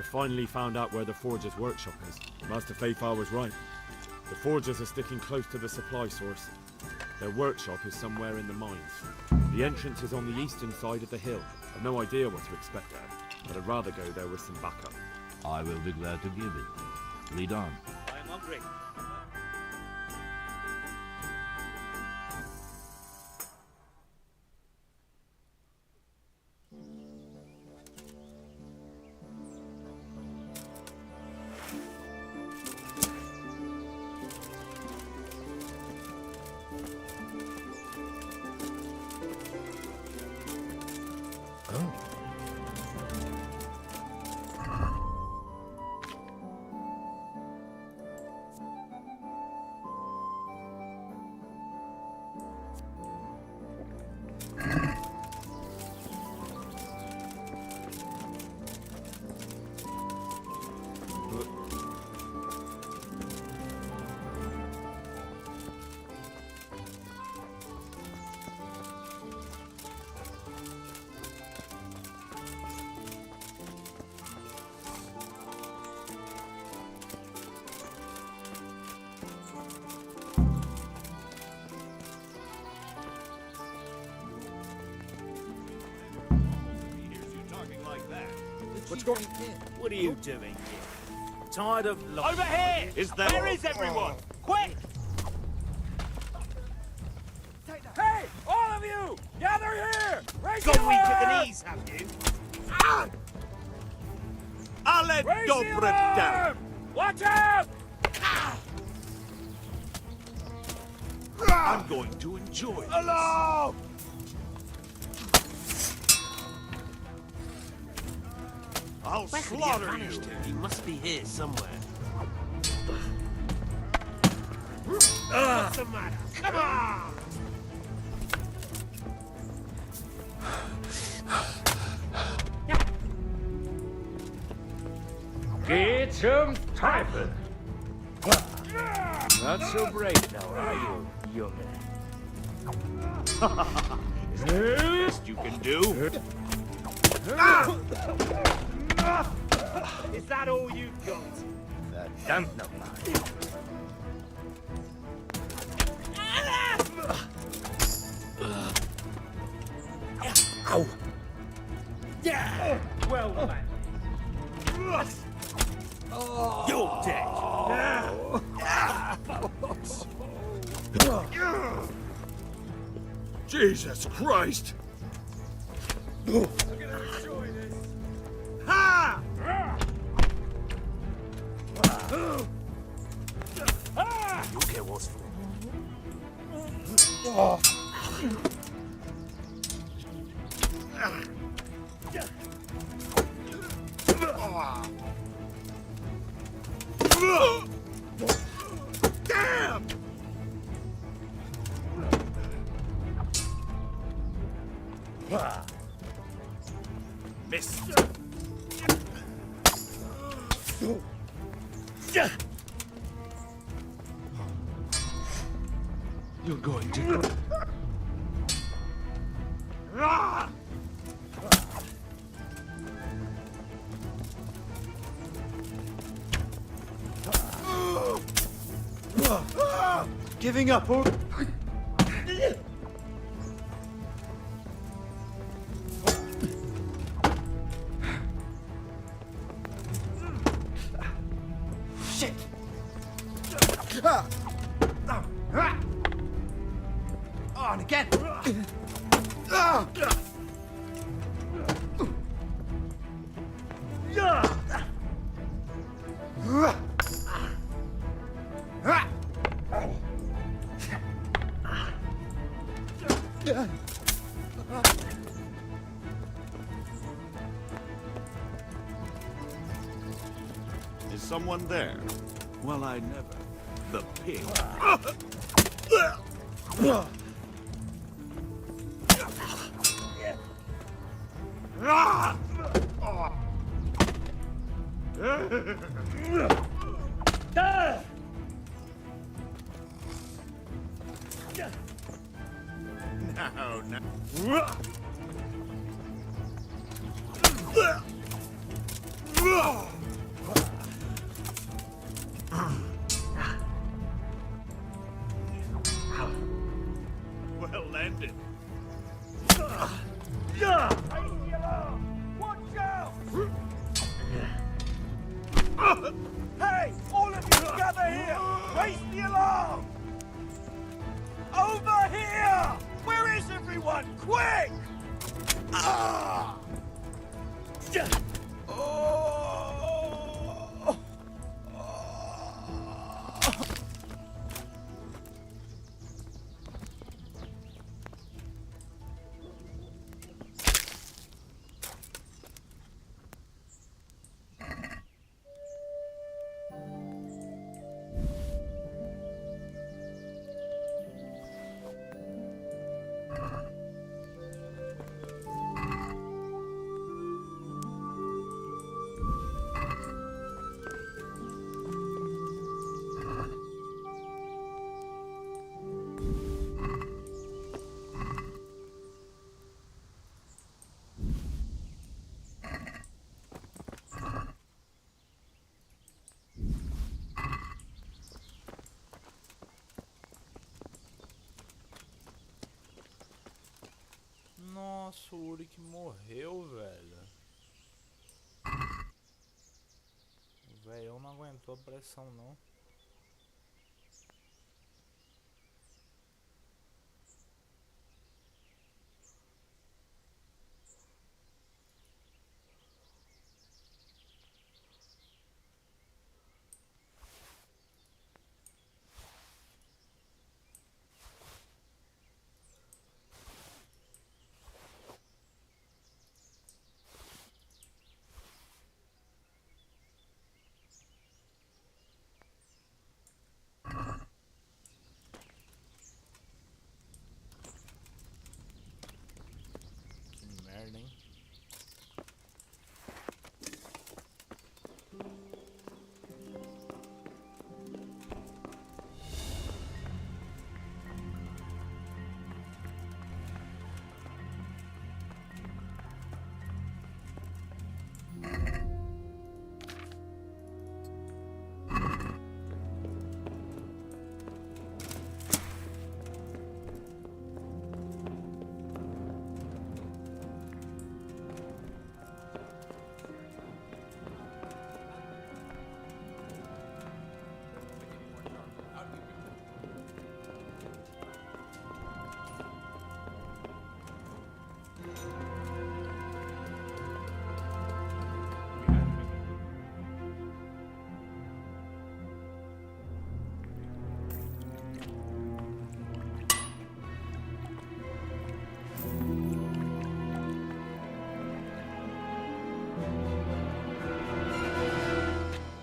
I finally found out where the Forger's workshop is. Master Faithful was right. The Forgers are sticking close to the supply source. Their workshop is somewhere in the mines. The entrance is on the eastern side of the hill. I've no idea what to expect there, but I'd rather go there with some backup. I will be glad to give it. Lead on. I'm hungry. What's going on? What are you doing here? Tired of life? Over here! Is there? Where is everyone? Quick! Hey! All of you! Gather here! Raise Gone your weak at the arms! knees, have you? I'll let go for it down! Watch out! I'm going to enjoy this. Hello! I'll Where could he slaughter have vanished you. to? He must be here somewhere. What's the matter? Come on! Get some typing! Not so brave now, are you, youngin'? Is that the best you can do? Is that all you've got? Don't know mine. Ow! Yeah! Well done. You're dead. Jesus Christ! Ha! You'll get what's for. Damn! Miss. You're going to... Giving up, or... Shit! On again! Is someone there? Well, I never. The pig. No, no. Well landed. Watch out! Hey, all of you gather here! Raise the alarm! Over here! Where is everyone? Quick! Ah! Oh! Nossa, o Uric morreu, velho. O velhão não aguentou a pressão, não. Que merda, hein?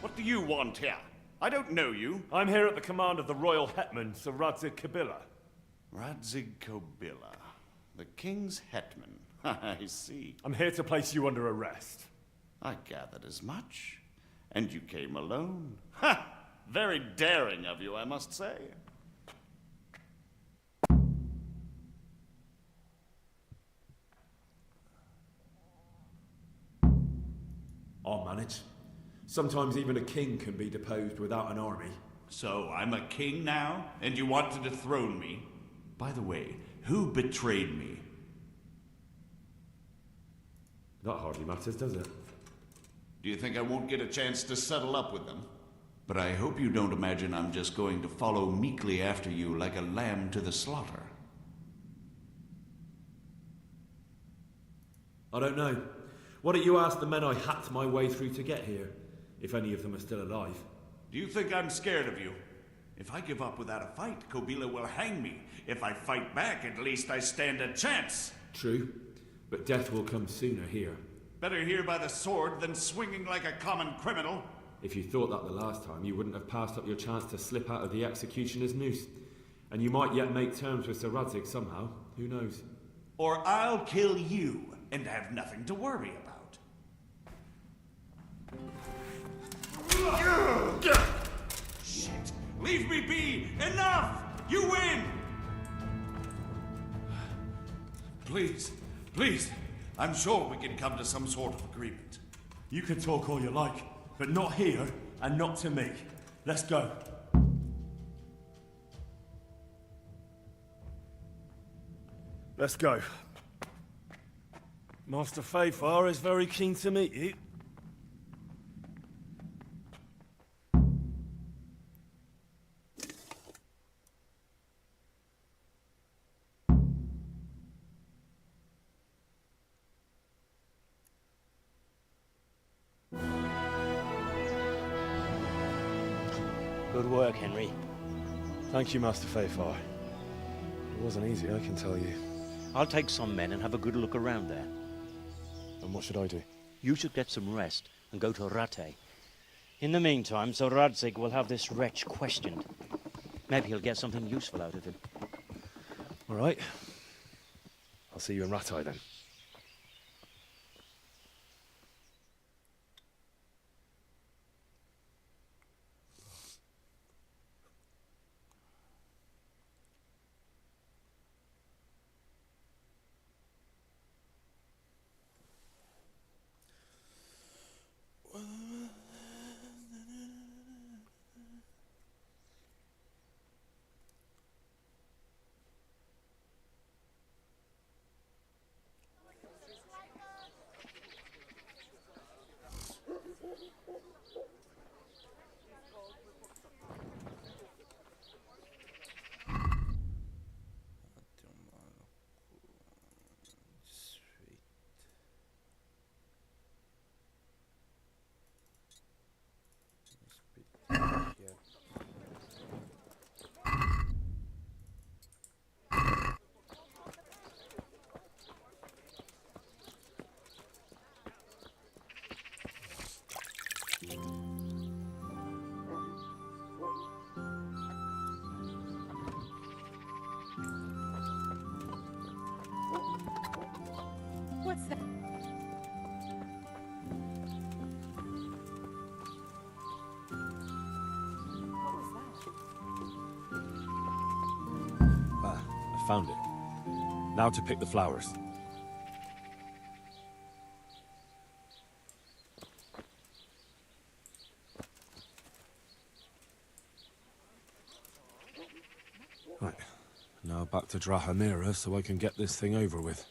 What do you want here? I don't know you. I'm here at the command of the royal hetman, Sir Radzig Kabila. Radzig Kobila, the king's hetman. I see. I'm here to place you under arrest. I gathered as much. And you came alone. Ha! Very daring of you, I must say. I'll manage. Sometimes even a king can be deposed without an army. So I'm a king now, and you want to dethrone me? By the way, who betrayed me? That hardly matters, does it? Do you think I won't get a chance to settle up with them? But I hope you don't imagine I'm just going to follow meekly after you like a lamb to the slaughter. I don't know. Why don't you ask the men I hacked my way through to get here, if any of them are still alive? Do you think I'm scared of you? If I give up without a fight, Kobila will hang me. If I fight back, at least I stand a chance. True, but death will come sooner here. Better here by the sword than swinging like a common criminal. If you thought that the last time, you wouldn't have passed up your chance to slip out of the executioner's noose. And you might yet make terms with Sir Radzig somehow. Who knows? Or I'll kill you and have nothing to worry about. Shit! Leave me be! Enough! You win! Please, please. I'm sure we can come to some sort of agreement. You can talk all you like, but not here and not to me. Let's go. Let's go. Master Fayfar is very keen to meet you. Good work, Henry. Thank you, Master Fayfar. It wasn't easy, I can tell you. I'll take some men and have a good look around there. And what should I do? You should get some rest and go to Rattay. In the meantime, Sir Radzig will have this wretch questioned. Maybe he'll get something useful out of him. All right. I'll see you in Rattay then. What's that? What was that? Ah, I found it. Now to pick the flowers. Right. Now back to Drahamira so I can get this thing over with.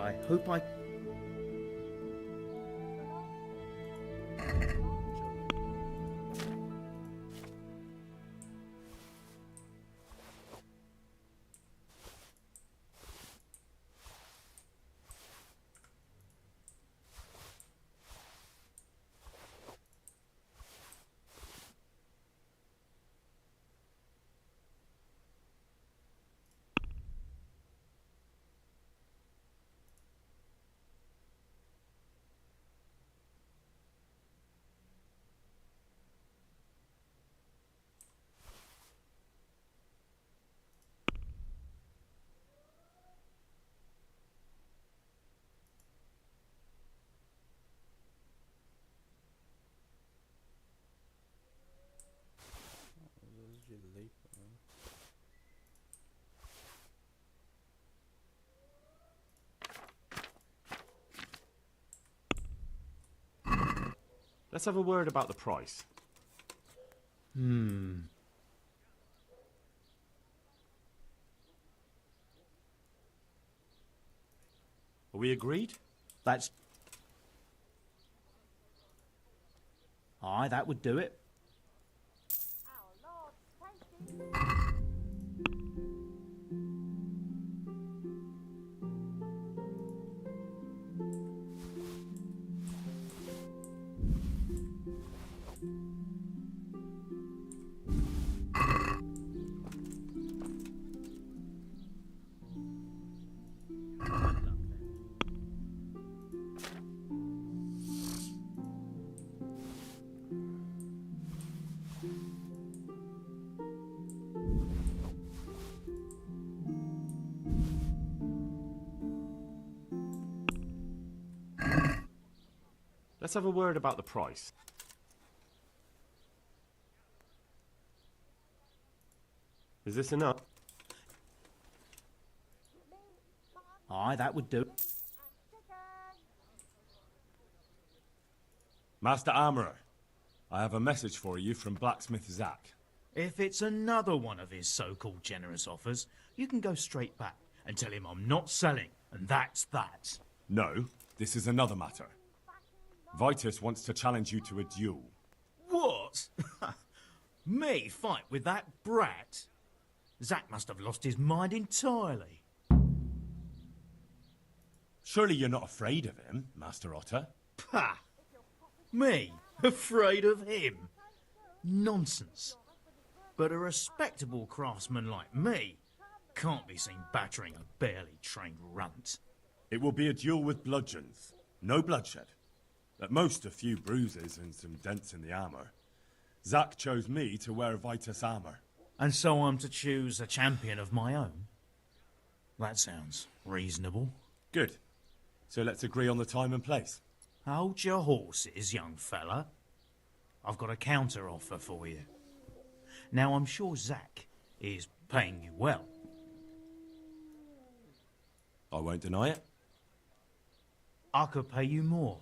I hope I... Let's have a word about the price. Are we agreed? That's... Aye, that would do it. Let's have a word about the price. Is this enough? Aye, that would do. Master Armourer, I have a message for you from Blacksmith Zack. If it's another one of his so-called generous offers, you can go straight back and tell him I'm not selling, and that's that. No, this is another matter. Vitus wants to challenge you to a duel. What? Me fight with that brat? Zack must have lost his mind entirely. Surely you're not afraid of him, Master Otter? Pah! Me? Afraid of him? Nonsense. But a respectable craftsman like me can't be seen battering a barely trained runt. It will be a duel with bludgeons. No bloodshed. At most, a few bruises and some dents in the armour. Zack chose me to wear Vitus armour. And so I'm to choose a champion of my own? That sounds reasonable. Good. So let's agree on the time and place. Hold your horses, young fella. I've got a counter offer for you. Now, I'm sure Zack is paying you well. I won't deny it. I could pay you more.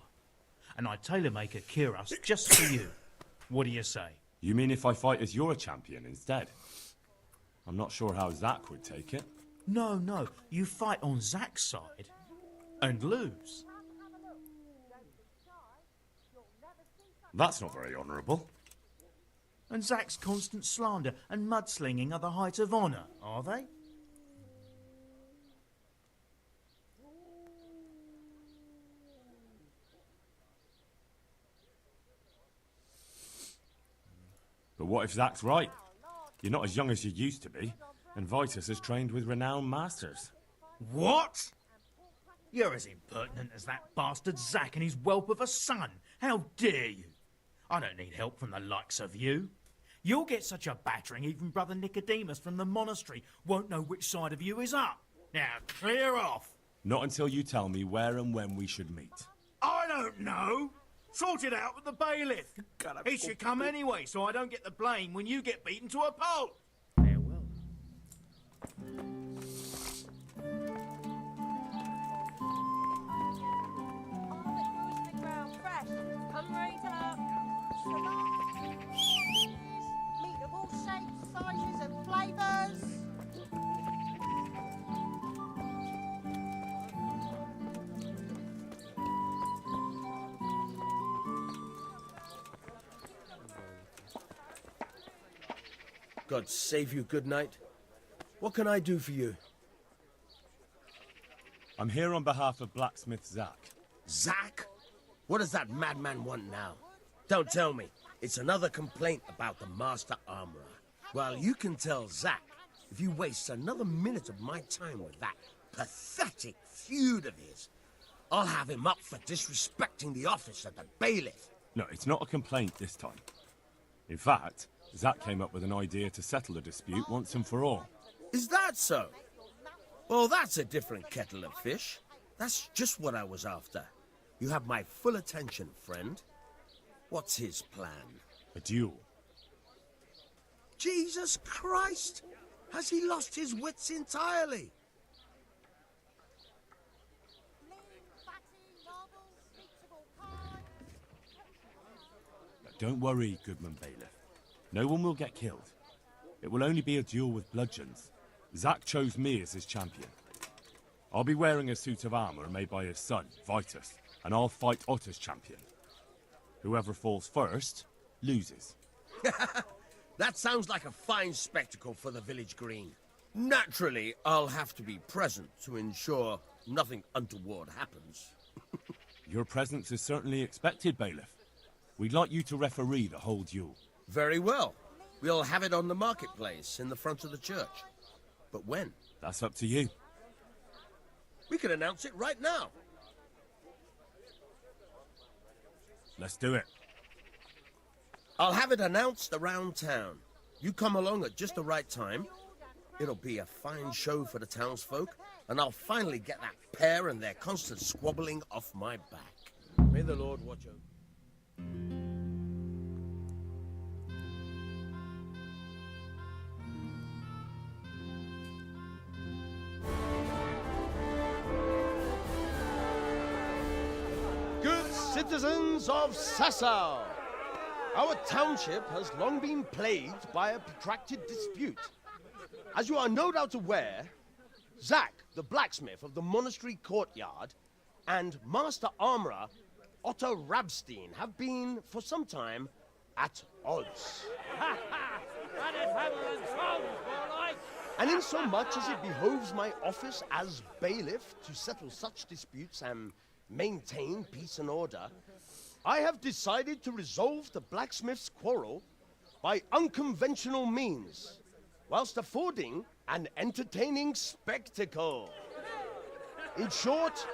And I'd tailor-make a cuirass just for you. What do you say? You mean if I fight as your champion instead? I'm not sure how Zack would take it. No, no. You fight on Zack's side and lose. That's not very honourable. And Zack's constant slander and mudslinging are the height of honour, are they? But what if Zack's right? You're not as young as you used to be, and Vitus is trained with renowned masters. What? You're as impertinent as that bastard Zack and his whelp of a son. How dare you? I don't need help from the likes of you. You'll get such a battering even Brother Nicodemus from the monastery won't know which side of you is up. Now, clear off. Not until you tell me where and when we should meet. I don't know. Sort it out with the bailiff. He should come anyway, so I don't get the blame when you get beaten to a pulp. Farewell. Come right up. Meat of all shapes, sizes and flavours. God save you, good knight. What can I do for you? I'm here on behalf of blacksmith Zack. Zack? What does that madman want now? Don't tell me. It's another complaint about the Master Armorer. Well, you can tell Zack if you waste another minute of my time with that pathetic feud of his. I'll have him up for disrespecting the office of the bailiff. No, it's not a complaint this time. In fact, Zack came up with an idea to settle the dispute once and for all. Is that so? Well, that's a different kettle of fish. That's just what I was after. You have my full attention, friend. What's his plan? A duel. Jesus Christ! Has he lost his wits entirely? Don't worry, Goodman Bailiff. No one will get killed. It will only be a duel with bludgeons. Zack chose me as his champion. I'll be wearing a suit of armor made by his son, Vitus, and I'll fight Otter's champion. Whoever falls first, loses. That sounds like a fine spectacle for the village green. Naturally, I'll have to be present to ensure nothing untoward happens. Your presence is certainly expected, Bailiff. We'd like you to referee the whole duel. Very well. We'll have it on the marketplace in the front of the church. But when? That's up to you. We could announce it right now. Let's do it. I'll have it announced around town. You come along at just the right time. It'll be a fine show for the townsfolk, and I'll finally get that pair and their constant squabbling off my back. May the Lord watch over. Good citizens of Sasau, our township has long been plagued by a protracted dispute. As you are no doubt aware, Zack, the blacksmith of the monastery courtyard, and Master Armorer Otto Rabstein have been, for some time, at odds. That is hammer and tongs, more like. And insomuch as it behoves my office as bailiff to settle such disputes and maintain peace and order, I have decided to resolve the blacksmith's quarrel by unconventional means, whilst affording an entertaining spectacle. In short,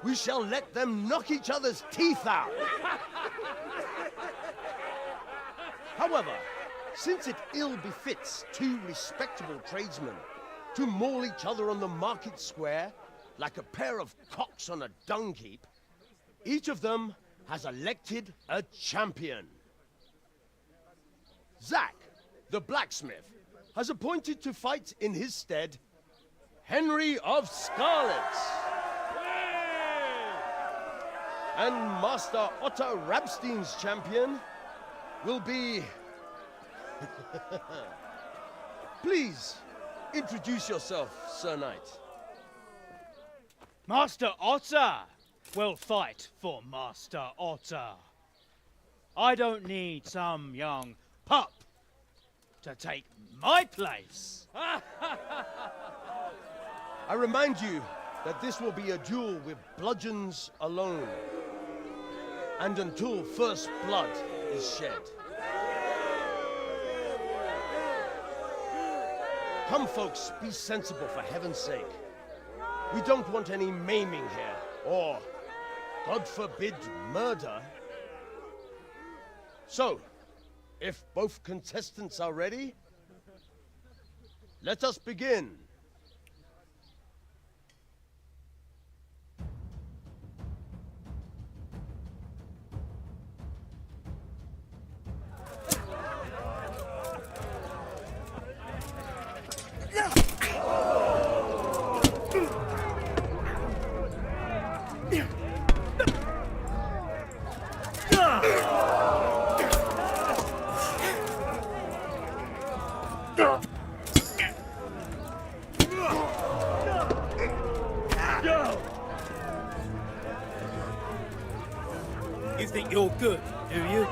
we shall let them knock each other's teeth out. However, since it ill befits two respectable tradesmen to maul each other on the market square like a pair of cocks on a dung heap, each of them has elected a champion. Zack, the blacksmith, has appointed to fight in his stead Henry of Scarlet. And Master Otto Rabstein's champion will be... Please, introduce yourself, Sir Knight. Master Otter will fight for Master Otter. I don't need some young pup to take my place. I remind you that this will be a duel with bludgeons alone, and until first blood is shed. Come, folks, be sensible for heaven's sake. We don't want any maiming here, or, God forbid, murder. So, if both contestants are ready, let us begin. You think you're good, do you?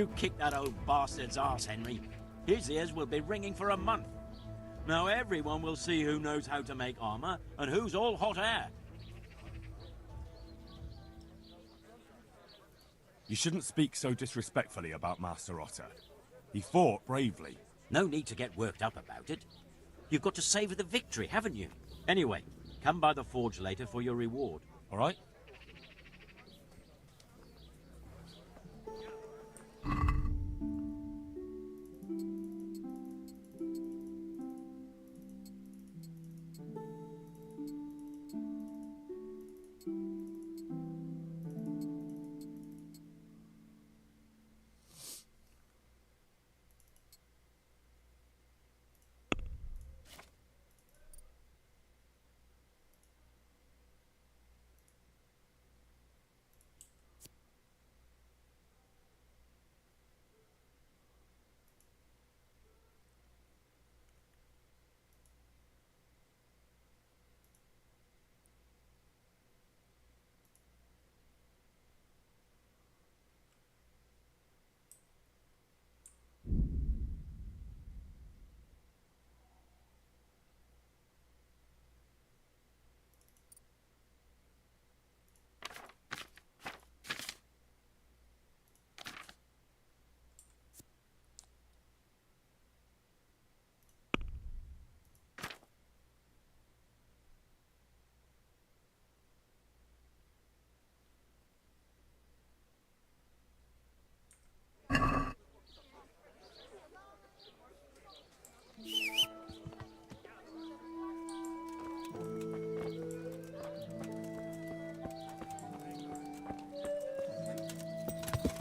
You kick that old bastard's arse, Henry. His ears will be ringing for a month. Now everyone will see who knows how to make armor and who's all hot air. You shouldn't speak so disrespectfully about Master Otter. He fought bravely. No need to get worked up about it. You've got to savour the victory, haven't you? Anyway, come by the forge later for your reward. All right?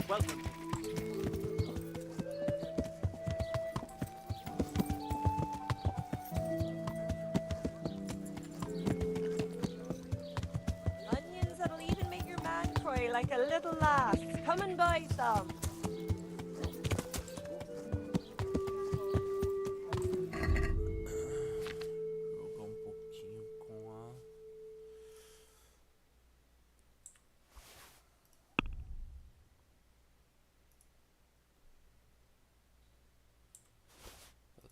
Welcome. Onions that'll even make your man cry like a little lass. Come and buy some. Jogar um pouquinho com a...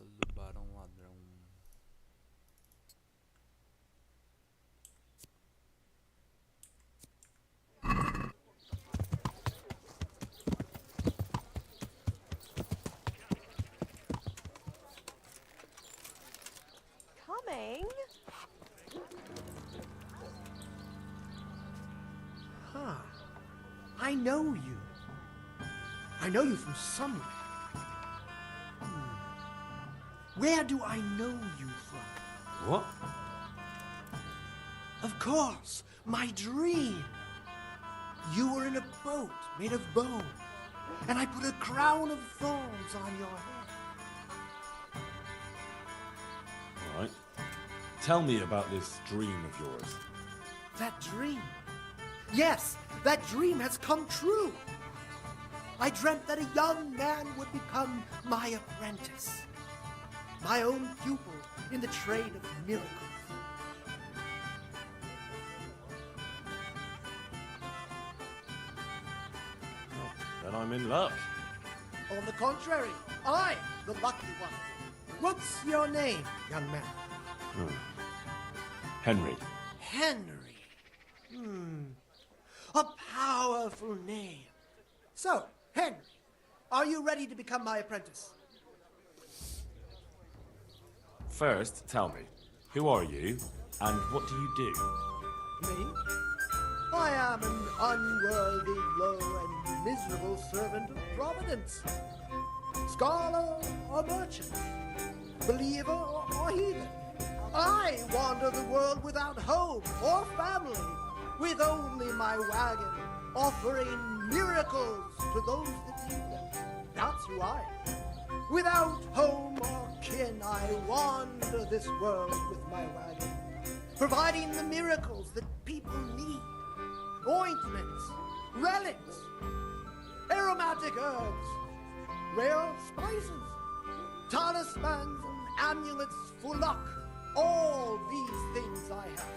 do Barão Ladrão. Coming? Huh. I know you. I know you from somewhere. Where do I know you from? What? Of course, my dream. You were in a boat made of bone, and I put a crown of thorns on your head. All right. Tell me about this dream of yours. That dream? Yes, that dream has come true. I dreamt that a young man would become my apprentice. My own pupil in the trade of miracles. Then I'm in luck. On the contrary, I'm the lucky one. What's your name, young man? Henry. Henry. A powerful name. So, Henry, are you ready to become my apprentice? First, tell me, who are you, and what do you do? Me? I am an unworthy, low, and miserable servant of Providence. Scholar or merchant, believer or heathen. I wander the world without home or family, with only my wagon, offering miracles to those that need them. That's who I am. Without home or kin, I wander this world with my wagon, providing the miracles that people need. Ointments, relics, aromatic herbs, rare spices, talismans and amulets for luck. All these things I have.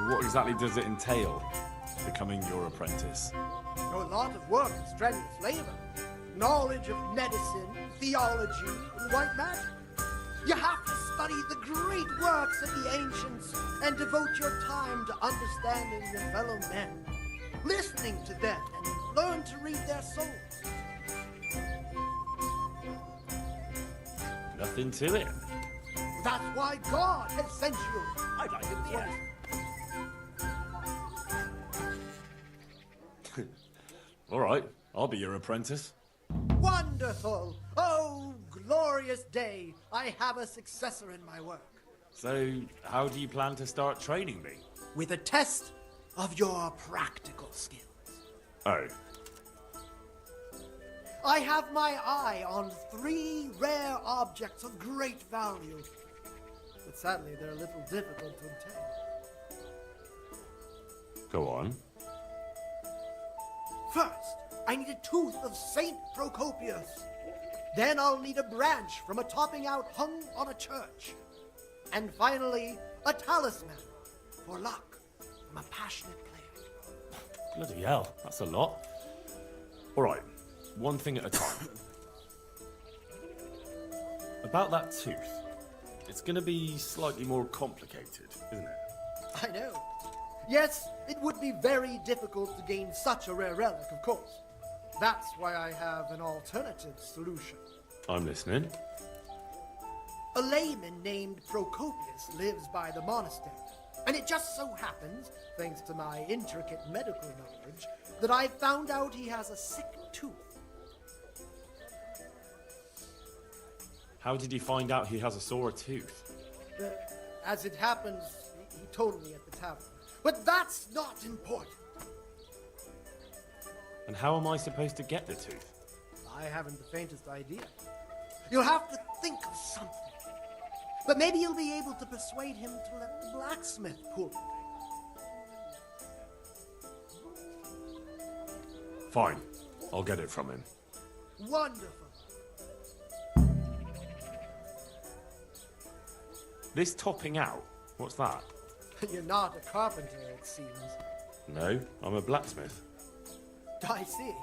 What exactly does it entail? becoming your apprentice? A lot of work and strenuous labor. Knowledge of medicine, theology, and white magic. You have to study the great works of the ancients and devote your time to understanding your fellow men, listening to them, and learn to read their souls. Nothing to it. That's why God has sent you. I'd like it this way. All right, I'll be your apprentice. Wonderful! Oh, glorious day! I have a successor in my work. So, how do you plan to start training me? With a test of your practical skills. Oh. I have my eye on 3 rare objects of great value. But sadly, they're a little difficult to obtain. Go on. First, I need a tooth of Saint Procopius. Then I'll need a branch from a topping out hung on a church. And finally, a talisman for luck from a passionate player. Bloody hell, that's a lot. All right, one thing at a time. About that tooth, it's going to be slightly more complicated, isn't it? I know. Yes, it would be very difficult to gain such a rare relic, of course. That's why I have an alternative solution. I'm listening. A layman named Procopius lives by the monastery, and it just so happens, thanks to my intricate medical knowledge, that I found out he has a sick tooth. How did you find out he has a sore tooth? As it happens, he told me at the tavern. But that's not important. And how am I supposed to get the tooth? I haven't the faintest idea. You'll have to think of something. But maybe you'll be able to persuade him to let the blacksmith pull it. Fine, I'll get it from him. Wonderful. This topping out, what's that? You're not a carpenter, it seems. No, I'm a blacksmith. I see.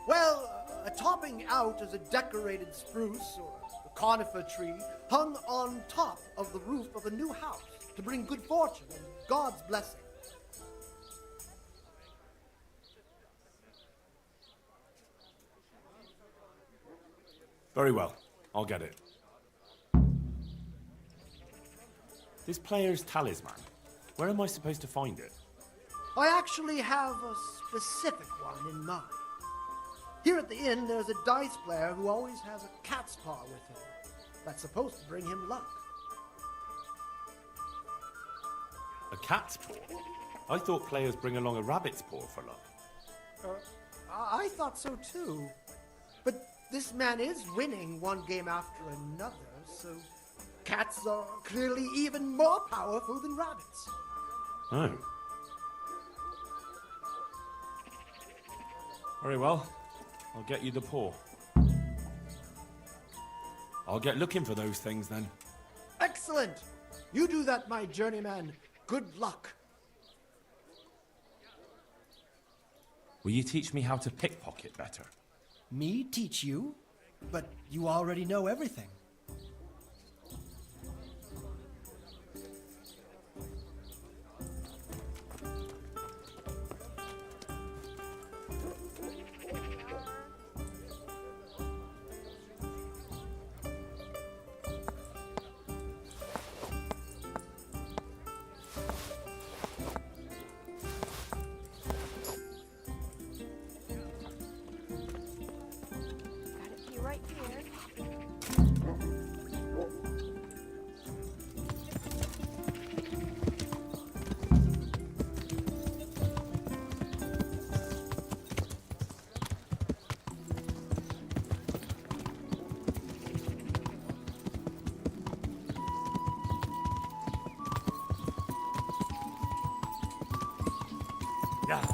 Well, a topping out is a decorated spruce or a conifer tree hung on top of the roof of a new house to bring good fortune and God's blessing. Very well, I'll get it. This player's talisman, where am I supposed to find it? I actually have a specific one in mind. Here at the inn, there's a dice player who always has a cat's paw with him. That's supposed to bring him luck. A cat's paw? I thought players bring along a rabbit's paw for luck. I thought so too. But this man is winning one game after another, so cats are clearly even more powerful than rabbits. Oh. Very well. I'll get you the paw. I'll get looking for those things then. Excellent! You do that, my journeyman. Good luck. Will you teach me how to pickpocket better? Me teach you? But you already know everything. Right here. Yeah.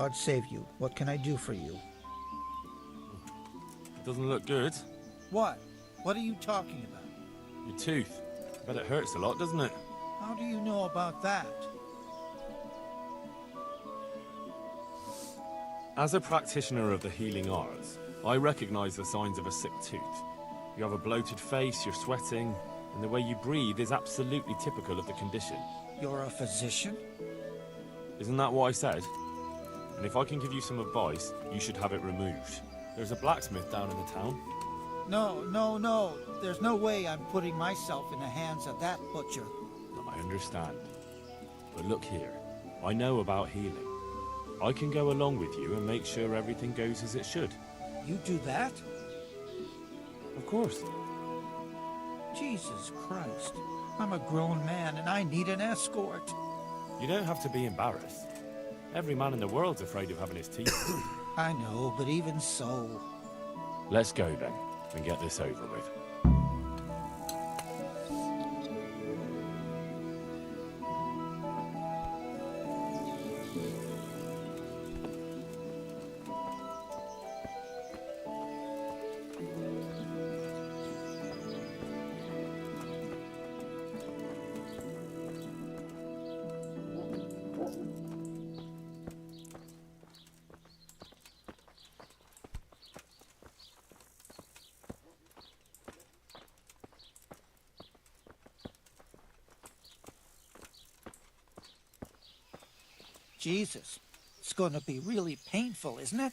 God save you. What can I do for you? It doesn't look good. What? What are you talking about? Your tooth. I bet it hurts a lot, doesn't it? How do you know about that? As a practitioner of the healing arts, I recognize the signs of a sick tooth. You have a bloated face, you're sweating, and the way you breathe is absolutely typical of the condition. You're a physician? Isn't that what I said? And if I can give you some advice, you should have it removed. There's a blacksmith down in the town. No. There's no way I'm putting myself in the hands of that butcher. I understand. But look here, I know about healing. I can go along with you and make sure everything goes as it should. You do that? Of course. Jesus Christ. I'm a grown man and I need an escort. You don't have to be embarrassed. Every man in the world's afraid of having his teeth. I know, but even so... Let's go then, and get this over with. Jesus, it's going to be really painful, isn't it?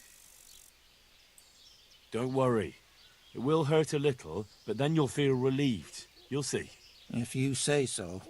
Don't worry. It will hurt a little, but then you'll feel relieved. You'll see. If you say so.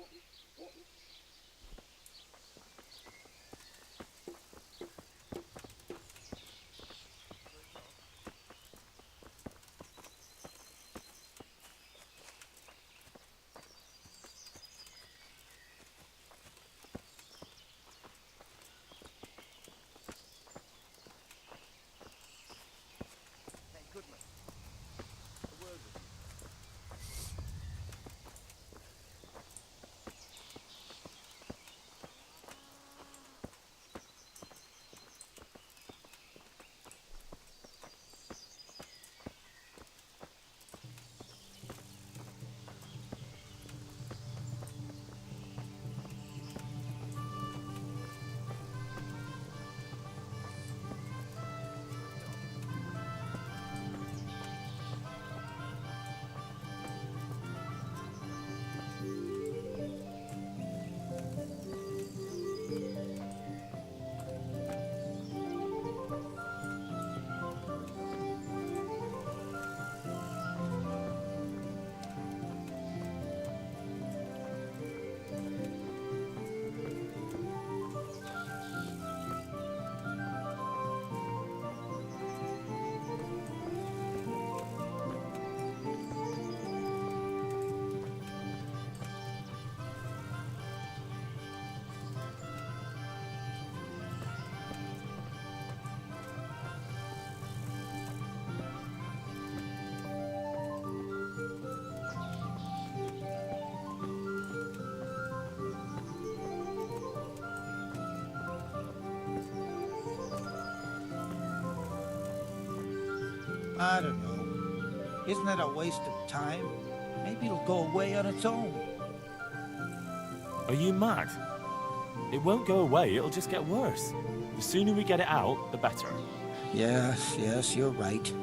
I don't know. Isn't it a waste of time? Maybe it'll go away on its own. Are you mad? It won't go away, it'll just get worse. The sooner we get it out, the better. Yes, you're right.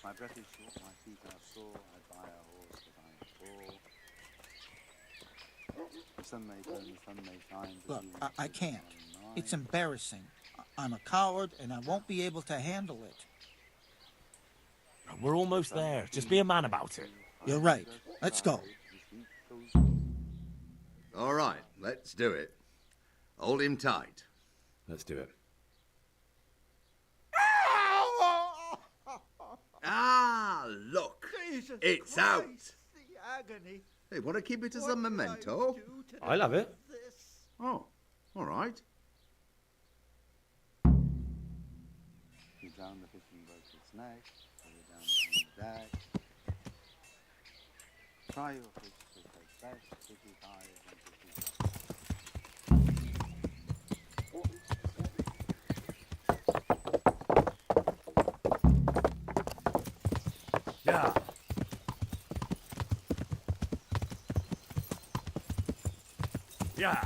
My breath is short, my feet are sore, I buy a horse that I abhor. The sun may turn, the sun may shine. Look, I can't. It's embarrassing. I'm a coward, and I won't be able to handle it. We're almost there. Just be a man about it. You're right. Let's go. All right, let's do it. Hold him tight. Let's do it. Ah, look. Jesus It's Christ, out. The agony. Hey, want to keep it as a memento? I'll have it. Oh, all right. You down the fishing boat to snag, so you're down on the deck. Try your fish to take best, pretty high and pretty low. Yeah. Yeah.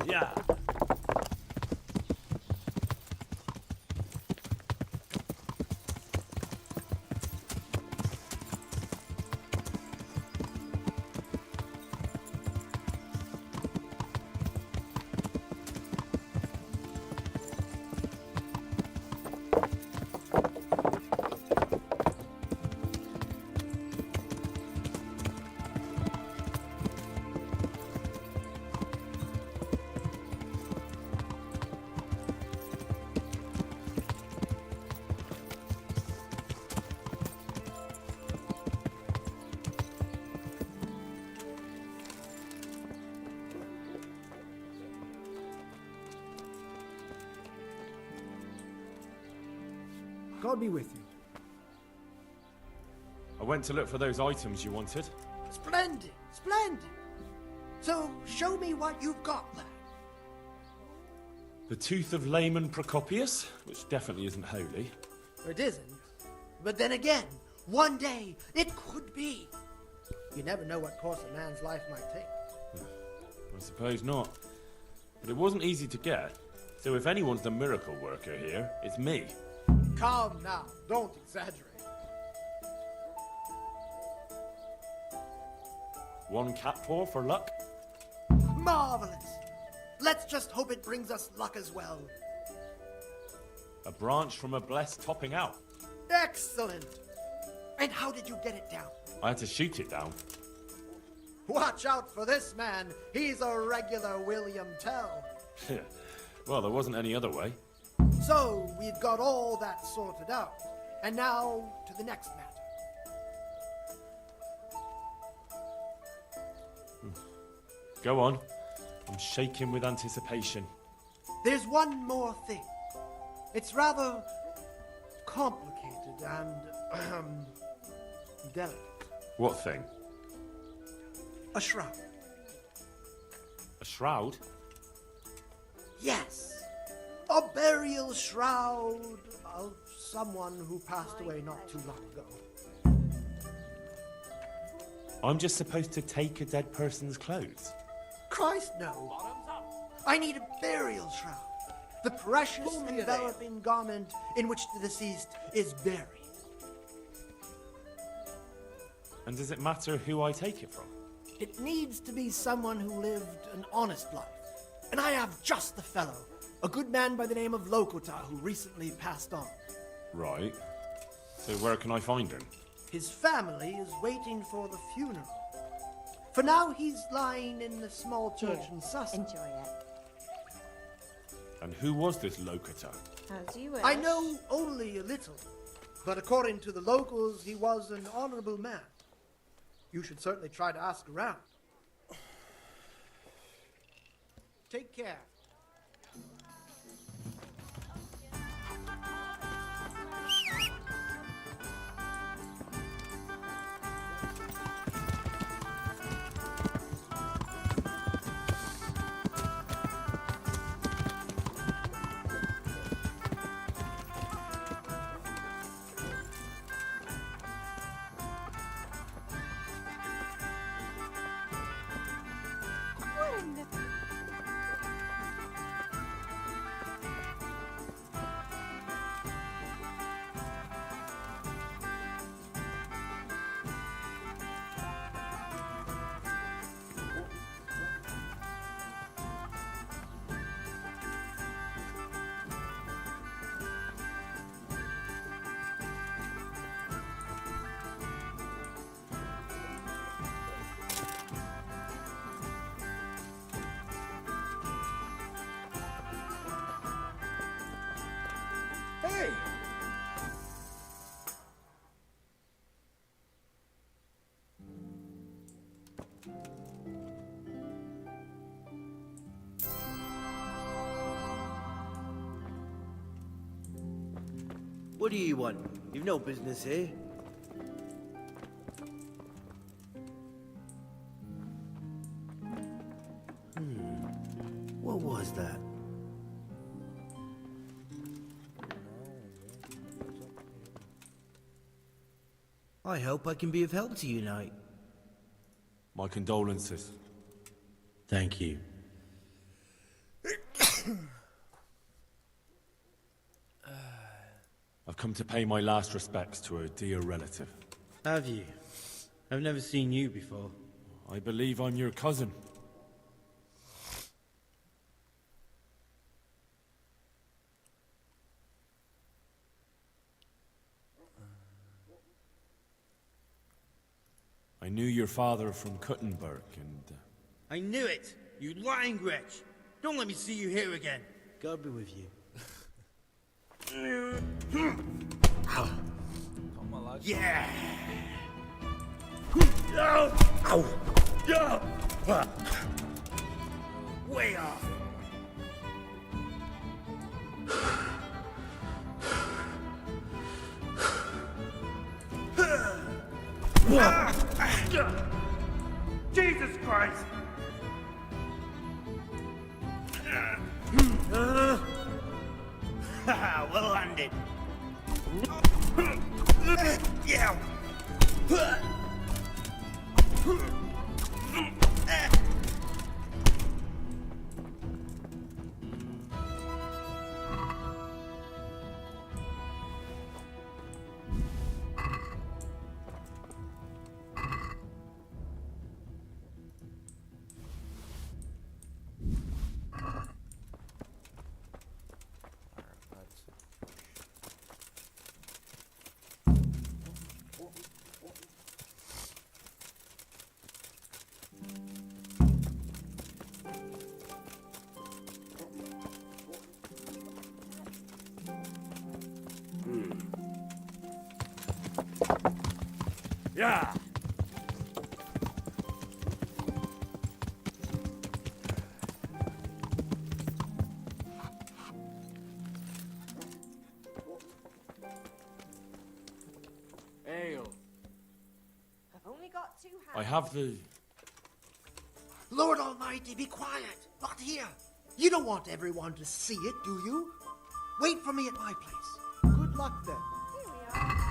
Yeah. God be with you. I went to look for those items you wanted. Splendid, splendid. So, show me what you've got there. The tooth of layman Procopius, which definitely isn't holy. It isn't. But then again, one day, it could be. You never know what course a man's life might take. I suppose not. But it wasn't easy to get. So if anyone's the miracle worker here, it's me. Calm now. Don't exaggerate. One cat paw for luck? Marvelous. Let's just hope it brings us luck as well. A branch from a blessed topping out. Excellent. And how did you get it down? I had to shoot it down. Watch out for this man. He's a regular William Tell. Well, there wasn't any other way. So, we've got all that sorted out. And now, to the next matter. Go on. I'm shaking with anticipation. There's one more thing. It's rather complicated and delicate. What thing? A shroud. A shroud? Yes. A burial shroud of someone who passed away not too long ago. I'm just supposed to take a dead person's clothes? Christ, no. I need a burial shroud. The precious enveloping garment in which the deceased is buried. And does it matter who I take it from? It needs to be someone who lived an honest life. And I have just the fellow. A good man by the name of Lokota who recently passed on. Right. So where can I find him? His family is waiting for the funeral. For now, he's lying in the small church in Sussex. Enjoy it. And who was this Lokata? As you wish. I know only a little, but according to the locals, he was an honorable man. You should certainly try to ask around. Take care. Hey! What do you want? You've no business here. What was that? I hope I can be of help to you tonight. My condolences. Thank you. I've come to pay my last respects to a dear relative. Have you? I've never seen you before. I believe I'm your cousin. I knew your father from Kuttenberg, and... I knew it! You lying wretch! Don't let me see you here again! God be with you. Yeah! Ow! Way off! Jesus Christ! Well landed. Yeah. Yeah. Ale. I've only got 2 hands. I have the... Lord Almighty, be quiet! Not here! You don't want everyone to see it, do you? Wait for me at my place. Good luck then. Here we are.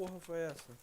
porra foi essa?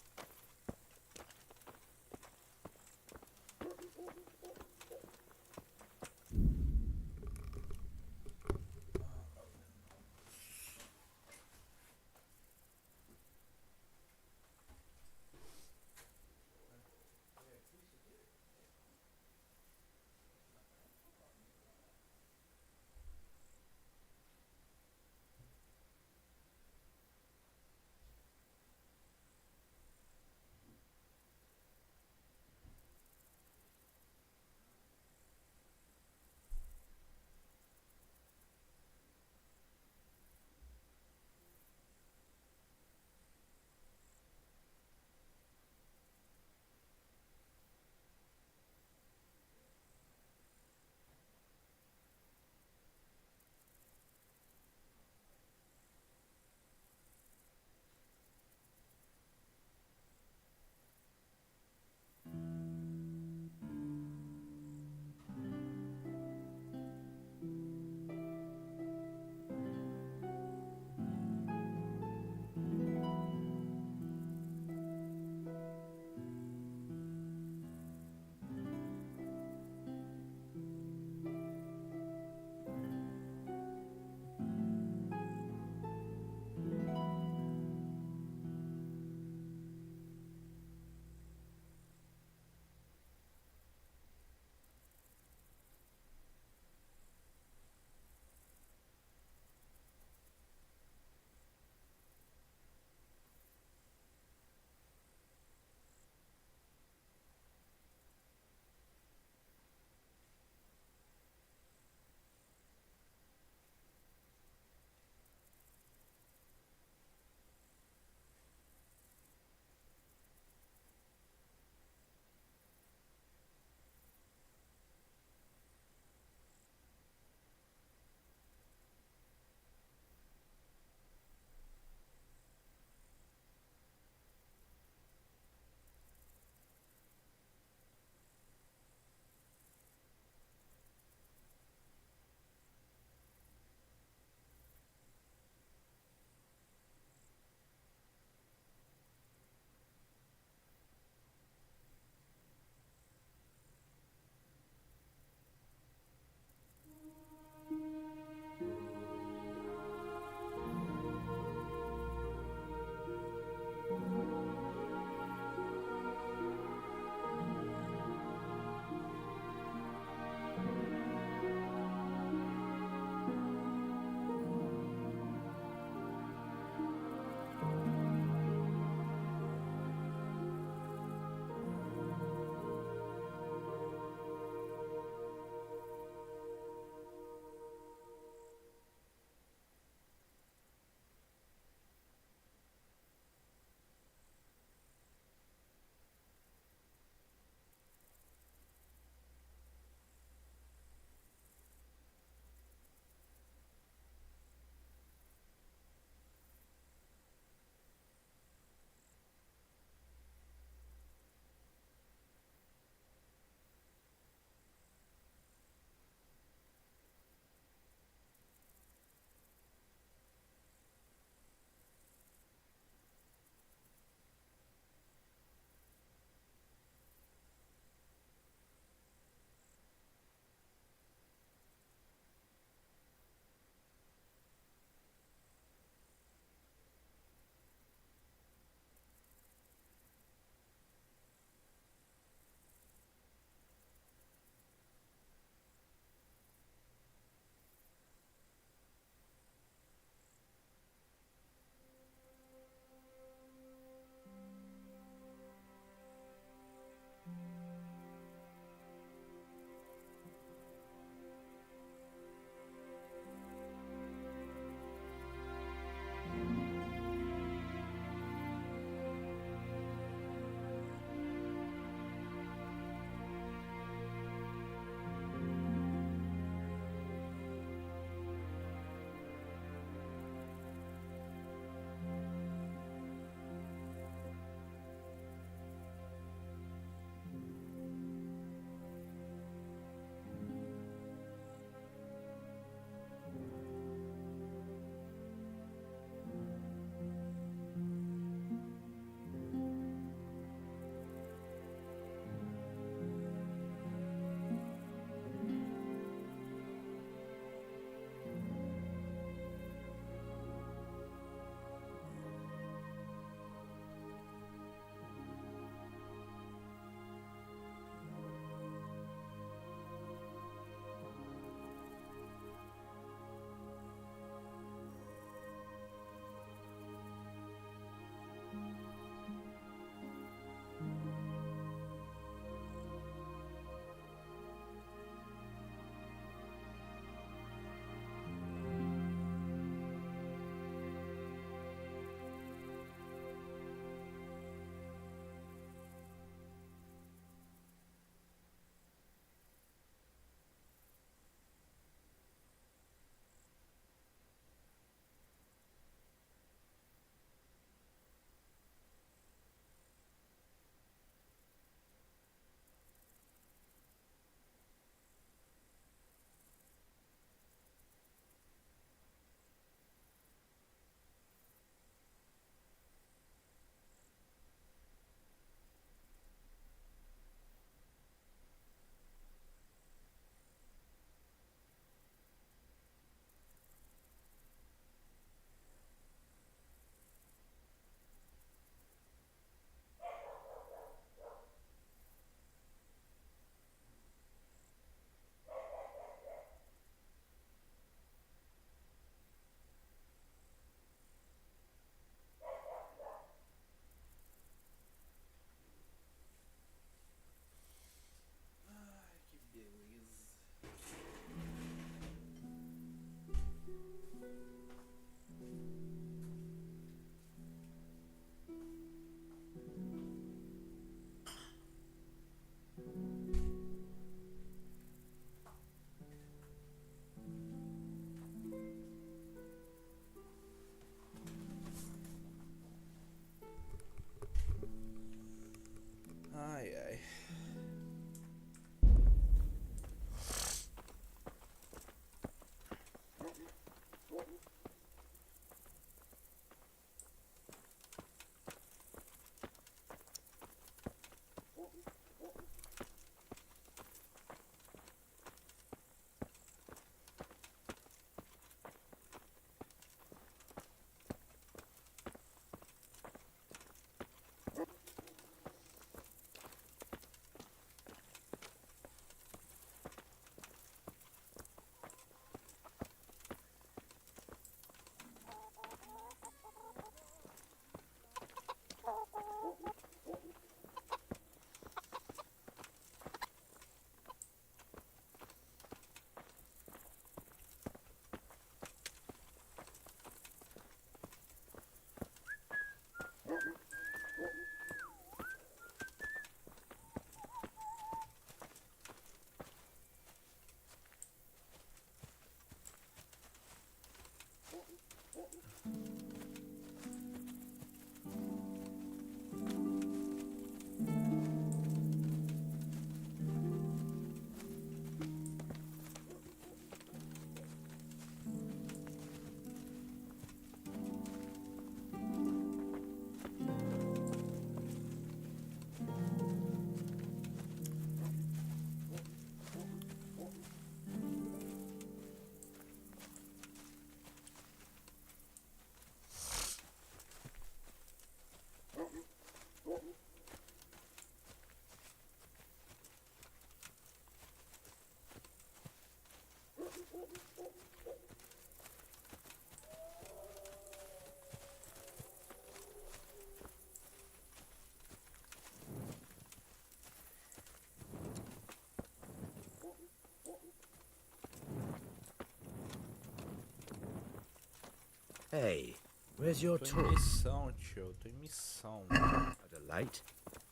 Hey, where's your Tô em tool? missão, tio. Eu tô em missão. A delight?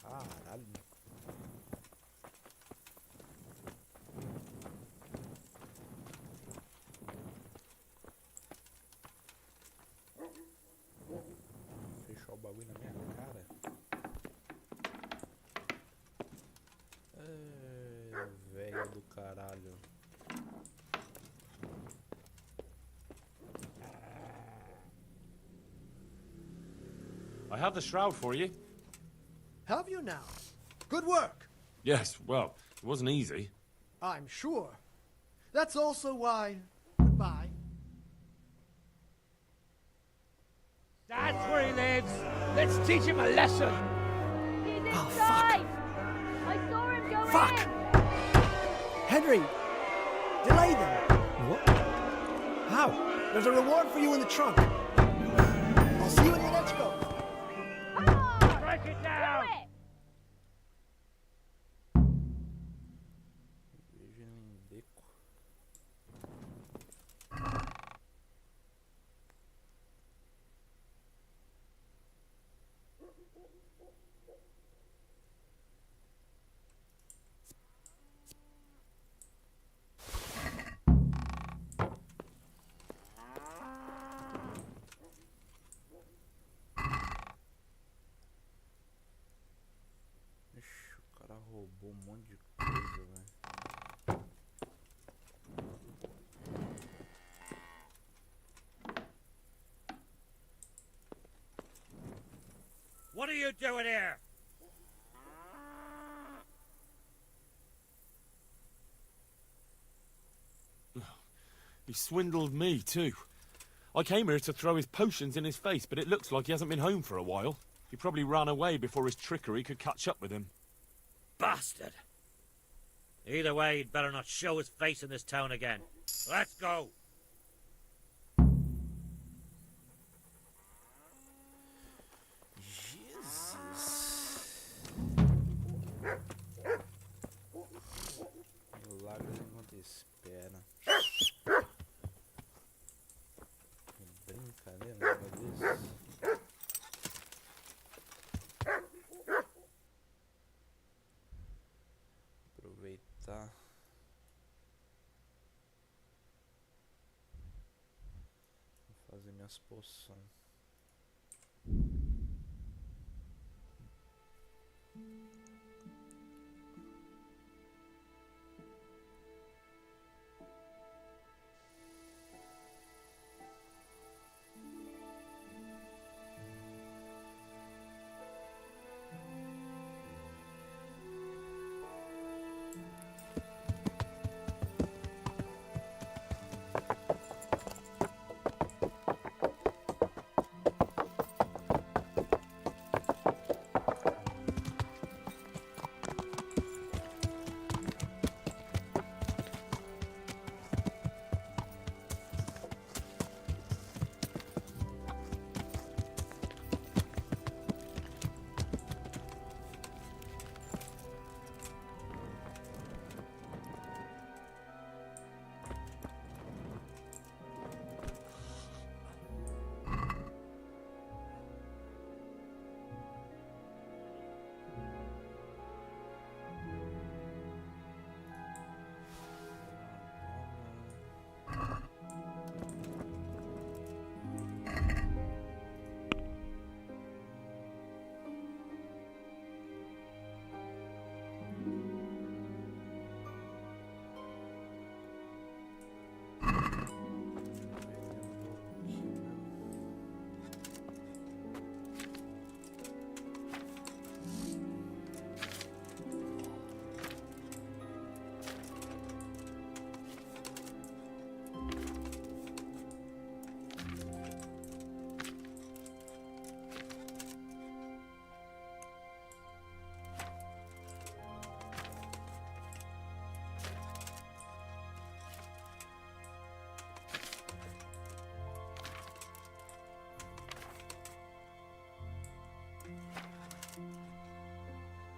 Caralho. Fechou o bagulho na minha cara. Velho do caralho. I have the shroud for you. Have you now? Good work. Yes, well, it wasn't easy. I'm sure. That's also why. Goodbye. That's where he lives. Let's teach him a lesson. He's Oh, inside. I saw him go Fuck! in. Henry! Delay them! What? How? There's a reward for you in the trunk. I'll see you in the next go. Break it down. Vejo ele em beco. Ixi, o cara roubou um monte de coisa, velho. What are you doing here? He swindled me, too. I came here to throw his potions in his face, but it looks like he hasn't been home for a while. He probably ran away before his trickery could catch up with him. Bastard! Either way, he'd better not show his face in this town again. Let's go! Milagres enquanto espera. Que brincadeira, um negócio desse. Aproveitar. Vou fazer minhas poções.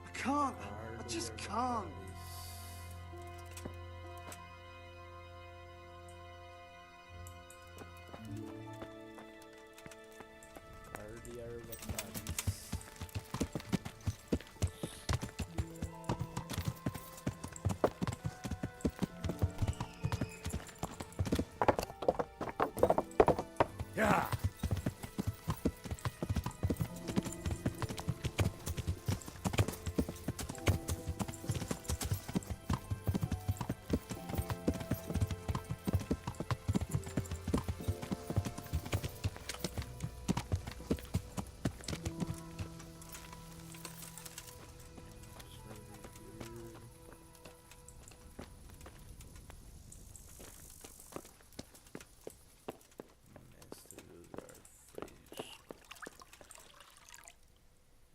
I can't. I just can't. Yeah.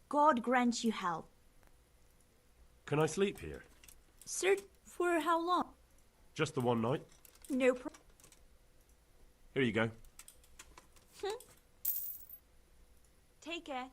God grant you help. Can I sleep here? Sir, for how long? Just the one night. No problem. Here you go. Take care.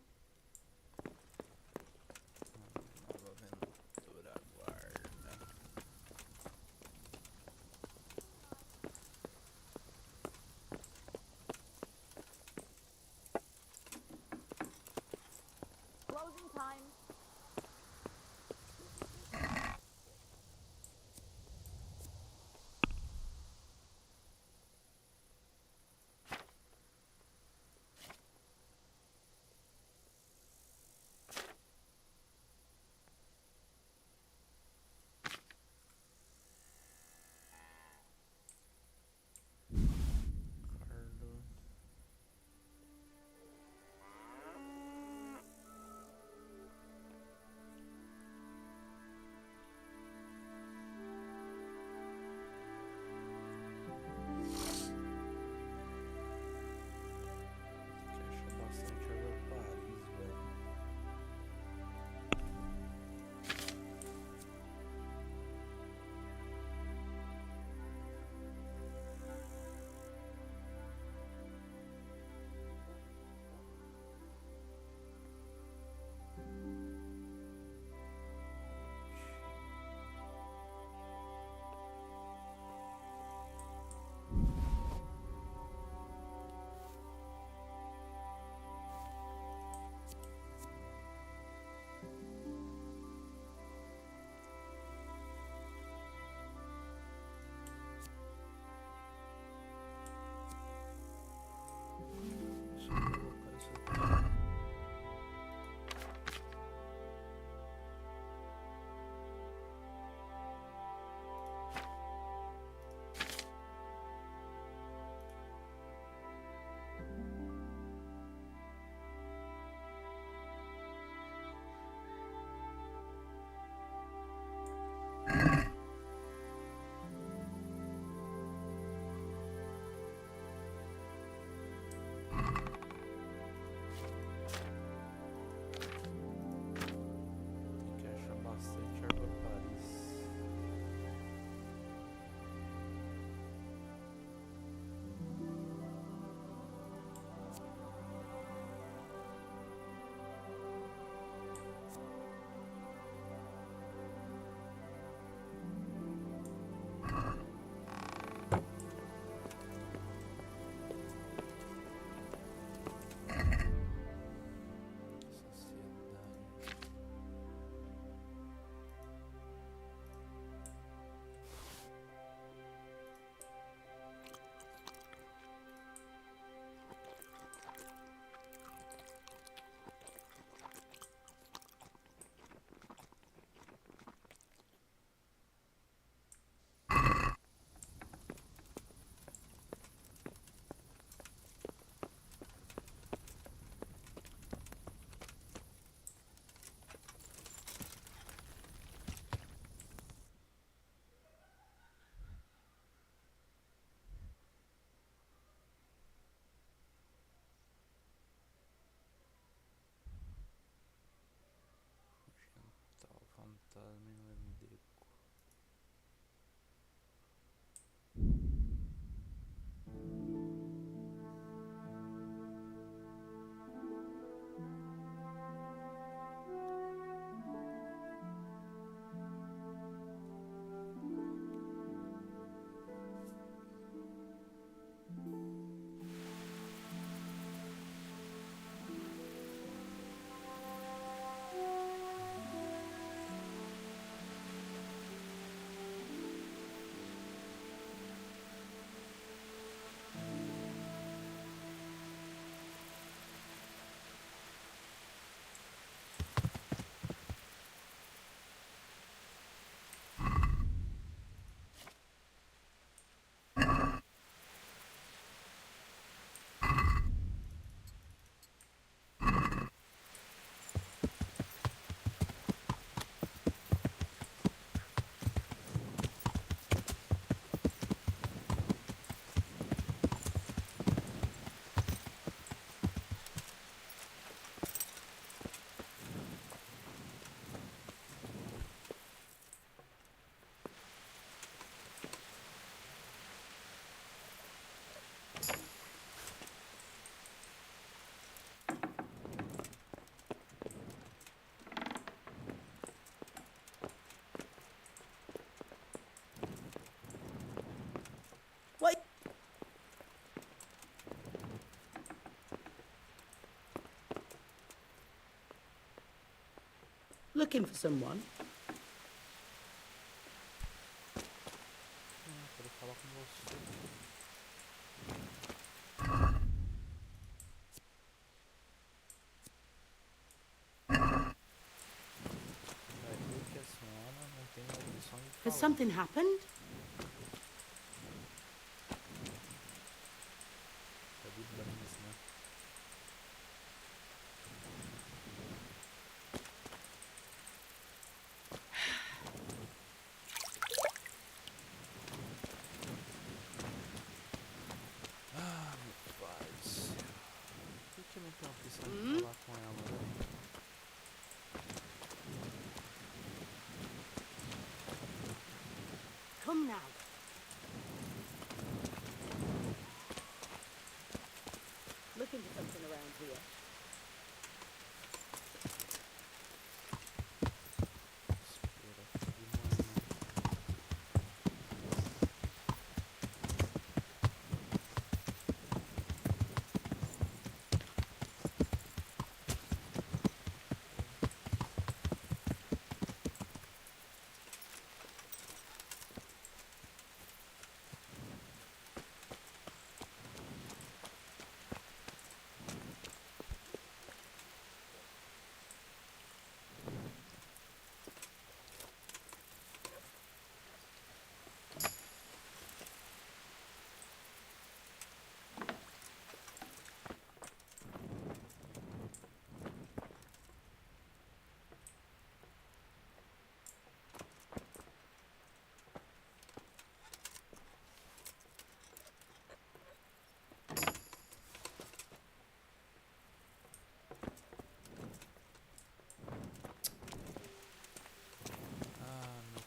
Closing time. looking for someone? Quero falar com você. Vai ver que a senhora não tem a opção de Has falar. something happened? Tá de brancos, né? Ah, meu pai do céu. Por que não tem a opção de falar com ela, velho? Come now. Looking for something around here.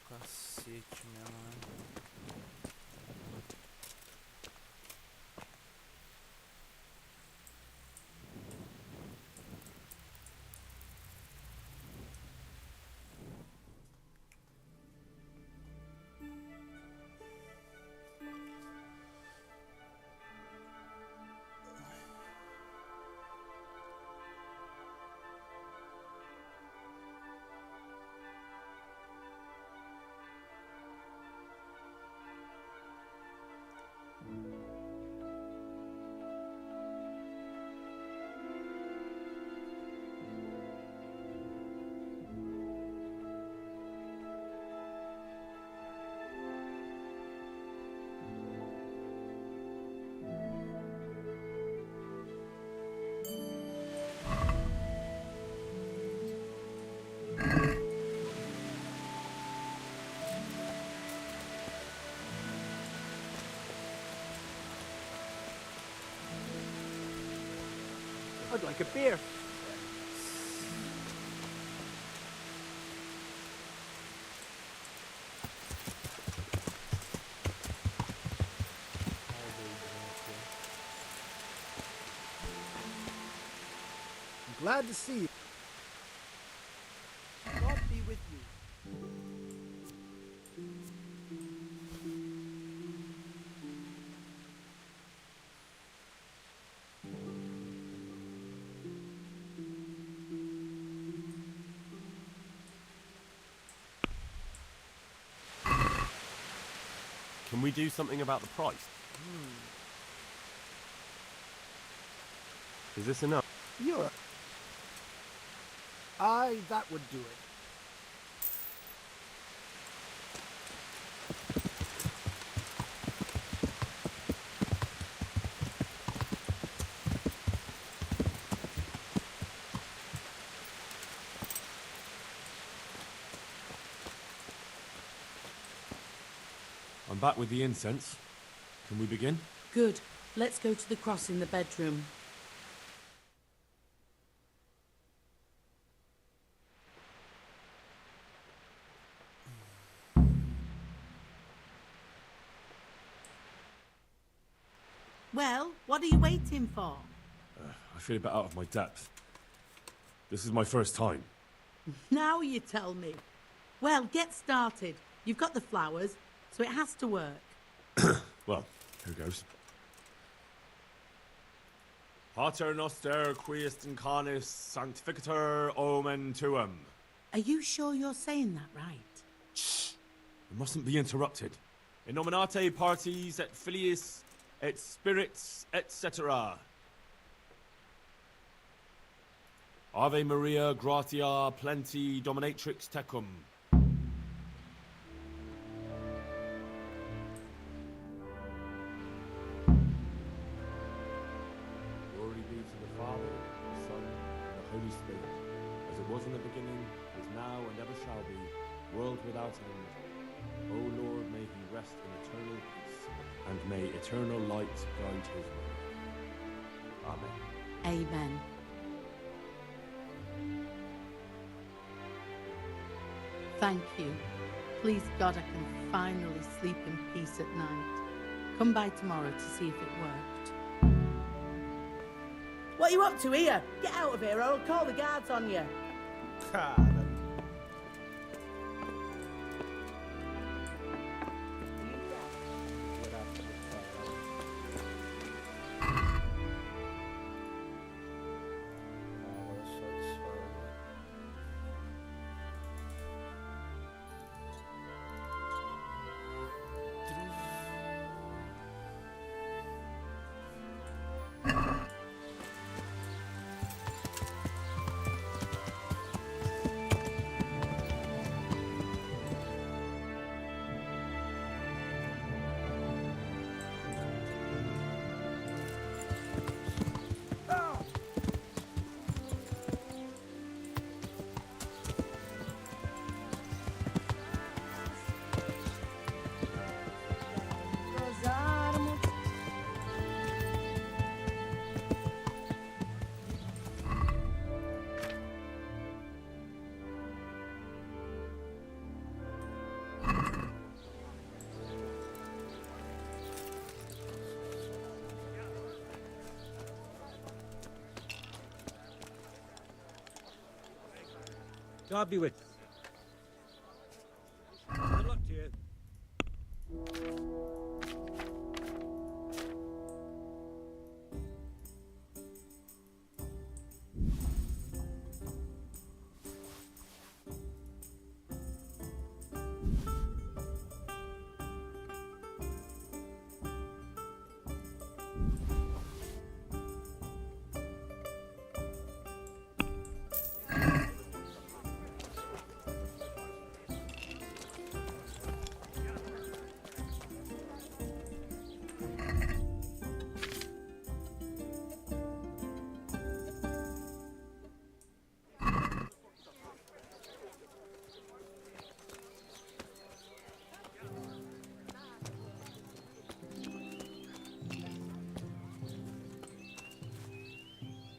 Cacete mesmo, né? I'd like a beer. I'm glad to see you. God be with you. Can we do something about the price? Is this enough? You're... Aye, that would do it. I'm back with the incense. Can we begin? Good. Let's go to the cross in the bedroom. Well, what are you waiting for? I feel a bit out of my depth. This is my first time. Now you tell me. Well, get started. You've got the flowers, so it has to work. Well, here goes. Pater noster qui est in canis sanctificator omen tuum. Are you sure you're saying that right? We mustn't be interrupted. In nominate parties et filiis et spirits etc. Ave Maria, gratia, plenty, dominatrix tecum. Glory be to the Father, the Son, and the Holy Spirit, as it was in the beginning, is now, and ever shall be, world without end. O Lord, may he rest in eternal peace, and may eternal light guide his way. Amen. Amen. Thank you. Please God, I can finally sleep in peace at night. Come by tomorrow to see if it worked. What are you up to here? Get out of here or I'll call the guards on you. God be with you. Good luck to you.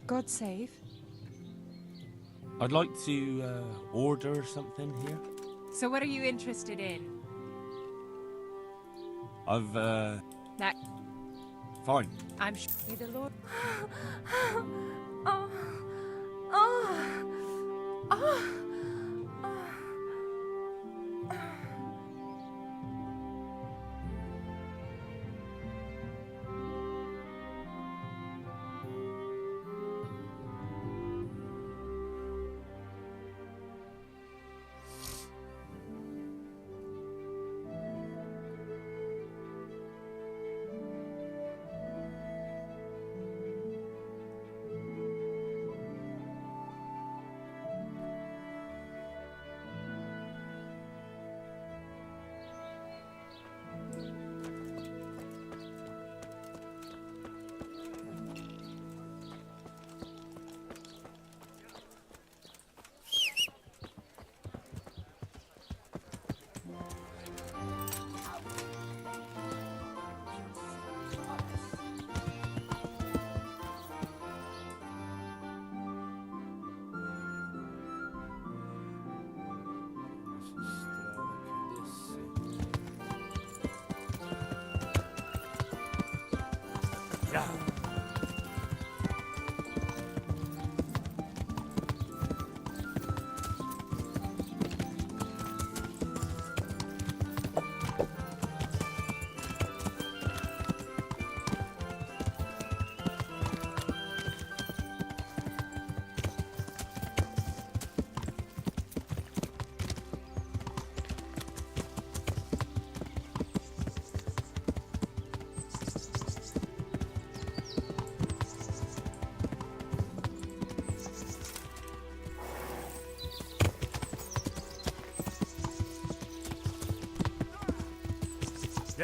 God save. I'd like to order something here. So what are you interested in? I've That fine. I'm sure. May the Lord.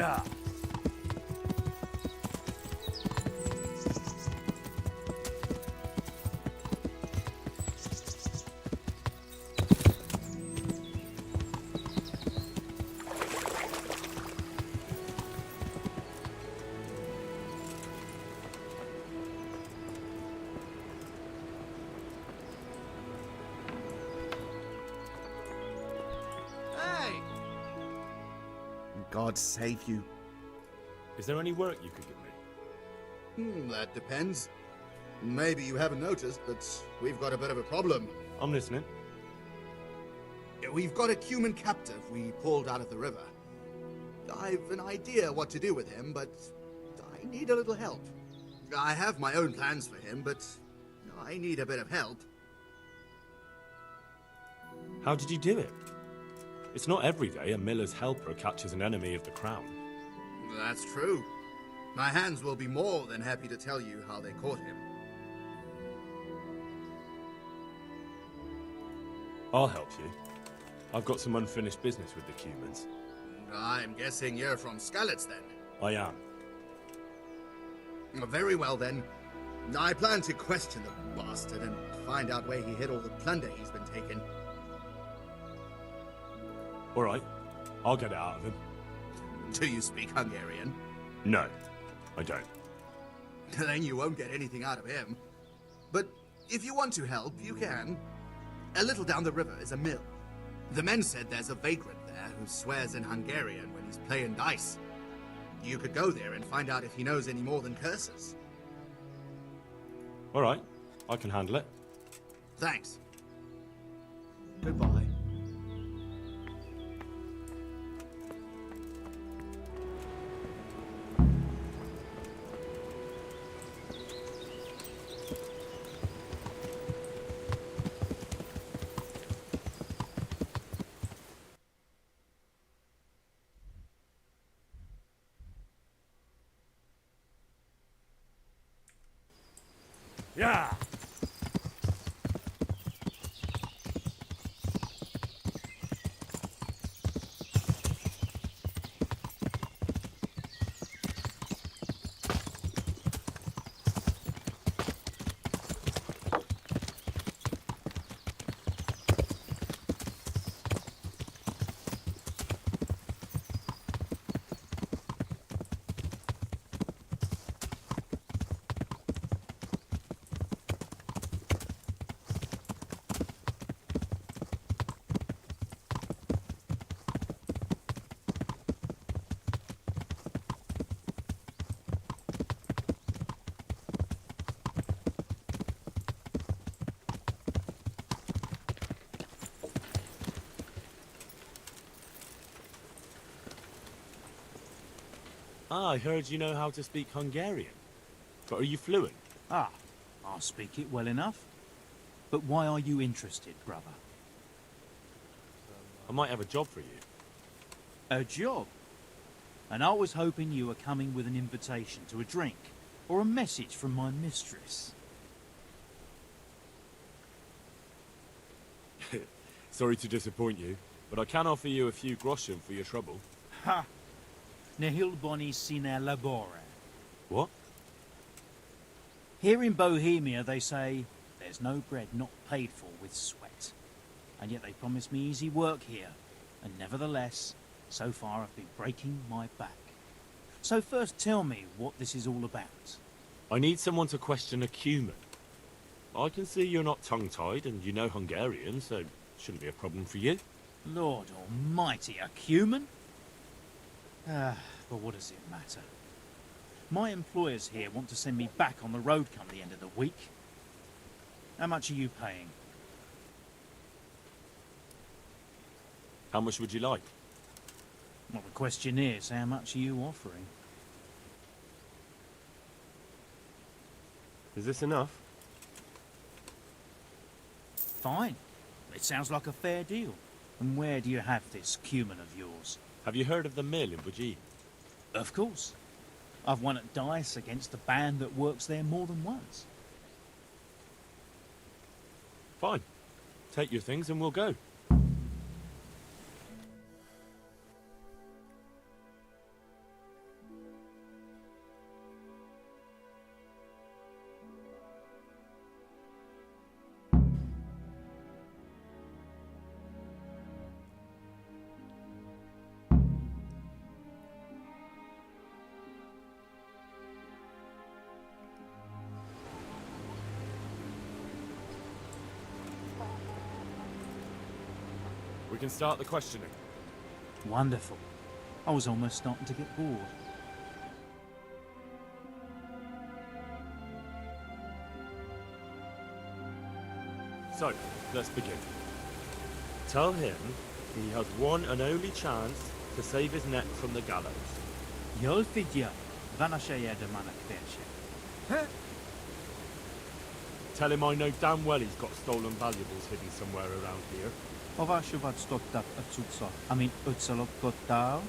Yeah. Hey! God save you. Is there any work you could give me? That depends. Maybe you haven't noticed, but we've got a bit of a problem. I'm listening. We've got a human captive we pulled out of the river. I've an idea what to do with him, but I need a little help. I have my own plans for him, but I need a bit of help. How did you do it? It's not every day a miller's helper catches an enemy of the crown. That's true. My hands will be more than happy to tell you how they caught him. I'll help you. I've got some unfinished business with the humans. I'm guessing you're from Skalitz, then? I am. Very well, then. I plan to question the bastard and find out where he hid all the plunder he's been taking. All right. I'll get it out of him. Do you speak Hungarian? No, I don't. Then you won't get anything out of him. But if you want to help, you can. A little down the river is a mill. The men said there's a vagrant there who swears in Hungarian when he's playing dice. You could go there and find out if he knows any more than curses. All right. I can handle it. Thanks. Goodbye. Yeah. Ah, I heard you know how to speak Hungarian. But are you fluent? Ah, I'll speak it well enough. But why are you interested, brother? I might have a job for you. A job? And I was hoping you were coming with an invitation to a drink, or a message from my mistress. Sorry to disappoint you, but I can offer you a few groschen for your trouble. Ha! Nihil boni sine labore. What? Here in Bohemia they say, there's no bread not paid for with sweat. And yet they promise me easy work here. And nevertheless, so far I've been breaking my back. So first tell me what this is all about. I need someone to question a cumin. I can see you're not tongue-tied and you know Hungarian, so it shouldn't be a problem for you. Lord almighty, a cumin? But what does it matter? My employers here want to send me back on the road come the end of the week. How much are you paying? How much would you like? Well, the question is, how much are you offering? Is this enough? Fine. It sounds like a fair deal. And where do you have this cumin of yours? Have you heard of the mill in Bujin? Of course. I've won at dice against the band that works there more than once. Fine. Take your things and we'll go. We can start the questioning. Wonderful. I was almost starting to get bored. So, let's begin. Tell him he has one and only chance to save his neck from the gallows. Jól figyelj, van esélyed a menekvésre. Tell him I know damn well he's got stolen valuables hidden somewhere around here. Hova sovad stottat a cuccot, amint ötszalogkodtál?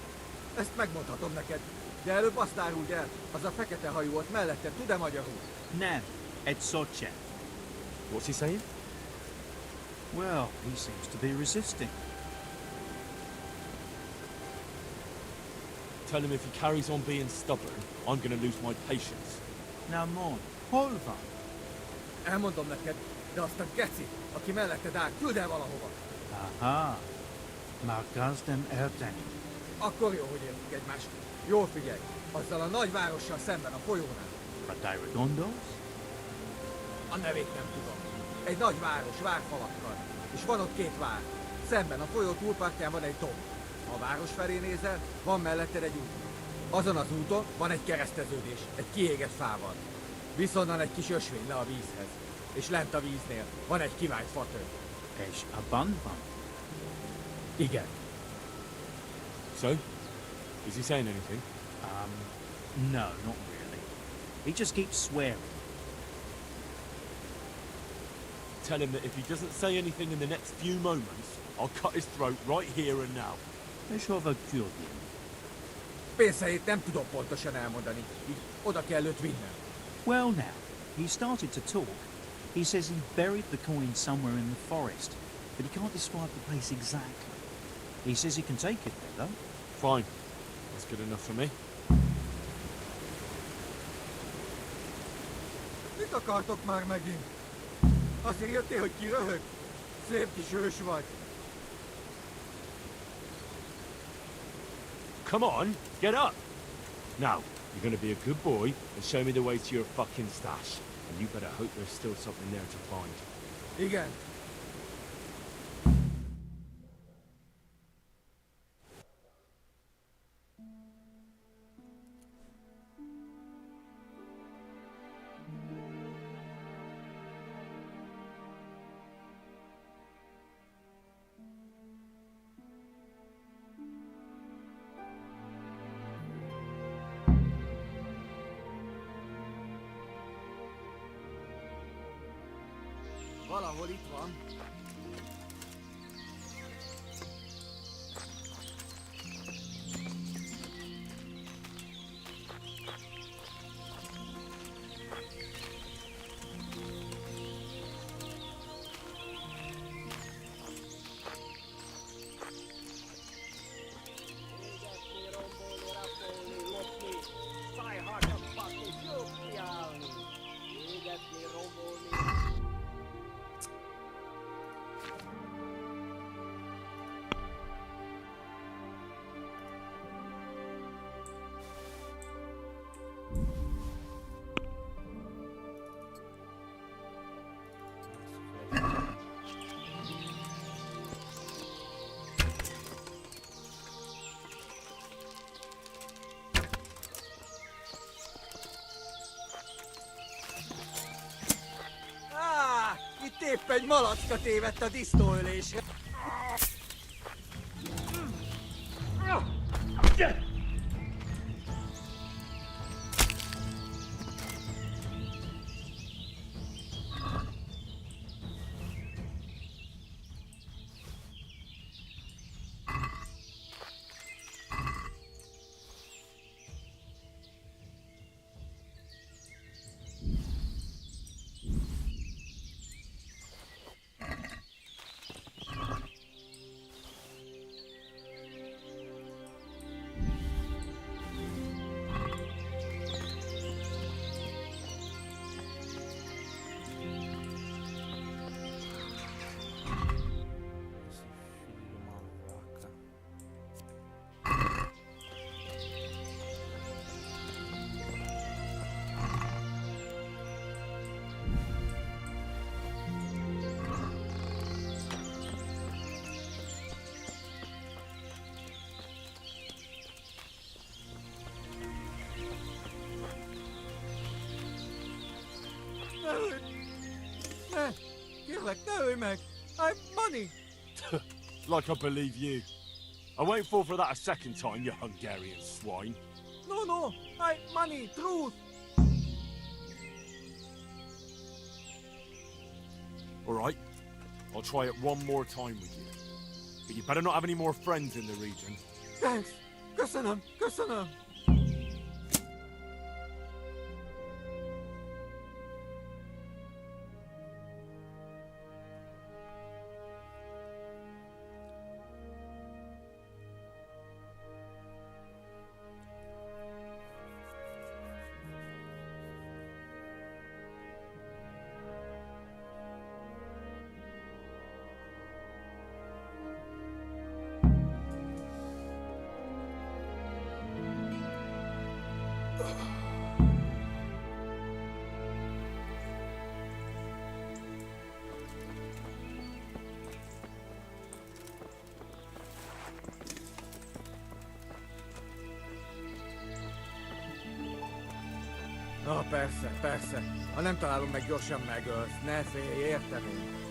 Ezt megmondhatom neked, de előbb azt áruld el, az a fekete hajú ott mellette tud-e magyarul? Nem, egy szót sem. What's he saying? Well, he seems to be resisting. Tell him if he carries on being stubborn, I'm gonna lose my patience. Now, Mon, hol van? Elmondom neked, de azt a geci, aki melletted áll, küld el valahova. Aha, már kezdem eltenni. Akkor jó, hogy értjük egymást. Jól figyelj, azzal a nagy várossal szemben a folyónál. A Dire gondolsz? A nevét nem tudom. Egy nagy város, várfalakkal. És van ott két vár. Szemben a folyó túlpartján van egy domb. Ha a város felé nézel, van melletted egy út. Azon az úton van egy kereszteződés, egy kiégett fával. Viszonnan egy kis ösvény le a vízhez. És lent a víznél van egy kivált fatő. És abban van? Igen. So? Is he saying anything? No, not really. He just keeps swearing. Tell him that if he doesn't say anything in the next few moments, I'll cut his throat right here and now. És hova küldjem? Pénzhelyét nem tudom pontosan elmondani, így oda kell őt vinnem. Well now, he started to talk. He says he buried the coin somewhere in the forest, but he can't describe the place exactly. He says he can take it there, though. Fine. That's good enough for me. Mit akartok már megint? Azért jöttél, hogy kiröhög? Szép kis hős vagy. Come on, get up! Now, you're gonna be a good boy and show me the way to your fucking stash. And you better hope there's still something there to find. Igen. Valahol itt van. Itt épp egy malacka tévedt a disznóölésre. Ne! Kérlek, ne ölj meg! I'm money! Like I believe you. I won't fall for that a second time, you Hungarian swine. No, I money, truth! Alright, I'll try it one more time with you. But you better not have any more friends in the region. Thanks! Köszönöm, köszönöm! Na persze, persze. Ha nem találom meg, gyorsan megölsz. Ne félj, értem én.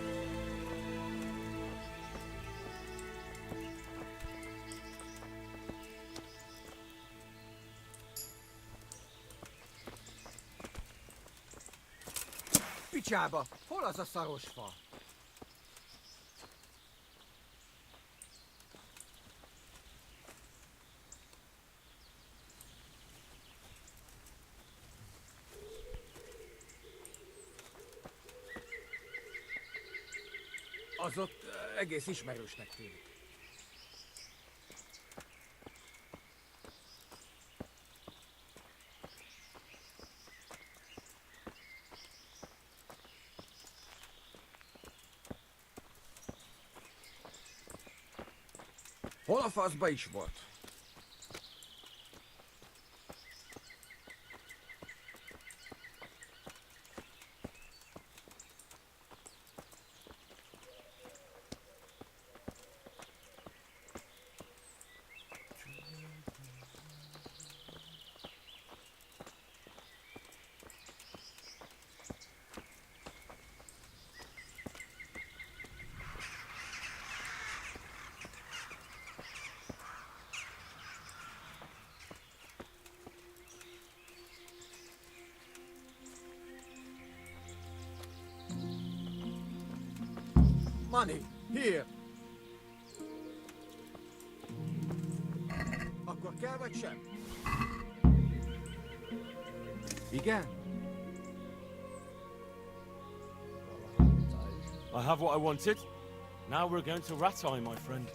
Picsába! Hol az a szaros fa? Az ott egész ismerősnek tűnik. Hol a faszba is volt? Money, here! Akkor kell vagy sem? Igen? I have what I wanted. Now we're going to Ratai, my friend.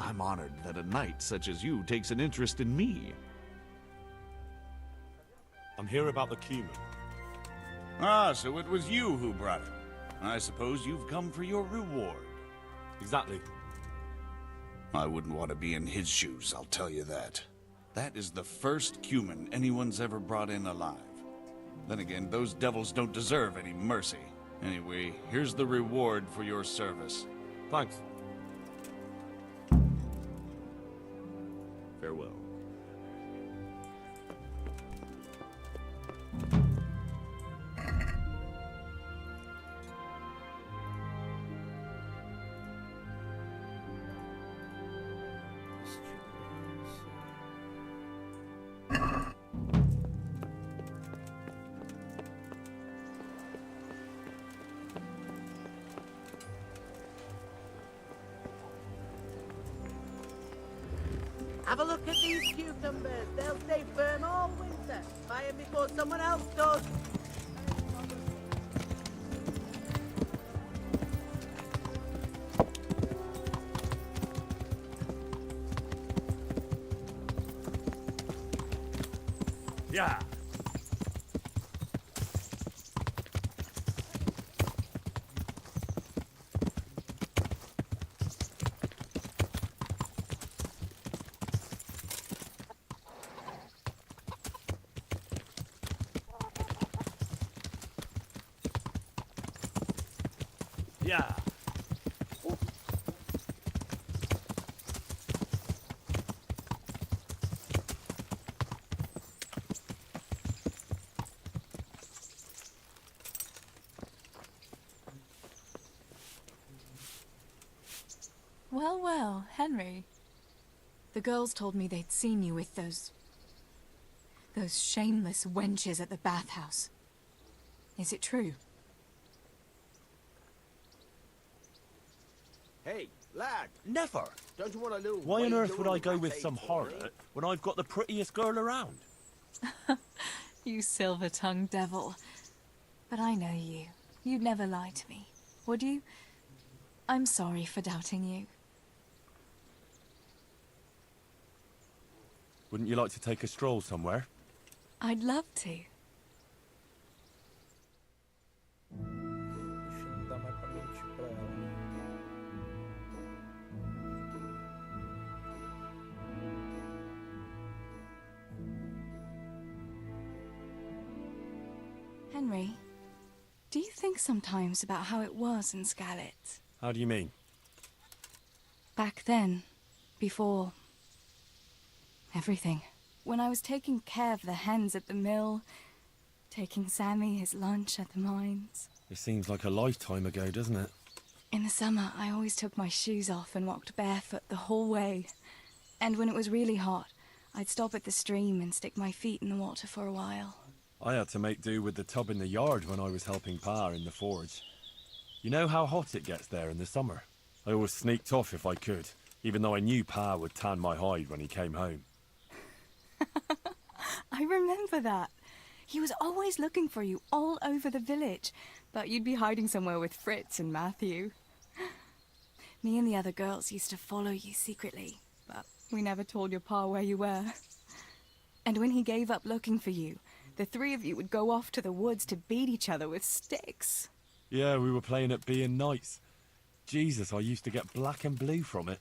I'm honored that a knight such as you takes an interest in me. I'm here about the cumin. Ah, so it was you who brought it. I suppose you've come for your reward. Exactly. I wouldn't want to be in his shoes, I'll tell you that. That is the first cumin anyone's ever brought in alive. Then again, those devils don't deserve any mercy. Anyway, here's the reward for your service. Thanks. Farewell. Have a look at these cucumbers. They'll stay firm all winter. Buy them before someone else does. Yeah. Yeah. Well, well, Henry. The girls told me they'd seen you with those shameless wenches at the bathhouse. Is it true? Hey, lad. Never. Don't you want a little Why on earth would I go wager with on some the racket, harlot when I've got the prettiest girl around? You silver-tongued devil. But I know you. You'd never lie to me, would you? I'm sorry for doubting you. Wouldn't you like to take a stroll somewhere? I'd love to. Deixa eu dar mais pra mentir pra ela. Henry, do you think sometimes about how it was in Scarlet? How do you mean? Back then, before everything. When I was taking care of the hens at the mill, taking Sammy his lunch at the mines. It seems like a lifetime ago, doesn't it? In the summer, I always took my shoes off and walked barefoot the whole way. And when it was really hot, I'd stop at the stream and stick my feet in the water for a while. I had to make do with the tub in the yard when I was helping Pa in the forge. You know how hot it gets there in the summer? I always sneaked off if I could, even though I knew Pa would tan my hide when he came home. I remember that. He was always looking for you all over the village, but you'd be hiding somewhere with Fritz and Matthew. Me and the other girls used to follow you secretly, but we never told your Pa where you were. And when he gave up looking for you, the three of you would go off to the woods to beat each other with sticks. Yeah, we were playing at being nice. Jesus, I used to get black and blue from it.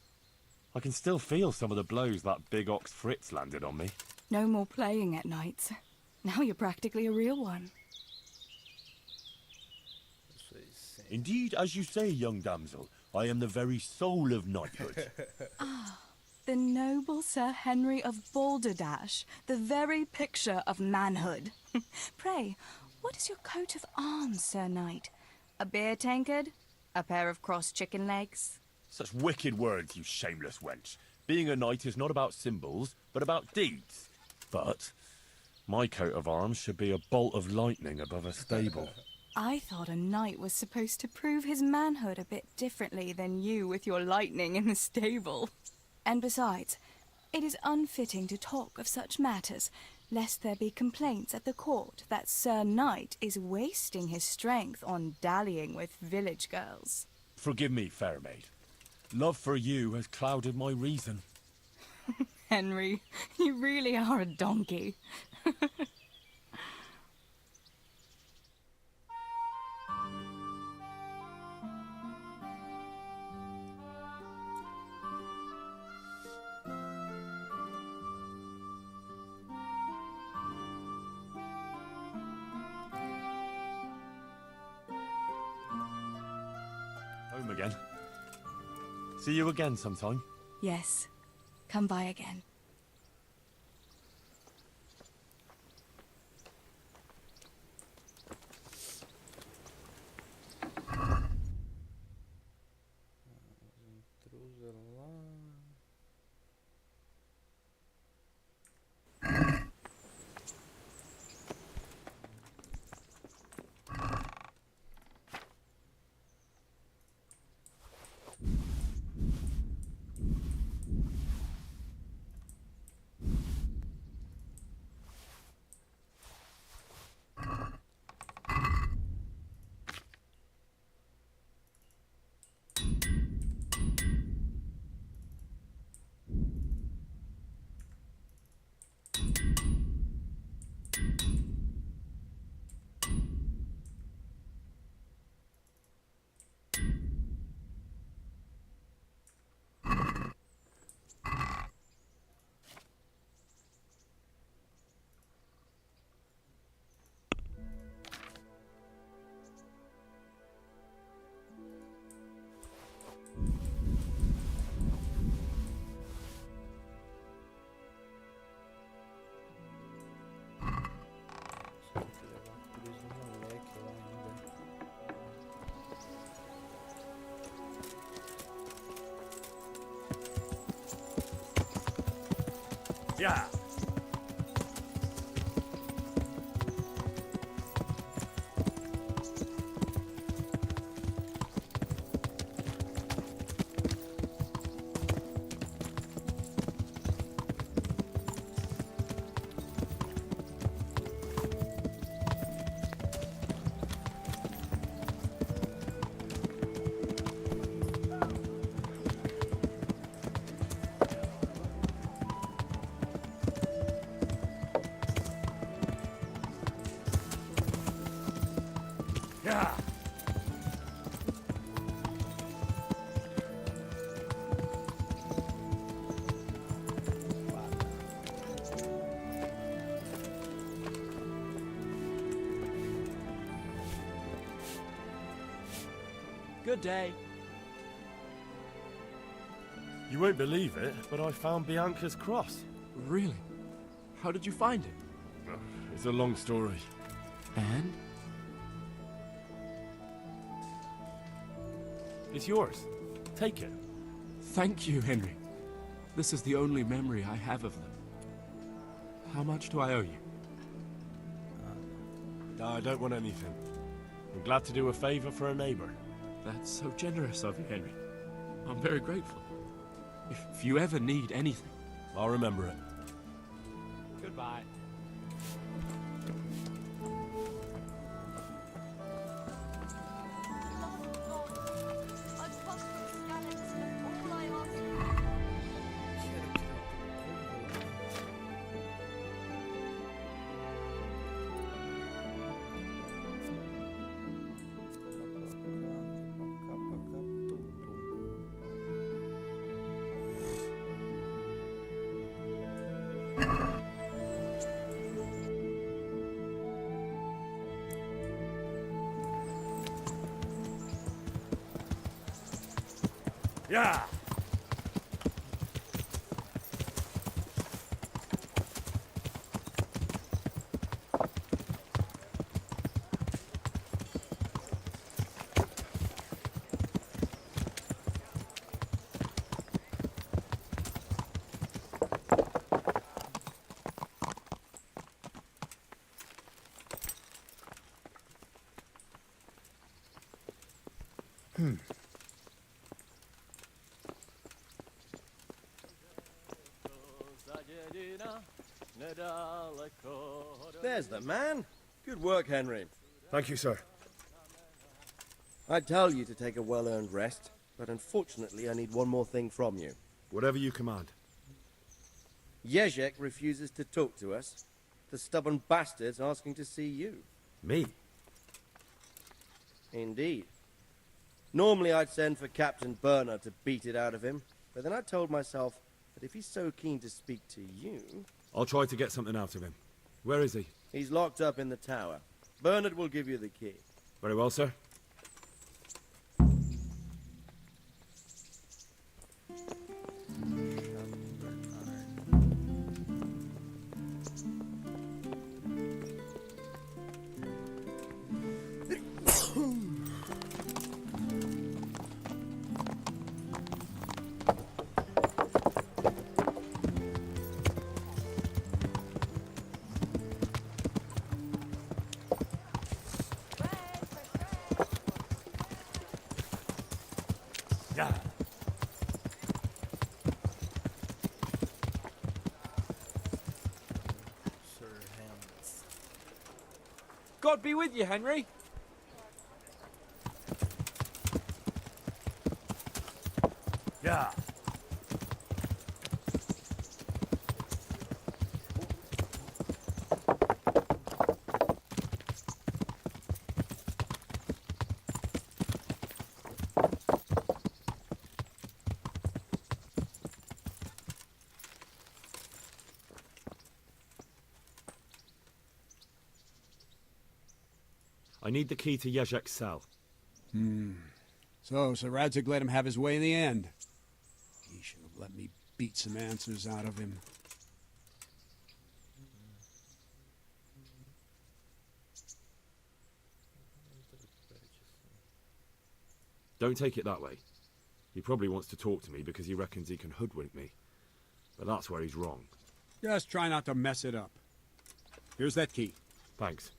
I can still feel some of the blows that big ox Fritz landed on me. No more playing at nights. Now you're practically a real one. Indeed, as you say, young damsel, I am the very soul of knighthood. The noble Sir Henry of Balderdash, the very picture of manhood. Pray, what is your coat of arms, Sir Knight? A beer tankard? A pair of crossed chicken legs? Such wicked words, you shameless wench. Being a knight is not about symbols, but about deeds. But my coat of arms should be a bolt of lightning above a stable. I thought a knight was supposed to prove his manhood a bit differently than you with your lightning in the stable. And besides, it is unfitting to talk of such matters, lest there be complaints at the court that Sir Knight is wasting his strength on dallying with village girls. Forgive me, fair maid. Love for you has clouded my reason. Henry, you really are a donkey. Home again. See you again sometime. Yes, come by again. Yeah. Yeah. Good day. You won't believe it, but I found Bianca's cross. Really? How did you find it? It's a long story. And? It's yours. Take it. Thank you, Henry. This is the only memory I have of them. How much do I owe you? No, I don't want anything. I'm glad to do a favor for a neighbor. That's so generous of you, Henry. I'm very grateful. If you ever need anything, I'll remember it. Goodbye. Yeah. There's the man. Good work, Henry. Thank you, sir. I'd tell you to take a well-earned rest, but unfortunately I need one more thing from you. Whatever you command. Jezek refuses to talk to us. The stubborn bastard's asking to see you. Me? Indeed. Normally I'd send for Captain Burner to beat it out of him, but then I told myself that if he's so keen to speak to you... I'll try to get something out of him. Where is he? He's locked up in the tower. Bernard will give you the key. Very well, sir. God be with you, Henry. Yeah. I need the key to Jezek's cell. So Radzig let him have his way in the end. He should have let me beat some answers out of him. Don't take it that way. He probably wants to talk to me because he reckons he can hoodwink me. But that's where he's wrong. Just try not to mess it up. Here's that key. Thanks.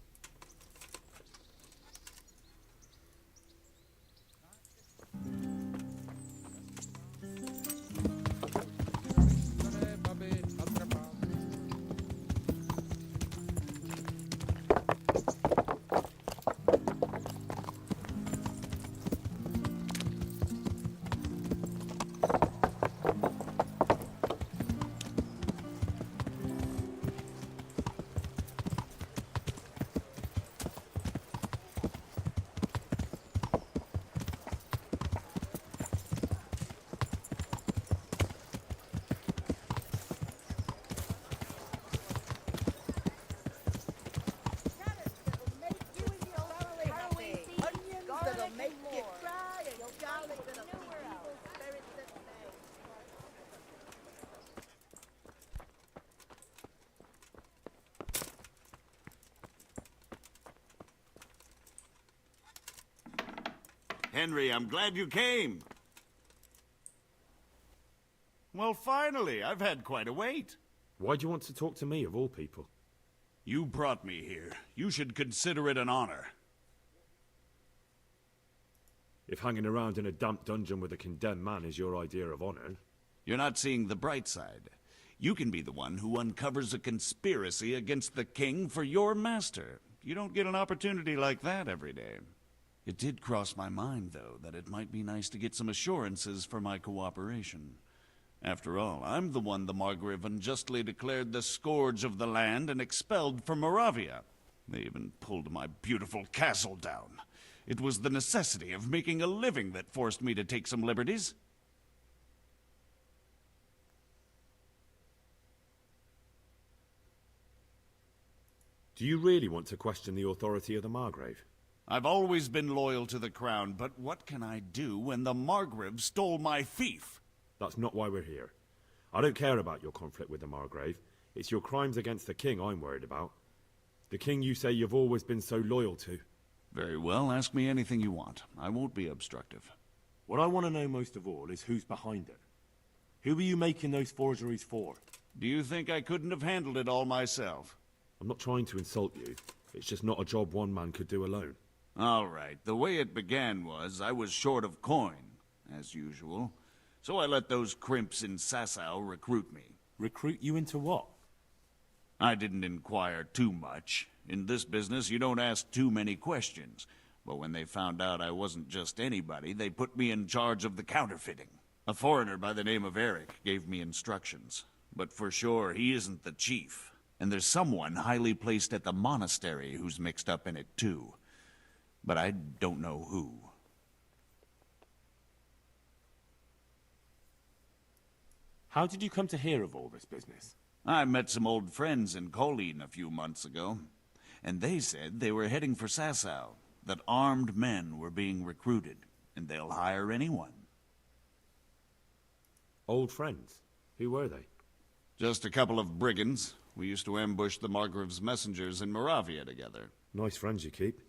Henry, I'm glad you came. Well, finally, I've had quite a wait. Why do you want to talk to me, of all people? You brought me here. You should consider it an honor. If hanging around in a damp dungeon with a condemned man is your idea of honor... You're not seeing the bright side. You can be the one who uncovers a conspiracy against the king for your master. You don't get an opportunity like that every day. It did cross my mind, though, that it might be nice to get some assurances for my cooperation. After all, I'm the one the Margrave unjustly declared the scourge of the land and expelled from Moravia. They even pulled my beautiful castle down. It was the necessity of making a living that forced me to take some liberties. Do you really want to question the authority of the Margrave? I've always been loyal to the crown, but what can I do when the Margrave stole my fief? That's not why we're here. I don't care about your conflict with the Margrave. It's your crimes against the king I'm worried about. The king you say you've always been so loyal to. Very well, ask me anything you want. I won't be obstructive. What I want to know most of all is who's behind it. Who are you making those forgeries for? Do you think I couldn't have handled it all myself? I'm not trying to insult you. It's just not a job one man could do alone. All right, the way it began was I was short of coin, as usual. So I let those crimps in Sasau recruit me. Recruit you into what? I didn't inquire too much. In this business, you don't ask too many questions. But when they found out I wasn't just anybody, they put me in charge of the counterfeiting. A foreigner by the name of Eric gave me instructions. But for sure, he isn't the chief. And there's someone highly placed at the monastery who's mixed up in it too. But I don't know who. How did you come to hear of all this business? I met some old friends in Colleen a few months ago, and they said they were heading for Sasau, that armed men were being recruited, and they'll hire anyone. Old friends? Who were they? Just a couple of brigands. We used to ambush the Margrave's messengers in Moravia together. Nice friends you keep.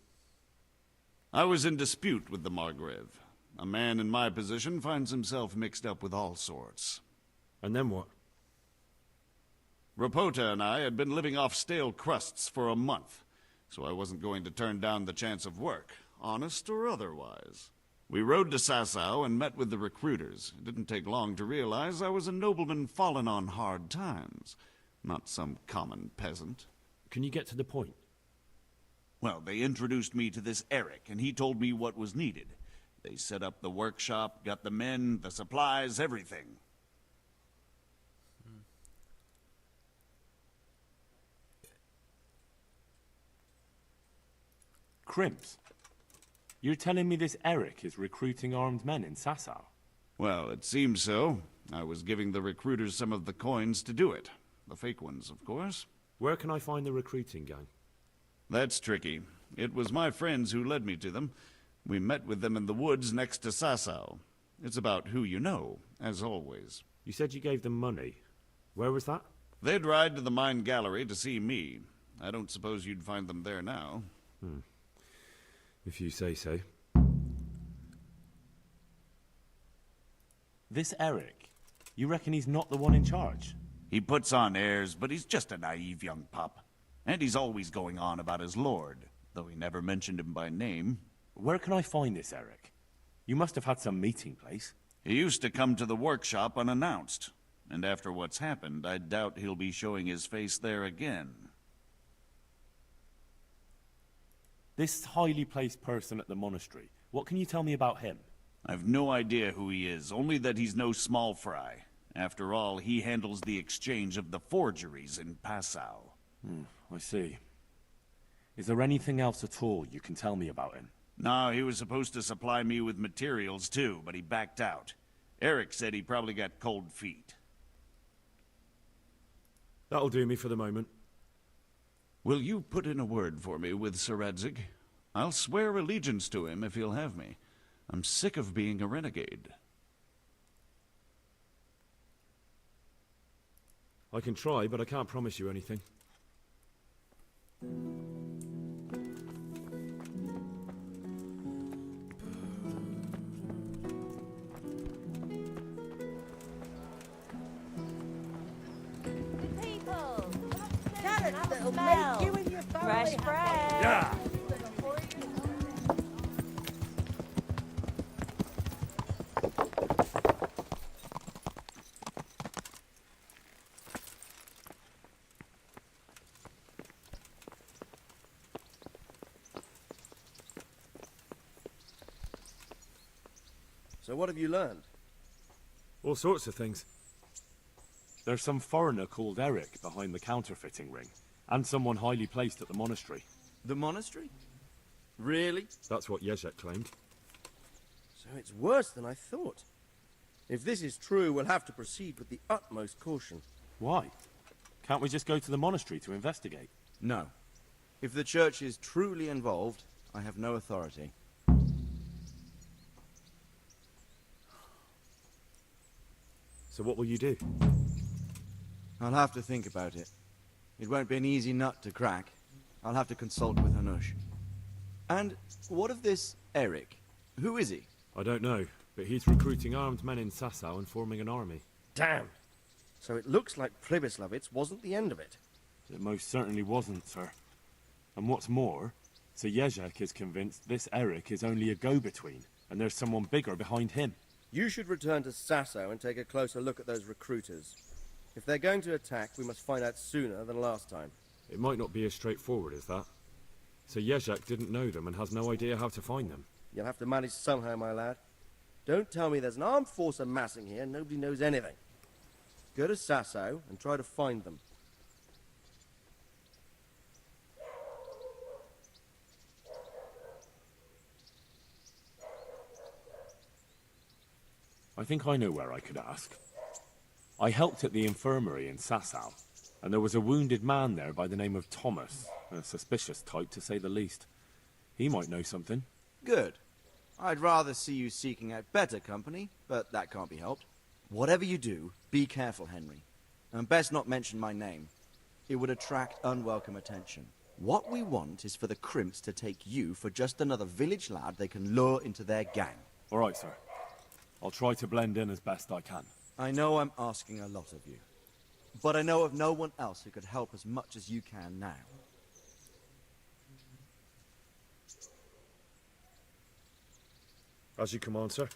I was in dispute with the Margrave. A man in my position finds himself mixed up with all sorts. And then what? Rapota and I had been living off stale crusts for a month, so I wasn't going to turn down the chance of work, honest or otherwise. We rode to Sasau and met with the recruiters. It didn't take long to realize I was a nobleman fallen on hard times, not some common peasant. Can you get to the point? Well, they introduced me to this Eric, and he told me what was needed. They set up the workshop, got the men, the supplies, everything. Crimps? You're telling me this Eric is recruiting armed men in Sasau? Well, it seems so. I was giving the recruiters some of the coins to do it. The fake ones, of course. Where can I find the recruiting gang? That's tricky. It was my friends who led me to them. We met with them in the woods next to Sasau. It's about who you know, as always. You said you gave them money. Where was that? They'd ride to the mine gallery to see me. I don't suppose you'd find them there now. If you say so. This Eric, you reckon he's not the one in charge? He puts on airs, but he's just a naive young pup. And he's always going on about his lord, though he never mentioned him by name. Where can I find this Eric? You must have had some meeting place. He used to come to the workshop unannounced. And after what's happened, I doubt he'll be showing his face there again. This highly placed person at the monastery, what can you tell me about him? I've no idea who he is, only that he's no small fry. After all, he handles the exchange of the forgeries in Passau. I see. Is there anything else at all you can tell me about him? No, he was supposed to supply me with materials too, but he backed out. Eric said he probably got cold feet. That'll do me for the moment. Will you put in a word for me with Sir Radzig? I'll swear allegiance to him if he'll have me. I'm sick of being a renegade. I can try, but I can't promise you anything. People! Carrots that'll make you and your family Fresh bread! Yeah! So what have you learned? All sorts of things. There's some foreigner called Eric behind the counterfeiting ring, and someone highly placed at the monastery. The monastery? Really? That's what Jezek claimed. So it's worse than I thought. If this is true, we'll have to proceed with the utmost caution. Why? Can't we just go to the monastery to investigate? No. If the church is truly involved, I have no authority. So what will you do? I'll have to think about it. It won't be an easy nut to crack. I'll have to consult with Hanush. And what of this Eric? Who is he? I don't know, but he's recruiting armed men in Sasau and forming an army. Damn! So it looks like Pribyslavitz wasn't the end of it. It most certainly wasn't, sir. And what's more, Sir Jezek is convinced this Eric is only a go-between, and there's someone bigger behind him. You should return to Sasau and take a closer look at those recruiters. If they're going to attack, we must find out sooner than last time. It might not be as straightforward as that. So Jezek didn't know them and has no idea how to find them. You'll have to manage somehow, my lad. Don't tell me there's an armed force amassing here and nobody knows anything. Go to Sasau and try to find them. I think I know where I could ask. I helped at the infirmary in Sasau, and there was a wounded man there by the name of Thomas, a suspicious type to say the least. He might know something. Good. I'd rather see you seeking out better company, but that can't be helped. Whatever you do, be careful, Henry. And best not mention my name. It would attract unwelcome attention. What we want is for the crimps to take you for just another village lad they can lure into their gang. All right, sir. I'll try to blend in as best I can. I know I'm asking a lot of you, but I know of no one else who could help as much as you can now. As you command, sir.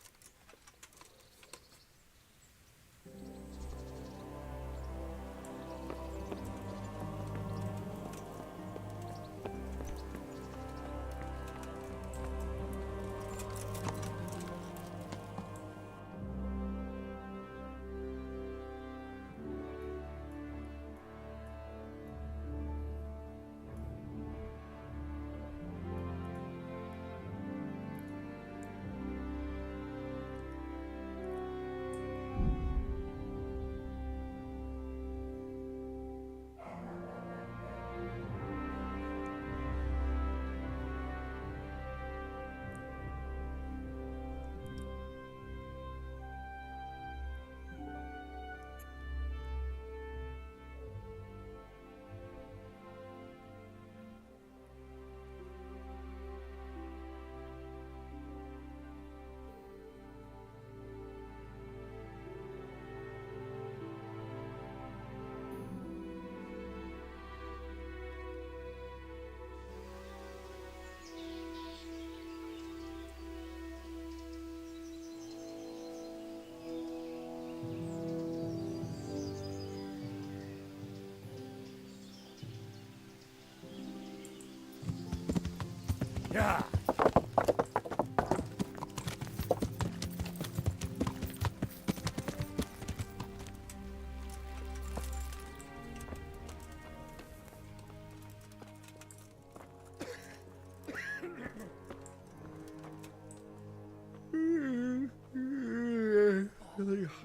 Yeah.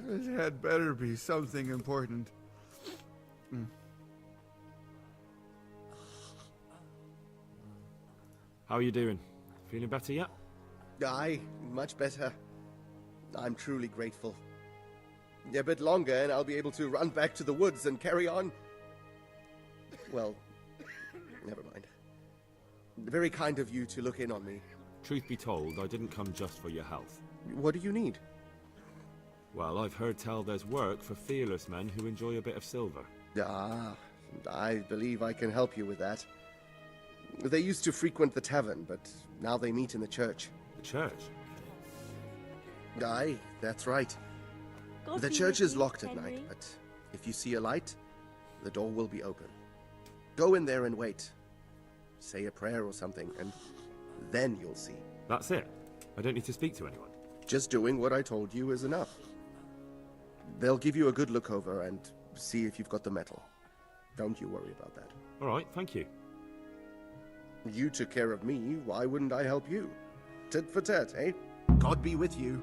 It had better be something important. How are you doing? Feeling better yet? Aye, much better. I'm truly grateful. A bit longer and I'll be able to run back to the woods and carry on. Well, never mind. Very kind of you to look in on me. Truth be told, I didn't come just for your health. What do you need? Well, I've heard tell there's work for fearless men who enjoy a bit of silver. Ah, I believe I can help you with that. They used to frequent the tavern, but now they meet in the church. The church? Aye, that's right. God The be church with is you, locked at Henry. night, but if you see a light, the door will be open. Go in there and wait. Say a prayer or something, and then you'll see. That's it? I don't need to speak to anyone? Just doing what I told you is enough. They'll give you a good look over and see if you've got the metal. Don't you worry about that. All right, thank you. You took care of me, why wouldn't I help you? Tit for tat, eh? God be with you.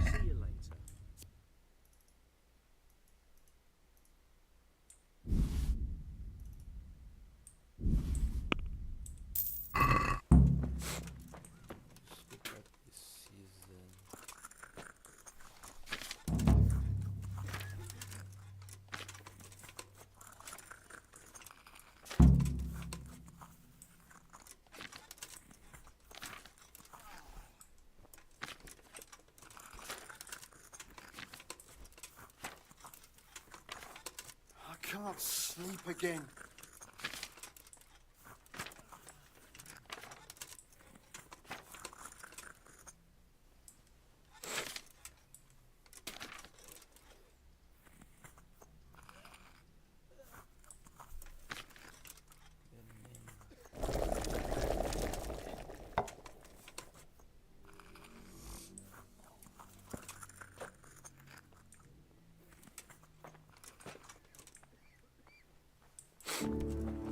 See you later. I can't sleep again.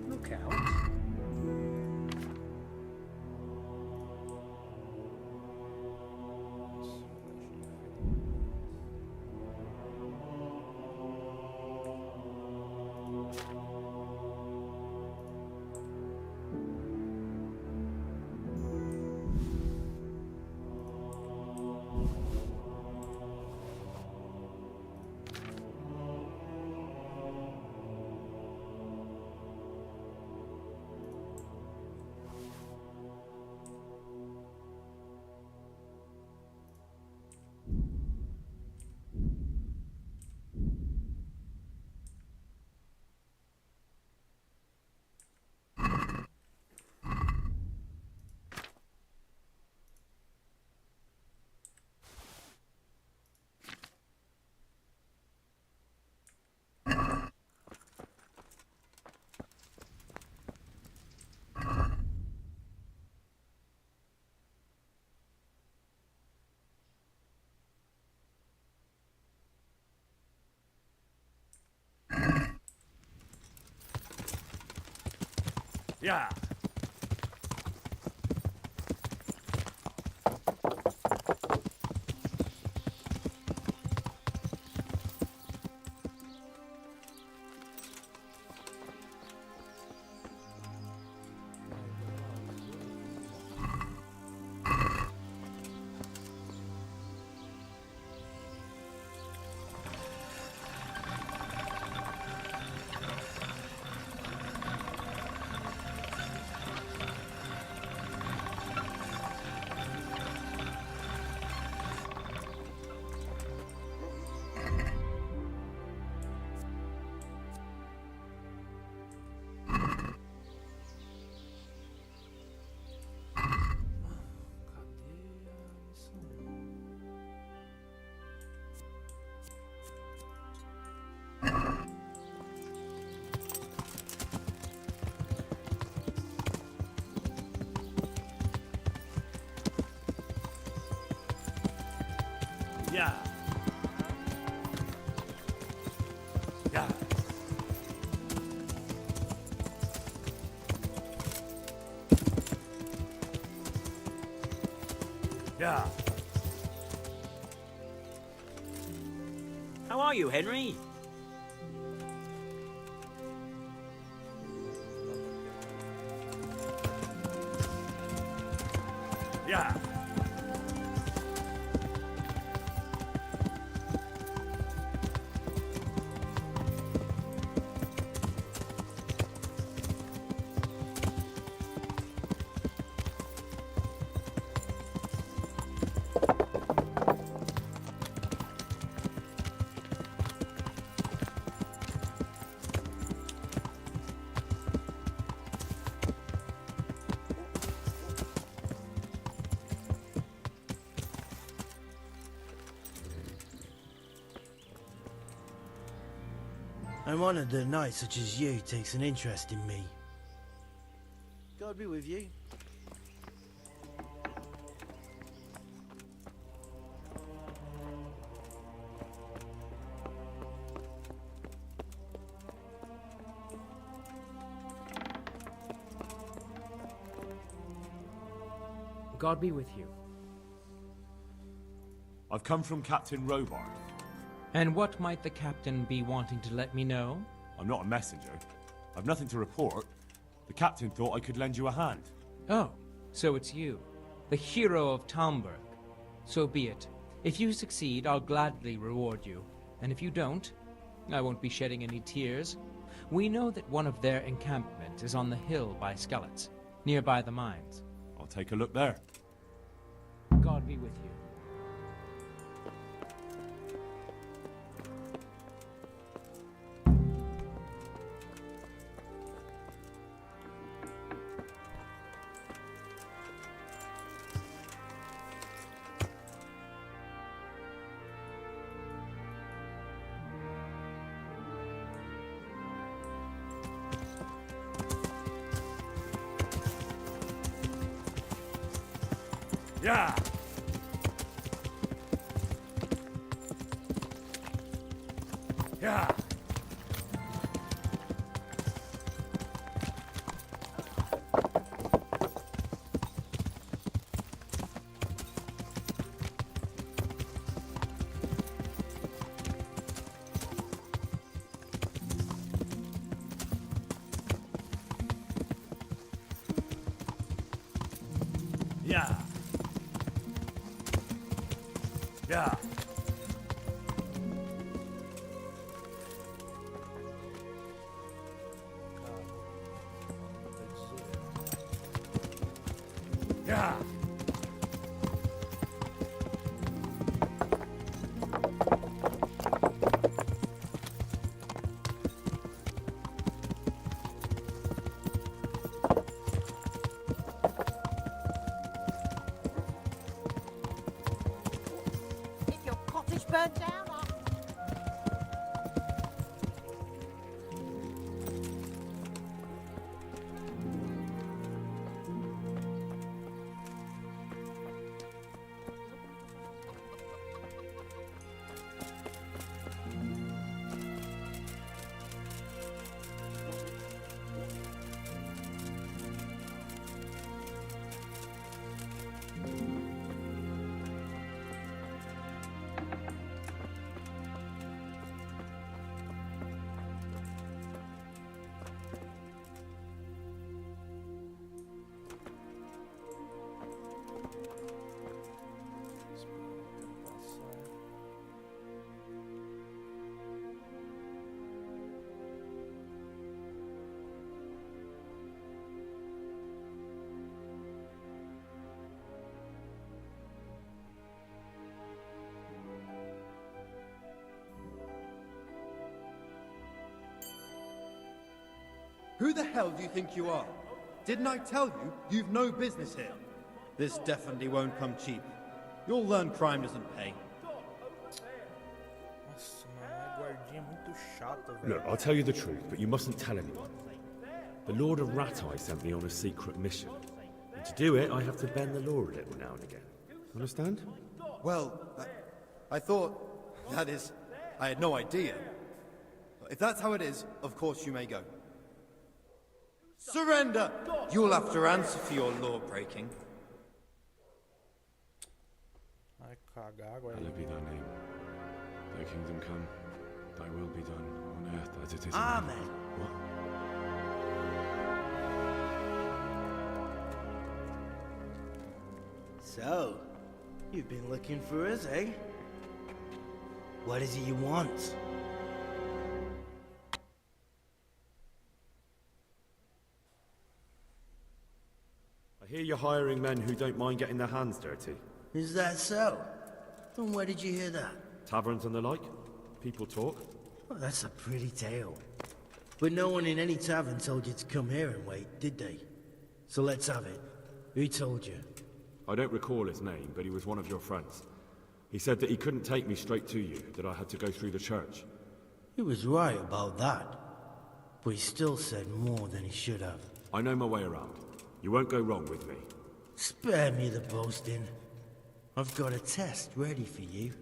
Look out. Yeah. Yeah. Yeah. Yeah. How are you, Henry? Yeah. I'm honored that a knight such as you takes an interest in me. God be with you. God be with you. I've come from Captain Robart. And what might the captain be wanting to let me know? I'm not a messenger. I've nothing to report. The captain thought I could lend you a hand. Oh, so it's you, the hero of Talmberg. So be it. If you succeed, I'll gladly reward you. And if you don't, I won't be shedding any tears. We know that one of their encampment is on the hill by Skeletts, nearby the mines. I'll take a look there. God be with you. Yeah. Yeah. Yeah. Yeah. Yeah. If your cottage burned down, Who the hell do you think you are? Didn't I tell you, you've no business here? This definitely won't come cheap. You'll learn crime doesn't pay. Look, I'll tell you the truth, but you mustn't tell anyone. The Lord of Ratai sent me on a secret mission. And to do it, I have to bend the law a little now and again. Understand? Well, I thought... That is, I had no idea. If that's how it is, of course you may go. Surrender! You'll have to answer for your law-breaking. Vai cagar agora. Hallowed be thy name. Thy kingdom come. Thy will be done on earth as it is in Amen. heaven. What? So, you've been looking for us, eh? What is it you want? I hear you're hiring men who don't mind getting their hands dirty. Is that so? And where did you hear that? Taverns and the like? People talk? Well, that's a pretty tale. But no one in any tavern told you to come here and wait, did they? So let's have it. Who told you? I don't recall his name, but he was one of your friends. He said that he couldn't take me straight to you, that I had to go through the church. He was right about that. But he still said more than he should have. I know my way around. You won't go wrong with me. Spare me the boasting. I've got a test ready for you.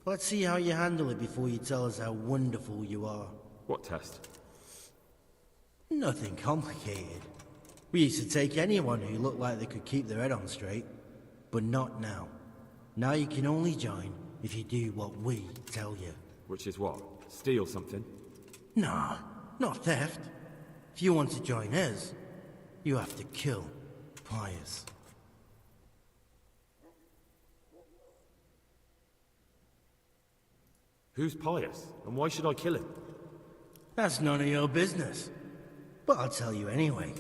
Let's see how you handle it before you tell us how wonderful you are. What test? Nothing complicated. We used to take anyone who looked like they could keep their head on straight. But not now. Now you can only join if you do what we tell you. Which is what? Steal something? Nah, not theft. If you want to join us, you have to kill Pius. Who's Pius? And why should I kill him? That's none of your business. But I'll tell you anyway,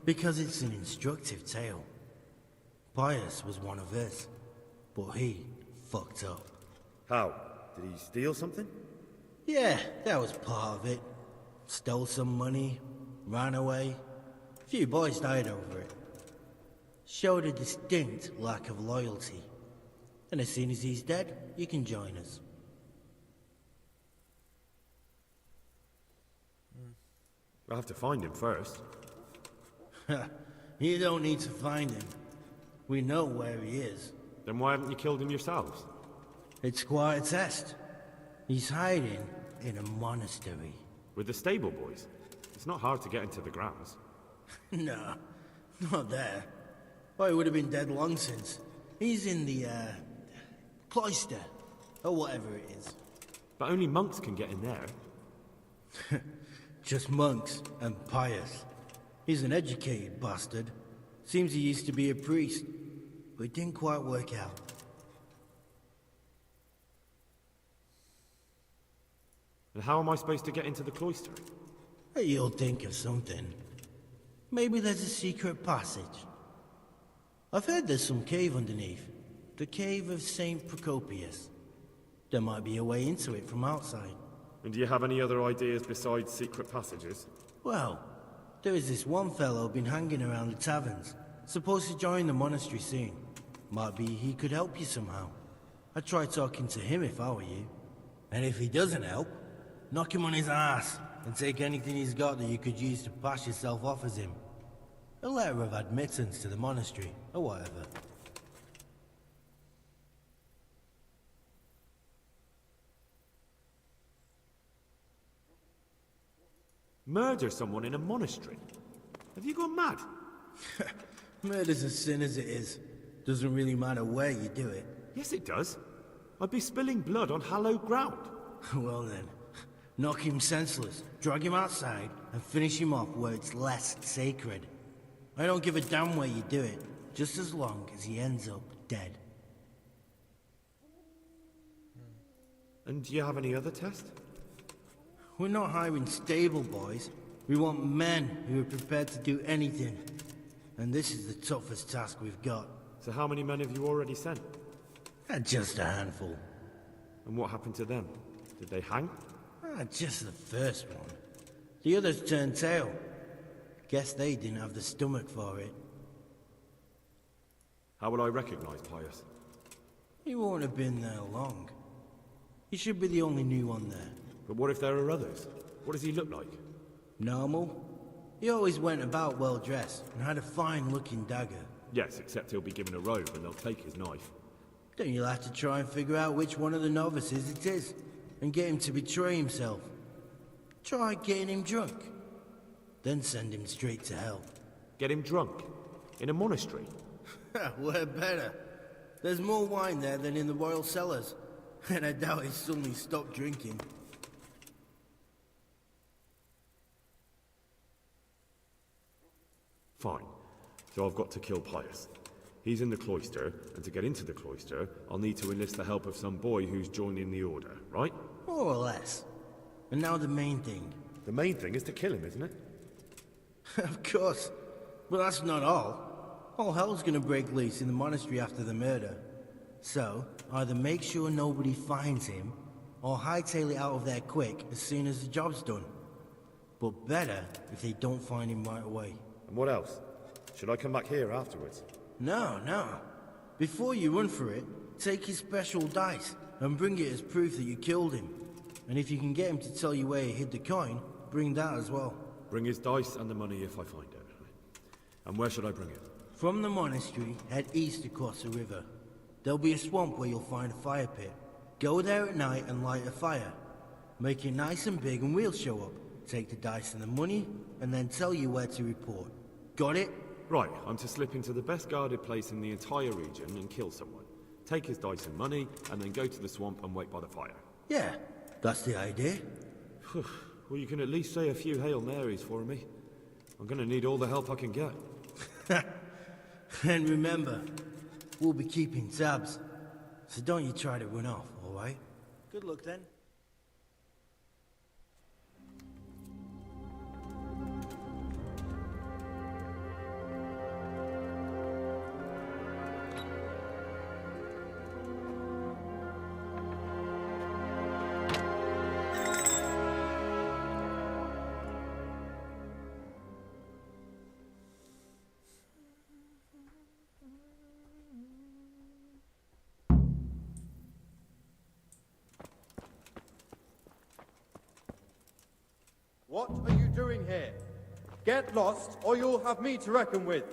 because it's an instructive tale. Pius was one of us, but he fucked up. How? Did he steal something? Yeah, that was part of it. Stole some money, ran away. A few boys died over it. Showed a distinct lack of loyalty. And as soon as he's dead, you can join us. I'll have to find him first. You don't need to find him. We know where he is. Then why haven't you killed him yourselves? It's quite a test. He's hiding in a monastery. With the stable boys? It's not hard to get into the grounds. No, not there. Well, he would have been dead long since. He's in the, cloister, or whatever it is. But only monks can get in there. Just monks and Pius. He's an educated bastard. Seems he used to be a priest, but it didn't quite work out. And how am I supposed to get into the cloister? You'll think of something. Maybe there's a secret passage. I've heard there's some cave underneath. The cave of St. Procopius. There might be a way into it from outside. And do you have any other ideas besides secret passages? Well, there is this one fellow been hanging around the taverns. Supposed to join the monastery soon. Might be he could help you somehow. I'd try talking to him if I were you. And if he doesn't help, knock him on his ass and take anything he's got that you could use to pass yourself off as him. A letter of admittance to the monastery, or whatever. Murder someone in a monastery? Have you gone mad? Murder's a sin as it is. Doesn't really matter where you do it. Yes, it does. I'd be spilling blood on hallowed ground. Well then, knock him senseless, drag him outside, and finish him off where it's less sacred. I don't give a damn where you do it, just as long as he ends up dead. And do you have any other test? We're not hiring stable boys. We want men who are prepared to do anything. And this is the toughest task we've got. So how many men have you already sent? Just a handful. And what happened to them? Did they hang? Just the first one. The others turned tail. Guess they didn't have the stomach for it. How will I recognize Pius? He won't have been there long. He should be the only new one there. But what if there are others? What does he look like? Normal. He always went about well dressed and had a fine looking dagger. Yes, except he'll be given a robe and they'll take his knife. Then you'll have to try and figure out which one of the novices it is, and get him to betray himself. Try getting him drunk, then send him straight to hell. Get him drunk? In a monastery? Where better? There's more wine there than in the royal cellars, and I doubt he'll suddenly stop drinking. Fine. So I've got to kill Pius. He's in the cloister, and to get into the cloister, I'll need to enlist the help of some boy who's joining the order, right? More or less. And now the main thing. The main thing is to kill him, isn't it? Of course. But that's not all. All hell's gonna break loose in the monastery after the murder. So, either make sure nobody finds him, or hightail it out of there quick as soon as the job's done. But better if they don't find him right away. And what else? Should I come back here afterwards? No. Before you run for it, take his special dice and bring it as proof that you killed him. And if you can get him to tell you where he hid the coin, bring that as well. Bring his dice and the money if I find it. And where should I bring it? From the monastery, head east across the river. There'll be a swamp where you'll find a fire pit. Go there at night and light a fire. Make it nice and big and we'll show up. Take the dice and the money, and then tell you where to report. Got it? Right, I'm to slip into the best guarded place in the entire region and kill someone. Take his dice and money, and then go to the swamp and wait by the fire. Yeah, that's the idea. Well, you can at least say a few Hail Marys for me. I'm gonna need all the help I can get. And remember, we'll be keeping tabs. So don't you try to run off, alright? Good luck then. What are you doing here? Get lost, or you'll have me to reckon with.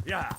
Yeah.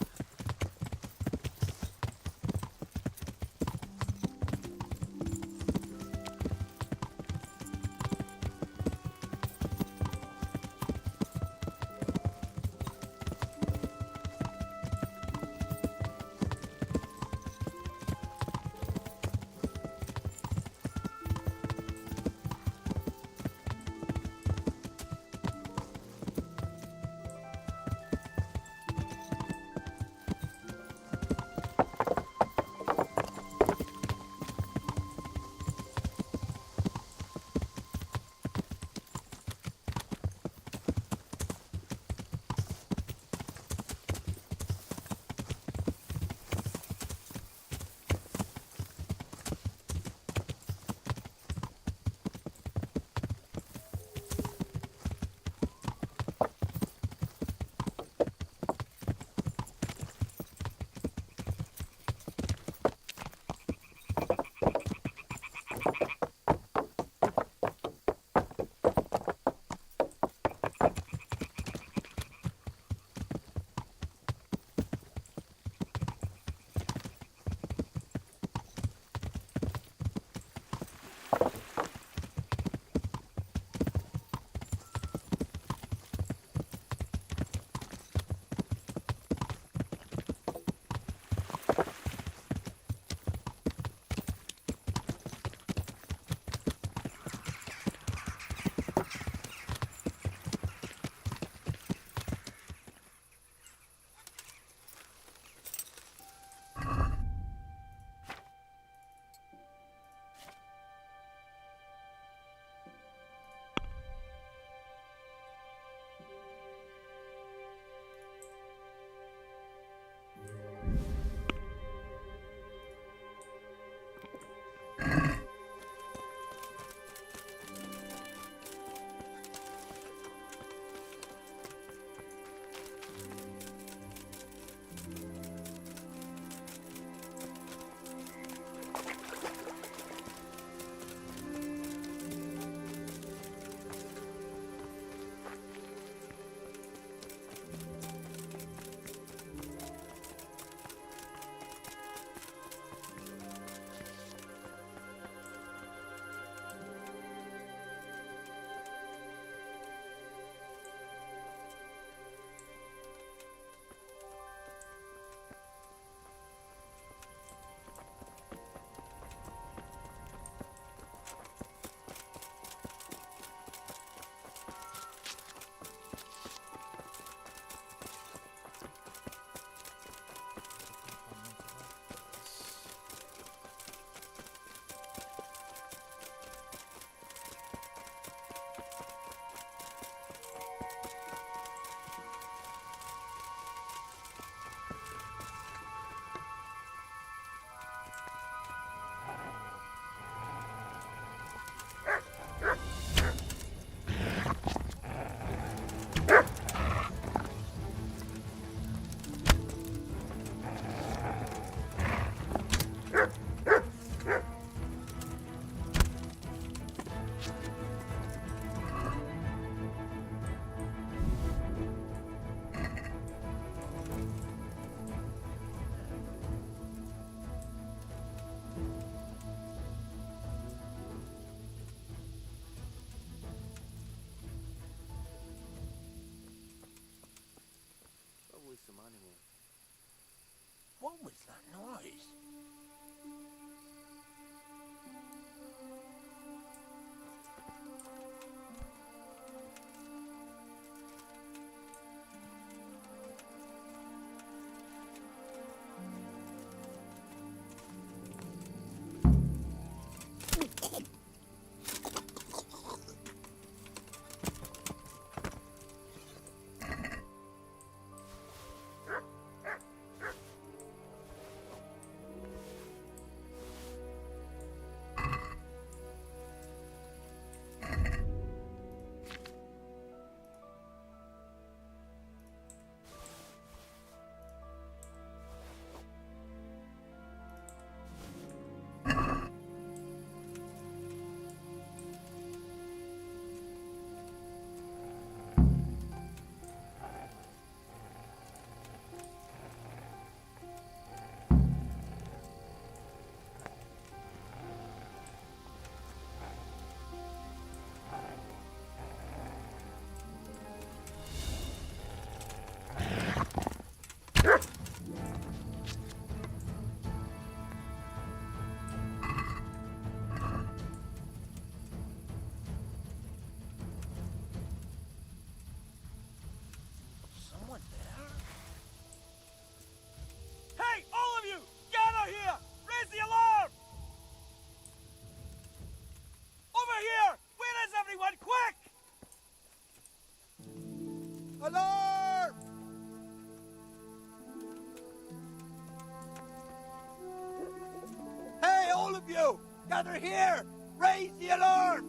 you! Gather here! Raise the alarm!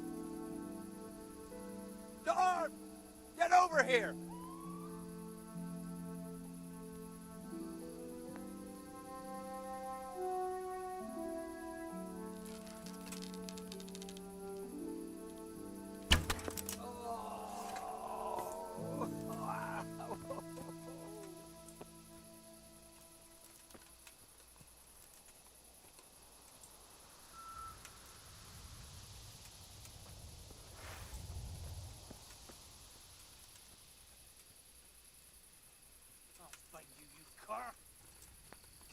The arm! Get over here!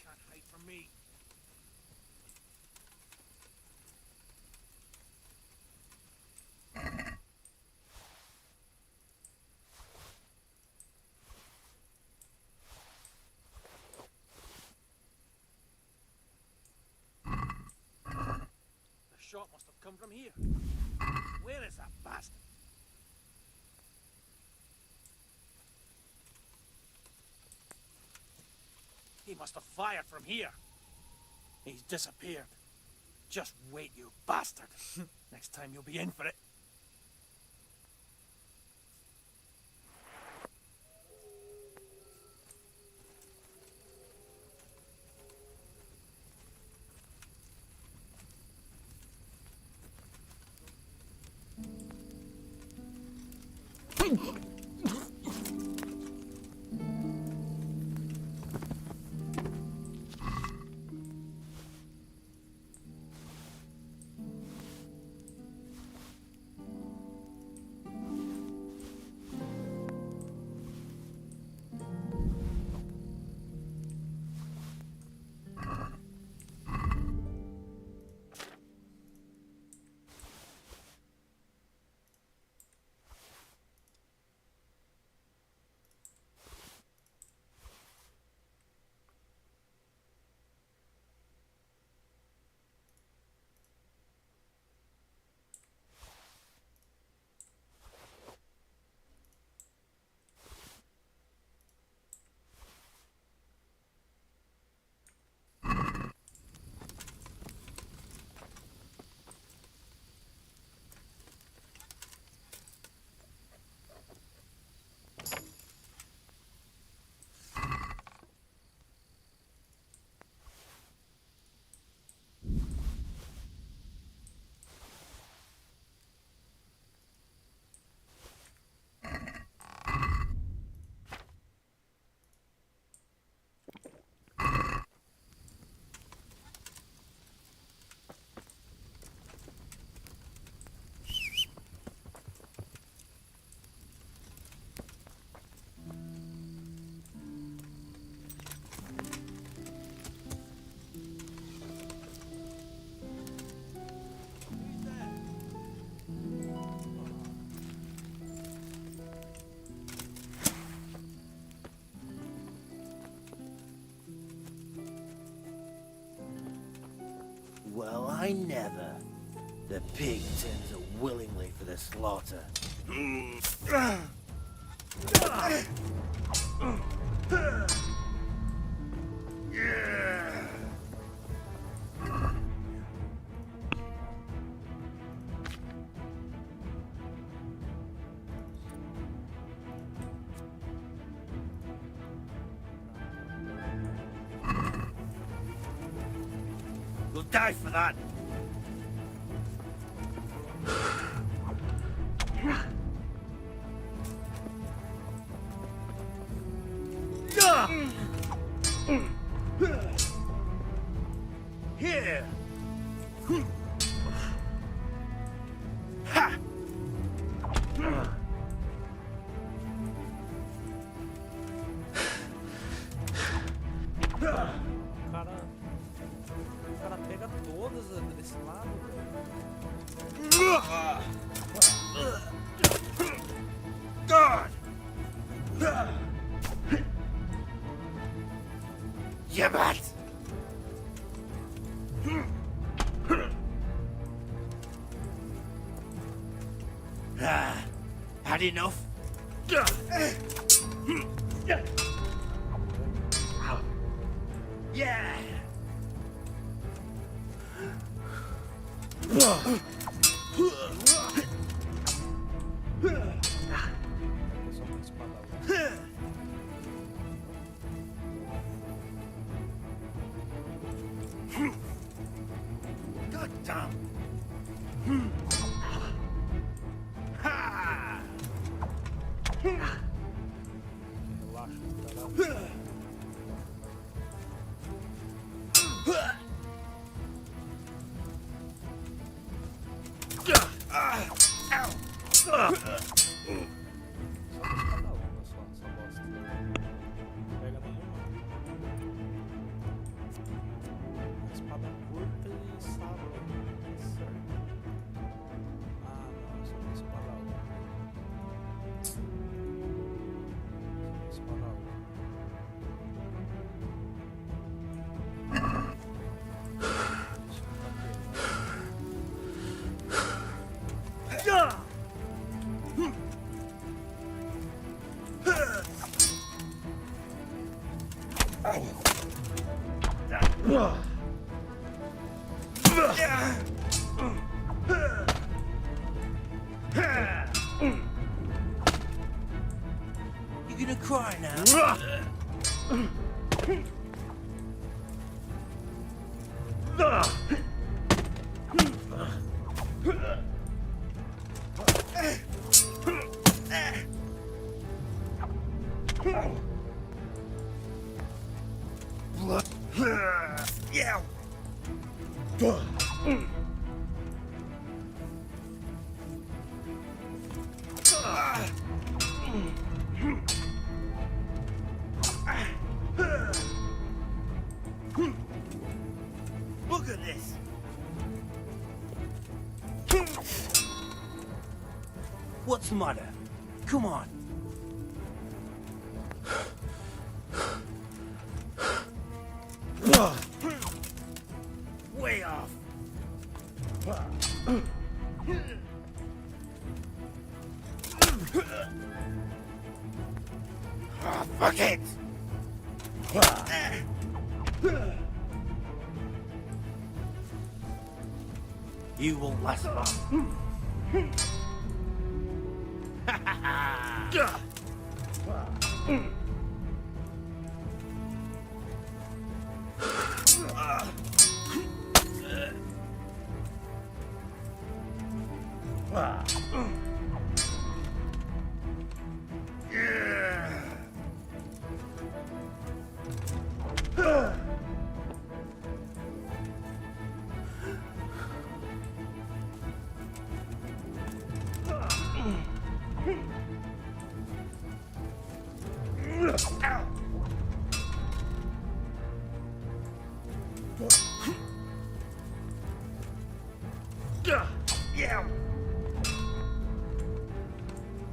Can't hide from me. The shot must have come from here. Where is that bastard? He must have fired from here. He's disappeared. Just wait, you bastard. Next time you'll be in for it. Well, I never. The pig tends willingly for the slaughter. You'll die for that. Here. Ha. O cara pega todas desse lado, God. Yabat. Had enough? Yeah. You gonna cry now? Yeah. Look at this. What's the matter? Come on. Way off. Ah, fuck it. You won't last long. Yeah.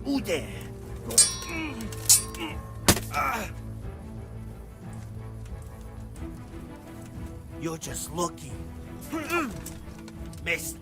Who there? You're just lucky. Missed.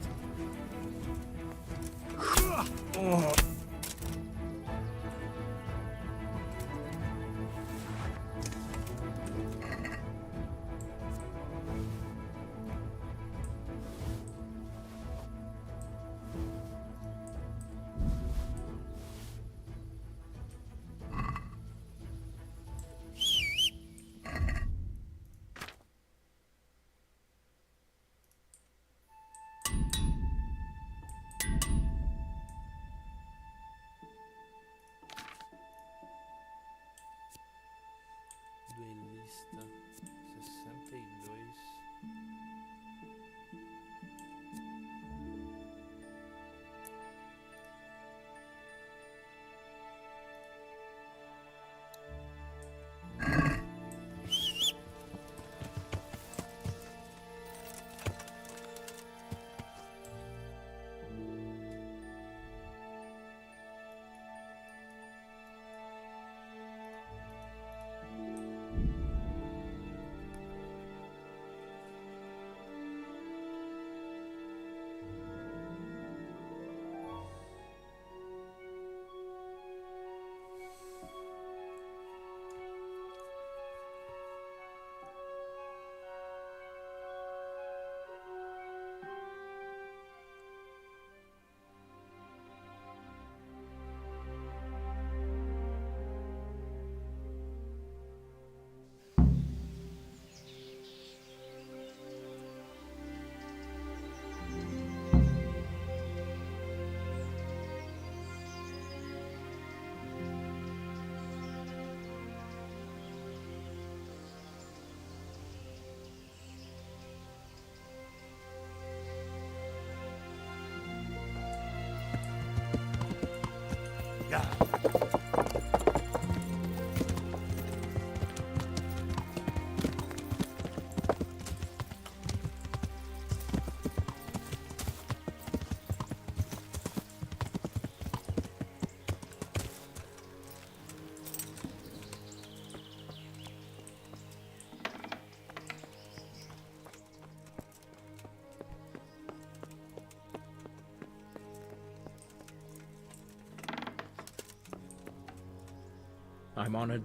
I'm honored.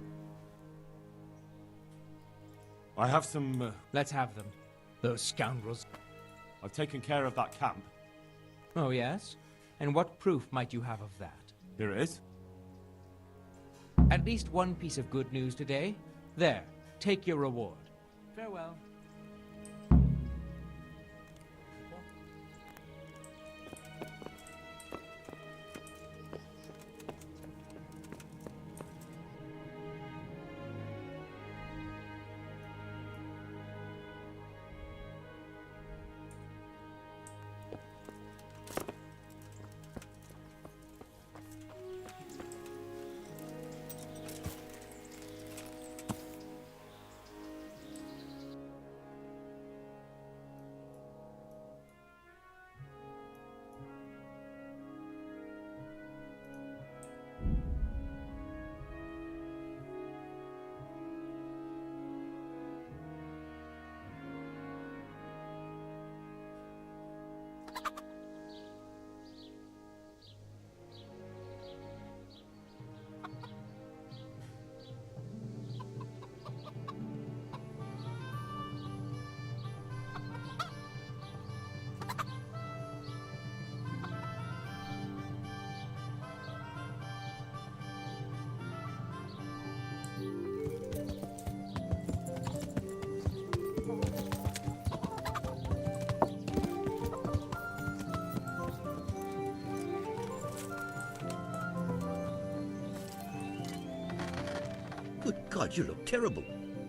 I have some... Let's have them. Those scoundrels. I've taken care of that camp. Oh, yes? And what proof might you have of that? Here it is. At least one piece of good news today. There, take your reward. Farewell. Good God, you look terrible.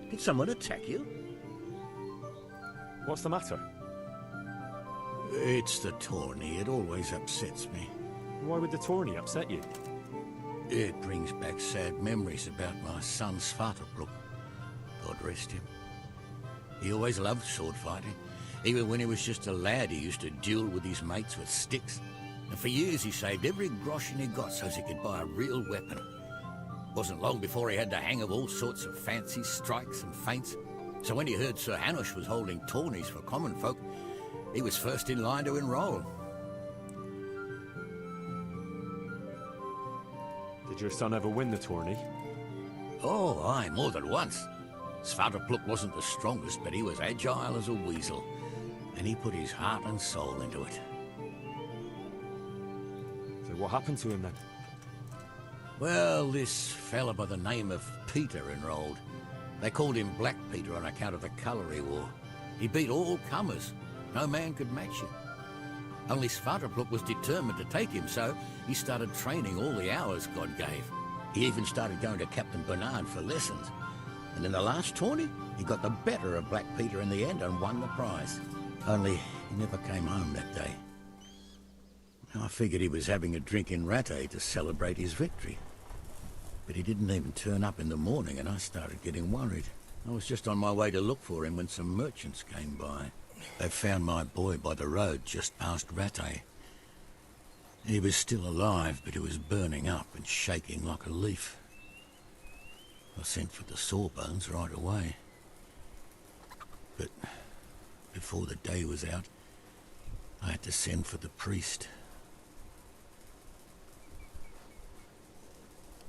Did someone attack you? What's the matter? It's the tourney. It always upsets me. Why would the tourney upset you? It brings back sad memories about my son Svartalfur. God rest him. He always loved sword fighting. Even when he was just a lad, he used to duel with his mates with sticks. And for years he saved every groschen he got so he could buy a real weapon. Wasn't long before he had the hang of all sorts of fancy strikes and feints. So when he heard Sir Hanush was holding tourneys for common folk, he was first in line to enroll. Did your son ever win the tourney? Oh, aye, more than once. Svartalfur wasn't the strongest, but he was agile as a weasel. And he put his heart and soul into it. So what happened to him then? Well, this fella by the name of Peter enrolled. They called him Black Peter on account of the colour he wore. He beat all comers. No man could match him. Only Svartalfur was determined to take him, so he started training all the hours God gave. He even started going to Captain Bernard for lessons. And in the last tourney, he got the better of Black Peter in the end and won the prize. Only he never came home that day. I figured he was having a drink in Rattay to celebrate his victory. But he didn't even turn up in the morning, and I started getting worried. I was just on my way to look for him when some merchants came by. They found my boy by the road just past Rattay. He was still alive, but he was burning up and shaking like a leaf. I sent for the sawbones right away. But before the day was out, I had to send for the priest.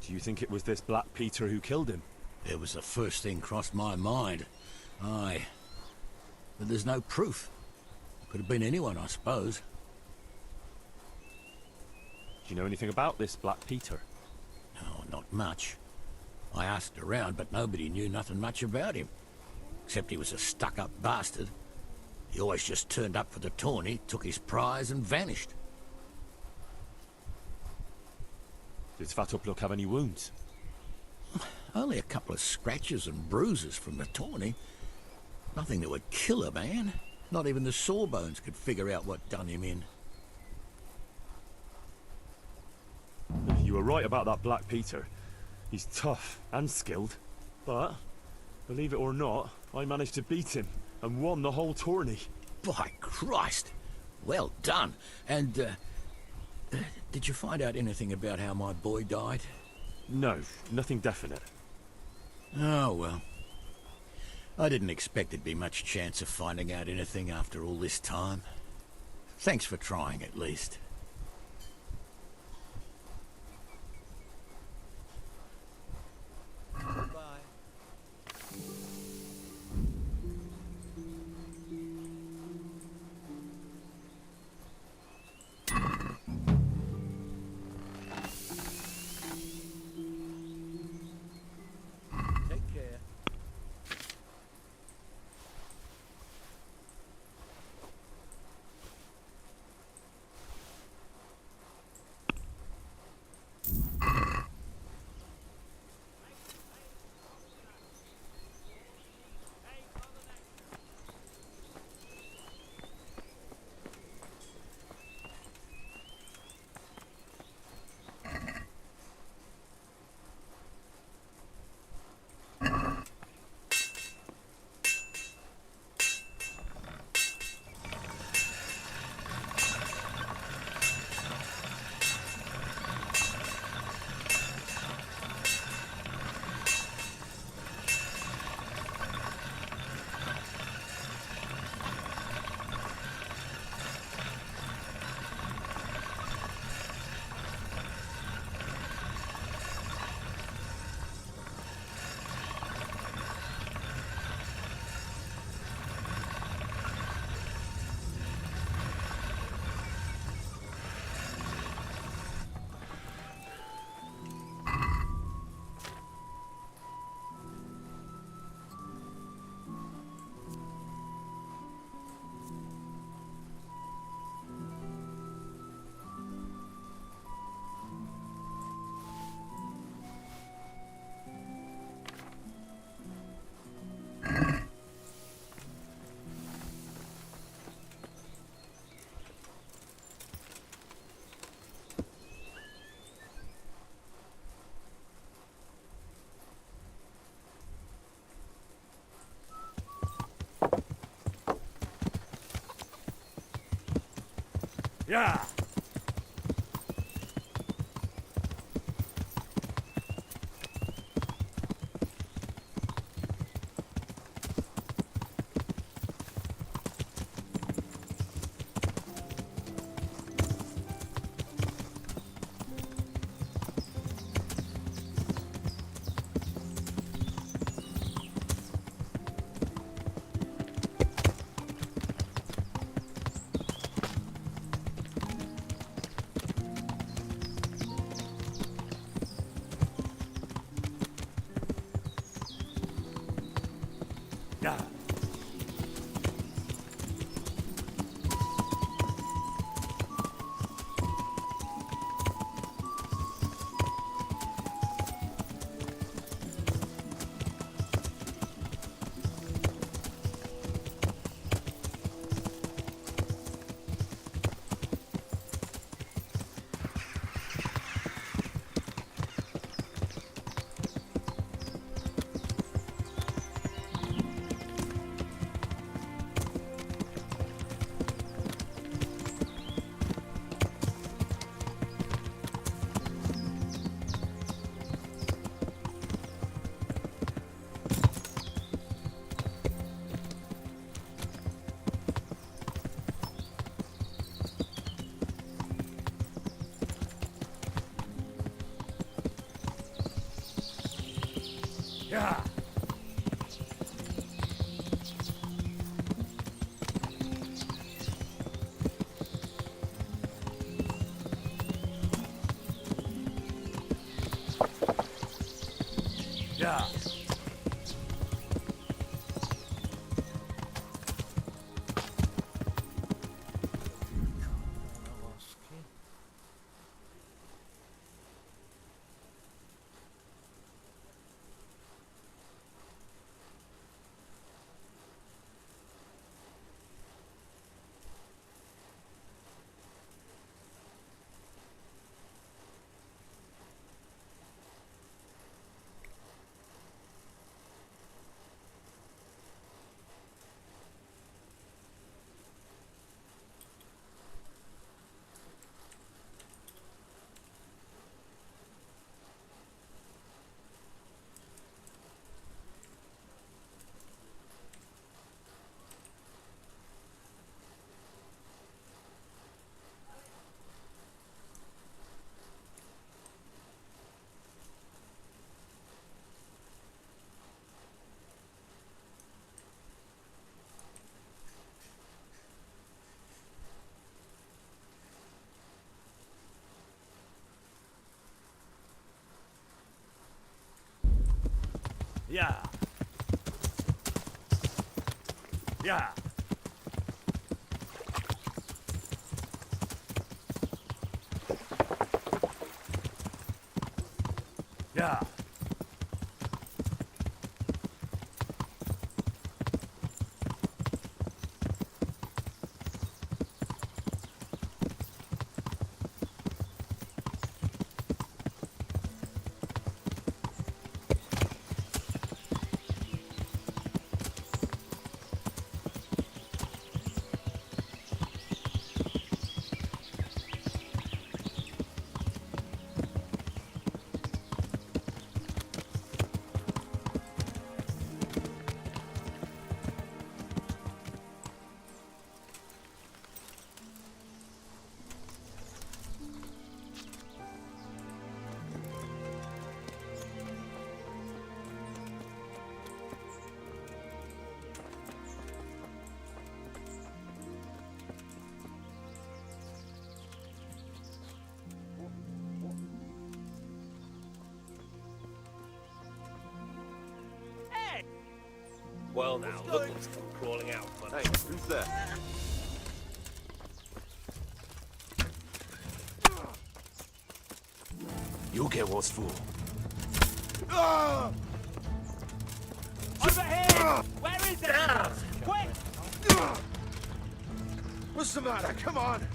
Do you think it was this Black Peter who killed him? It was the first thing crossed my mind. Aye. But there's no proof. Could have been anyone, I suppose. Do you know anything about this Black Peter? No, not much. I asked around, but nobody knew nothing much about him. Except he was a stuck-up bastard. He always just turned up for the tourney, took his prize and vanished. Did Svartalfur have any wounds? Only a couple of scratches and bruises from the tourney. Nothing that would kill a man. Not even the sawbones could figure out what done him in. You were right about that Black Peter. He's tough and skilled. But, believe it or not, I managed to beat him and won the whole tourney. By Christ! Well done. And, did you find out anything about how my boy died? No, nothing definite. Oh, well. I didn't expect there'd be much chance of finding out anything after all this time. Thanks for trying, at least. Take care. Yeah! Yeah. Yeah. Yeah. Well now, look what's come crawling out. But hey, who's there? You'll get what's for. Over here! Where is it? Quick! What's the matter? Come on!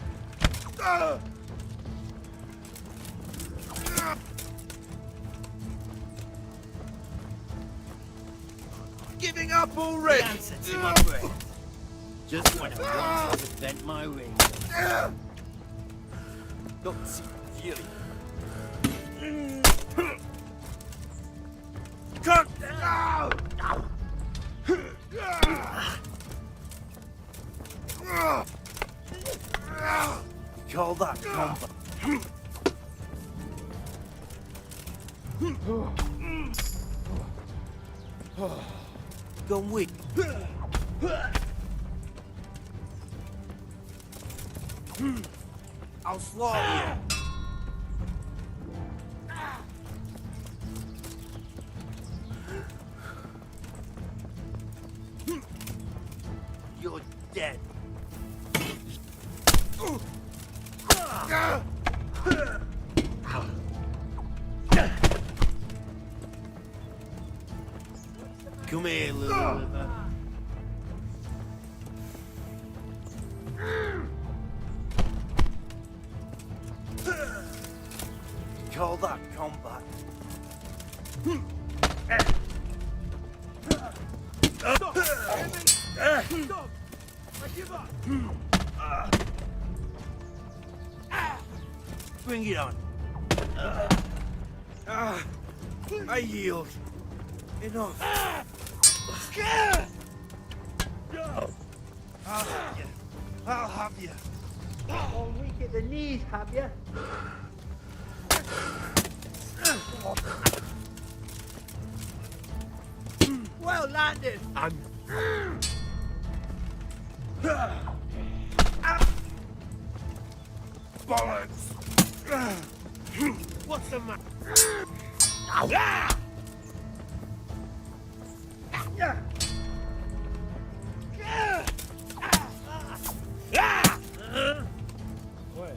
Giving up already! The answer to my prayer. Just when I want to vent my ring. Don't see really. Cut! Call that combat. Gone weak. I'll slaughter you. You're dead. Come here, little river. Call that combat. Stop! Stop! I give up! Bring it on. I yield. Enough. I'll have you. All weak at the knees, have you? Well landed. Bollocks. What's the matter?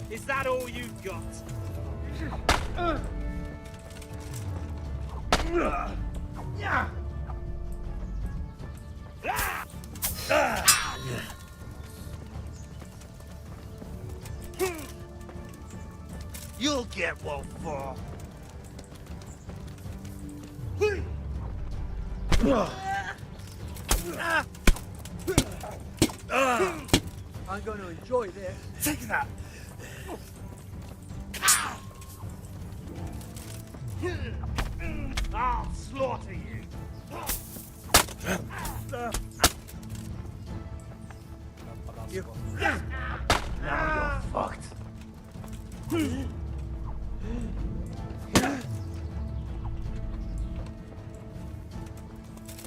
Is that all you've got? You'll get what for. I'm going to enjoy this. Take that. I'll slaughter you. Now you're fucked.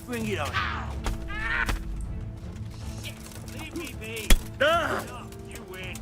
Bring it on. Shit, leave me be. You win.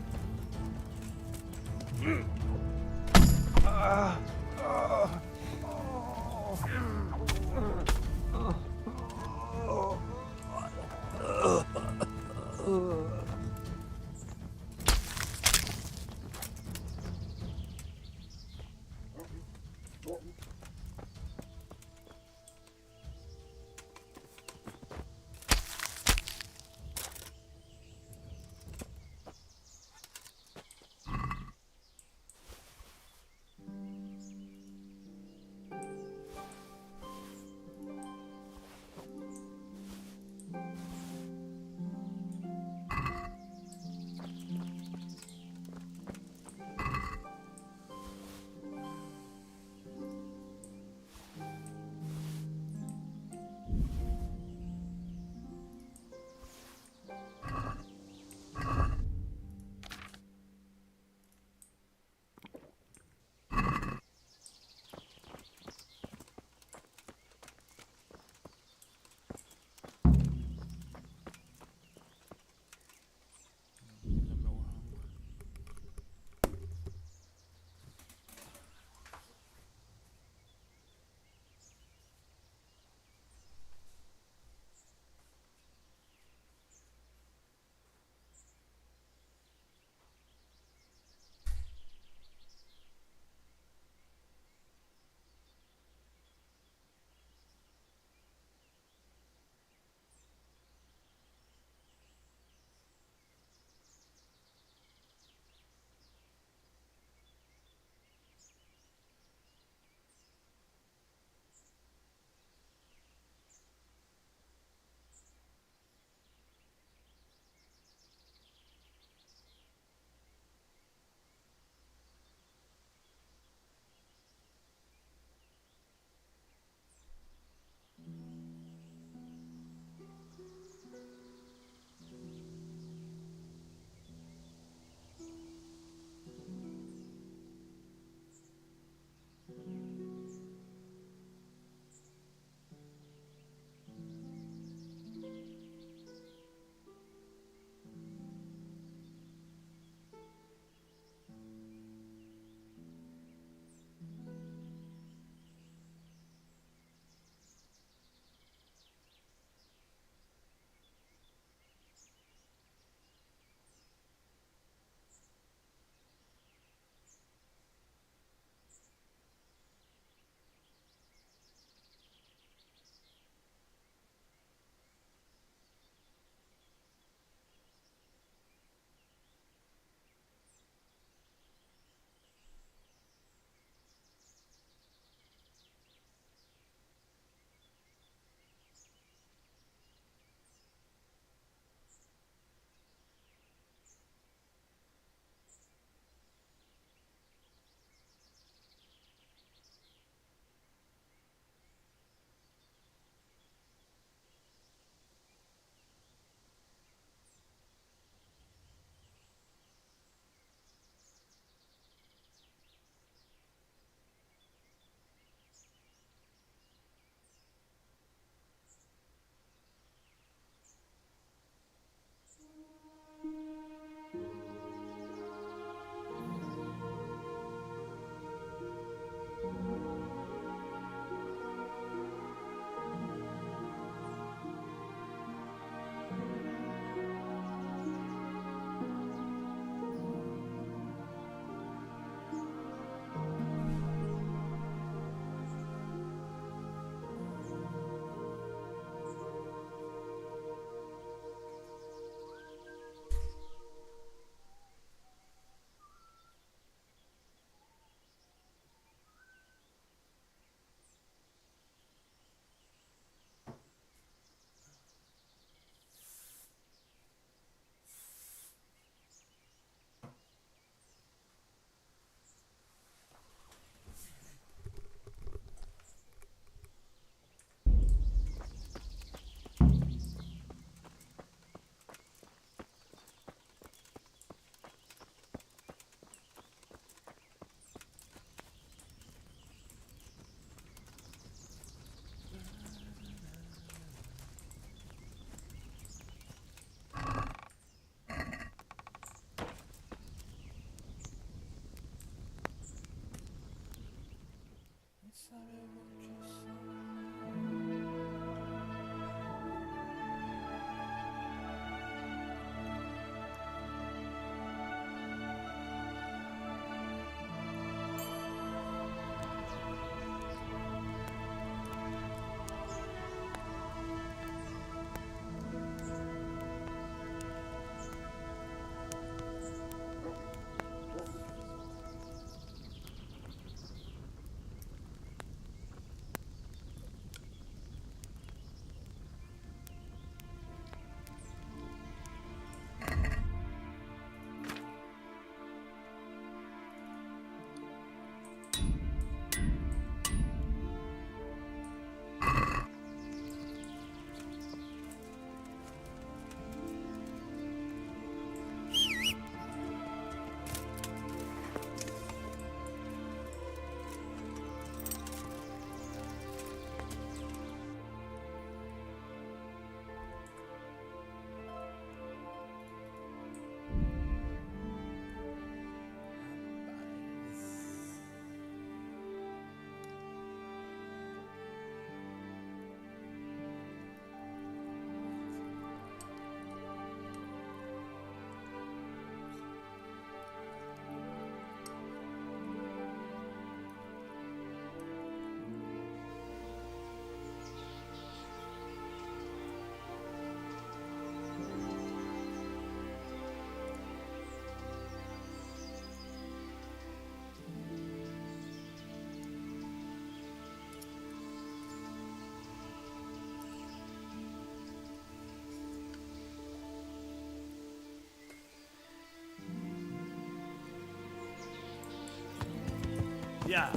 Yeah.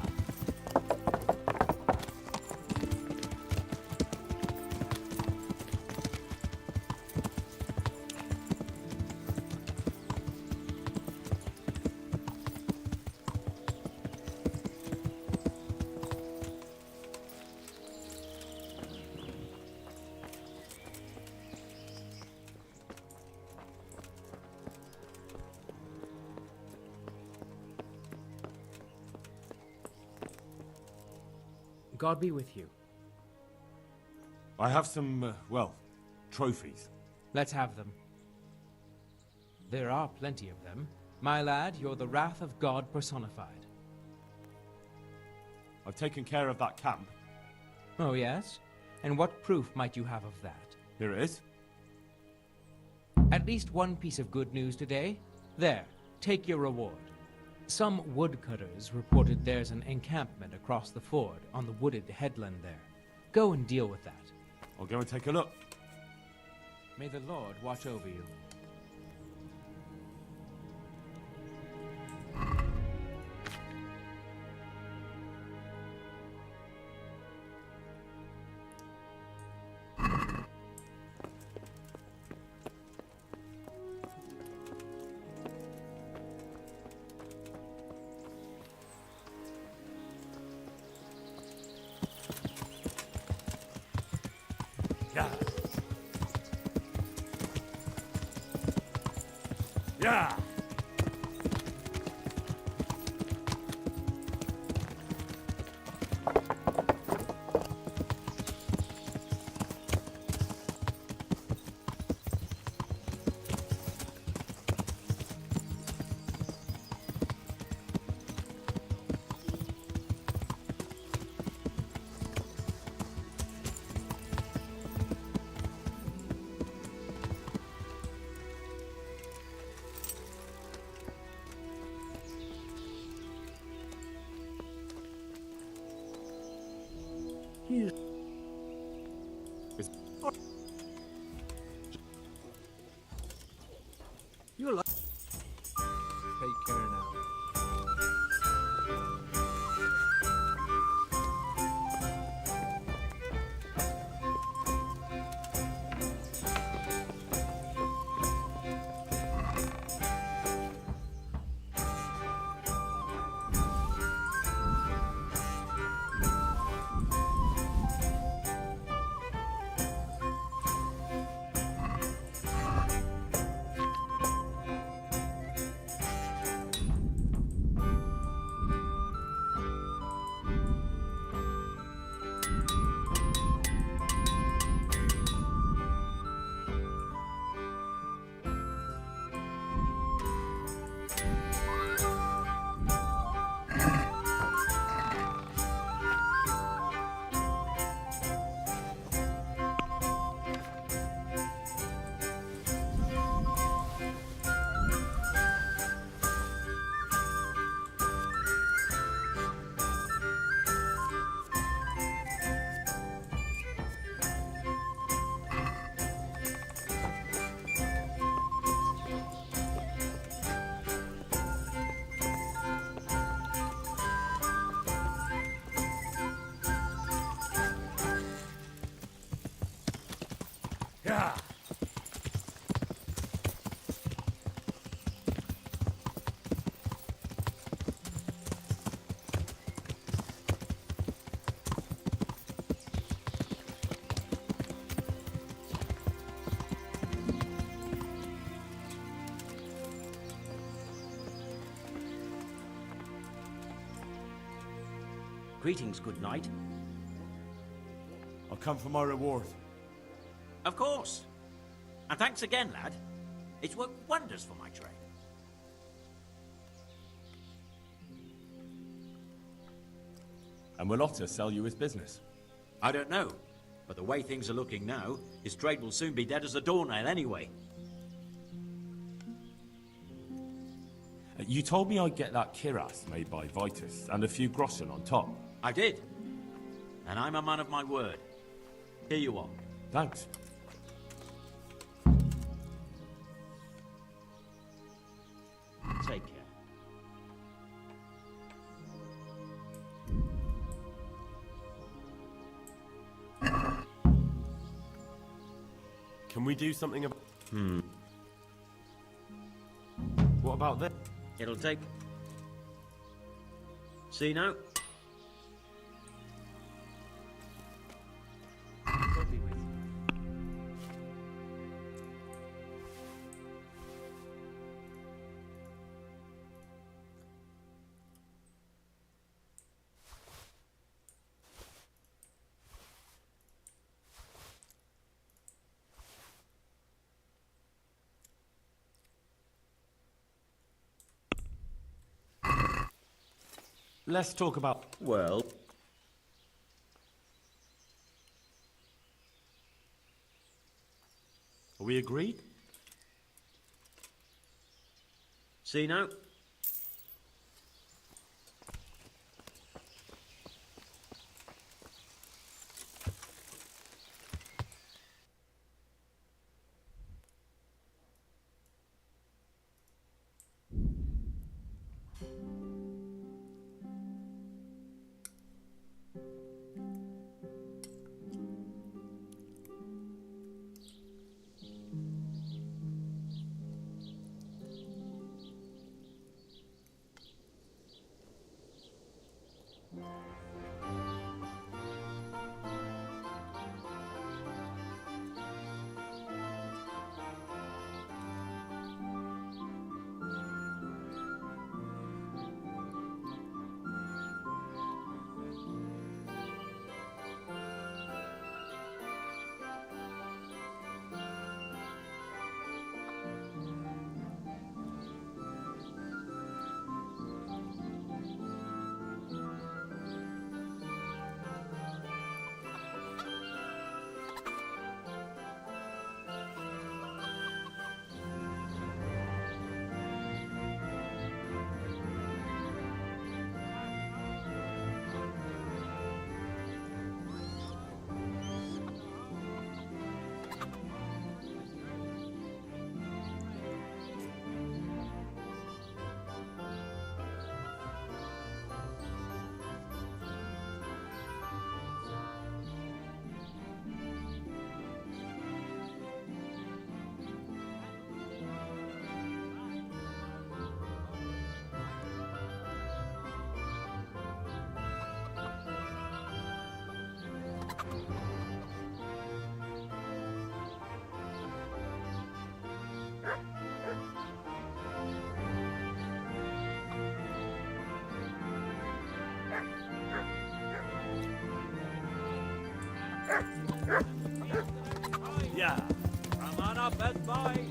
God be with you. I have some, well, trophies. Let's have them. There are plenty of them. My lad, you're the wrath of God personified. I've taken care of that camp. Oh, yes? And what proof might you have of that? Here it is. At least one piece of good news today. There, take your reward. Some woodcutters reported there's an encampment across the ford on the wooded headland there. Go and deal with that. I'll go and take a look. May the Lord watch over you. Yeah. Yeah. You're like... Take care now. Yeah. Greetings, good night. I'll come for my reward. Of course. And thanks again, lad. It's worked wonders for my trade. And will Otter sell you his business? I don't know, but the way things are looking now, his trade will soon be dead as a doornail anyway. You told me I'd get that kiras made by Vitus and a few groschen on top. I did. And I'm a man of my word. Here you are. Thanks. Take care. Can we do something about... What about this? It'll take... See now? Let's talk about... Well... Are we agreed? See now? Yeah. Come on up, best boy.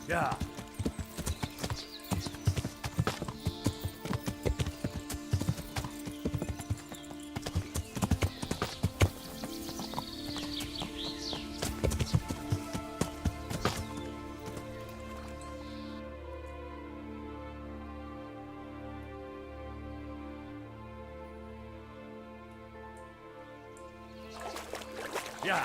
Yeah. Yeah.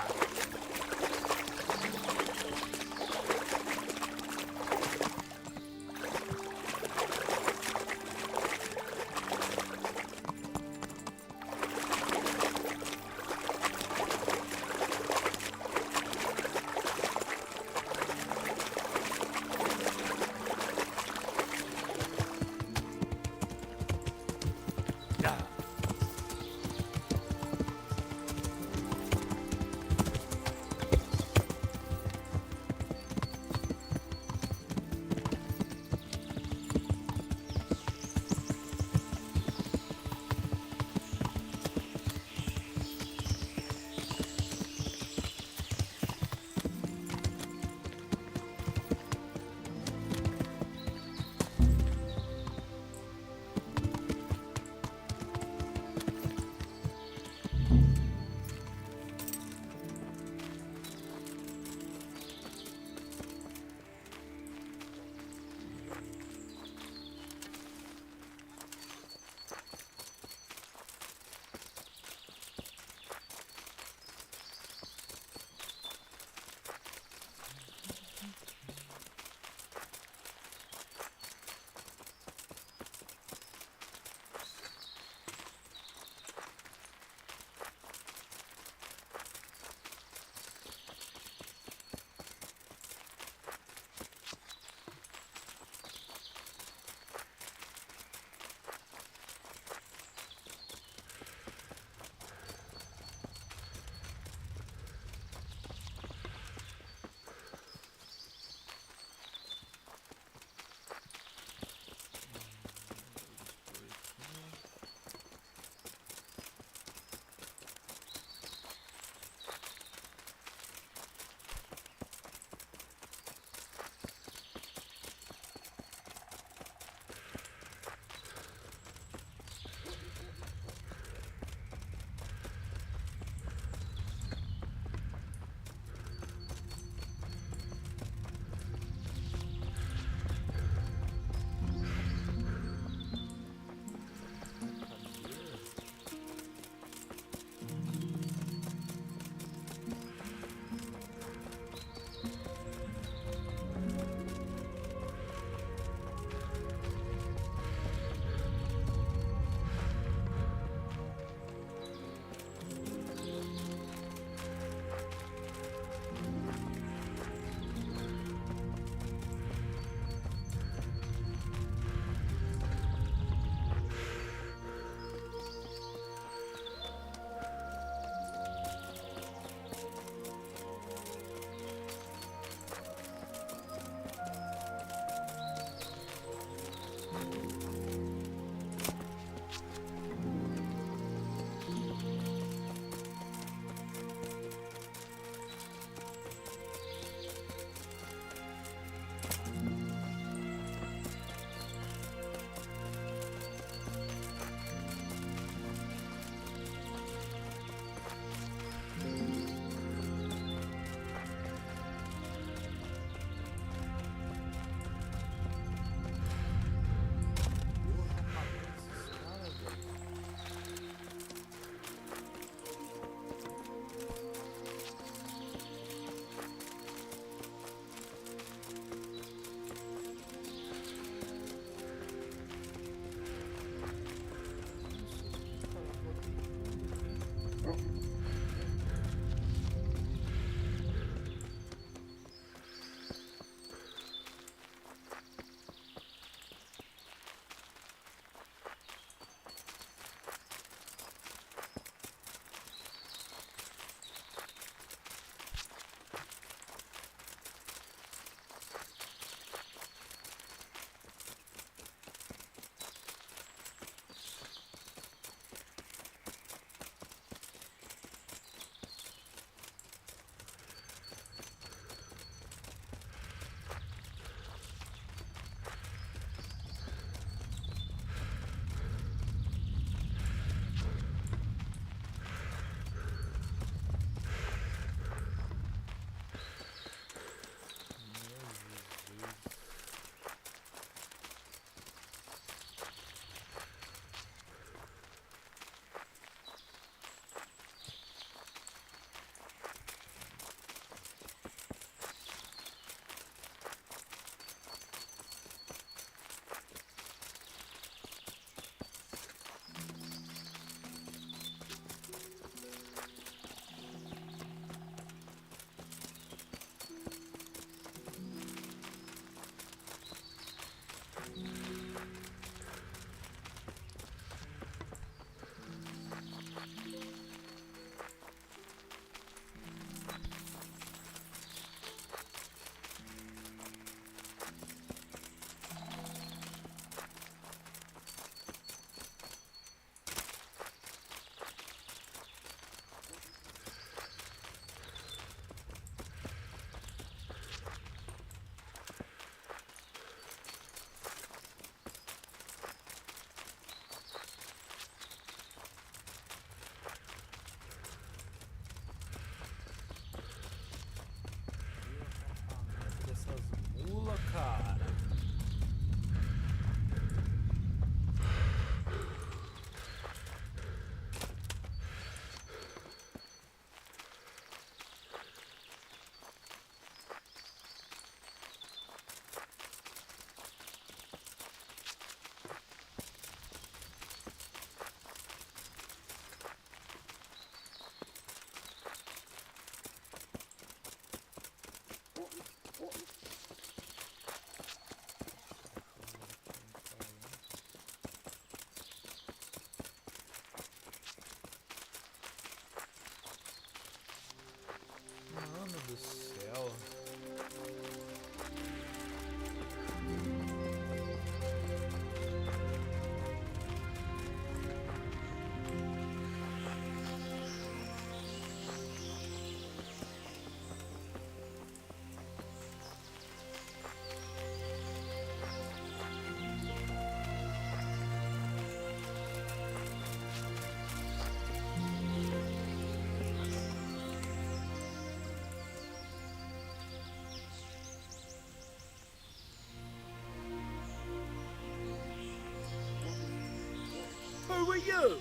you?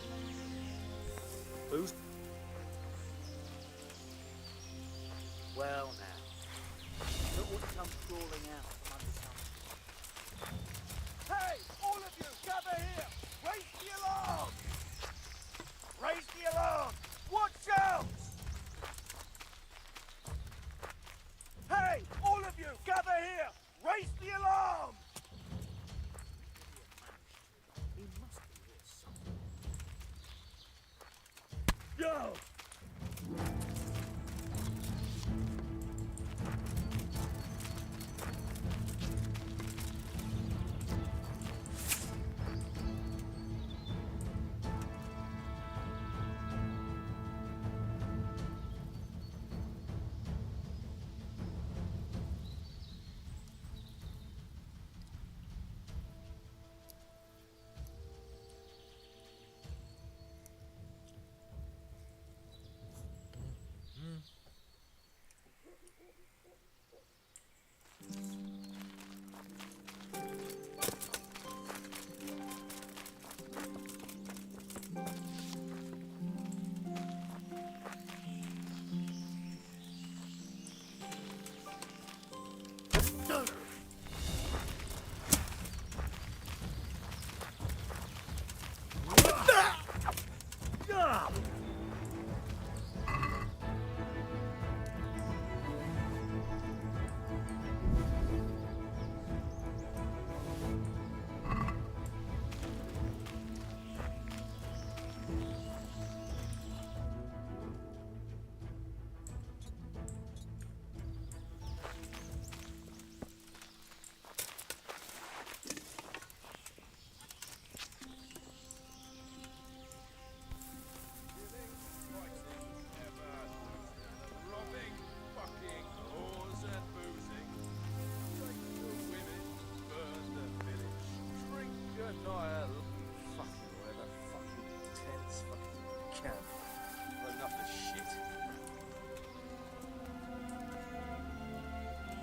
Who's... Well now, look what comes crawling out from under some... Hey, all of you, gather here! Raise the alarm! Raise the alarm! Watch out! Hey, all of you, gather here! Raise the alarm! He must be here somewhere. Go!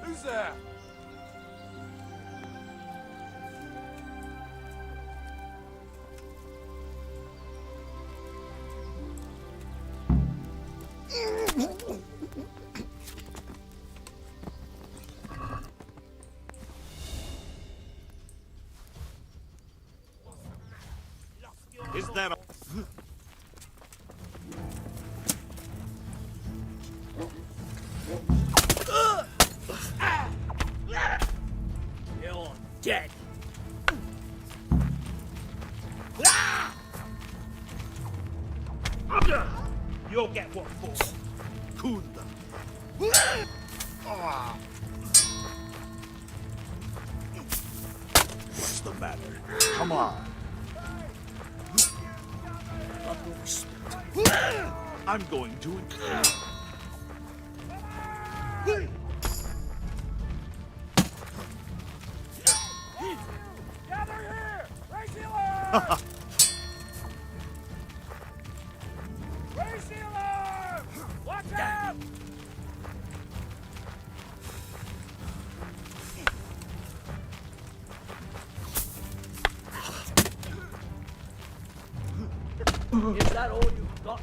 Who's there? Is that a... You're dead. You'll get what for. Kunda. What's the matter? Come on. I'm going to... Gather here! Raise the alarm! Raise the alarm! Watch out! Is that all you've got?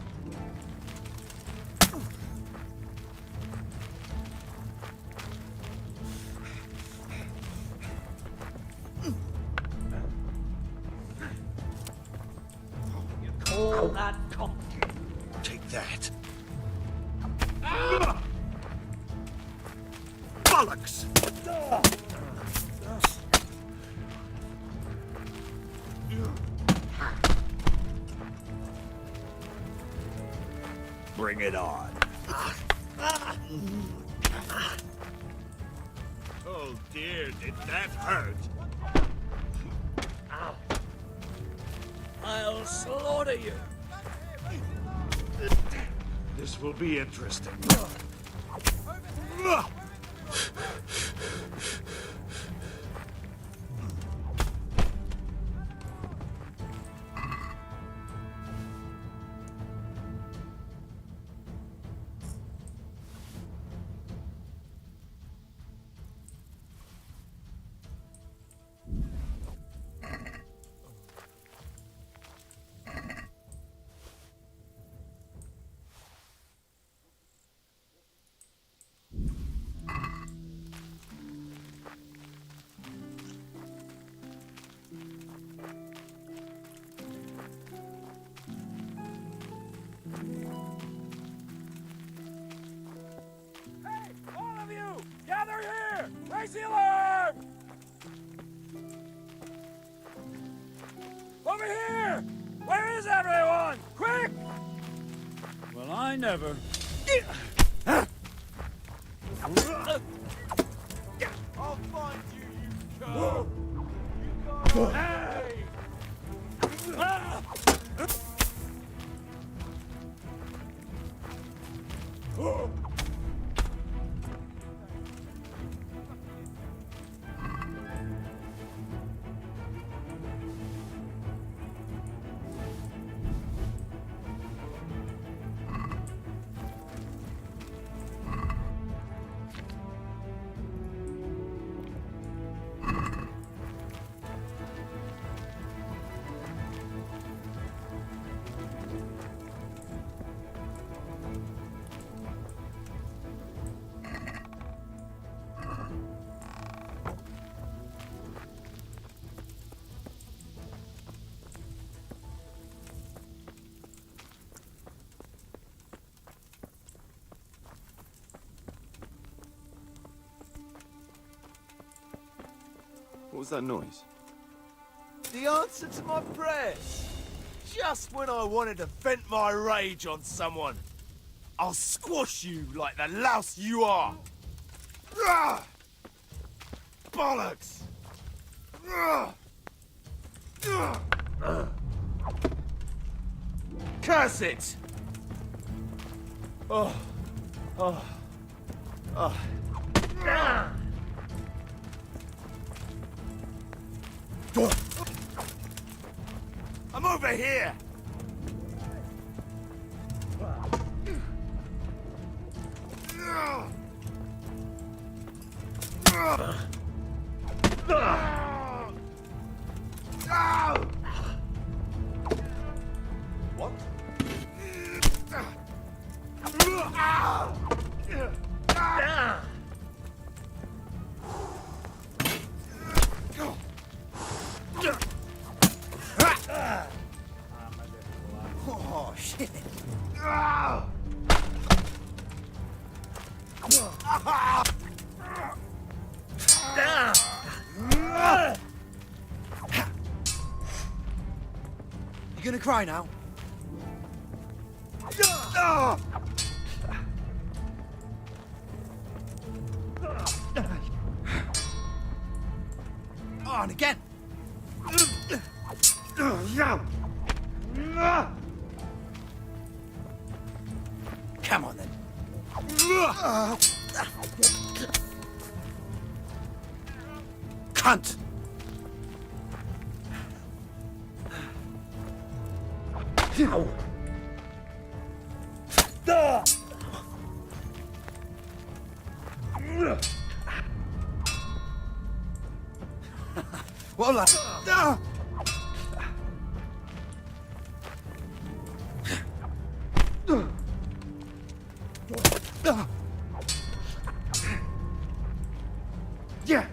You call that competent? Take that. Bollocks! Bring it on. Oh dear, did that hurt? Ow. I'll slaughter you. This will be interesting. I never. I'll find you, you cur! You can't... What was that noise? The answer to my prayers. Just when I wanted to vent my rage on someone. I'll squash you like the louse you are. Rah! Bollocks! Rah! Curse it! Oh. Oh. Oh. Ah! I'm over here! What? Oh, shit. You gonna cry now? Oh, and again! Come on then. Cunt! Well, yeah.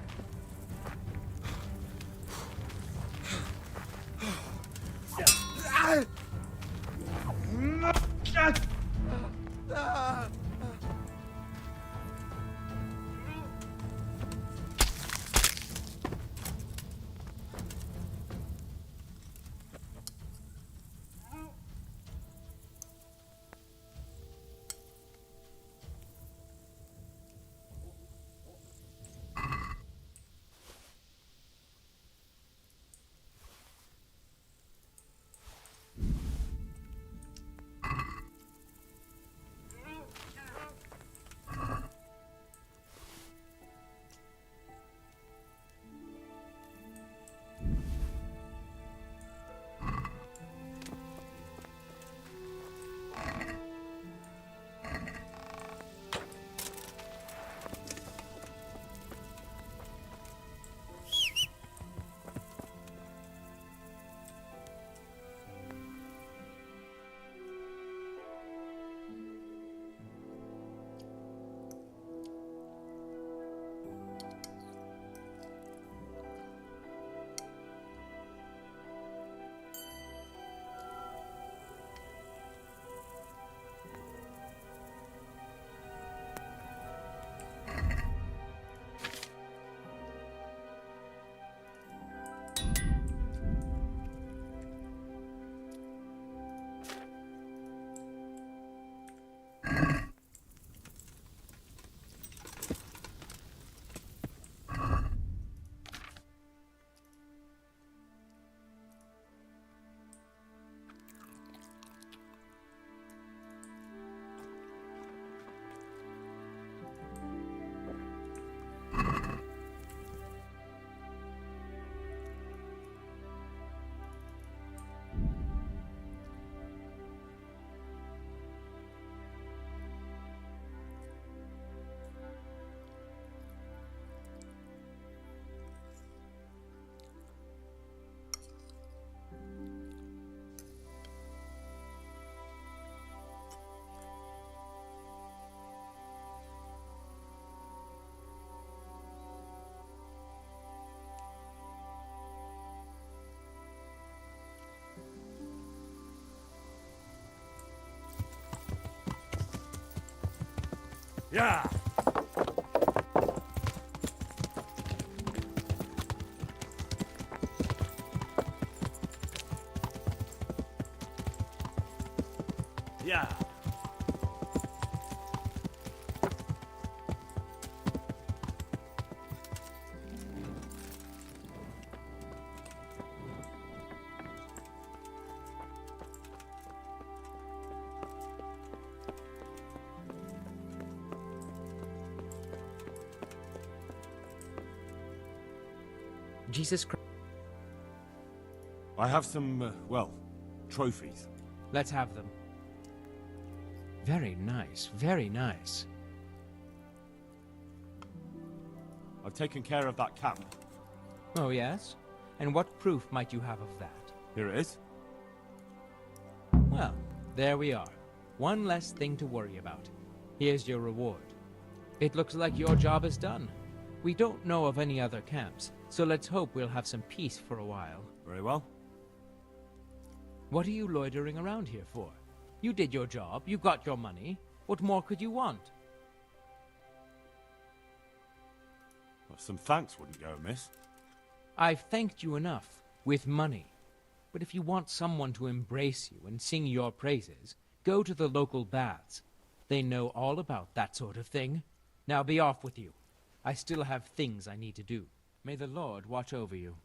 Yeah. Yeah. Jesus Christ. I have some, well, trophies. Let's have them. Very nice, very nice. I've taken care of that camp. Oh, yes? And what proof might you have of that? Here it is. Well, there we are. One less thing to worry about. Here's your reward. It looks like your job is done. We don't know of any other camps, so let's hope we'll have some peace for a while. Very well. What are you loitering around here for? You did your job, you got your money. What more could you want? Well, some thanks wouldn't go amiss. I've thanked you enough, with money. But if you want someone to embrace you and sing your praises, go to the local baths. They know all about that sort of thing. Now be off with you. I still have things I need to do. May the Lord watch over you.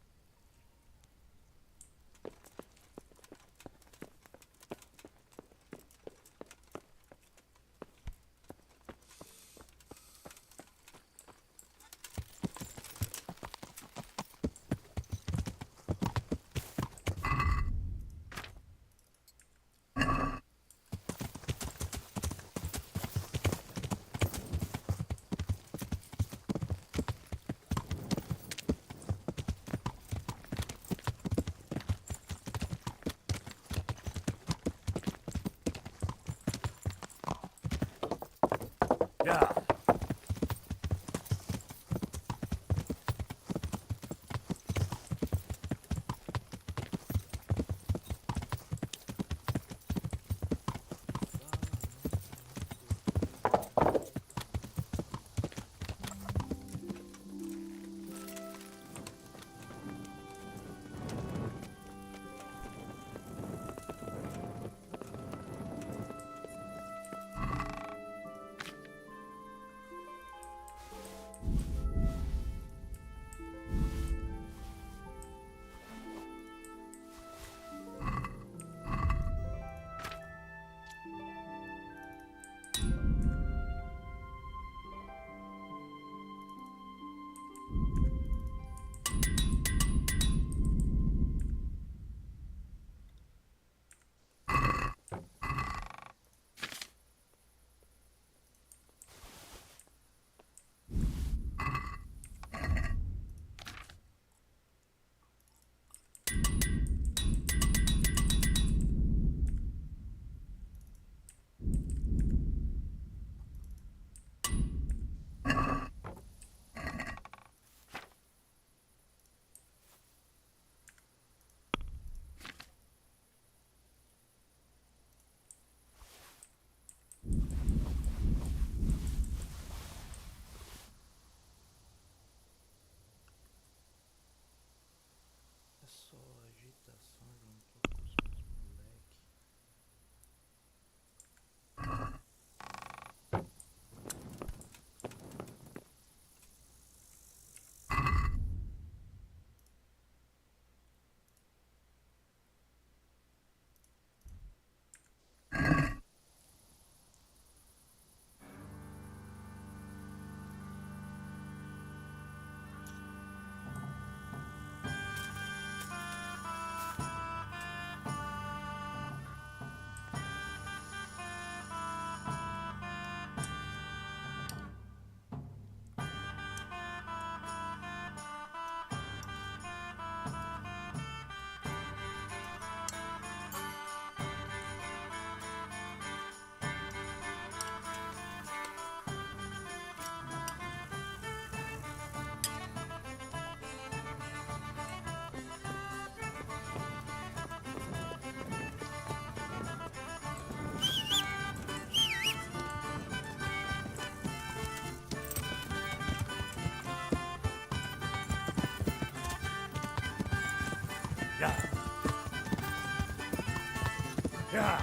Yeah. Yeah. Yeah.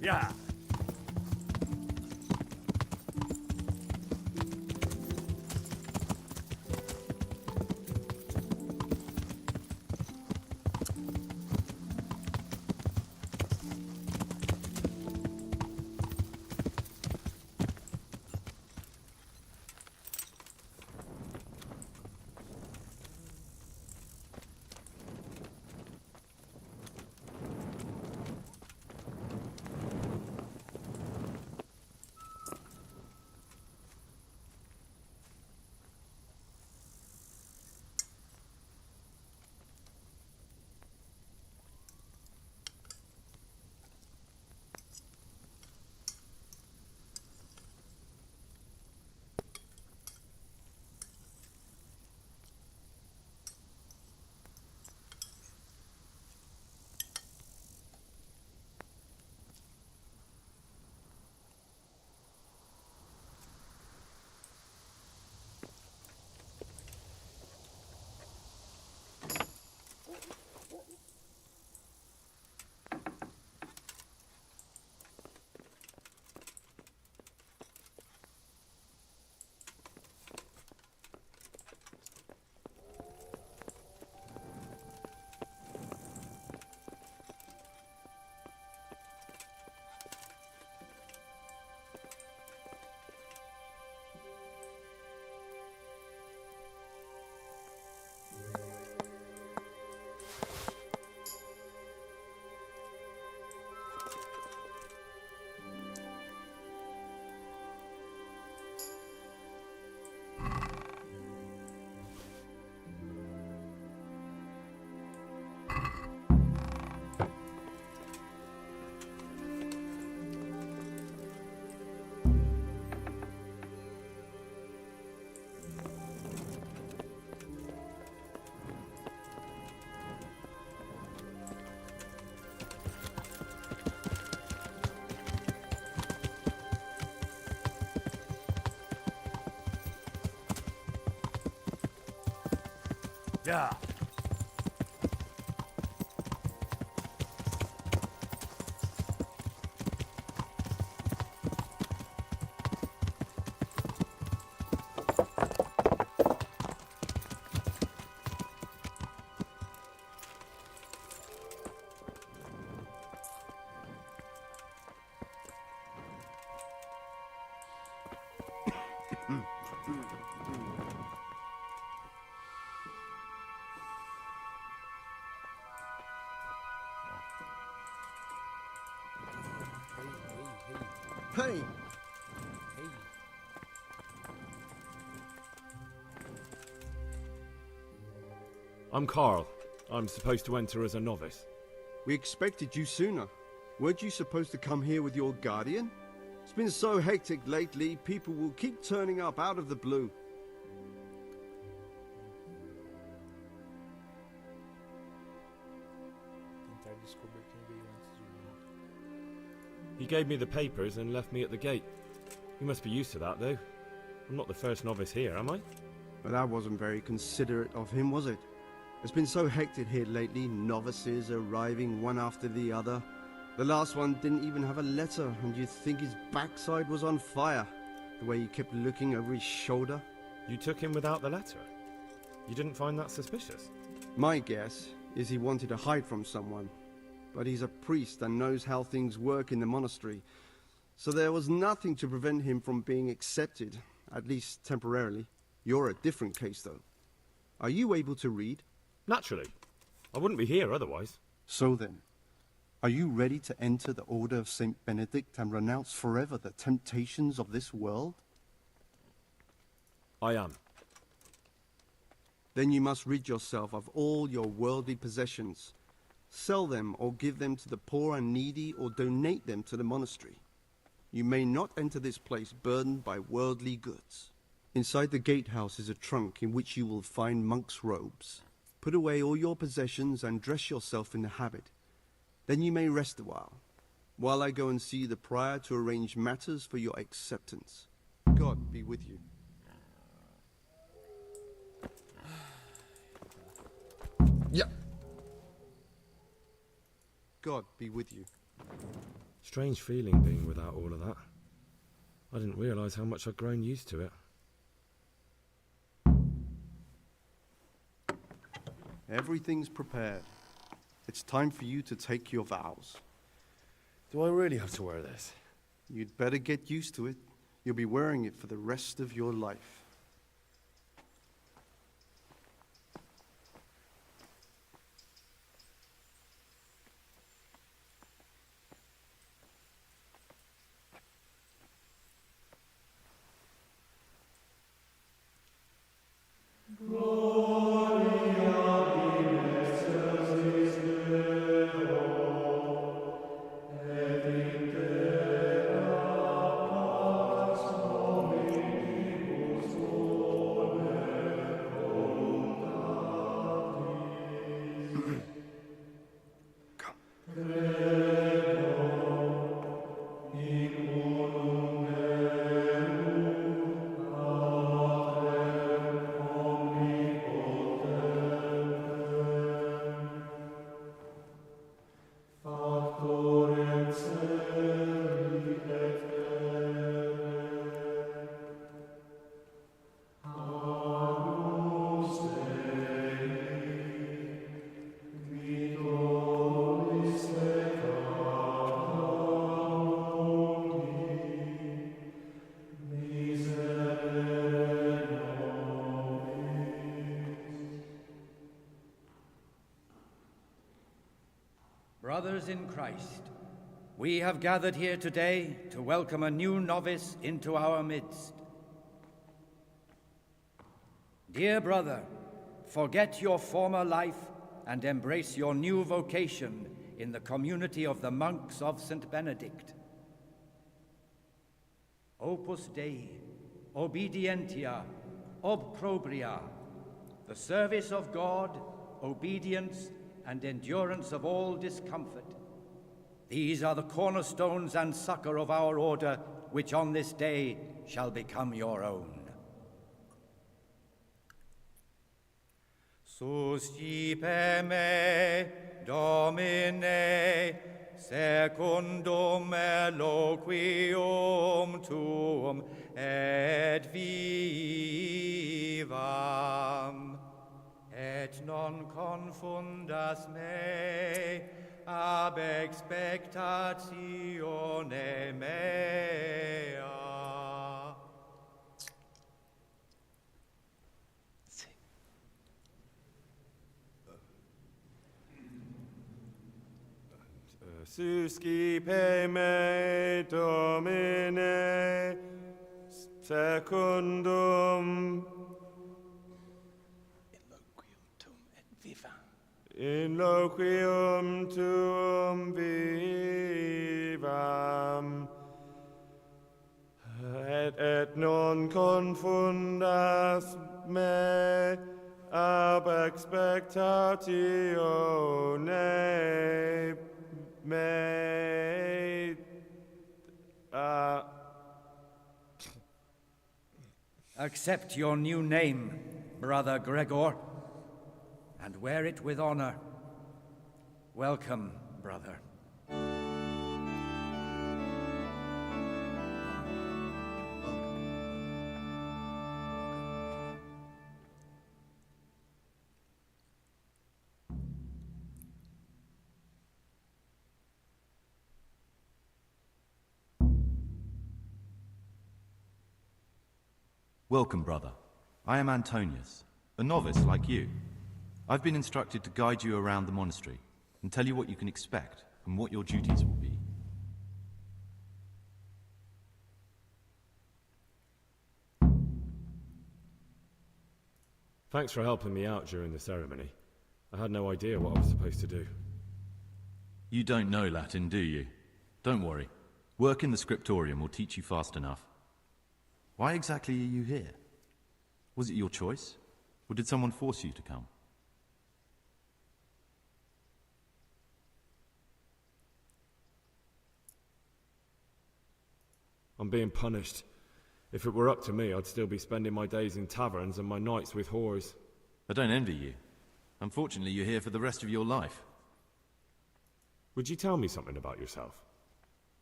Yeah. Yeah. Acompanhe. I'm Carl. I'm supposed to enter as a novice. We expected you sooner. Weren't you supposed to come here with your guardian? It's been so hectic lately, people will keep turning up out of the blue. He gave me the papers and left me at the gate. You must be used to that, though. I'm not the first novice here, am I? But that wasn't very considerate of him, was it? It's been so hectic here lately, novices arriving one after the other. The last one didn't even have a letter, and you'd think his backside was on fire, the way he kept looking over his shoulder. You took him without the letter? You didn't find that suspicious? My guess is he wanted to hide from someone. But he's a priest and knows how things work in the monastery, so there was nothing to prevent him from being accepted, at least temporarily. You're a different case, though. Are you able to read? Naturally. I wouldn't be here otherwise. So then, are you ready to enter the Order of Saint Benedict and renounce forever the temptations of this world? I am. Then you must rid yourself of all your worldly possessions. Sell them or give them to the poor and needy or donate them to the monastery. You may not enter this place burdened by worldly goods. Inside the gatehouse is a trunk in which you will find monk's robes. Put away all your possessions and dress yourself in the habit. Then you may rest a while I go and see the prior to arrange matters for your acceptance. God be with you. Yeah. God be with you. Strange feeling being without all of that. I didn't realise how much I'd grown used to it. Everything's prepared. It's time for you to take your vows. Do I really have to wear this? You'd better get used to it. You'll be wearing it for the rest of your life. Brothers in Christ, we have gathered here today to welcome a new novice into our midst. Dear brother, forget your former life and embrace your new vocation in the community of the monks of St. Benedict. Opus Dei, obedientia, obprobria, the service of God, obedience, and endurance of all discomfort. These are the cornerstones and succor of our order, which on this day shall become your own. Suscipe me, Domine, secundum eloquium tuum, et vivam. Et non confundas me ab expectatione mea. Suscipe me, Domine, secundum. In loquium tuum vivam, et non confundas me ab expectatione me. Accept your new name, Brother Gregor, and wear it with honor. Welcome, brother. Welcome, brother. I am Antonius, a novice like you. I've been instructed to guide you around the monastery and tell you what you can expect and what your duties will be. Thanks for helping me out during the ceremony. I had no idea what I was supposed to do. You don't know Latin, do you? Don't worry. Work in the scriptorium will teach you fast enough. Why exactly are you here? Was it your choice? Or did someone force you to come? I'm being punished. If it were up to me, I'd still be spending my days in taverns and my nights with whores. I don't envy you. Unfortunately, you're here for the rest of your life. Would you tell me something about yourself?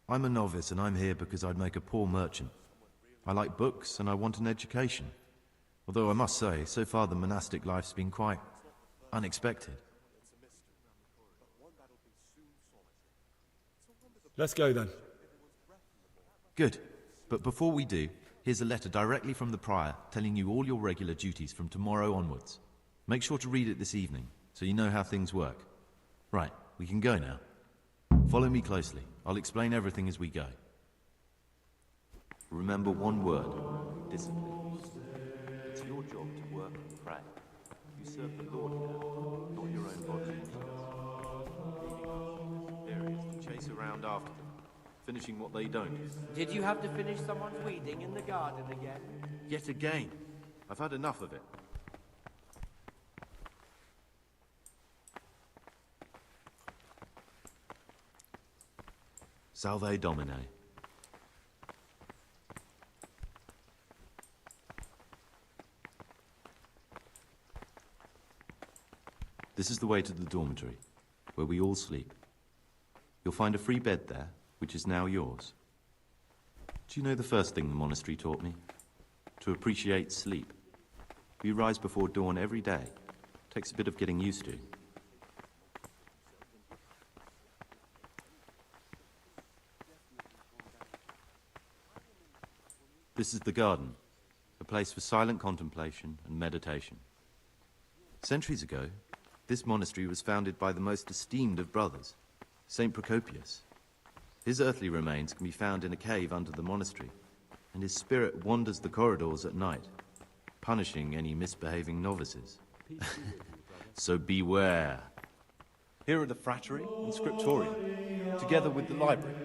I'm a novice and I'm here because I'd make a poor merchant. I like books and I want an education. Although I must say, so far the monastic life's been quite unexpected. Let's go then. Good. But before we do, here's a letter directly from the prior telling you all your regular duties from tomorrow onwards. Make sure to read it this evening, so you know how things work. Right, we can go now. Follow me closely. I'll explain everything as we go. Remember one word: discipline. It's your job to work and pray. You serve the Lord now, not your own bodily needs. Leading others to chase around after them, finishing what they don't. Did you have to finish someone's weeding in the garden again? Yet again. I've had enough of it. Salve Domine. This is the way to the dormitory, where we all sleep. You'll find a free bed there, which is now yours. Do you know the first thing the monastery taught me? To appreciate sleep. We rise before dawn every day. Takes a bit of getting used to. This is the garden, a place for silent contemplation and meditation. Centuries ago, this monastery was founded by the most esteemed of brothers, Saint Procopius. His earthly remains can be found in a cave under the monastery, and his spirit wanders the corridors at night, punishing any misbehaving novices. So beware. Here are the frattery and scriptorium, together with the library.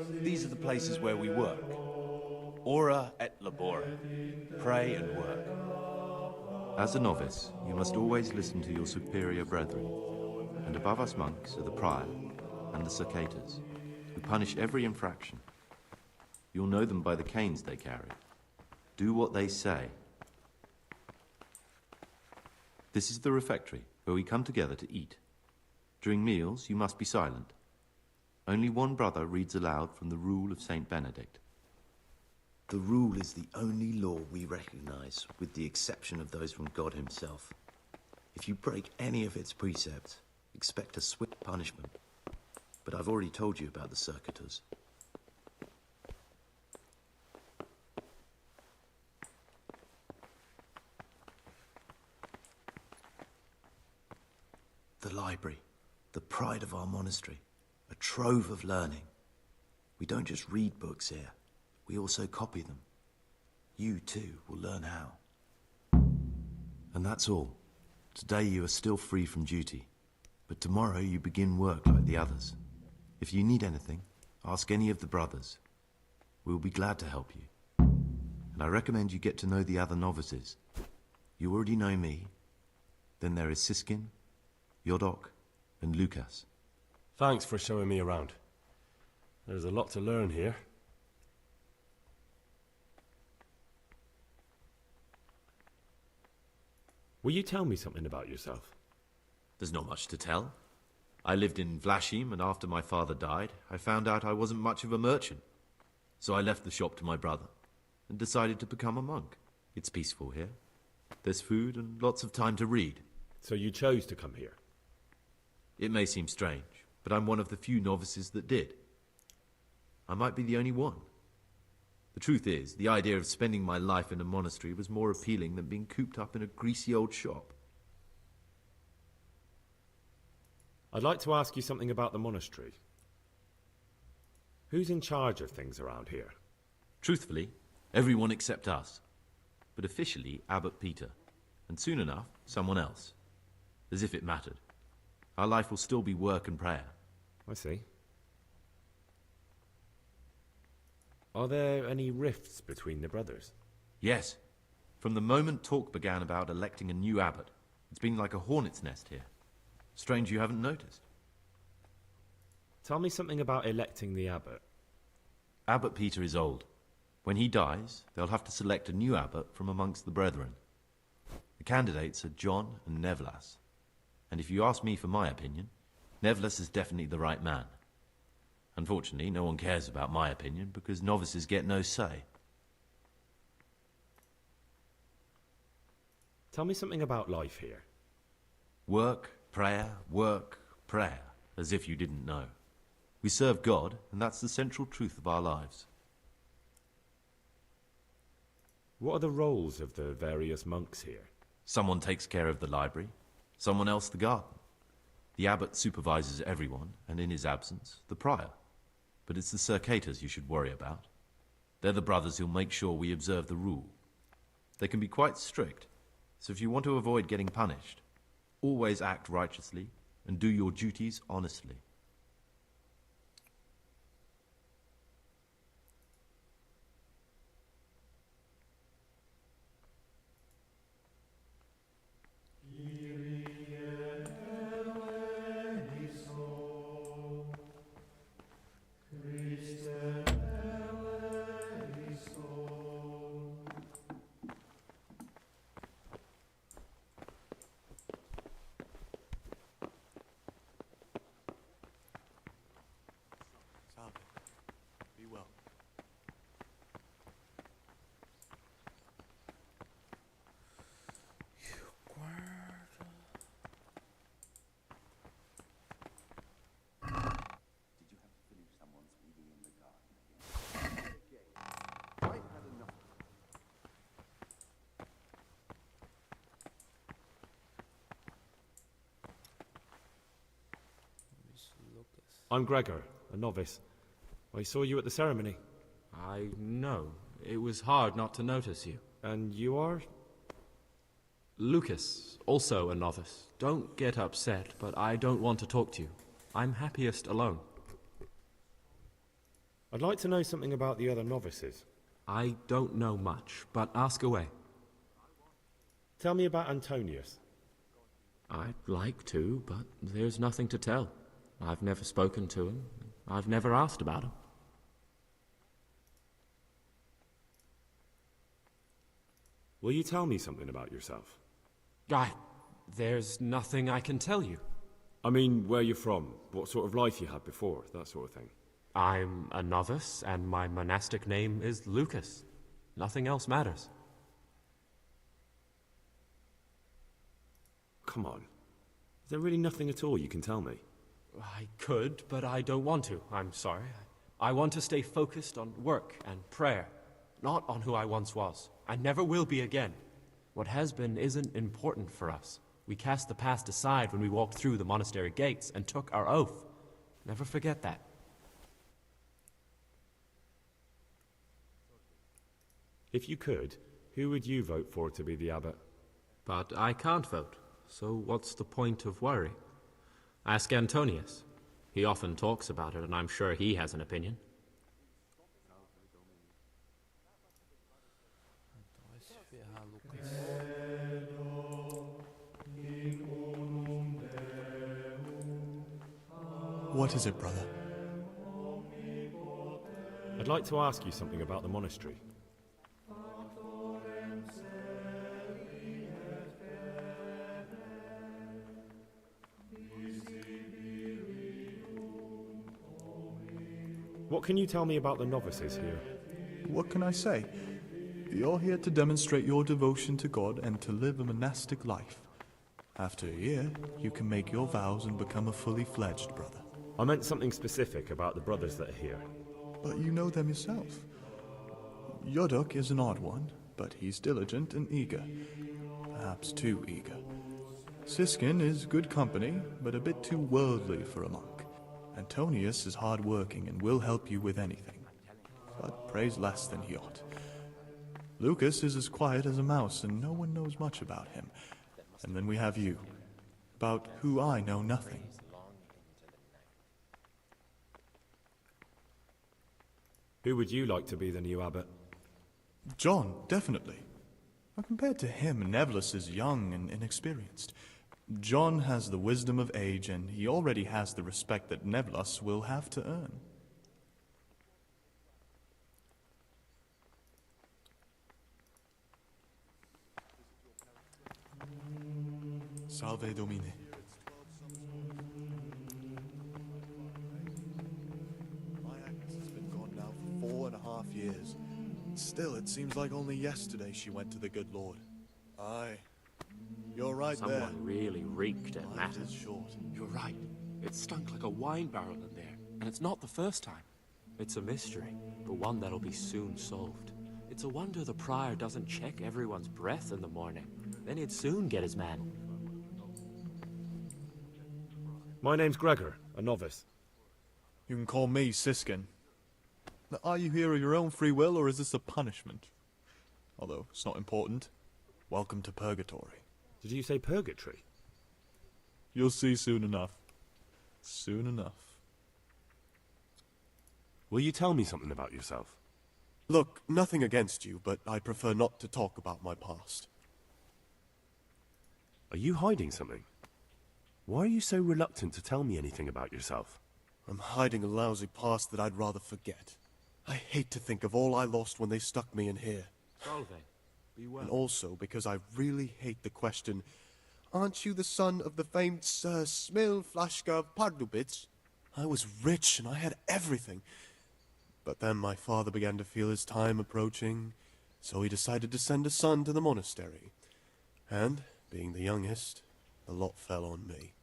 These are the places where we work. Ora et labora. Pray and work. As a novice, you must always listen to your superior brethren, and above us monks are the prior and the circators, who punish every infraction. You'll know them by the canes they carry. Do what they say. This is the refectory, where we come together to eat. During meals, you must be silent. Only one brother reads aloud from the Rule of Saint Benedict. The rule is the only law we recognize, with the exception of those from God himself. If you break any of its precepts, expect a swift punishment. But I've already told you about the circuitors. The library, the pride of our monastery, a trove of learning. We don't just read books here, we also copy them. You too will learn how. And that's all. Today you are still free from duty, but tomorrow you begin work like the others. If you need anything, ask any of the brothers. We'll be glad to help you. And I recommend you get to know the other novices. You already know me. Then there is Siskin, Yodok, and Lucas. Thanks for showing me around. There's a lot to learn here. Will you tell me something about yourself? There's not much to tell. I lived in Vlashim, and after my father died, I found out I wasn't much of a merchant. So I left the shop to my brother, and decided to become a monk. It's peaceful here. There's food and lots of time to read. So you chose to come here? It may seem strange, but I'm one of the few novices that did. I might be the only one. The truth is, the idea of spending my life in a monastery was more appealing than being cooped up in a greasy old shop. I'd like to ask you something about the monastery. Who's in charge of things around here? Truthfully, everyone except us. But officially, Abbot Peter. And soon enough, someone else. As if it mattered. Our life will still be work and prayer. I see. Are there any rifts between the brothers? Yes. From the moment talk began about electing a new abbot, it's been like a hornet's nest here. Strange you haven't noticed. Tell me something about electing the abbot. Abbot Peter is old. When he dies, they'll have to select a new abbot from amongst the brethren. The candidates are John and Nevlas. And if you ask me for my opinion, Nevlas is definitely the right man. Unfortunately, no one cares about my opinion because novices get no say. Tell me something about life here. Work, prayer, as if you didn't know. We serve God, and that's the central truth of our lives. What are the roles of the various monks here? Someone takes care of the library, someone else the garden. The abbot supervises everyone, and in his absence, the prior. But it's the circators you should worry about. They're the brothers who'll make sure we observe the rule. They can be quite strict, so if you want to avoid getting punished, always act righteously and do your duties honestly. Be well. I'm Gregor, a novice. I saw you at the ceremony. I know. It was hard not to notice you. And you are? Lucas, also a novice. Don't get upset, but I don't want to talk to you. I'm happiest alone. I'd like to know something about the other novices. I don't know much, but ask away. Tell me about Antonius. I'd like to, but there's nothing to tell. I've never spoken to him. I've never asked about him. Will you tell me something about yourself? There's nothing I can tell you. I mean, where you're from, what sort of life you had before, that sort of thing. I'm a novice, and my monastic name is Lucas. Nothing else matters. Come on. Is there really nothing at all you can tell me? I could, but I don't want to. I'm sorry. I want to stay focused on work and prayer, not on who I once was. I never will be again. What has been isn't important for us. We cast the past aside when we walked through the monastery gates and took our oath. Never forget that. If you could, who would you vote for to be the abbot? But I can't vote, so what's the point of worry? Ask Antonius. He often talks about it, and I'm sure he has an opinion. What is it, brother? I'd like to ask you something about the monastery. What can you tell me about the novices here? What can I say? You're here to demonstrate your devotion to God and to live a monastic life. After a year, you can make your vows and become a fully fledged brother. I meant something specific about the brothers that are here. But you know them yourself. Yodok is an odd one, but he's diligent and eager. Perhaps too eager. Siskin is good company, but a bit too worldly for a monk. Antonius is hard-working and will help you with anything, but prays less than he ought. Lucas is as quiet as a mouse, and no one knows much about him. And then we have you, about who I know nothing. Who would you like to be the new abbot? John, definitely. But compared to him, Nevlus is young and inexperienced. John has the wisdom of age, and he already has the respect that Nevlus will have to earn. Salve Domine. My Agnes has been gone now for 4.5 years. Still, it seems like only yesterday she went to the good Lord. Aye. You're right there. Someone really reeked at Life that. is short. You're right. It stunk like a wine barrel in there, and it's not the first time. It's a mystery, but one that'll be soon solved. It's a wonder the prior doesn't check everyone's breath in the morning. Then he'd soon get his man. My name's Gregor, a novice. You can call me Siskin. Now, are you here of your own free will, or is this a punishment? Although it's not important. Welcome to Purgatory. Did you say purgatory? You'll see soon enough. Soon enough. Will you tell me something about yourself? Look, nothing against you, but I prefer not to talk about my past. Are you hiding something? Why are you so reluctant to tell me anything about yourself? I'm hiding a lousy past that I'd rather forget. I hate to think of all I lost when they stuck me in here. Salve. Be well. And also because I really hate the question, aren't you the son of the famed Sir Smil Flashka of Pardubitz? I was rich and I had everything. But then my father began to feel his time approaching, so he decided to send a son to the monastery. And, being the youngest, the lot fell on me.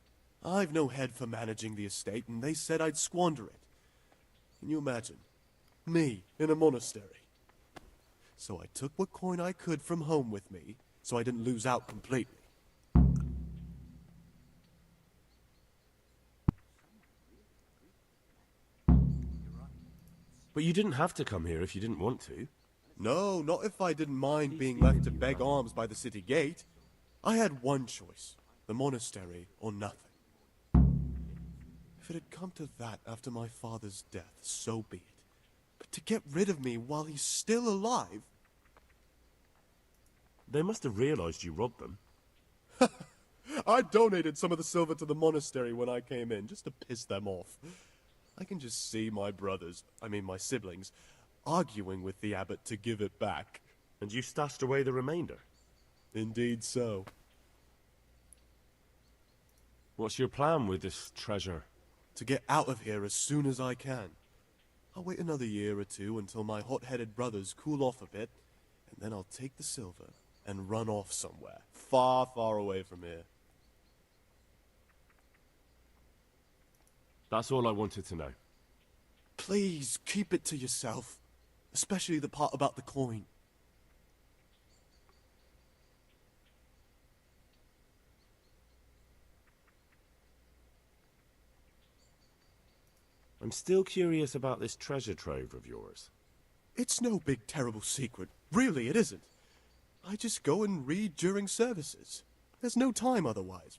I've no head for managing the estate, and they said I'd squander it. Can you imagine? Me in a monastery. So I took what coin I could from home with me, so I didn't lose out completely. But you didn't have to come here if you didn't want to. No, not if I didn't mind being left to beg alms by the city gate. I had one choice, the monastery or nothing. If it had come to that after my father's death, so be it. But to get rid of me while he's still alive... They must have realized you robbed them. I donated some of the silver to the monastery when I came in, just to piss them off. I can just see my my siblings, arguing with the abbot to give it back. And you stashed away the remainder? Indeed so. What's your plan with this treasure? To get out of here as soon as I can. I'll wait another year or two until my hot-headed brothers cool off a bit, and then I'll take the silver and run off somewhere, far, far away from here. That's all I wanted to know. Please, keep it to yourself. Especially the part about the coin. I'm still curious about this treasure trove of yours. It's no big terrible secret. Really, it isn't. I just go and read during services. There's no time otherwise.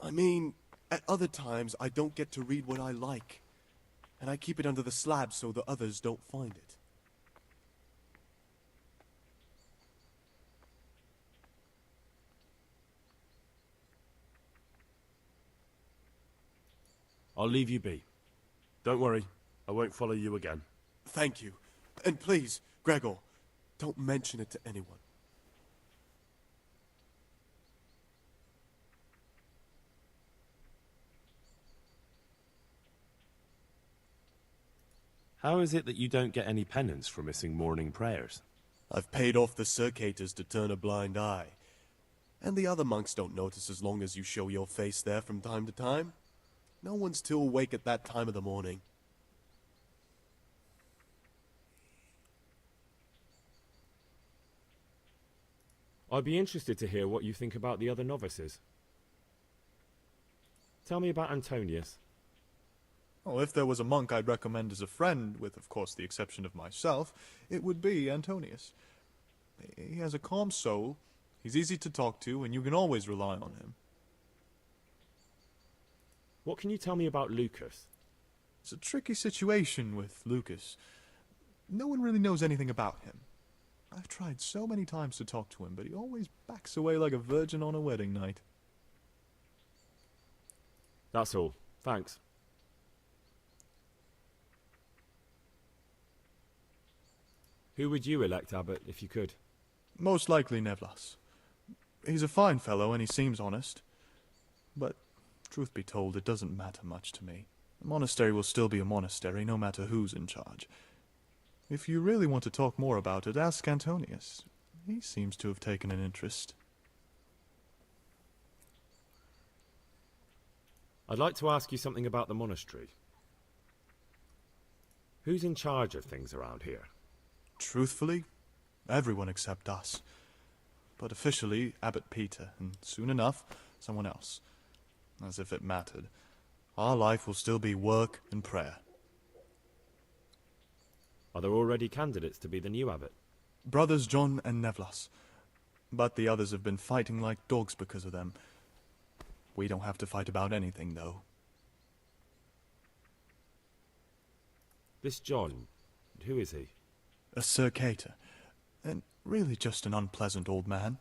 I mean, at other times I don't get to read what I like. And I keep it under the slab so the others don't find it. I'll leave you be. Don't worry, I won't follow you again. Thank you. And please, Gregor, don't mention it to anyone. How is it that you don't get any penance for missing morning prayers? I've paid off the circators to turn a blind eye. And the other monks don't notice as long as you show your face there from time to time. No one's too awake at that time of the morning. I'd be interested to hear what you think about the other novices. Tell me about Antonius. Oh, if there was a monk I'd recommend as a friend, with of course the exception of myself, it would be Antonius. He has a calm soul, he's easy to talk to, and you can always rely on him. What can you tell me about Lucas? It's a tricky situation with Lucas. No one really knows anything about him. I've tried so many times to talk to him, but he always backs away like a virgin on a wedding night. That's all. Thanks. Who would you elect, Abbot, if you could? Most likely Nevlas. He's a fine fellow and he seems honest. But, truth be told, it doesn't matter much to me. The monastery will still be a monastery, no matter who's in charge. If you really want to talk more about it, ask Antonius. He seems to have taken an interest. I'd like to ask you something about the monastery. Who's in charge of things around here? Truthfully, everyone except us. But officially, Abbot Peter, and soon enough, someone else. As if it mattered. Our life will still be work and prayer. Are there already candidates to be the new abbot? Brothers John and Nevlas. But the others have been fighting like dogs because of them. We don't have to fight about anything, though. This John, who is he? A circator, and really just an unpleasant old man.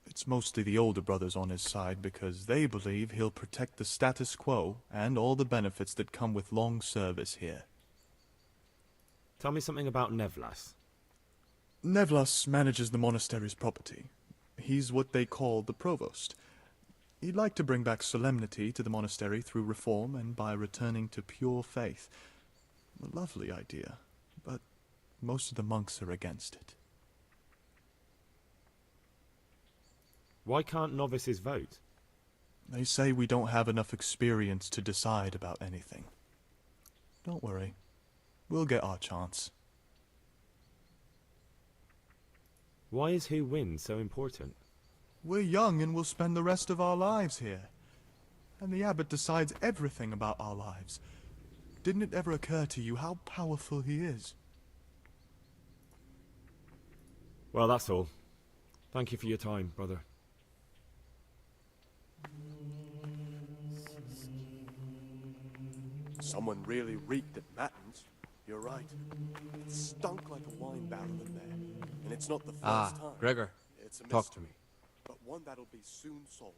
It's mostly the older brothers on his side because they believe he'll protect the status quo and all the benefits that come with long service here. Tell me something about Nevlas. Nevlas manages the monastery's property. He's what they call the provost. He'd like to bring back solemnity to the monastery through reform and by returning to pure faith. A lovely idea, but most of the monks are against it. Why can't novices vote? They say we don't have enough experience to decide about anything. Don't worry. We'll get our chance. Why is who wins so important? We're young and we'll spend the rest of our lives here. And the abbot decides everything about our lives. Didn't it ever occur to you how powerful he is? Well, that's all. Thank you for your time, brother. Someone really reeked at Matins. You're right. It stunk like a wine barrel in there. And it's not the first time. Gregor, It's a talk to mystery, me. but one that'll be soon solved.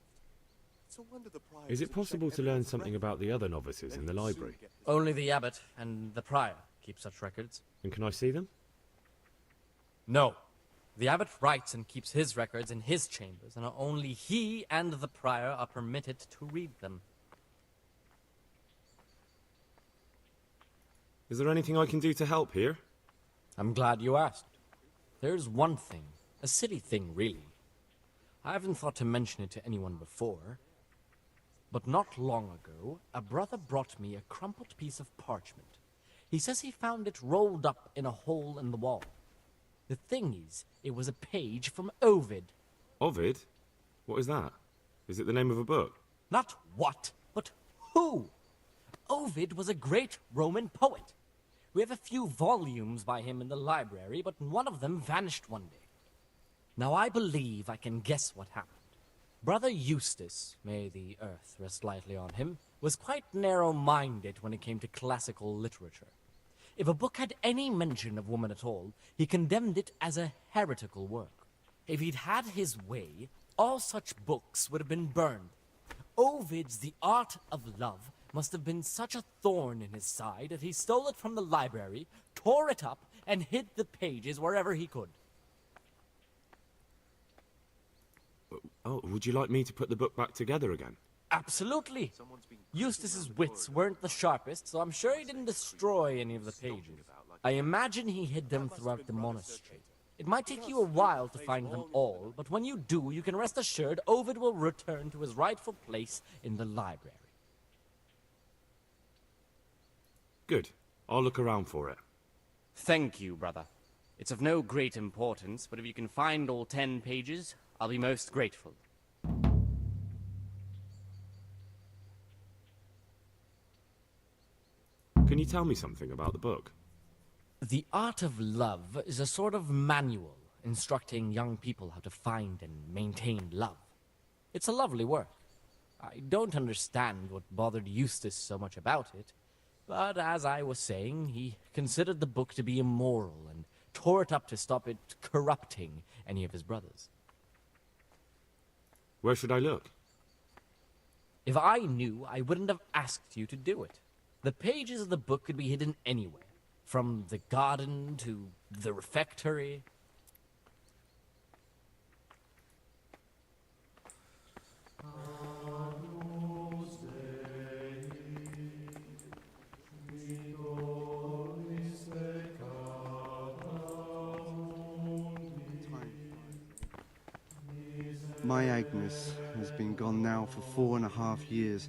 It's a wonder the prior Is it doesn't possible check to learn everyone's something record. about the other novices in the library? Only the abbot and the prior keep such records. And can I see them? No. The abbot writes and keeps his records in his chambers, and only he and the prior are permitted to read them. Is there anything I can do to help here? I'm glad you asked. There's one thing, a silly thing really. I haven't thought to mention it to anyone before, but not long ago, a brother brought me a crumpled piece of parchment. He says he found it rolled up in a hole in the wall. The thing is, it was a page from Ovid. Ovid? What is that? Is it the name of a book? Not what, but who. Ovid was a great Roman poet. We have a few volumes by him in the library, but one of them vanished one day. Now I believe I can guess what happened. Brother Eustace, may the earth rest lightly on him, was quite narrow-minded when it came to classical literature. If a book had any mention of woman at all, he condemned it as a heretical work. If he'd had his way, all such books would have been burned. Ovid's The Art of Love must have been such a thorn in his side that he stole it from the library, tore it up, and hid the pages wherever he could. Oh, would you like me to put the book back together again? Absolutely. Eustace's wits weren't the sharpest, so I'm sure he didn't destroy any of the pages. I imagine he hid them throughout the monastery. It might take you a while to find them all, but when you do, you can rest assured Ovid will return to his rightful place in the library. Good. I'll look around for it. Thank you, brother. It's of no great importance, but if you can find all 10 pages, I'll be most grateful. Can you tell me something about the book? The Art of Love is a sort of manual instructing young people how to find and maintain love. It's a lovely work. I don't understand what bothered Eustace so much about it, but as I was saying, he considered the book to be immoral and tore it up to stop it corrupting any of his brothers. Where should I look? If I knew, I wouldn't have asked you to do it. The pages of the book could be hidden anywhere, from the garden to the refectory. My Agnes has been gone now for 4.5 years,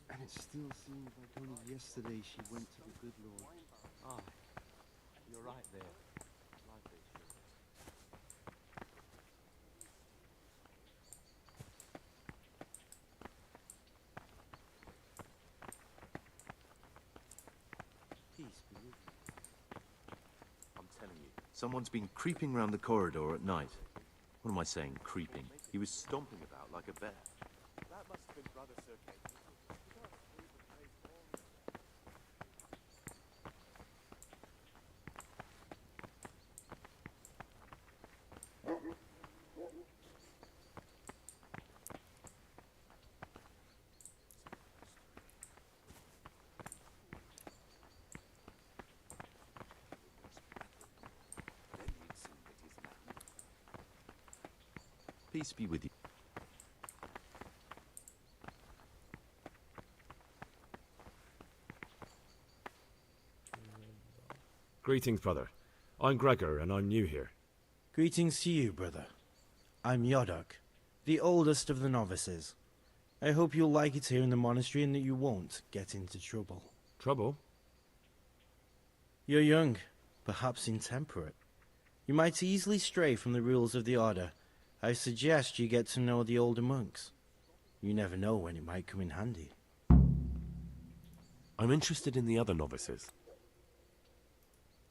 and it still seems like only yesterday she went to the good Lord. Ah, you're right there. Peace be with you. I'm telling you, someone's been creeping round the corridor at night. What am I saying, creeping? He was stomping about like a bear. That must have been Brother Sir Kate. Peace be with you. Greetings, brother. I'm Gregor, and I'm new here. Greetings to you, brother. I'm Yodok, the oldest of the novices. I hope you'll like it here in the monastery and that you won't get into trouble. Trouble? You're young, perhaps intemperate. You might easily stray from the rules of the order. I suggest you get to know the older monks. You never know when it might come in handy. I'm interested in the other novices.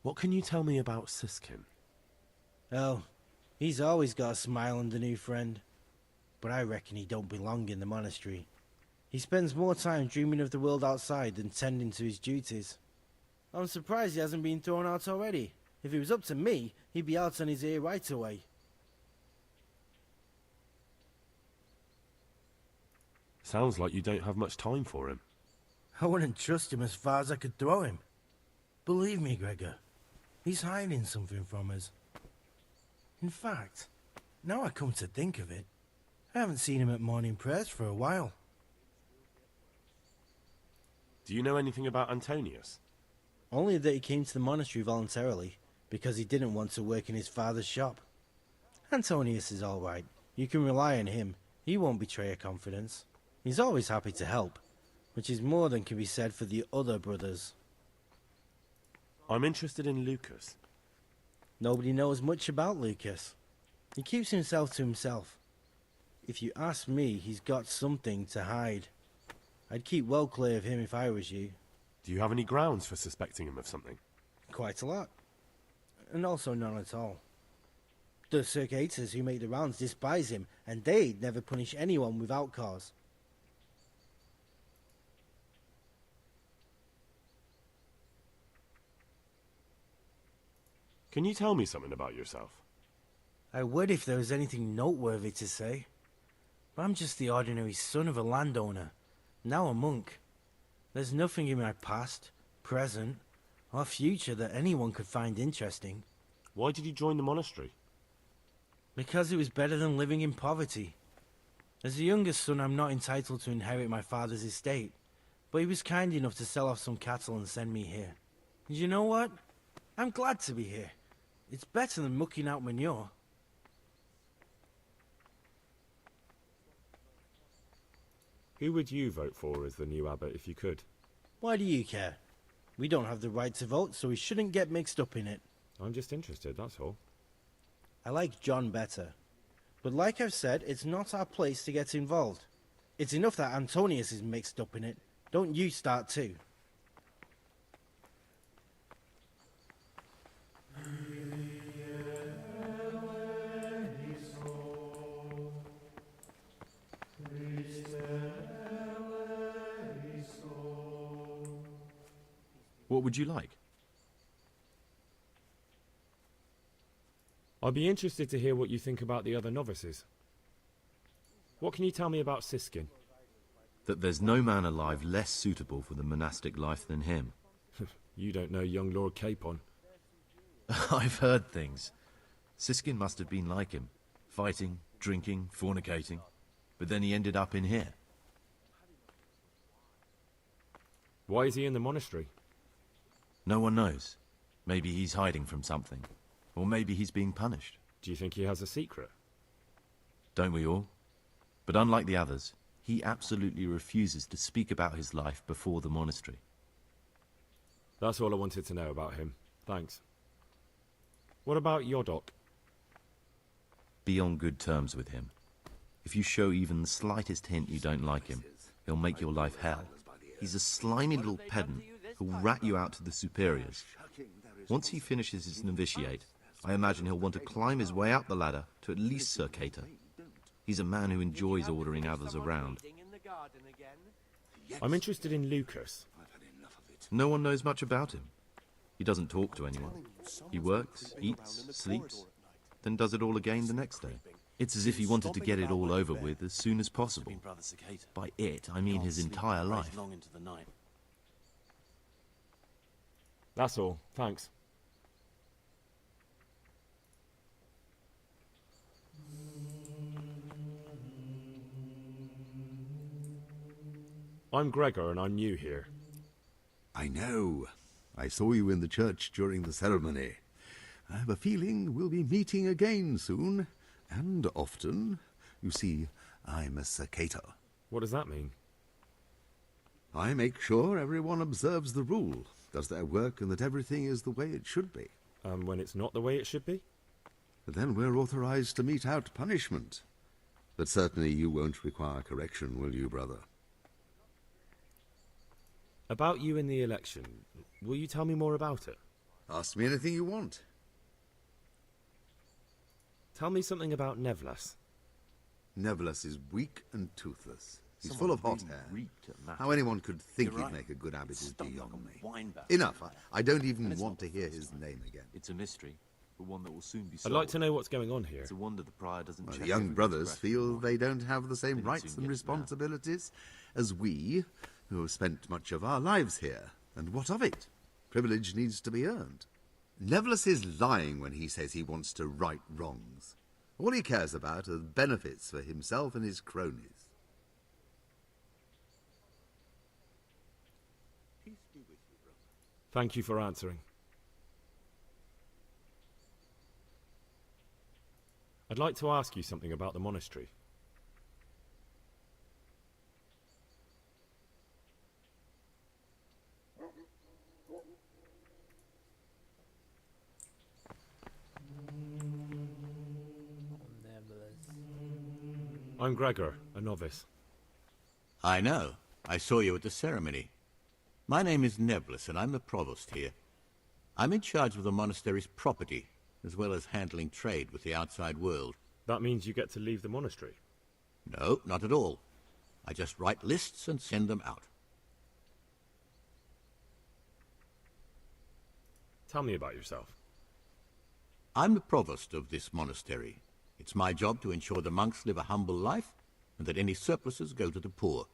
What can you tell me about Siskin? Oh, he's always got a smile on the new friend. But I reckon he don't belong in the monastery. He spends more time dreaming of the world outside than tending to his duties. I'm surprised he hasn't been thrown out already. If it was up to me, he'd be out on his ear right away. Sounds like you don't have much time for him. I wouldn't trust him as far as I could throw him. Believe me, Gregor, he's hiding something from us. In fact, now I come to think of it, I haven't seen him at morning prayers for a while. Do you know anything about Antonius? Only that he came to the monastery voluntarily, because he didn't want to work in his father's shop. Antonius is all right. You can rely on him. He won't betray your confidence. He's always happy to help, which is more than can be said for the other brothers. I'm interested in Lucas. Nobody knows much about Lucas. He keeps himself to himself. If you ask me, he's got something to hide. I'd keep well clear of him if I was you. Do you have any grounds for suspecting him of something? Quite a lot. And also none at all. The circators who make the rounds despise him, and they'd never punish anyone without cause. Can you tell me something about yourself? I would if there was anything noteworthy to say. But I'm just the ordinary son of a landowner, now a monk. There's nothing in my past, present, or future that anyone could find interesting. Why did you join the monastery? Because it was better than living in poverty. As the youngest son, I'm not entitled to inherit my father's estate, but he was kind enough to sell off some cattle and send me here. And you know what? I'm glad to be here. It's better than mucking out manure. Who would you vote for as the new abbot if you could? Why do you care? We don't have the right to vote, so we shouldn't get mixed up in it. I'm just interested, that's all. I like John better. But like I've said, it's not our place to get involved. It's enough that Antonius is mixed up in it. Don't you start too. What would you like? I'd be interested to hear what you think about the other novices. What can you tell me about Siskin? That there's no man alive less suitable for the monastic life than him. You don't know young Lord Capon. I've heard things. Siskin must have been like him. Fighting, drinking, fornicating. But then he ended up in here. Why is he in the monastery? No one knows. Maybe he's hiding from something. Or maybe he's being punished. Do you think he has a secret? Don't we all? But unlike the others, he absolutely refuses to speak about his life before the monastery. That's all I wanted to know about him. Thanks. What about Yodok? Be on good terms with him. If you show even the slightest hint you don't like him, he'll make your life hell. He's a slimy little pedant who'll rat you out to the superiors. Once he finishes his novitiate, I imagine he'll want to climb his way up the ladder to at least Circator. He's a man who enjoys ordering others around. I'm interested in Lucas. No one knows much about him. He doesn't talk to anyone. He works, eats, sleeps, then does it all again the next day. It's as if he wanted to get it all over with as soon as possible. By it, I mean his entire life. That's all. Thanks. I'm Gregor and I'm new here. I know. I saw you in the church during the ceremony. I have a feeling we'll be meeting again soon, and often. You see, I'm a Circator. What does that mean? I make sure everyone observes the rule, does their work, and that everything is the way it should be. And when it's not the way it should be? Then we're authorized to mete out punishment. But certainly you won't require correction, will you, brother? About you in the election, will you tell me more about it? Ask me anything you want. Tell me something about Nevlas. Nevlas is weak and toothless. He's full of hot hair. How anyone could think he'd make a good abbot is beyond me. Enough. I don't even want to hear his name again. It's a mystery, but one that will soon be I'd solved. like to know what's going on here. It's a wonder the prior doesn't check The young every brothers breath feel before. they don't have the same Then it rights soon and gets mad. responsibilities as we, who have spent much of our lives here. And what of it? Privilege needs to be earned. Nevlas is lying when he says he wants to right wrongs. All he cares about are benefits for himself and his cronies. Thank you for answering. I'd like to ask you something about the monastery. I'm Gregor, a novice. I know. I saw you at the ceremony. My name is Nevlis, and I'm the provost here. I'm in charge of the monastery's property, as well as handling trade with the outside world. That means you get to leave the monastery? No, not at all. I just write lists and send them out. Tell me about yourself. I'm the provost of this monastery. It's my job to ensure the monks live a humble life and that any surpluses go to the poor.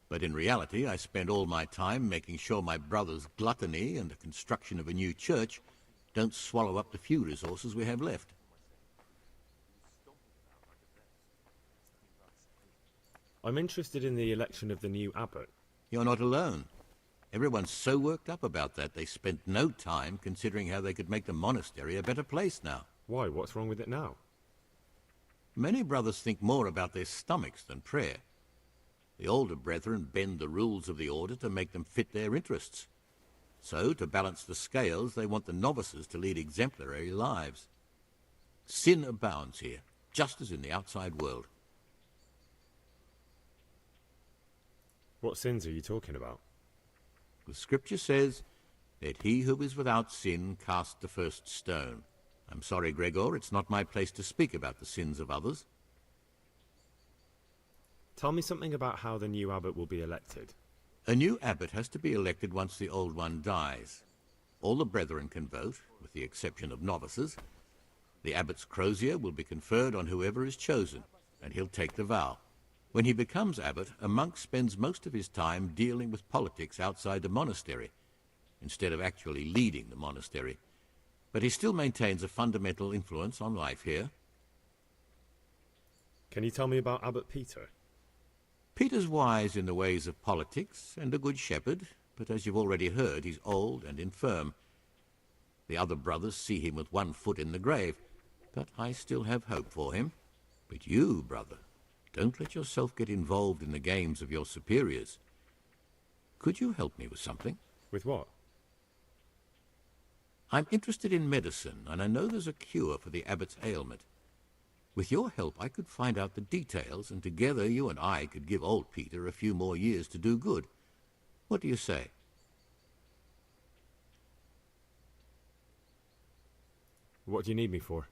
But in reality, I spend all my time making sure my brother's gluttony and the construction of a new church don't swallow up the few resources we have left. I'm interested in the election of the new abbot. You're not alone. Everyone's so worked up about that they spent no time considering how they could make the monastery a better place now. Why? What's wrong with it now? Many brothers think more about their stomachs than prayer. The older brethren bend the rules of the order to make them fit their interests. So, to balance the scales, they want the novices to lead exemplary lives. Sin abounds here, just as in the outside world. What sins are you talking about? The scripture says, "Let he who is without sin cast the first stone." I'm sorry, Gregor, it's not my place to speak about the sins of others. Tell me something about how the new abbot will be elected. A new abbot has to be elected once the old one dies. All the brethren can vote, with the exception of novices. The abbot's crozier will be conferred on whoever is chosen, and he'll take the vow. When he becomes abbot, a monk spends most of his time dealing with politics outside the monastery, instead of actually leading the monastery. But he still maintains a fundamental influence on life here. Can you tell me about Abbot Peter? Peter's wise in the ways of politics and a good shepherd, but as you've already heard, he's old and infirm. The other brothers see him with one foot in the grave, but I still have hope for him. But you, brother, don't let yourself get involved in the games of your superiors. Could you help me with something? With what? I'm interested in medicine, and I know there's a cure for the abbot's ailment. With your help, I could find out the details, and together you and I could give old Peter a few more years to do good. What do you say? What do you need me for?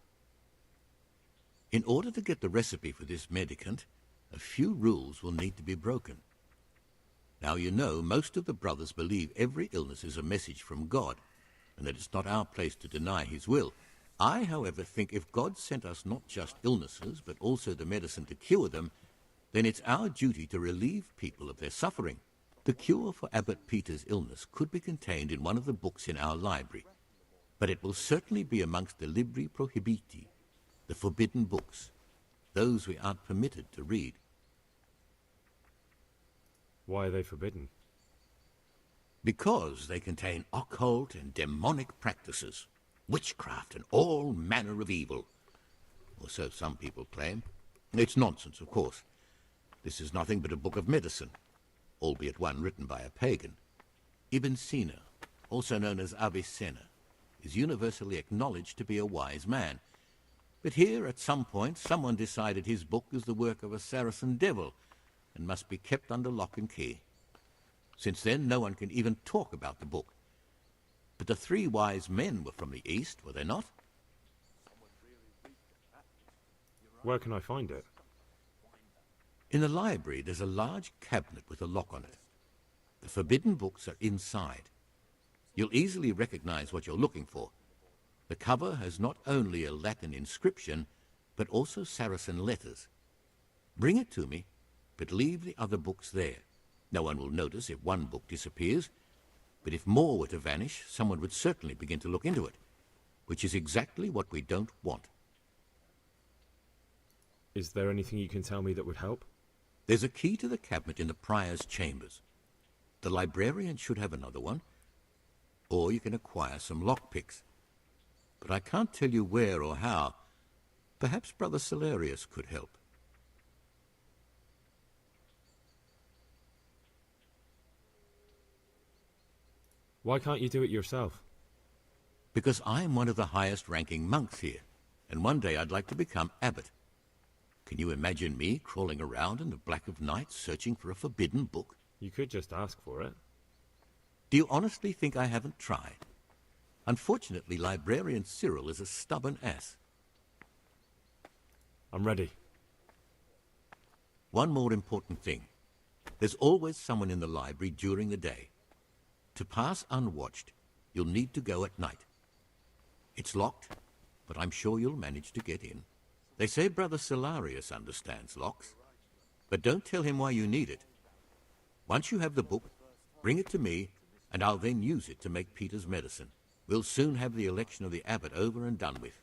In order to get the recipe for this medicament, a few rules will need to be broken. Now you know most of the brothers believe every illness is a message from God, and that it's not our place to deny his will. I, however, think if God sent us not just illnesses, but also the medicine to cure them, then it's our duty to relieve people of their suffering. The cure for Abbot Peter's illness could be contained in one of the books in our library, but it will certainly be amongst the libri prohibiti, the forbidden books, those we aren't permitted to read. Why are they forbidden? Because they contain occult and demonic practices, witchcraft and all manner of evil. Or so some people claim. It's nonsense, of course. This is nothing but a book of medicine, albeit one written by a pagan. Ibn Sina, also known as Avicenna, is universally acknowledged to be a wise man. But here, at some point, someone decided his book is the work of a Saracen devil and must be kept under lock and key. Since then, no one can even talk about the book. But the three wise men were from the East, were they not? Where can I find it? In the library, there's a large cabinet with a lock on it. The forbidden books are inside. You'll easily recognize what you're looking for. The cover has not only a Latin inscription, but also Saracen letters. Bring it to me, but leave the other books there. No one will notice if one book disappears, but if more were to vanish, someone would certainly begin to look into it, which is exactly what we don't want. Is there anything you can tell me that would help? There's a key to the cabinet in the prior's chambers. The librarian should have another one, or you can acquire some lockpicks. But I can't tell you where or how. Perhaps Brother Celerius could help. Why can't you do it yourself? Because I'm one of the highest-ranking monks here, and one day I'd like to become abbot. Can you imagine me crawling around in the black of night searching for a forbidden book? You could just ask for it. Do you honestly think I haven't tried? Unfortunately, Librarian Cyril is a stubborn ass. I'm ready. One more important thing. There's always someone in the library during the day. To pass unwatched, you'll need to go at night. It's locked, but I'm sure you'll manage to get in. They say Brother Solarius understands locks, but don't tell him why you need it. Once you have the book, bring it to me, and I'll then use it to make Peter's medicine. We'll soon have the election of the abbot over and done with.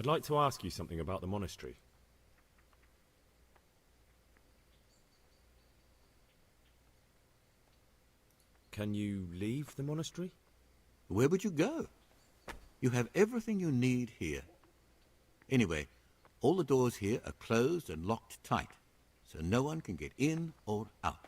I'd like to ask you something about the monastery. Can you leave the monastery? Where would you go? You have everything you need here. Anyway, all the doors here are closed and locked tight, so no one can get in or out.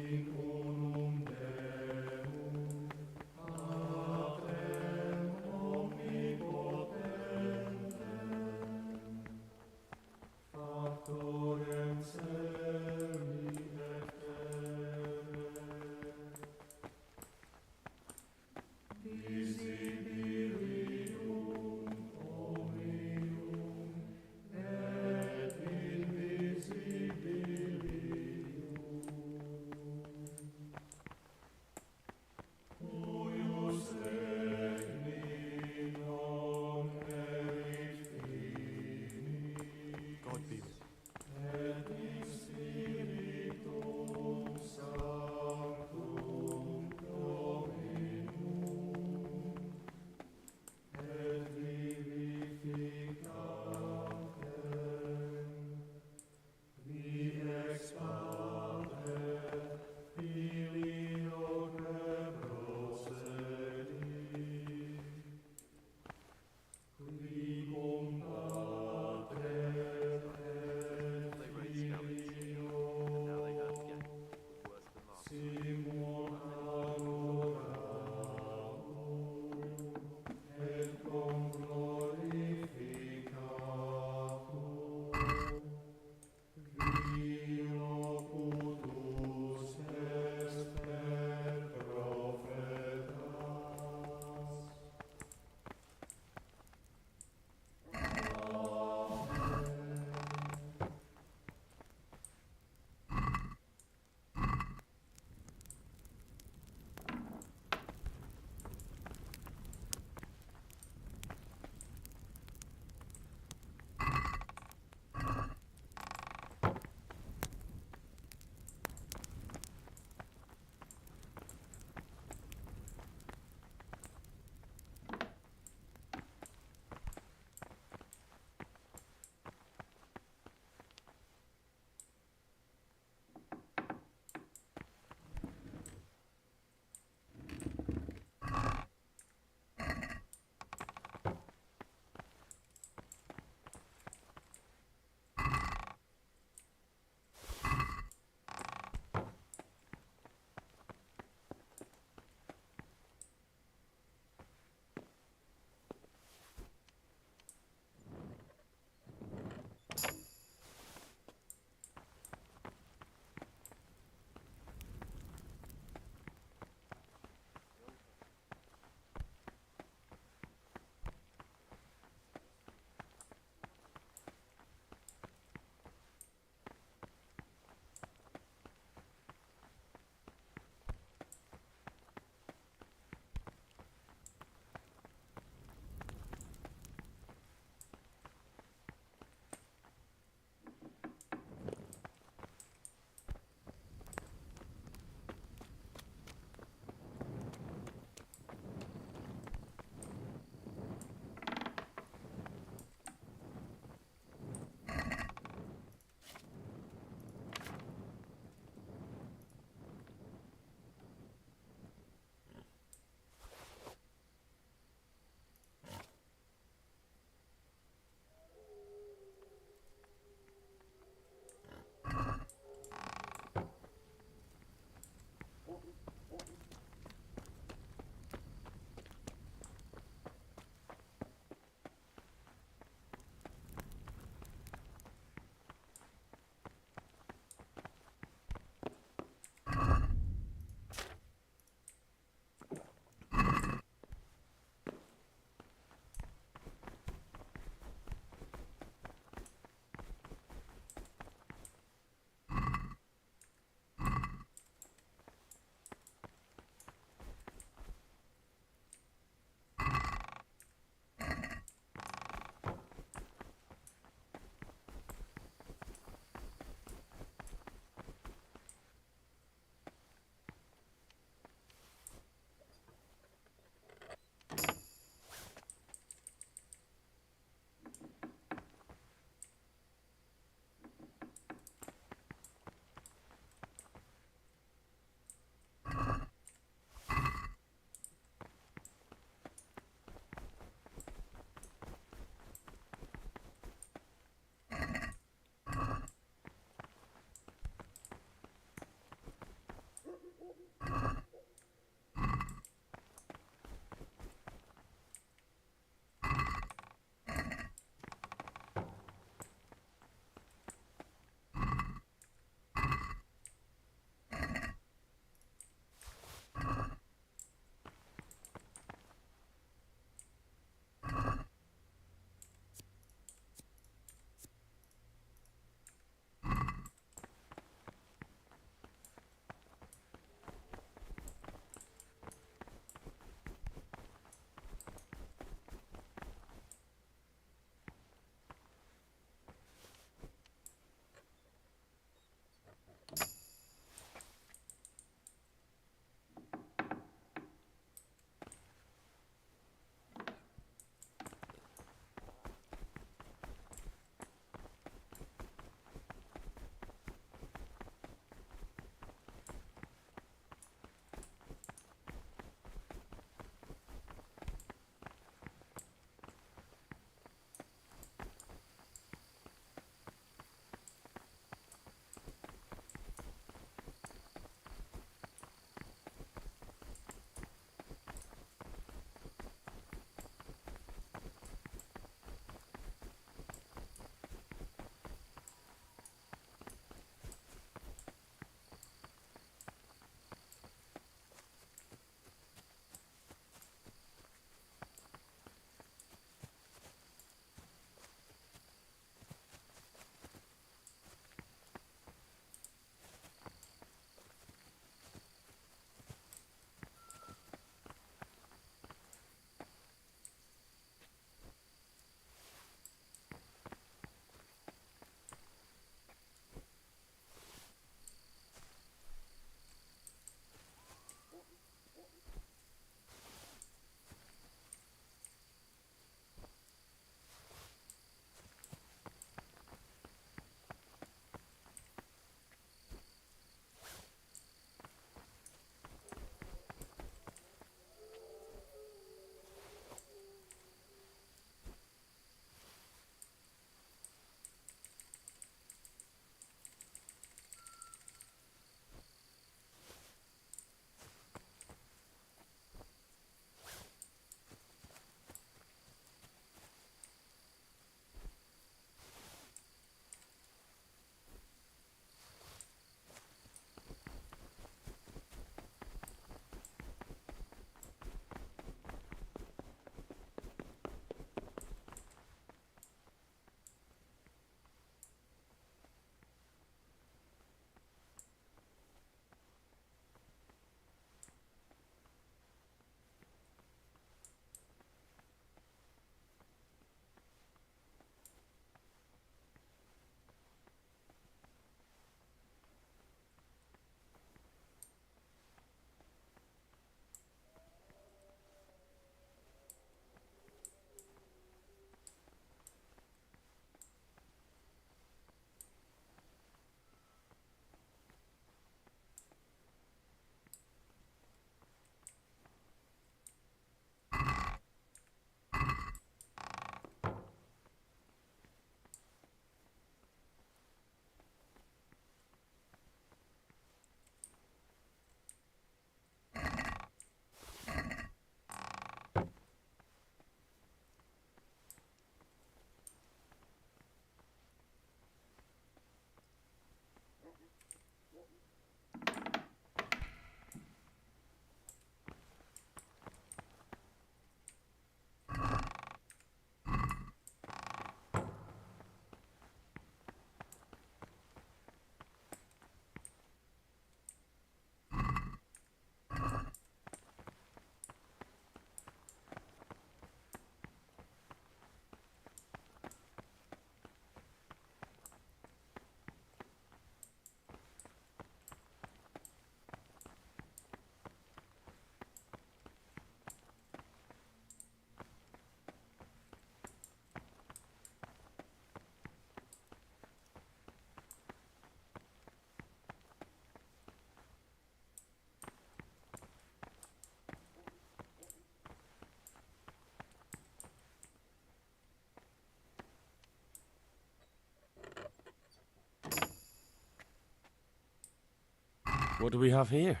What do we have here?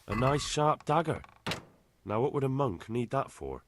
A nice sharp dagger. Now what would a monk need that for?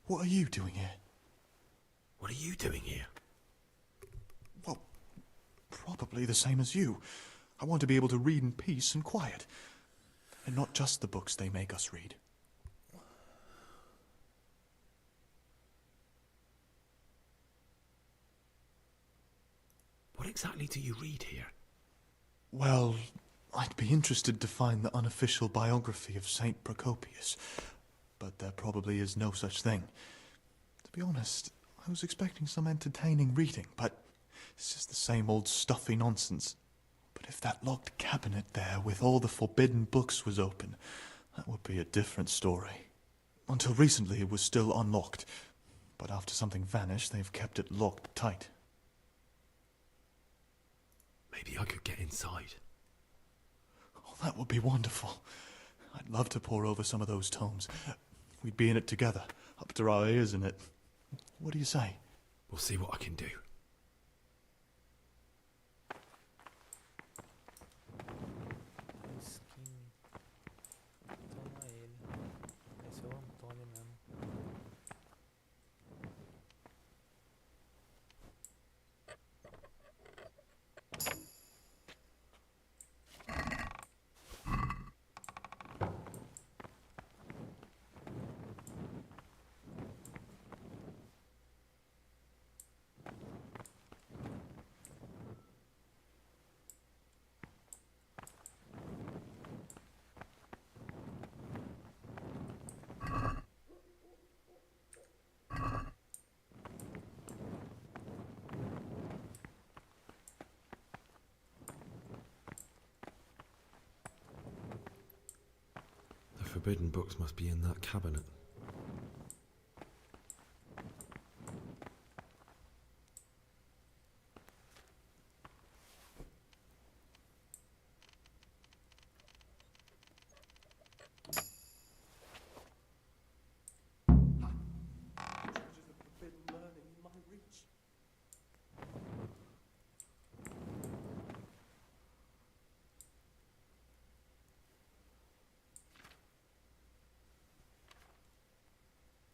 What are you doing here? What are you doing here? Well, probably the same as you. I want to be able to read in peace and quiet. And not just the books they make us read. What exactly do you read here? Well, I'd be interested to find the unofficial biography of Saint Procopius, but there probably is no such thing. To be honest, I was expecting some entertaining reading, but it's just the same old stuffy nonsense. But if that locked cabinet there with all the forbidden books was open, that would be a different story. Until recently it was still unlocked, but after something vanished, they've kept it locked tight. Maybe I could get inside. Oh, that would be wonderful. I'd love to pore over some of those tomes. We'd be in it together, up to our ears in it. What do you say? We'll see what I can do. Forbidden books must be in that cabinet.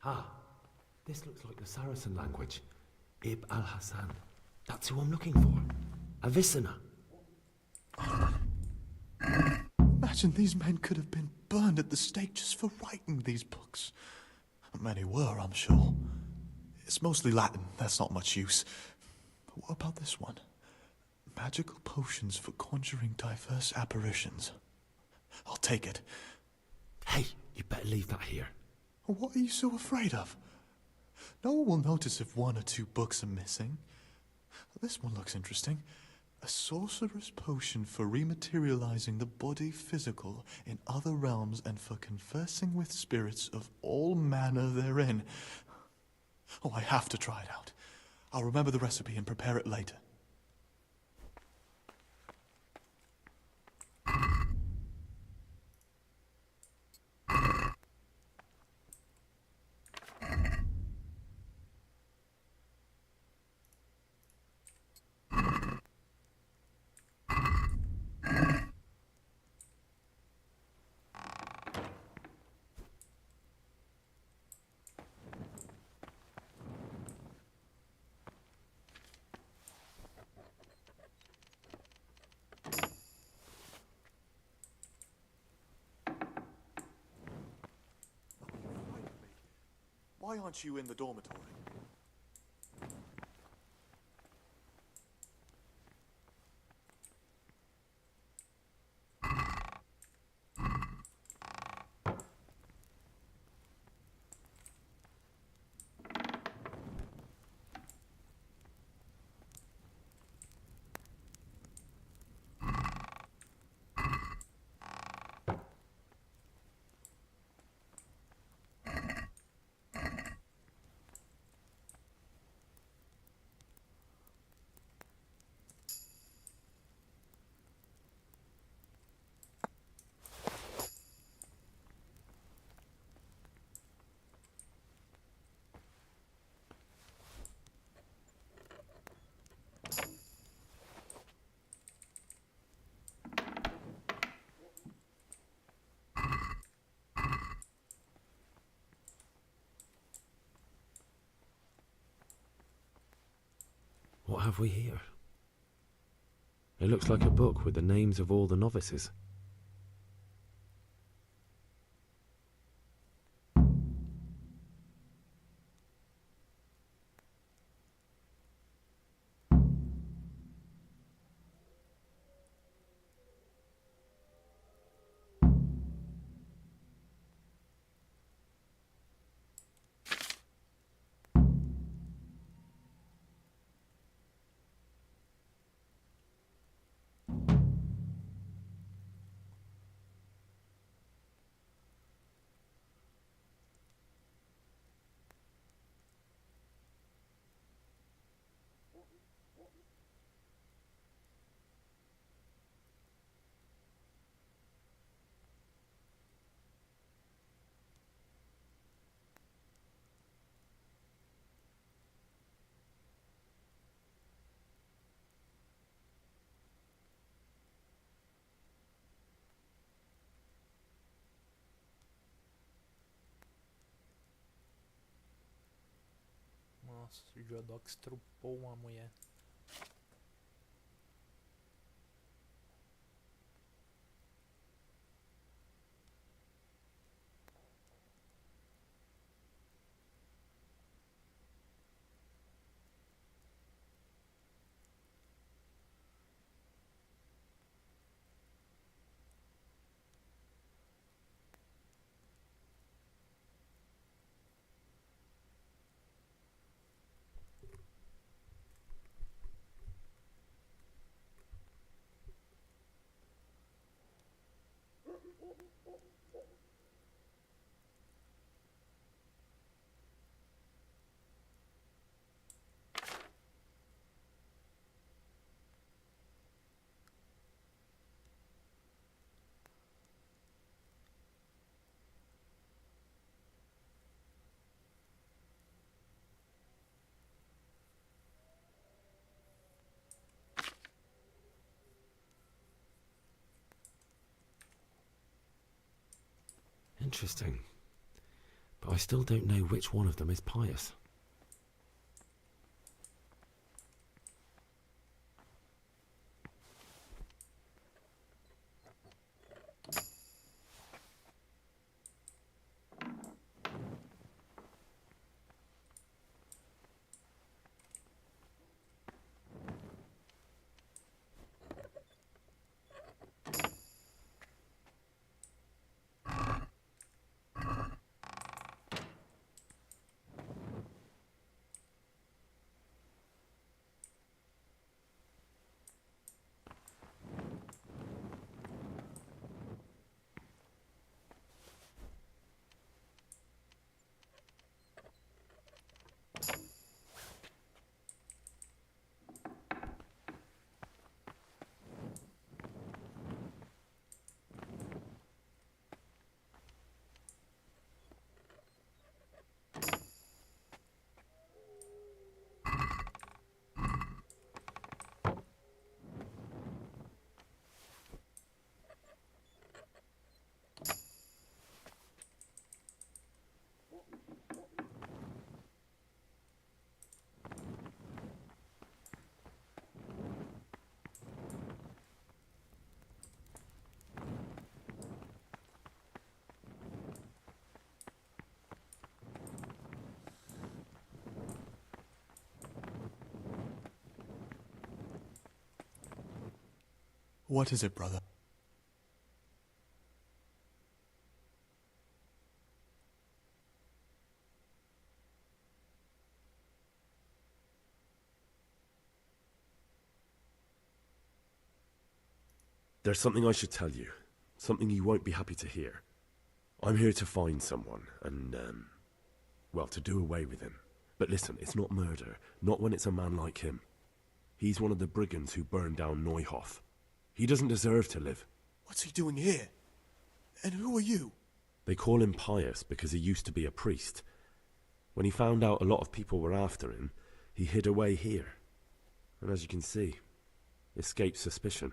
Ah, this looks like the Saracen language. Ibn al-Hassan. That's who I'm looking for. Avicenna. Imagine these men could have been burned at the stake just for writing these books. Many were, I'm sure. It's mostly Latin, that's not much use. But what about this one? Magical potions for conjuring diverse apparitions. I'll take it. Hey, you better leave that here. What are you so afraid of? No one will notice if 1 or 2 books are missing. This one looks interesting. A sorcerer's potion for rematerializing the body physical in other realms and for conversing with spirits of all manner therein. Oh, I have to try it out. I'll remember the recipe and prepare it later. why aren't you in the dormitory? What have we here? It looks like a book with the names of all the novices. Nossa, o Jodox estrupou uma mulher. Interesting. But I still don't know which one of them is pious. What is it, brother? There's something I should tell you. Something you won't be happy to hear. I'm here to find someone, and, well, to do away with him. But listen, it's not murder. Not when it's a man like him. He's one of the brigands who burned down Neuhof. He doesn't deserve to live. What's he doing here? And who are you? They call him Pious because he used to be a priest. When he found out a lot of people were after him, he hid away here. And as you can see, escaped suspicion.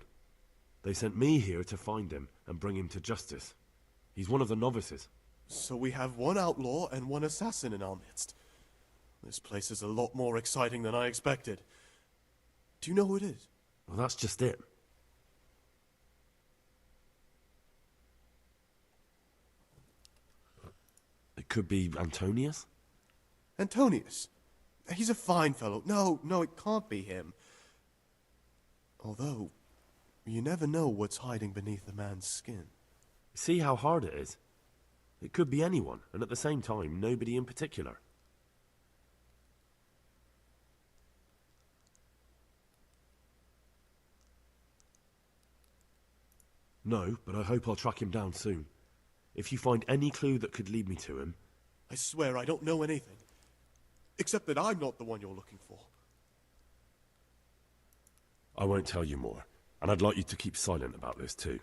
They sent me here to find him and bring him to justice. He's one of the novices. So we have one outlaw and one assassin in our midst. This place is a lot more exciting than I expected. Do you know who it is? Well, that's just it. It could be Antonius? Antonius? He's a fine fellow. No, it can't be him. Although, you never know what's hiding beneath a man's skin. See how hard it is? It could be anyone, and at the same time, nobody in particular. No, but I hope I'll track him down soon. If you find any clue that could lead me to him... I swear I don't know anything. Except that I'm not the one you're looking for. I won't tell you more, and I'd like you to keep silent about this too.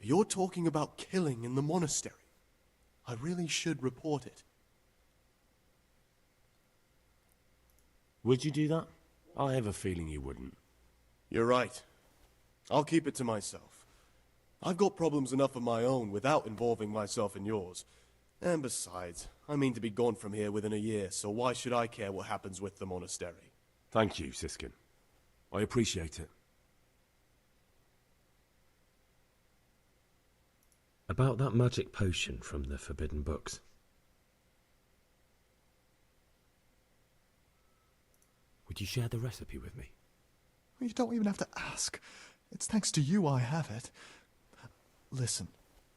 You're talking about killing in the monastery. I really should report it. Would you do that? I have a feeling you wouldn't. You're right. I'll keep it to myself. I've got problems enough of my own without involving myself in yours. And besides, I mean to be gone from here within a year, so why should I care what happens with the monastery? Thank you, Siskin. I appreciate it. About that magic potion from the forbidden books. Would you share the recipe with me? You don't even have to ask. It's thanks to you I have it. Listen,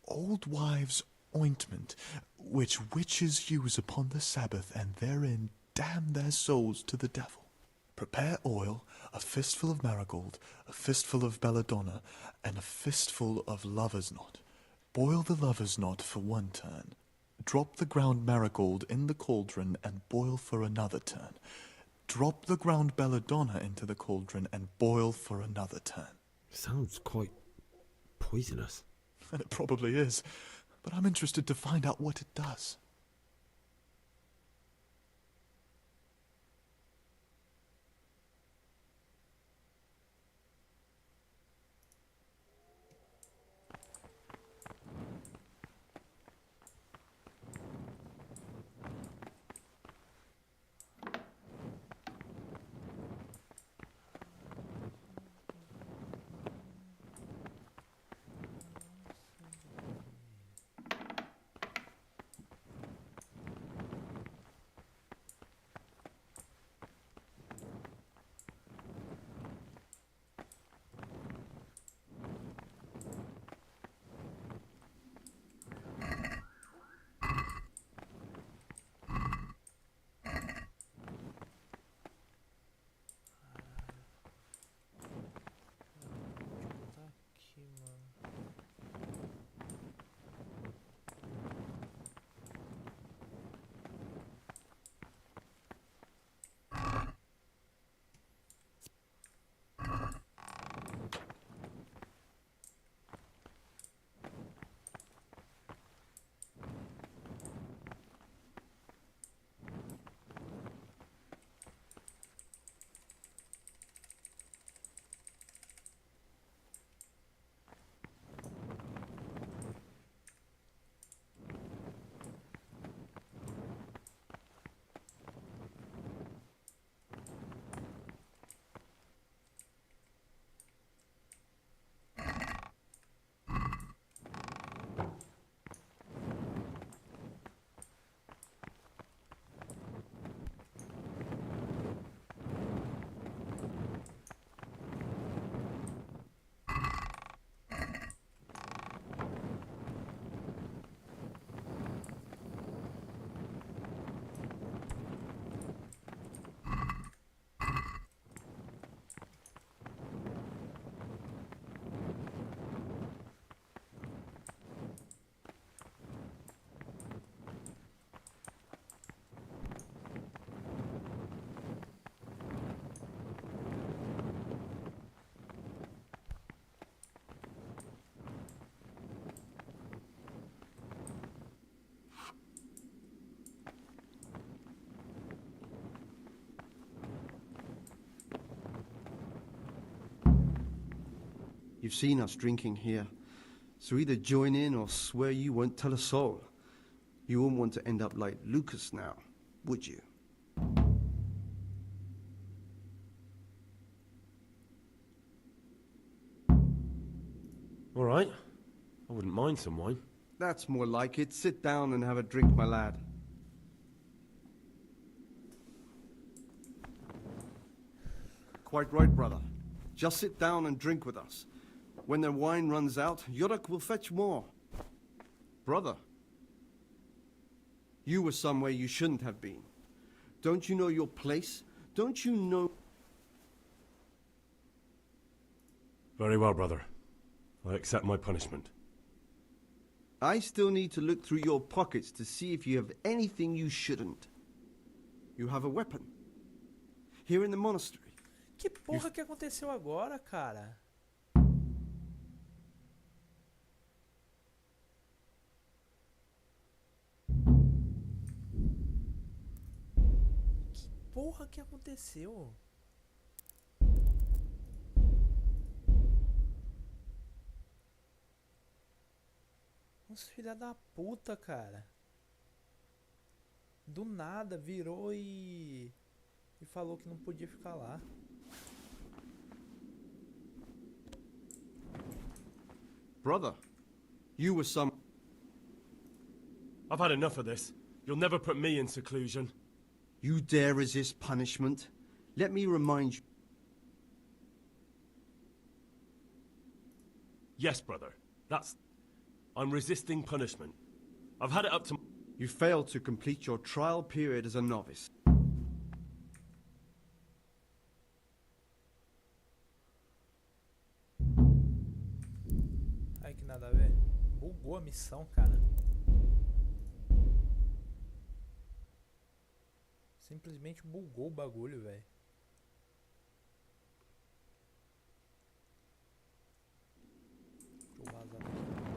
old wives' ointment, which witches use upon the Sabbath, and therein damn their souls to the devil. Prepare oil, a fistful of marigold, a fistful of belladonna, and a fistful of lover's knot. Boil the lover's knot for 1 turn. Drop the ground marigold in the cauldron and boil for another turn. Drop the ground belladonna into the cauldron and boil for another turn. Sounds quite poisonous. And it probably is, but I'm interested to find out what it does. You've seen us drinking here, so either join in or swear you won't tell a soul. You wouldn't want to end up like Lucas now, would you? All right. I wouldn't mind some wine. That's more like it. Sit down and have a drink, my lad. Quite right, brother. Just sit down and drink with us. When the wine runs out, Yorick will fetch more. Brother, you were somewhere you shouldn't have been. Don't you know your place? Don't you know... Very well, brother. I accept my punishment. I still need to look through your pockets to see if you have anything you shouldn't. You have a weapon. Here in the monastery. Que porra que aconteceu agora, cara? Que porra que aconteceu? Nossa, filha da puta, cara. Do nada virou e falou que não podia ficar lá. Brother, you were some... I've had enough of this. You'll never put me in seclusion. You dare resist punishment? Let me remind you... Yes, brother. I'm resisting punishment. I've had it up to... You failed to complete your trial period as a novice. Ai, que nada a ver. Bugou a missão, cara. Simplesmente bugou o bagulho, velho. Deixa eu vazar aqui.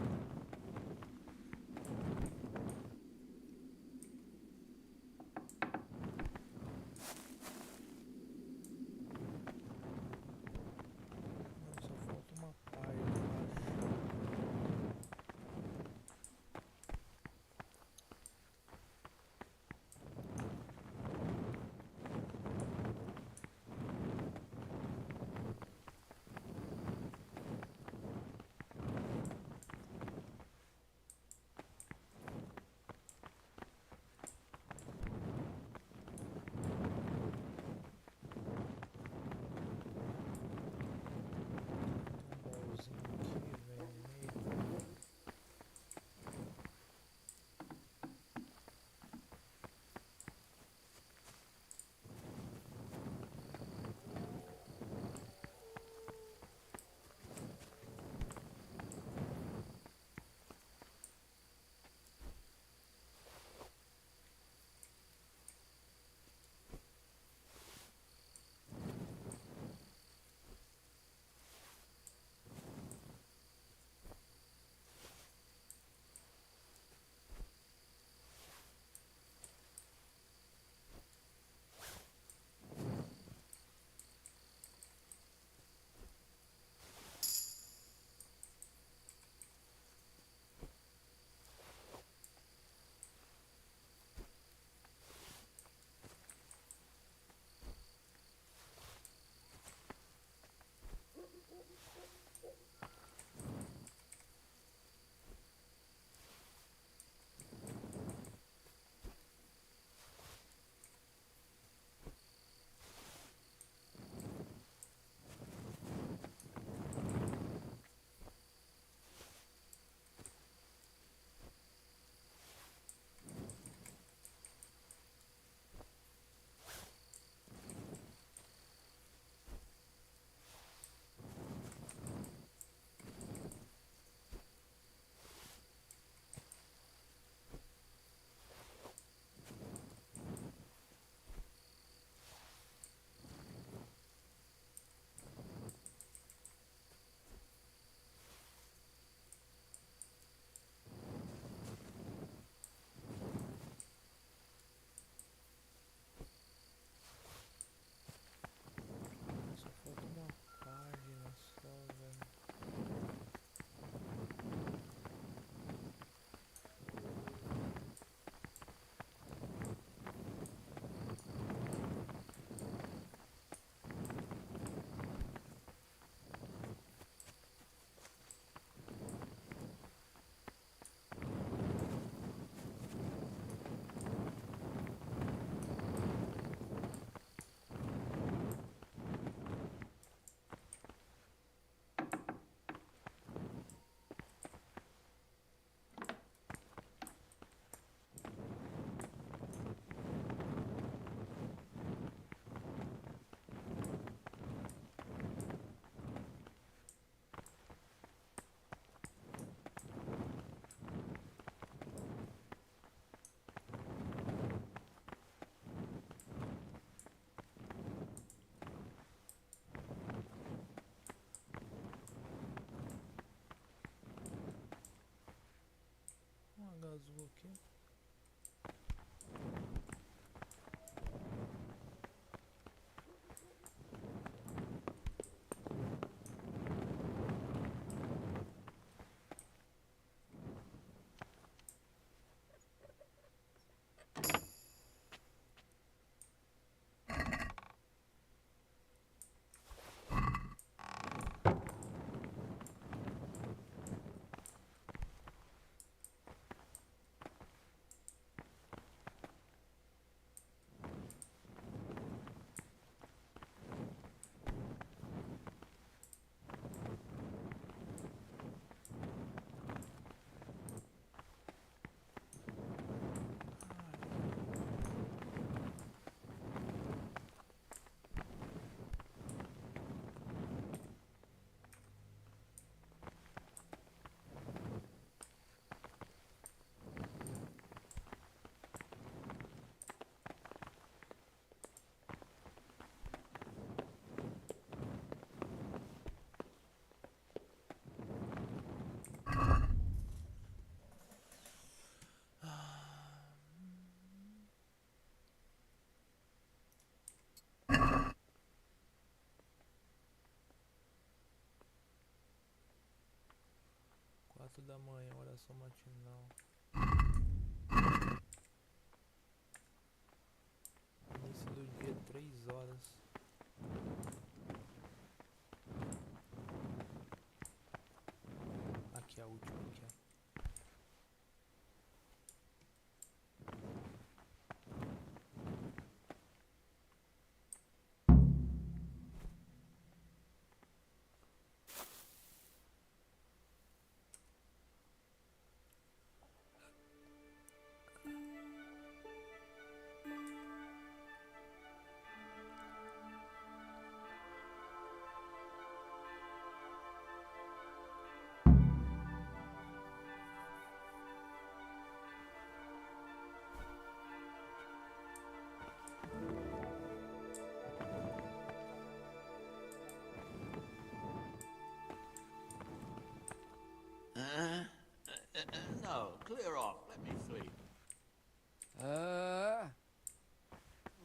aqui. Da manhã, oração matinal. Início do dia, 3 horas. Aqui é a última, aqui é. No, clear off. Let me sleep.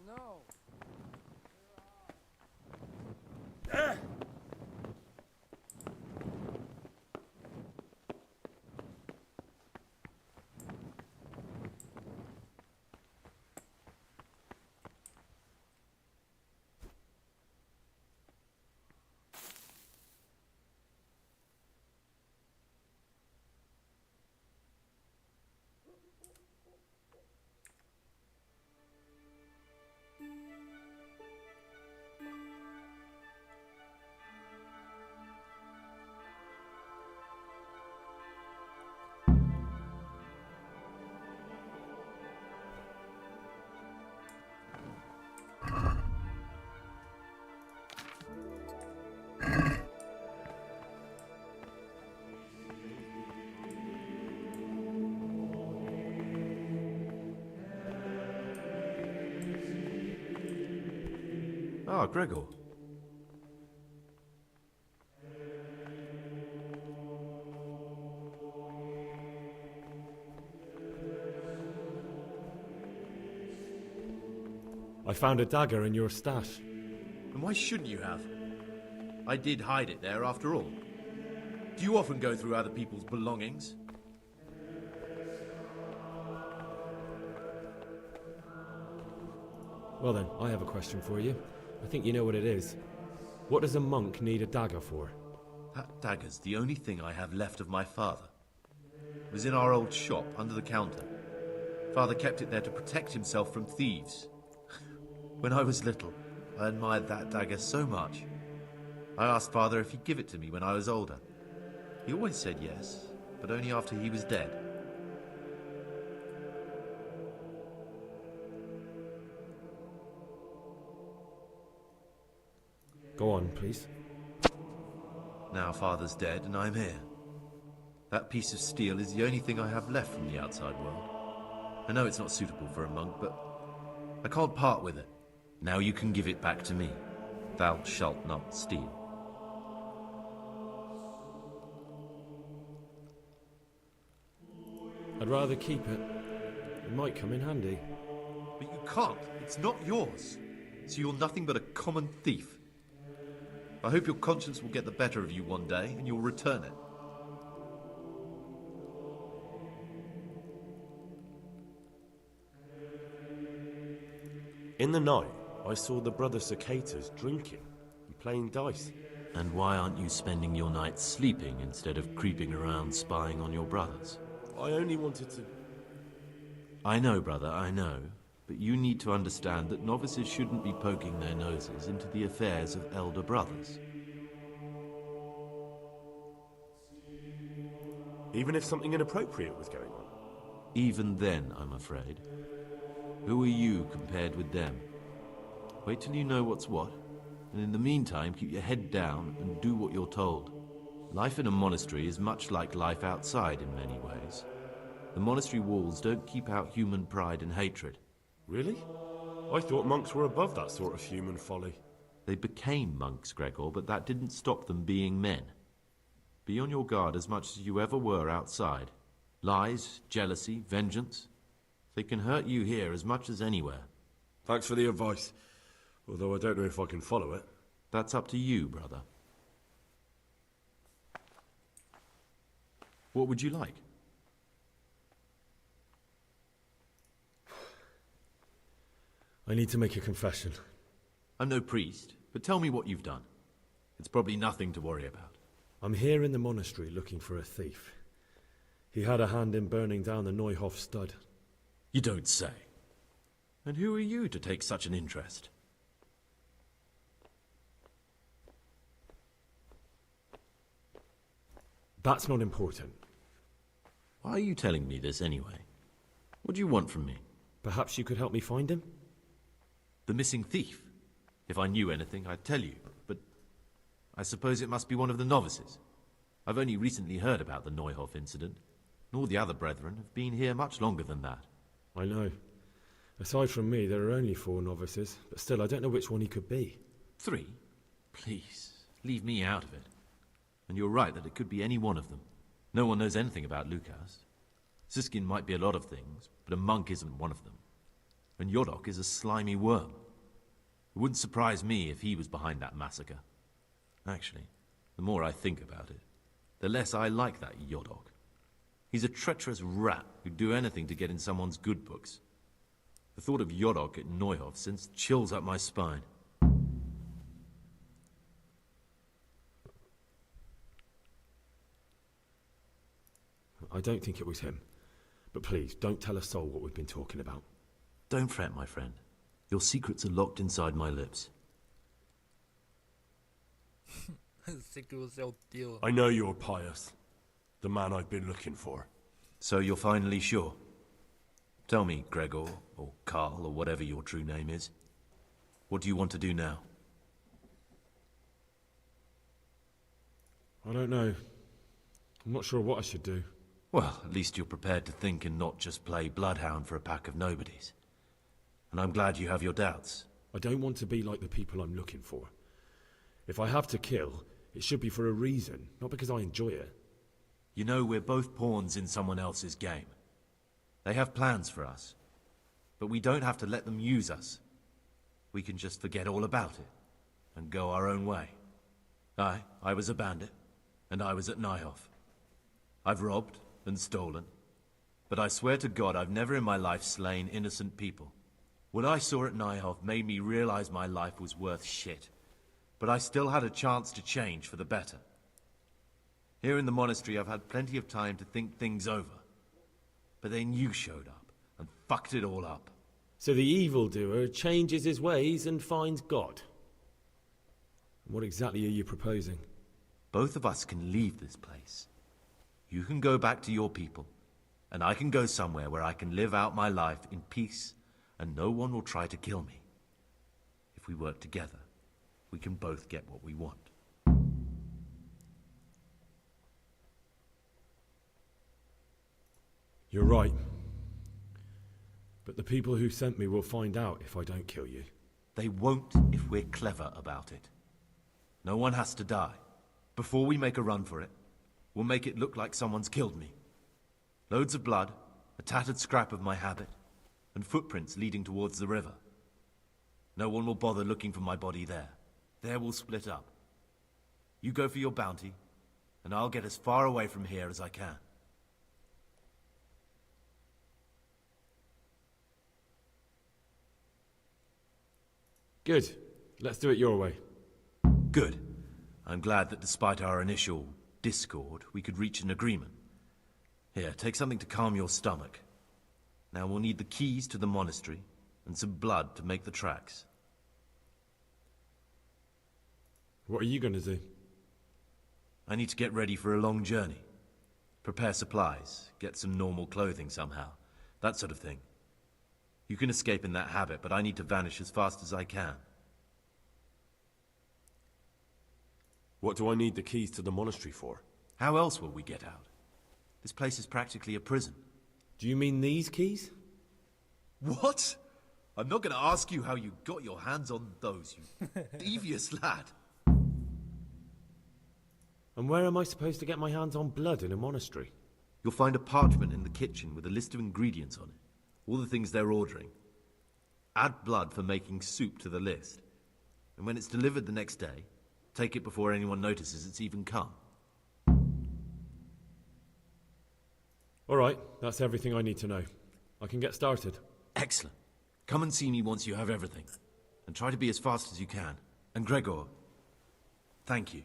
No. Ah, Gregor. I found a dagger in your stash. And why shouldn't you have? I did hide it there after all. Do you often go through other people's belongings? Well then, I have a question for you. I think you know what it is. What does a monk need a dagger for? That dagger's the only thing I have left of my father. It was in our old shop, under the counter. Father kept it there to protect himself from thieves. When I was little, I admired that dagger so much. I asked Father if he'd give it to me when I was older. He always said yes, but only after he was dead. Go on, please. Now Father's dead and I'm here. That piece of steel is the only thing I have left from the outside world. I know it's not suitable for a monk, but I can't part with it. Now you can give it back to me. Thou shalt not steal. I'd rather keep it. It might come in handy. But you can't. It's not yours. So you're nothing but a common thief. I hope your conscience will get the better of you one day and you'll return it. In the night, I saw the brother cicadas drinking and playing dice. And why aren't you spending your nights sleeping instead of creeping around spying on your brothers? I only wanted to... I know, brother, I know. But you need to understand that novices shouldn't be poking their noses into the affairs of elder brothers. Even if something inappropriate was going on? Even then, I'm afraid. Who are you compared with them? Wait till you know what's what. And in the meantime, keep your head down and do what you're told. Life in a monastery is much like life outside in many ways. The monastery walls don't keep out human pride and hatred. Really? I thought monks were above that sort of human folly. They became monks, Gregor, but that didn't stop them being men. Be on your guard as much as you ever were outside. Lies, jealousy, vengeance. They can hurt you here as much as anywhere. Thanks for the advice. Although I don't know if I can follow it. That's up to you, brother. What would you like? I need to make a confession. I'm no priest, but tell me what you've done. It's probably nothing to worry about. I'm here in the monastery looking for a thief. He had a hand in burning down the Neuhof stud. You don't say. And who are you to take such an interest? That's not important. Why are you telling me this anyway? What do you want from me? Perhaps you could help me find him? The missing thief. If I knew anything, I'd tell you, but I suppose it must be one of the novices. I've only recently heard about the Neuhof incident, and all the other brethren have been here much longer than that. I know. Aside from me, there are only 4 novices, but still, I don't know which one he could be. 3? Please, leave me out of it. And you're right that it could be any one of them. No one knows anything about Lukas. Siskin might be a lot of things, but a monk isn't one of them. And Yodok is a slimy worm. It wouldn't surprise me if he was behind that massacre. Actually, the more I think about it, the less I like that Yodok. He's a treacherous rat who'd do anything to get in someone's good books. The thought of Yodok at Neuhof sends chills up my spine. I don't think it was him. But please, don't tell a soul what we've been talking about. Don't fret, my friend. Your secrets are locked inside my lips. I know you're pious. The man I've been looking for. So you're finally sure? Tell me, Gregor, or Karl, or whatever your true name is. What do you want to do now? I don't know. I'm not sure what I should do. Well, at least you're prepared to think and not just play bloodhound for a pack of nobodies. And I'm glad you have your doubts. I don't want to be like the people I'm looking for. If I have to kill, it should be for a reason, not because I enjoy it. You know, we're both pawns in someone else's game. They have plans for us, but we don't have to let them use us. We can just forget all about it and go our own way. I was a bandit, and I was at Neuhof. I've robbed and stolen, but I swear to God I've never in my life slain innocent people. What I saw at Neuhof made me realize my life was worth shit, but I still had a chance to change for the better. Here in the monastery I've had plenty of time to think things over, but then you showed up and fucked it all up. So the evildoer changes his ways and finds God. What exactly are you proposing? Both of us can leave this place. You can go back to your people, and I can go somewhere where I can live out my life in peace, and no one will try to kill me. If we work together, we can both get what we want. You're right. But the people who sent me will find out if I don't kill you. They won't if we're clever about it. No one has to die. Before we make a run for it, we'll make it look like someone's killed me. Loads of blood, a tattered scrap of my habit, and footprints leading towards the river. No one will bother looking for my body there. There we'll split up. You go for your bounty, and I'll get as far away from here as I can. Good. Let's do it your way. Good. I'm glad that despite our initial discord, we could reach an agreement. Here, take something to calm your stomach. Now we'll need the keys to the monastery, and some blood to make the tracks. What are you going to do? I need to get ready for a long journey. Prepare supplies, get some normal clothing somehow. That sort of thing. You can escape in that habit, but I need to vanish as fast as I can. What do I need the keys to the monastery for? How else will we get out? This place is practically a prison. Do you mean these keys? What? I'm not going to ask you how you got your hands on those, you devious lad. And where am I supposed to get my hands on blood in a monastery? You'll find a parchment in the kitchen with a list of ingredients on it. All the things they're ordering. Add blood for making soup to the list. And when it's delivered the next day, take it before anyone notices it's even come. All right, that's everything I need to know. I can get started. Excellent. Come and see me once you have everything. And try to be as fast as you can. And Gregor, thank you.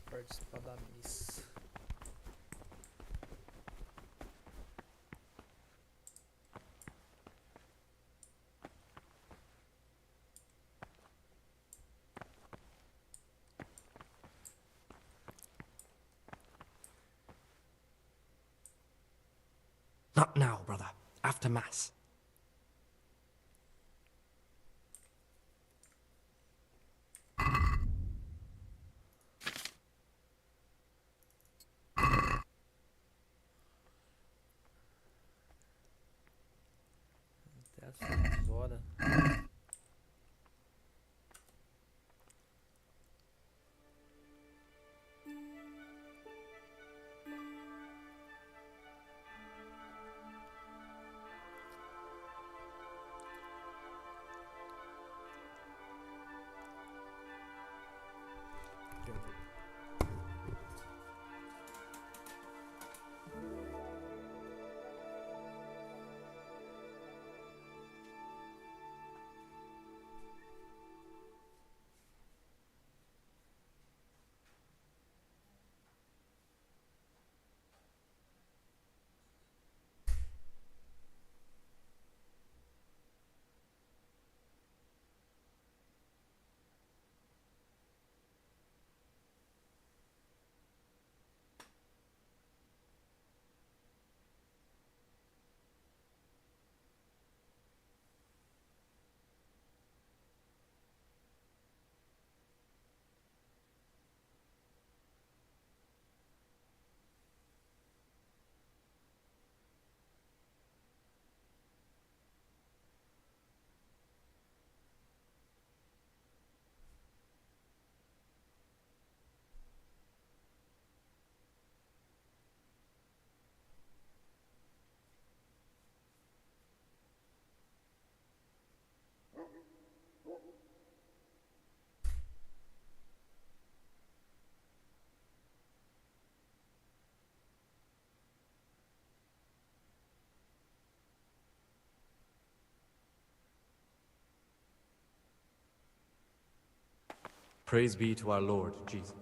Participar da missa. Not now, brother. After Mass. Até as 6 horas. Praise be to our Lord Jesus.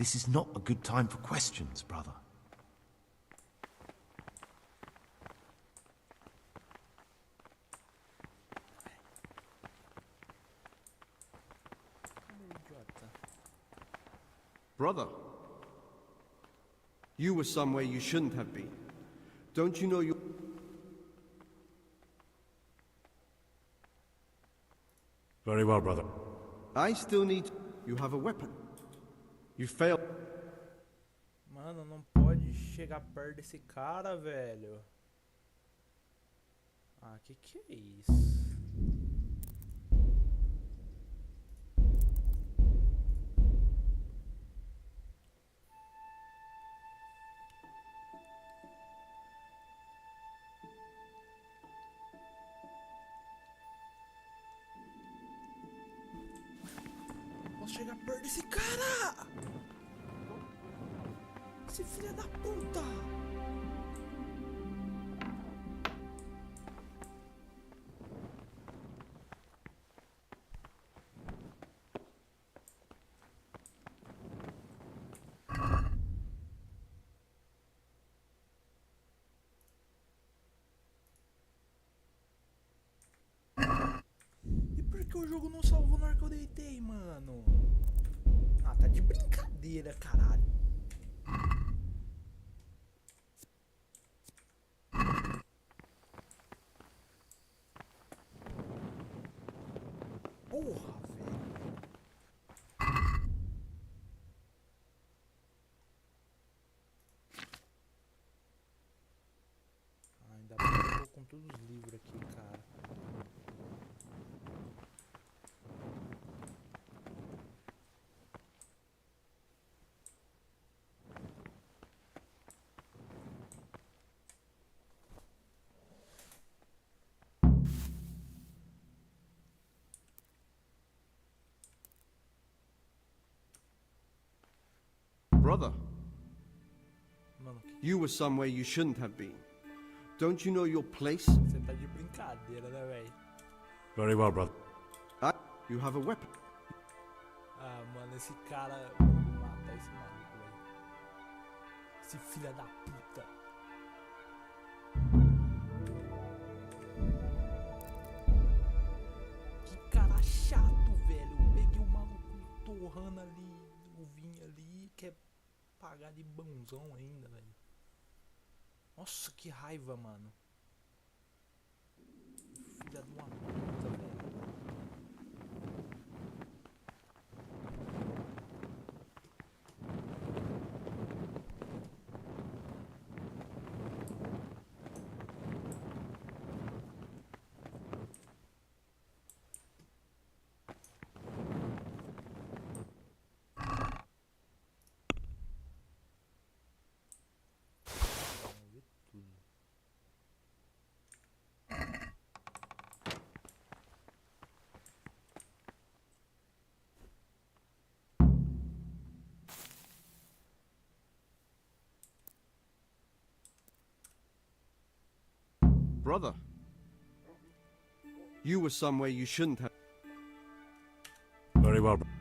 This is not a good time for questions, brother. Brother, you were somewhere you shouldn't have been. Don't you know you... Very well, brother. I still need... You have a weapon. You failed. Mano, não pode chegar perto desse cara, velho. Ah, que é isso? Posso chegar perto desse cara? Esse filho da puta! E por que o jogo não salvou na hora que eu deitei, mano? Ah, tá de brincadeira, caralho. Porra, velho. Ah, ainda bem que eu tô com todos os livros aqui, cara. Brother, Mano, you were somewhere you shouldn't have been. Don't you know your place? você tá de brincadeira, né, velho? Very well, brother. You have a weapon. Ah, mano, esse cara... Eu vou matar esse maluco, velho. Esse filho da puta. Que cara chato, velho. Eu peguei o maluco torrando ali, o vinho ali, quer pagar de bonzão ainda, velho. Nossa, que raiva, mano. Filha de uma puta, velho. Brother, you were somewhere you shouldn't have. Very well, brother.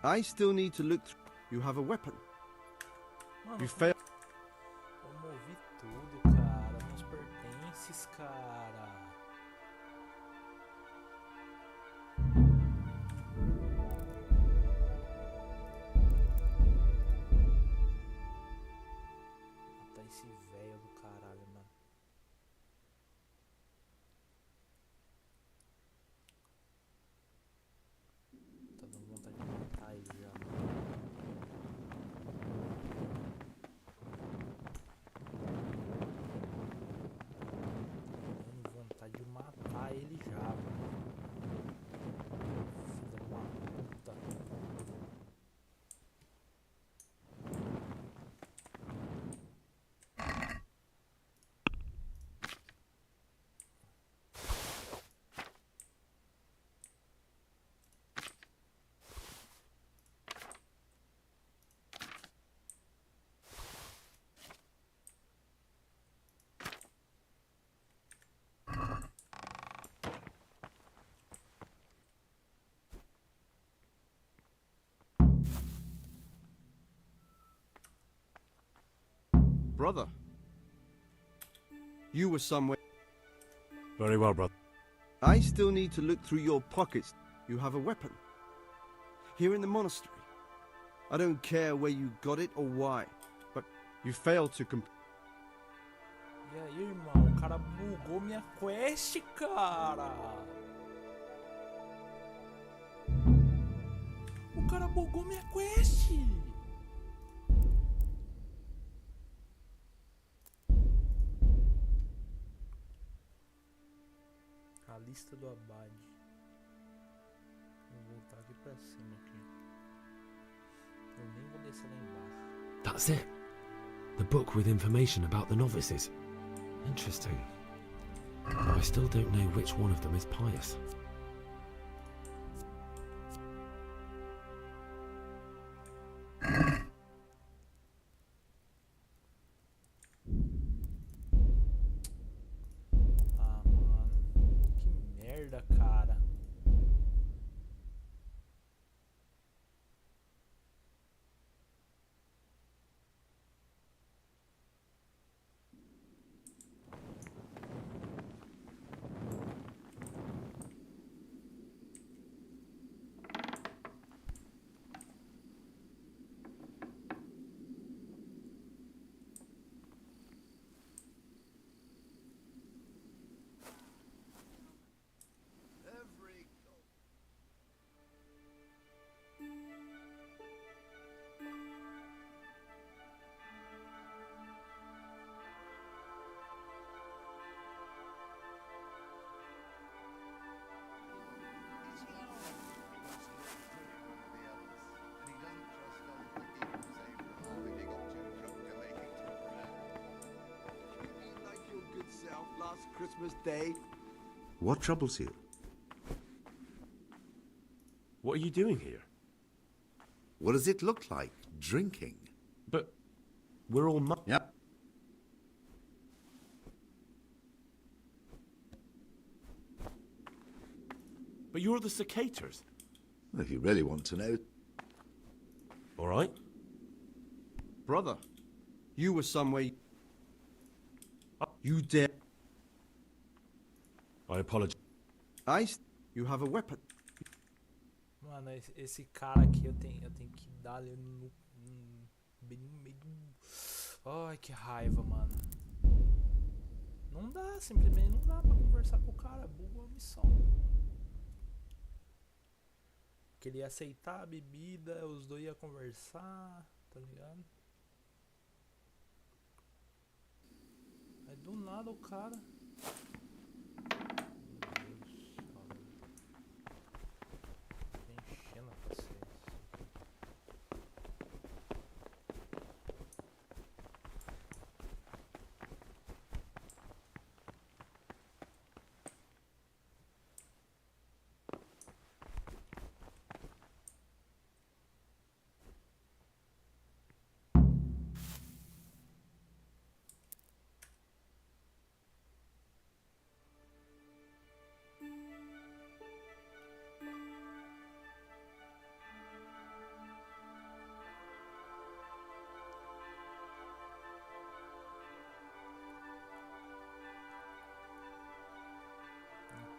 I still need to look through. You have a weapon. You failed. Eu movi tudo, cara. Meus pertences, cara. Matar esse velho do caralho, mano. Tá dando vontade de matar ele já, mano. Brother, you were somewhere. Very well, brother. I still need to look through your pockets. You have a weapon. Here in the monastery. I don't care where you got it or why, but you failed to E aí, irmão, o cara bugou minha quest, cara. O cara bugou minha quest. A lista do abade. Vou voltar aqui pra cima aqui. Eu nem vou descer lá embaixo. That's it. The book with information about the novices. Interesting. But I still don't know which one of them is pious. Ah, mano. Que merda, cara. Last Christmas Day. What troubles you? What are you doing here? What does it look like? Drinking. But we're all Yep. But you're the cicators. If you really want to know. All right. Brother, you were somewhere. You dare. I apologize. You have a weapon. Mano, esse cara aqui eu tenho que dar ali bem no meio do... Ai, que raiva, mano. Não dá, simplesmente não dá pra conversar com o cara. Bugou a missão. Que ele ia aceitar a bebida, os dois iam conversar, tá ligado? Aí do nada o cara... Enchendo a paciência.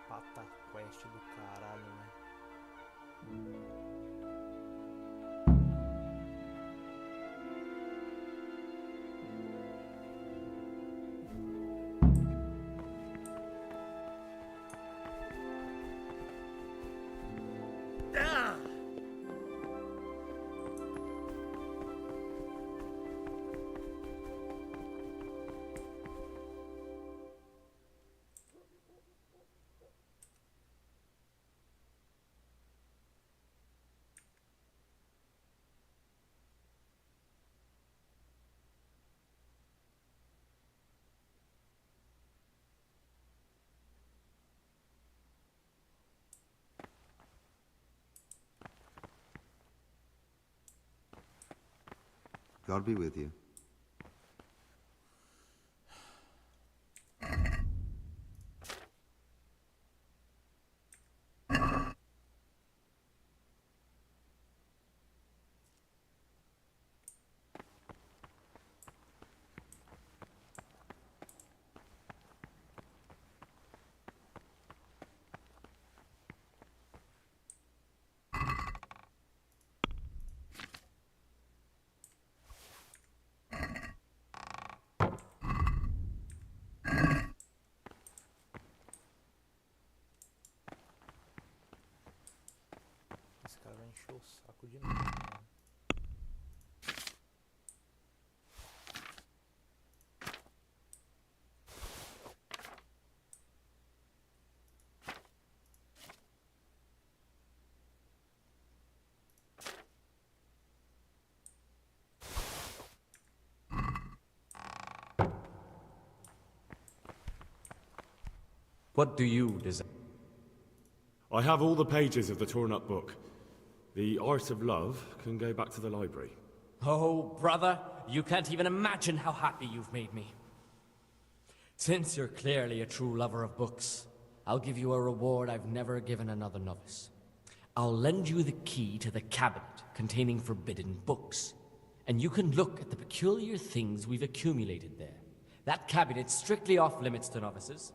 Pata quest do caralho, né? God be with you. encheu o saco de novo, mano. What do you desire? I have all the pages of the torn-up book. The Art of Love can go back to the library. Oh, brother, you can't even imagine how happy you've made me. Since you're clearly a true lover of books, I'll give you a reward I've never given another novice. I'll lend you the key to the cabinet containing forbidden books, and you can look at the peculiar things we've accumulated there. That cabinet's strictly off-limits to novices,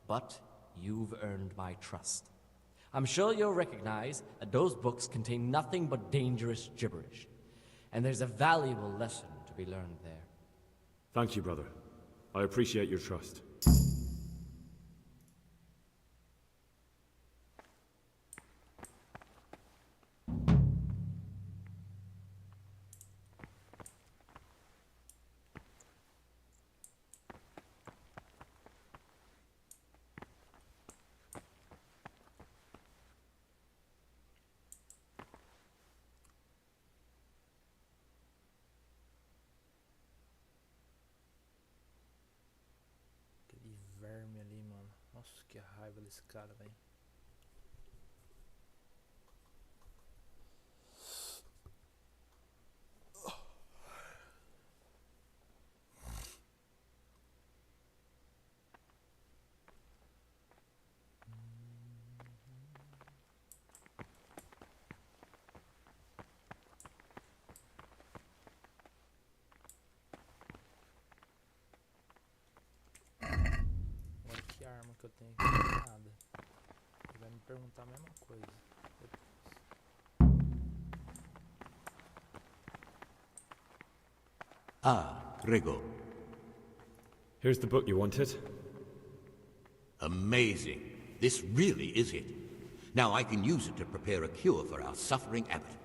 but you've earned my trust. I'm sure you'll recognize that those books contain nothing but dangerous gibberish, and there's a valuable lesson to be learned there. Thank you, brother. I appreciate your trust. Aquele verme ali, mano. Nossa, que raiva desse cara, velho. Olha que arma que eu tenho aqui, não é nada. Ele vai me perguntar a mesma coisa. Ah, Rego. Here's the book you wanted. Amazing. This really is it. Now I can use it to prepare a cure for our suffering abbot.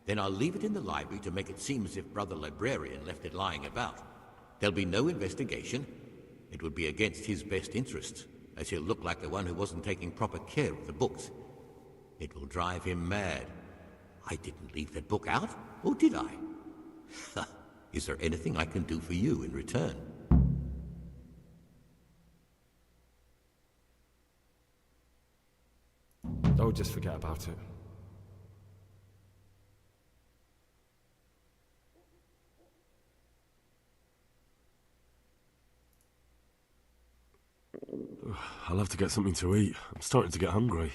Then I'll leave it in the library to make it seem as if Brother Librarian left it lying about. There'll be no investigation. It would be against his best interests, as he'll look like the one who wasn't taking proper care of the books. It will drive him mad. I didn't leave that book out, or did I? Is there anything I can do for you in return? Oh, just forget about it. I'll have to get something to eat. I'm starting to get hungry.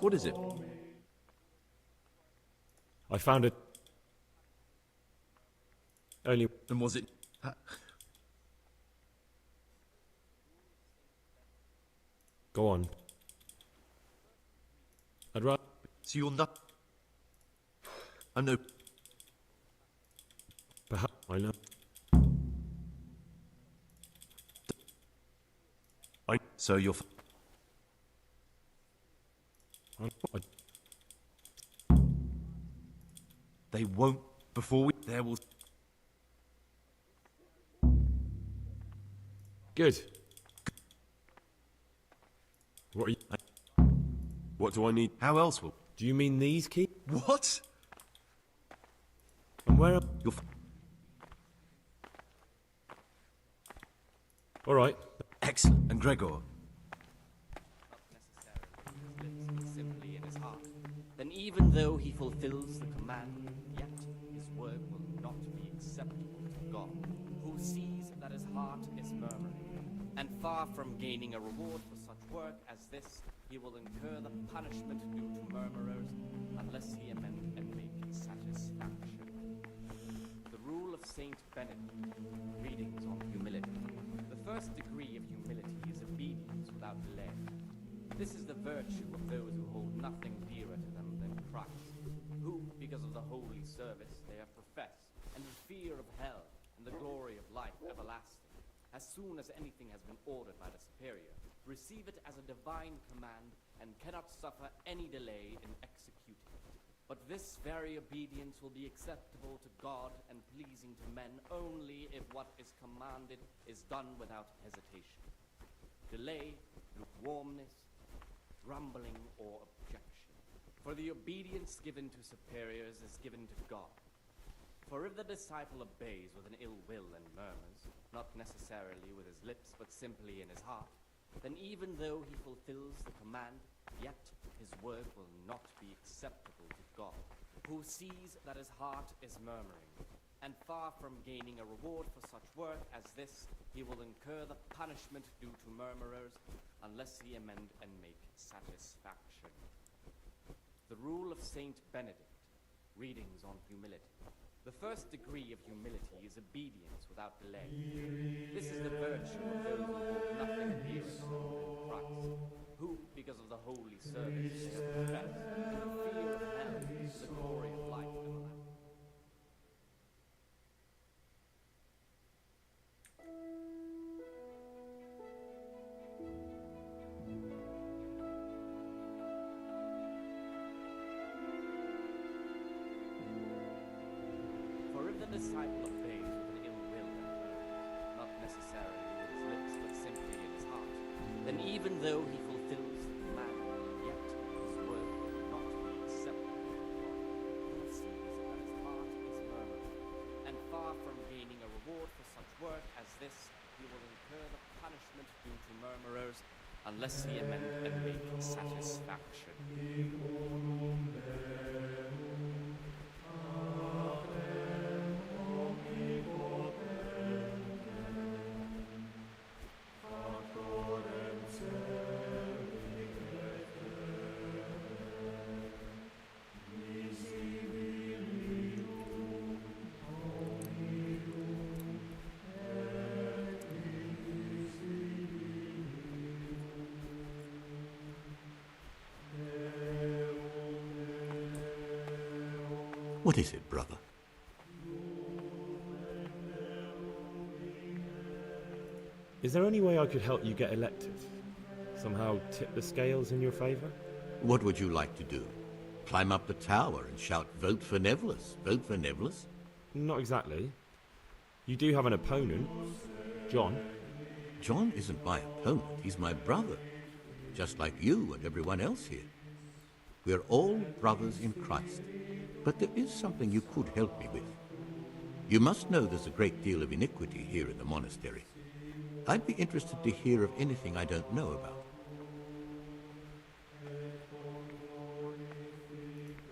What is it? I found it. Only. And was it? Go on. I'd rather. So you're not. I'm no. Perhaps I know. So you're. They won't before we. There will. Good. What are you? What do I need? How else will? Do you mean these keys? What? And where? You're. All right. Excellent. And Gregor. Simply in his heart. Then even though he fulfills the command, yet his work will not be acceptable to God, who sees that his heart is murmuring. And far from gaining a reward for such work as this, he will incur the punishment due to murmurers, unless he amend and make satisfaction. The rule of Saint Benedict, readings on humility. The first degree of humility is obedience without delay. This is the virtue of those who hold nothing dearer to them than Christ, who, because of the holy service they have professed, and fear of hell and the glory of life everlasting. As soon as anything has been ordered by the superior, receive it as a divine command and cannot suffer any delay in executing it. But this very obedience will be acceptable to God and pleasing to men only if what is commanded is done without hesitation. Delay, lukewarmness, grumbling, or objection. For the obedience given to superiors is given to God. For if the disciple obeys with an ill will and murmurs, not necessarily with his lips but simply in his heart, then even though he fulfills the command, yet his work will not be acceptable to God, who sees that his heart is murmuring. And far from gaining a reward for such work as this, he will incur the punishment due to murmurers, unless he amend and make satisfaction. The rule of Saint Benedict, readings on humility. The first degree of humility is obedience without delay. This is the virtue of those who hold nothing dearer than Christ, who, because of the holy service they have professed, and the fear of hell, the glory of life everlasting. Disciple obeys with an ill will and murmurs, not necessarily with his lips, but simply in his heart, then even though he fulfills the command, yet his work will not be acceptable to God, who sees that his heart is murmuring. And far from gaining a reward for such work as this, he will incur the punishment due to murmurers, unless he amend and make satisfaction. What is it, brother? Is there any way I could help you get elected? Somehow tip the scales in your favour? What would you like to do? Climb up the tower and shout, "Vote for Nevlus, vote for Nevlus"? Not exactly. You do have an opponent, John. John isn't my opponent, he's my brother. Just like you and everyone else here. We're all brothers in Christ. But there is something you could help me with. You must know there's a great deal of iniquity here in the monastery. I'd be interested to hear of anything I don't know about.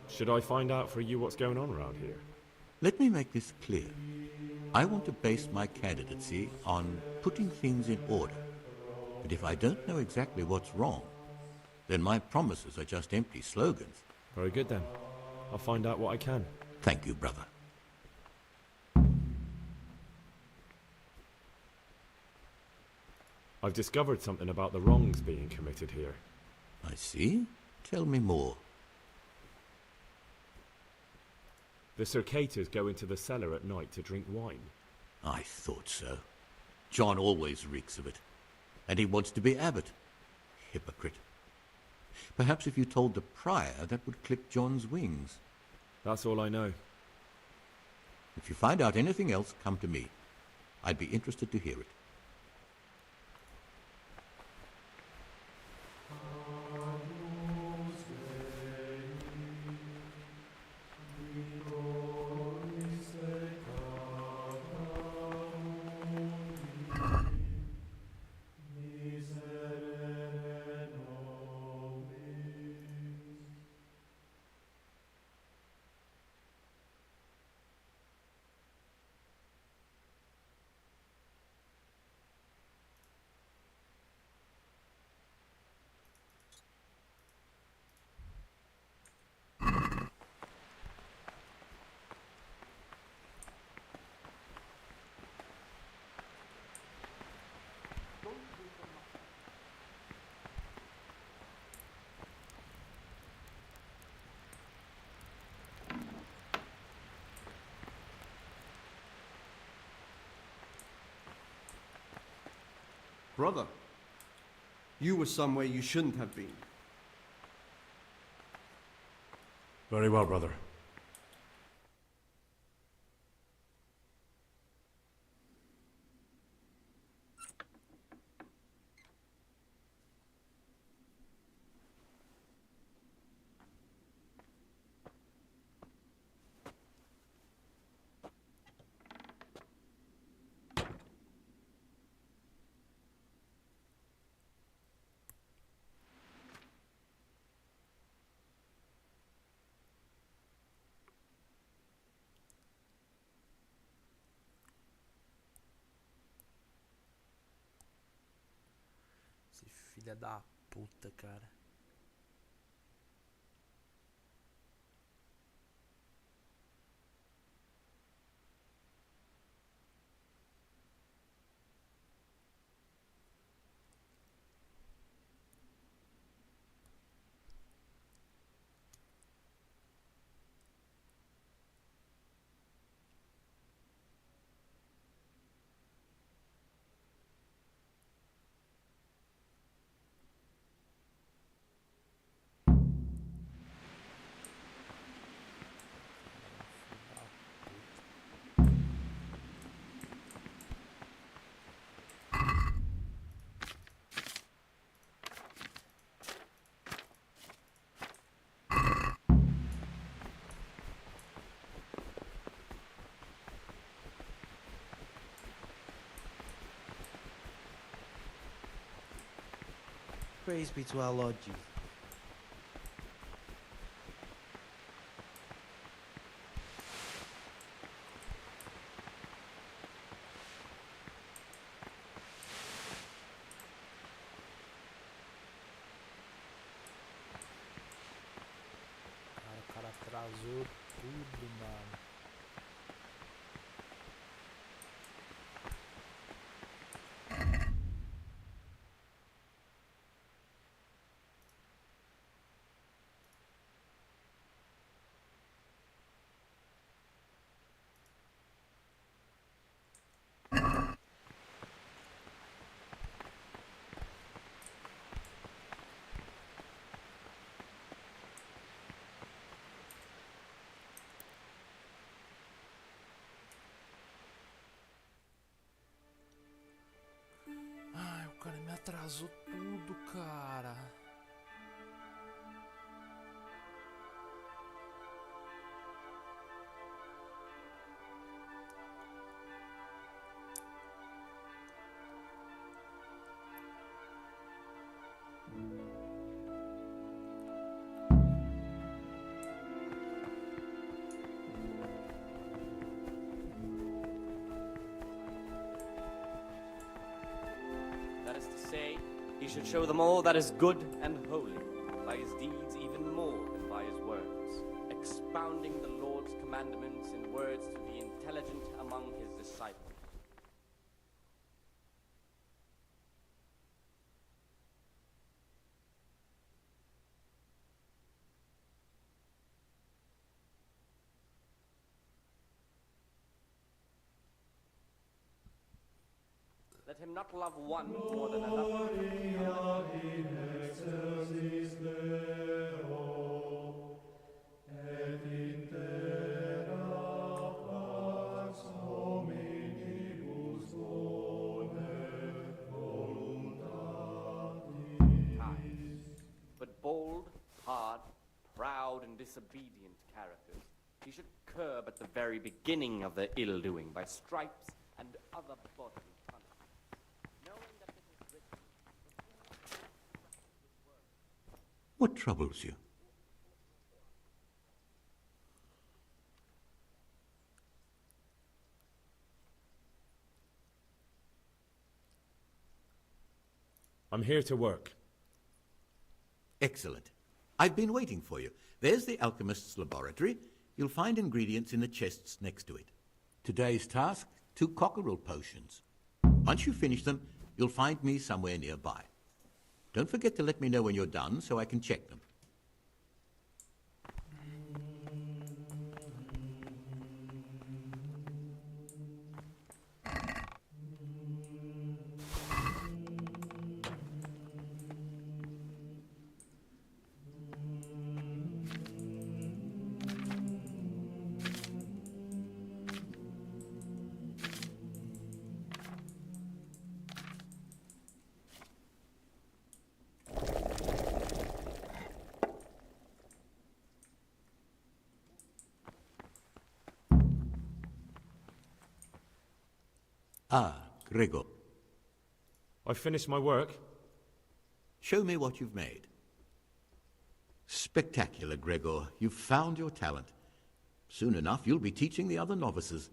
Should I find out for you what's going on around here? Let me make this clear. I want to base my candidacy on putting things in order. But if I don't know exactly what's wrong, then my promises are just empty slogans. Very good then. I'll find out what I can. Thank you, brother. I've discovered something about the wrongs being committed here. I see. Tell me more. The Circators go into the cellar at night to drink wine. I thought so. John always reeks of it. And he wants to be abbot. Hypocrite. Perhaps if you told the prior, that would clip John's wings. That's all I know. If you find out anything else, come to me. I'd be interested to hear it. Brother, you were somewhere you shouldn't have been. Very well, brother. Esse filho da puta, cara. Praise be to our Lord Jesus. O cara atrasou tudo, mano. Ai, o cara me atrasou tudo, cara. That is to say, he should show them all that is good and holy, by his deeds even more than by his words, expounding the Lord's commandments in words to the intelligent among his disciples. Let him not love one more than another. But bold, hard, proud, and disobedient characters he should curb at the very beginning of their ill-doing by stripes and other bodily punishments, knowing that it is written, What troubles you? I'm here to work. Excellent. I've been waiting for you. There's the alchemist's laboratory. You'll find ingredients in the chests next to it. Today's task, 2 cockerel potions. Once you finish them, you'll find me somewhere nearby. Don't forget to let me know when you're done so I can check them. Ah, Gregor. I've finished my work. Show me what you've made. Spectacular, Gregor. You've found your talent. Soon enough, you'll be teaching the other novices.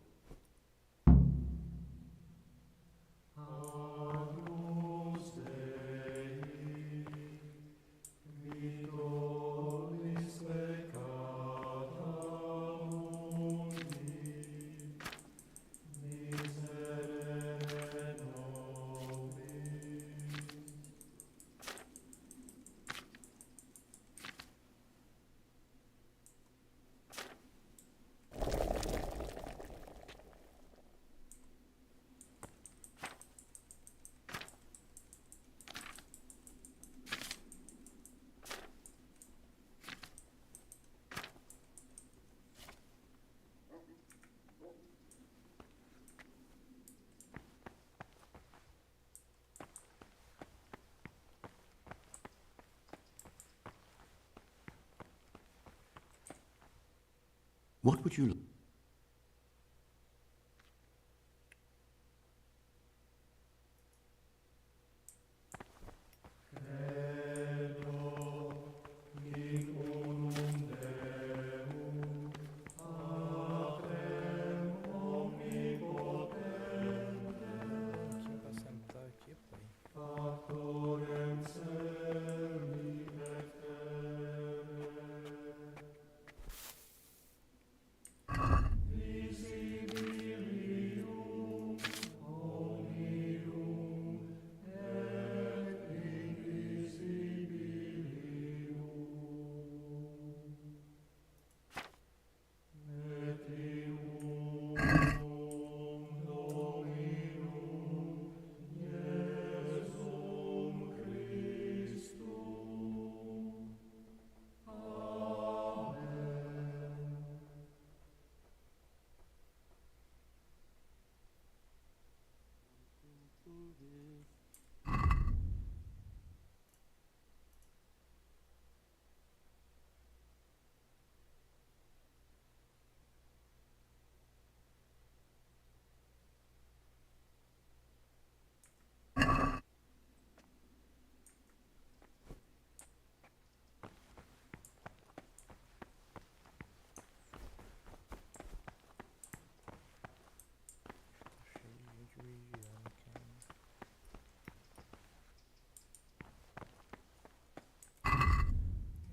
What would you...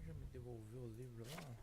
Já me devolveu o livro lá?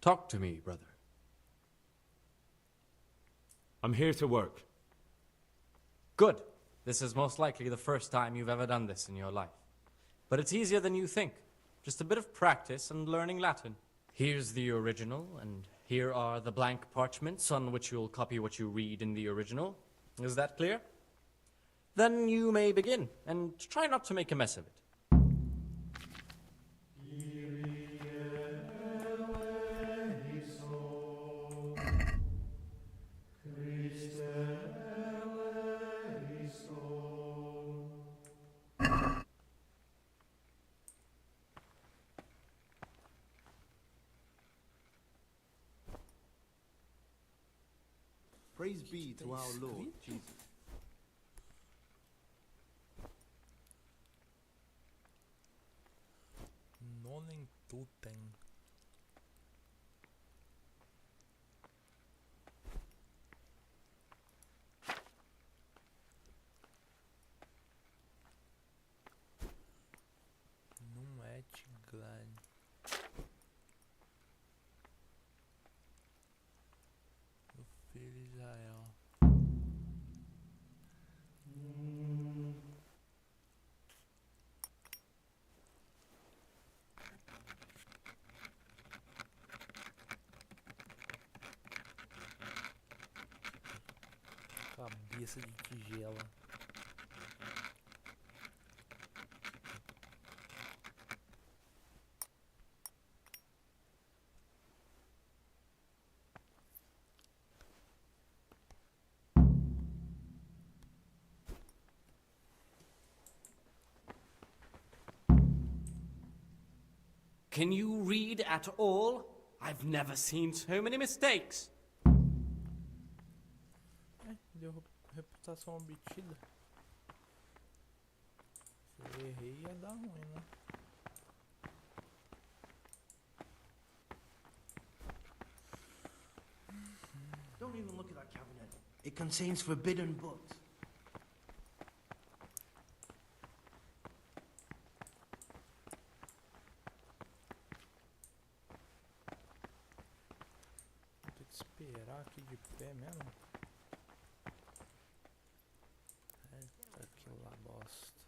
Talk to me, brother. I'm here to work. Good. This is most likely the first time you've ever done this in your life. But it's easier than you think. Just a bit of practice and learning Latin. Here's the original, and here are the blank parchments on which you'll copy what you read in the original. Is that clear? Then you may begin, and try not to make a mess of it. Praise be to our Lord Jesus. Nonen Tuten. Não é Tigran. O filho de Israel. Cabeça de tigela. Can you read at all? I've never seen so many mistakes. Deu reputação obtida. Se eu errei ia dar ruim, né? Don't even look at that cabinet. It contains forbidden books. Vou ter que esperar aqui de pé mesmo. Eita, que lá bosta.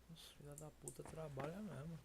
Nossa, filha da puta trabalha mesmo.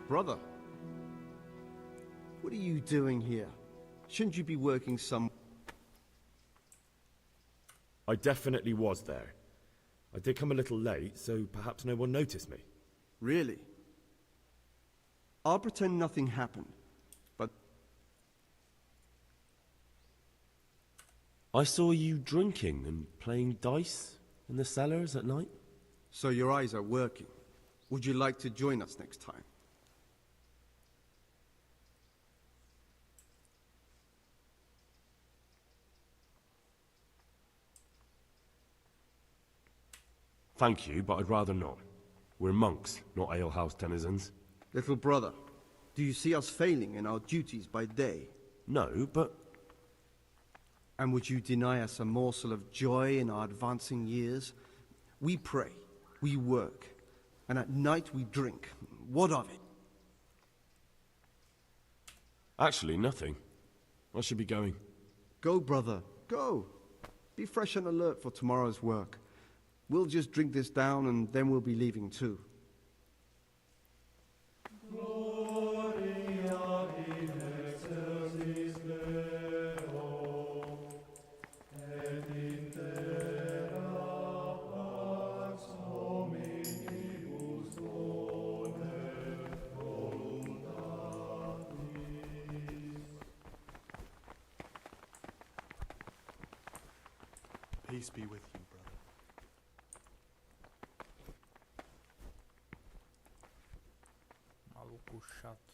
Brother, What are you doing here? Shouldn't you be working some... I definitely was there. I did come a little late, so perhaps no one noticed me. Really? I'll pretend nothing happened, but... I saw you drinking and playing dice in the cellars at night. So your eyes are working. Would you like to join us next time? Thank you, but I'd rather not. We're monks, not alehouse denizens. Little brother, do you see us failing in our duties by day? No, but... And would you deny us a morsel of joy in our advancing years? We pray, we work, and at night we drink. What of it? Actually, nothing. I should be going. Go, brother, go. Be fresh and alert for tomorrow's work. We'll just drink this down and then we'll be leaving too. Peace be with you, brother. Maluco chato.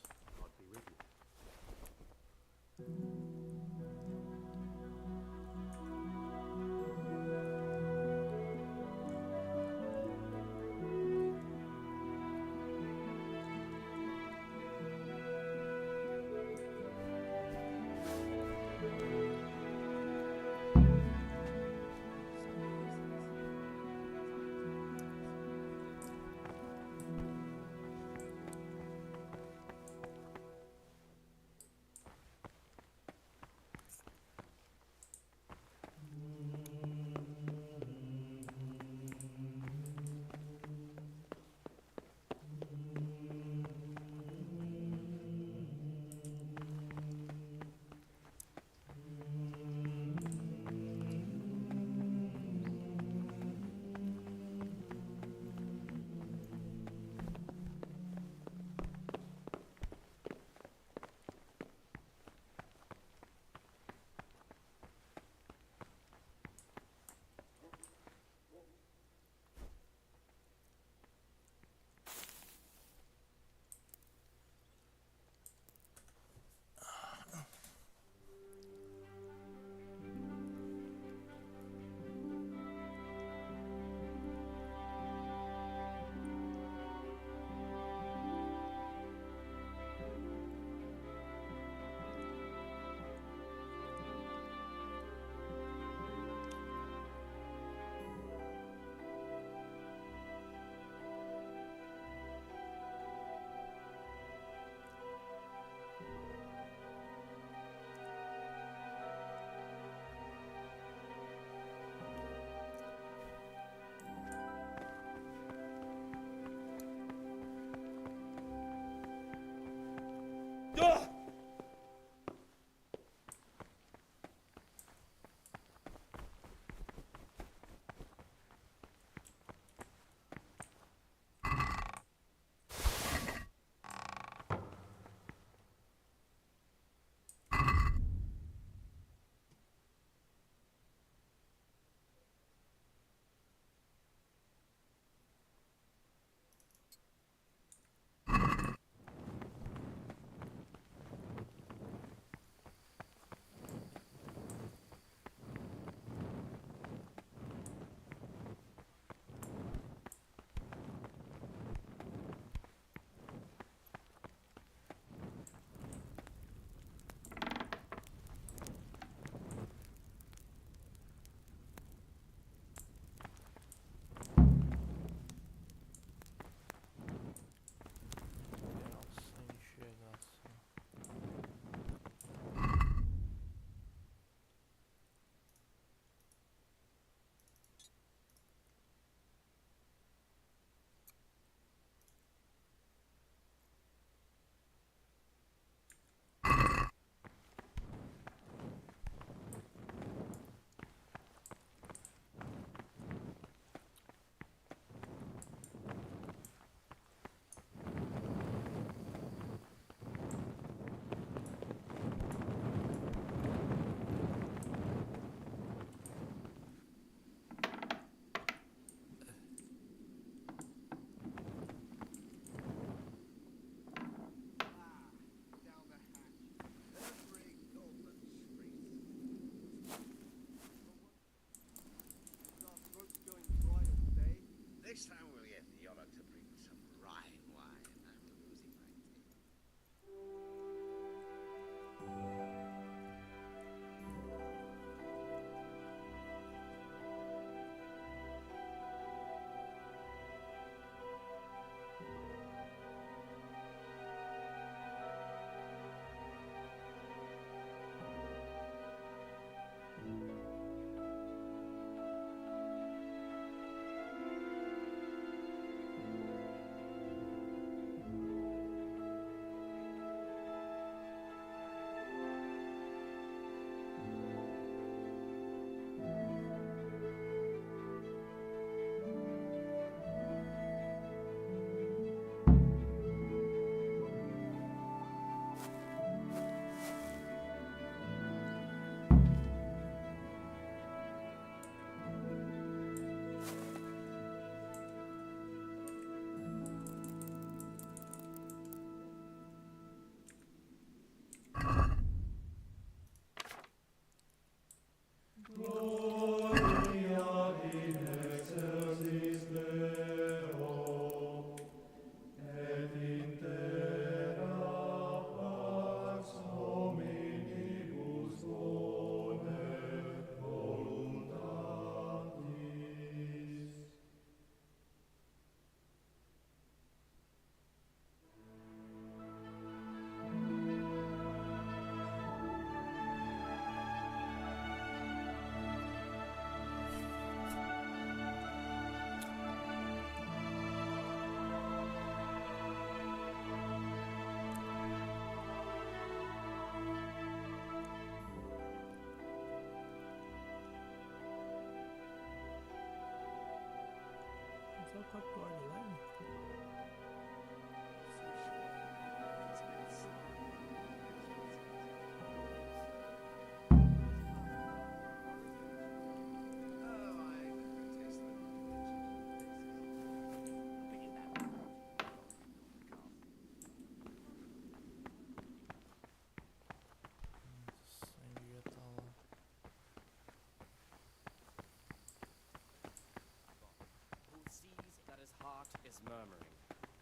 murmuring,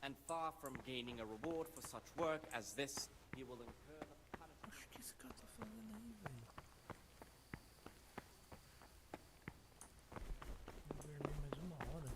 and far from gaining a reward for such work as this, he will incur the punishment. O que esse cara tá fazendo aí, velho? Vou dormir mais uma hora.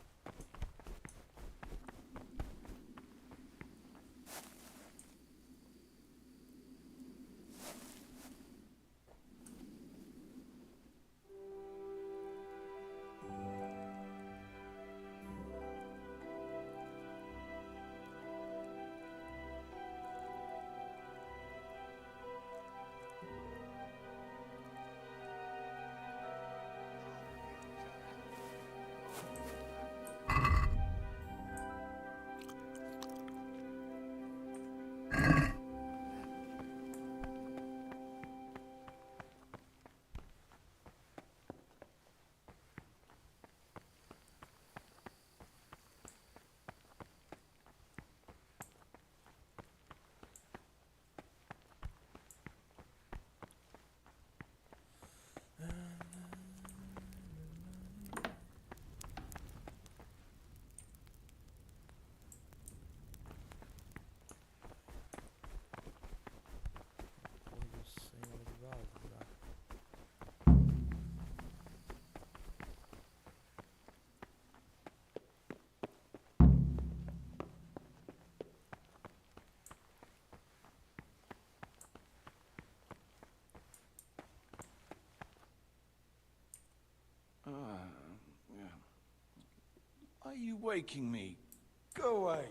Are you waking me? Go away.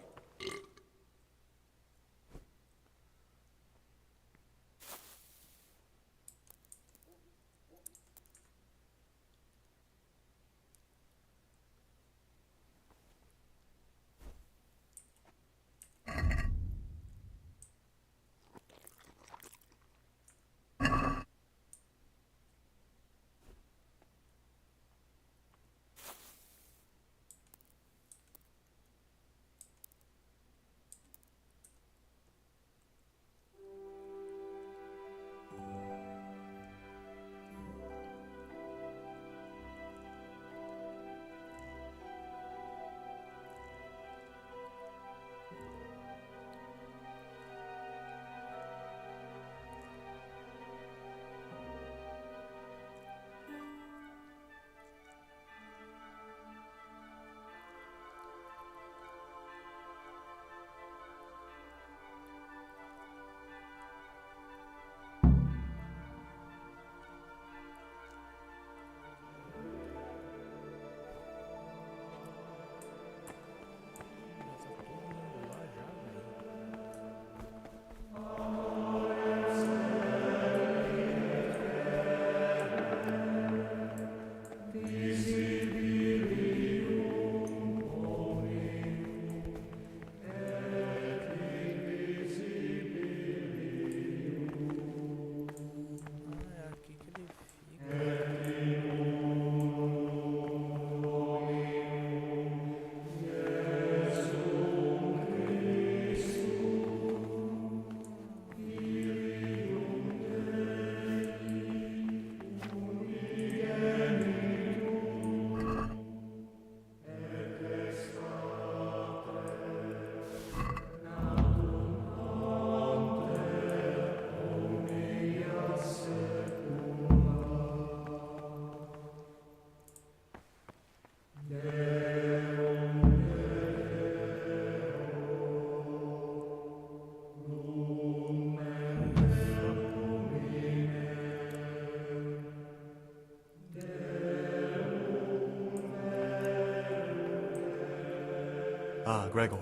Ah, Gregor.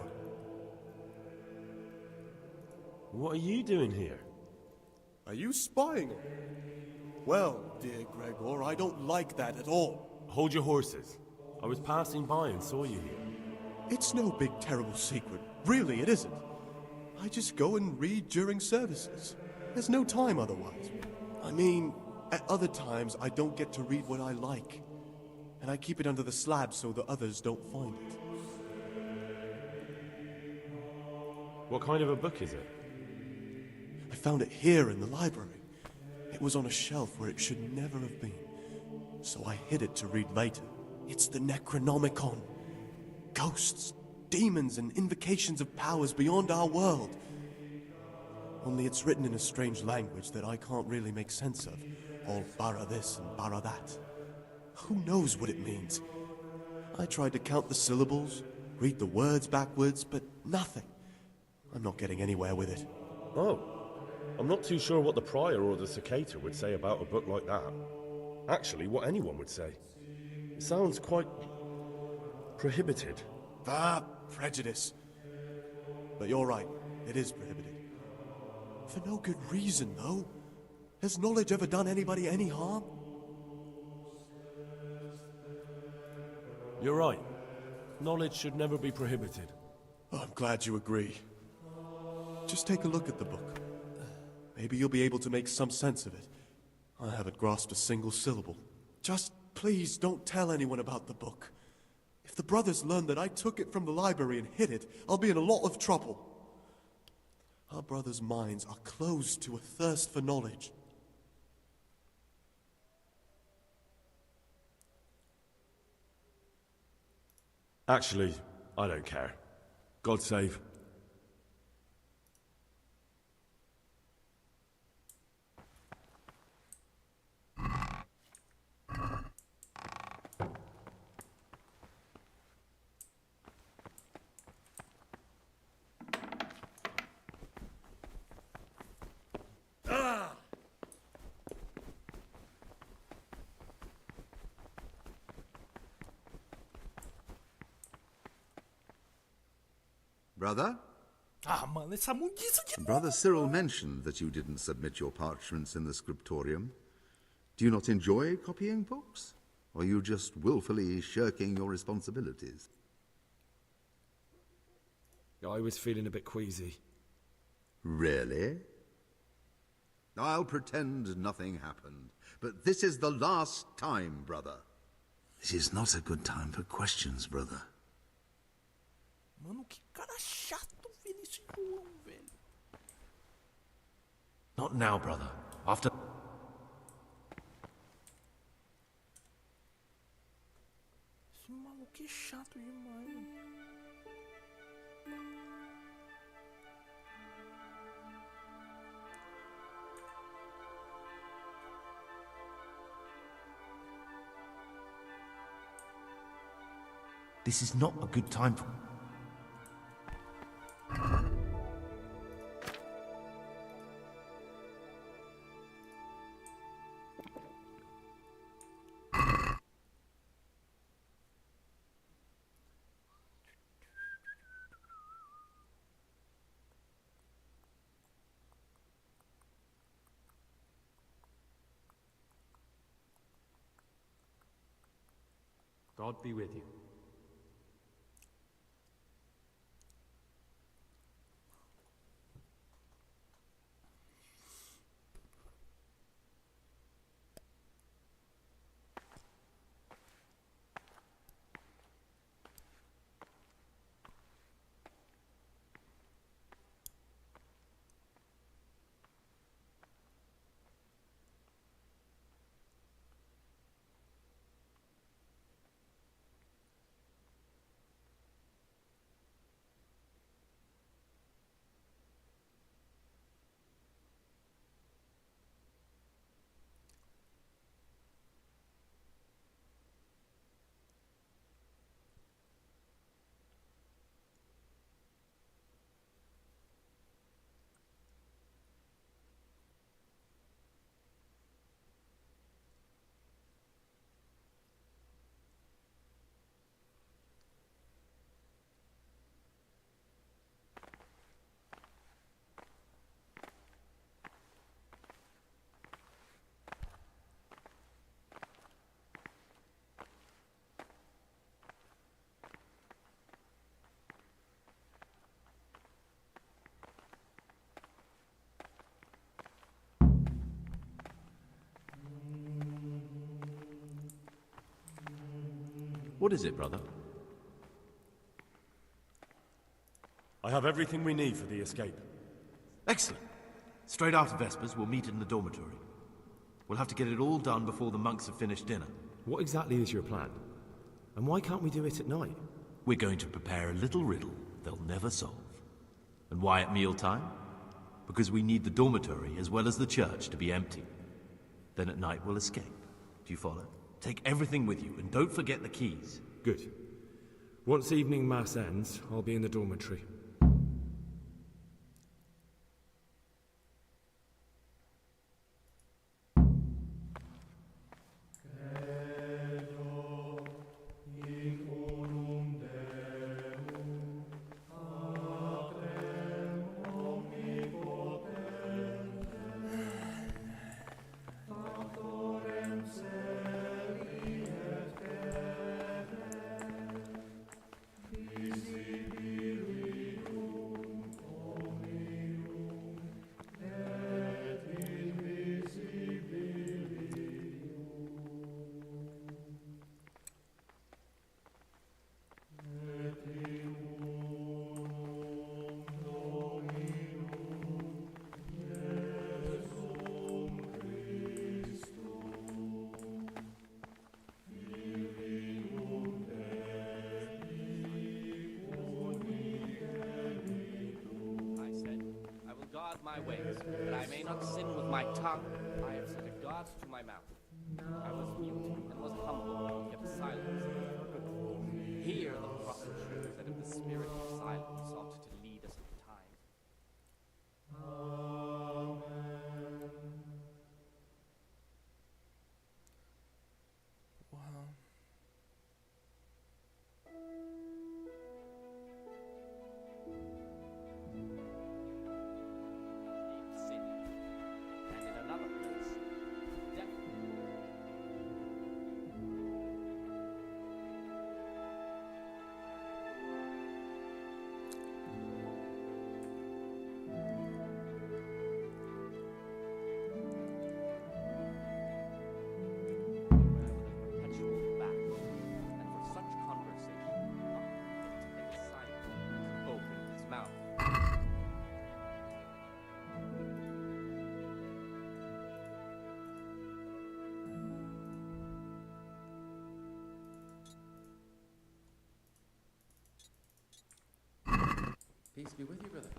What are you doing here? Are you spying on me? Well, dear Gregor, I don't like that at all. Hold your horses. I was passing by and saw you here. It's no big terrible secret. Really, it isn't. I just go and read during services. There's no time otherwise. I mean, at other times I don't get to read what I like. And I keep it under the slab so the others don't find it. What kind of a book is it? I found it here in the library. It was on a shelf where it should never have been. So I hid it to read later. It's the Necronomicon. Ghosts. demons and invocations of powers beyond our world. Only it's written in a strange language that I can't really make sense of. All bara this and bara that. Who knows what it means? I tried to count the syllables, read the words backwards, but nothing. I'm not getting anywhere with it. Oh, I'm not too sure what the Prior or the Cicada would say about a book like that. Actually, what anyone would say. It sounds quite prohibited. Ah, prejudice. But you're right, it is prohibited. For no good reason, though. Has knowledge ever done anybody any harm? You're right. Knowledge should never be prohibited. Oh, I'm glad you agree. Just take a look at the book. Maybe you'll be able to make some sense of it. I haven't grasped a single syllable. Just please don't tell anyone about the book. If the brothers learn that I took it from the library and hid it, I'll be in a lot of trouble. Our brothers' minds are closed to a thirst for knowledge. Actually, I don't care. God save. Brother? Ah, mano, essa mundiça de Brother Cyril mentioned that you didn't submit your parchments in the scriptorium. Do you not enjoy copying books? Or are you just willfully shirking your responsibilities? I was feeling a bit queasy. Really? I'll pretend nothing happened. But this is the last time, brother. This is not a good time for questions, brother. Mano, que cara chato, velho, esse João, velho. Not now, brother. After... Esse maluco é chato demais, velho. This is not a good time for... God be with you. What is it, brother? I have everything we need for the escape. Excellent. Straight after Vespers, we'll meet in the dormitory. We'll have to get it all done before the monks have finished dinner. What exactly is your plan? And why can't we do it at night? We're going to prepare a little riddle they'll never solve. And why at mealtime? Because we need the dormitory as well as the church to be empty. Then at night we'll escape. Do you follow? Take everything with you, and don't forget the keys. Good. Once evening mass ends, I'll be in the dormitory. My ways, that I may not sin with my tongue. I have set a guard to my mouth. I was mute and was humble, and kept silence. Here the prophet shows that if the spirit of silence sought to lead us at the time. Wow. Peace be with you, brother.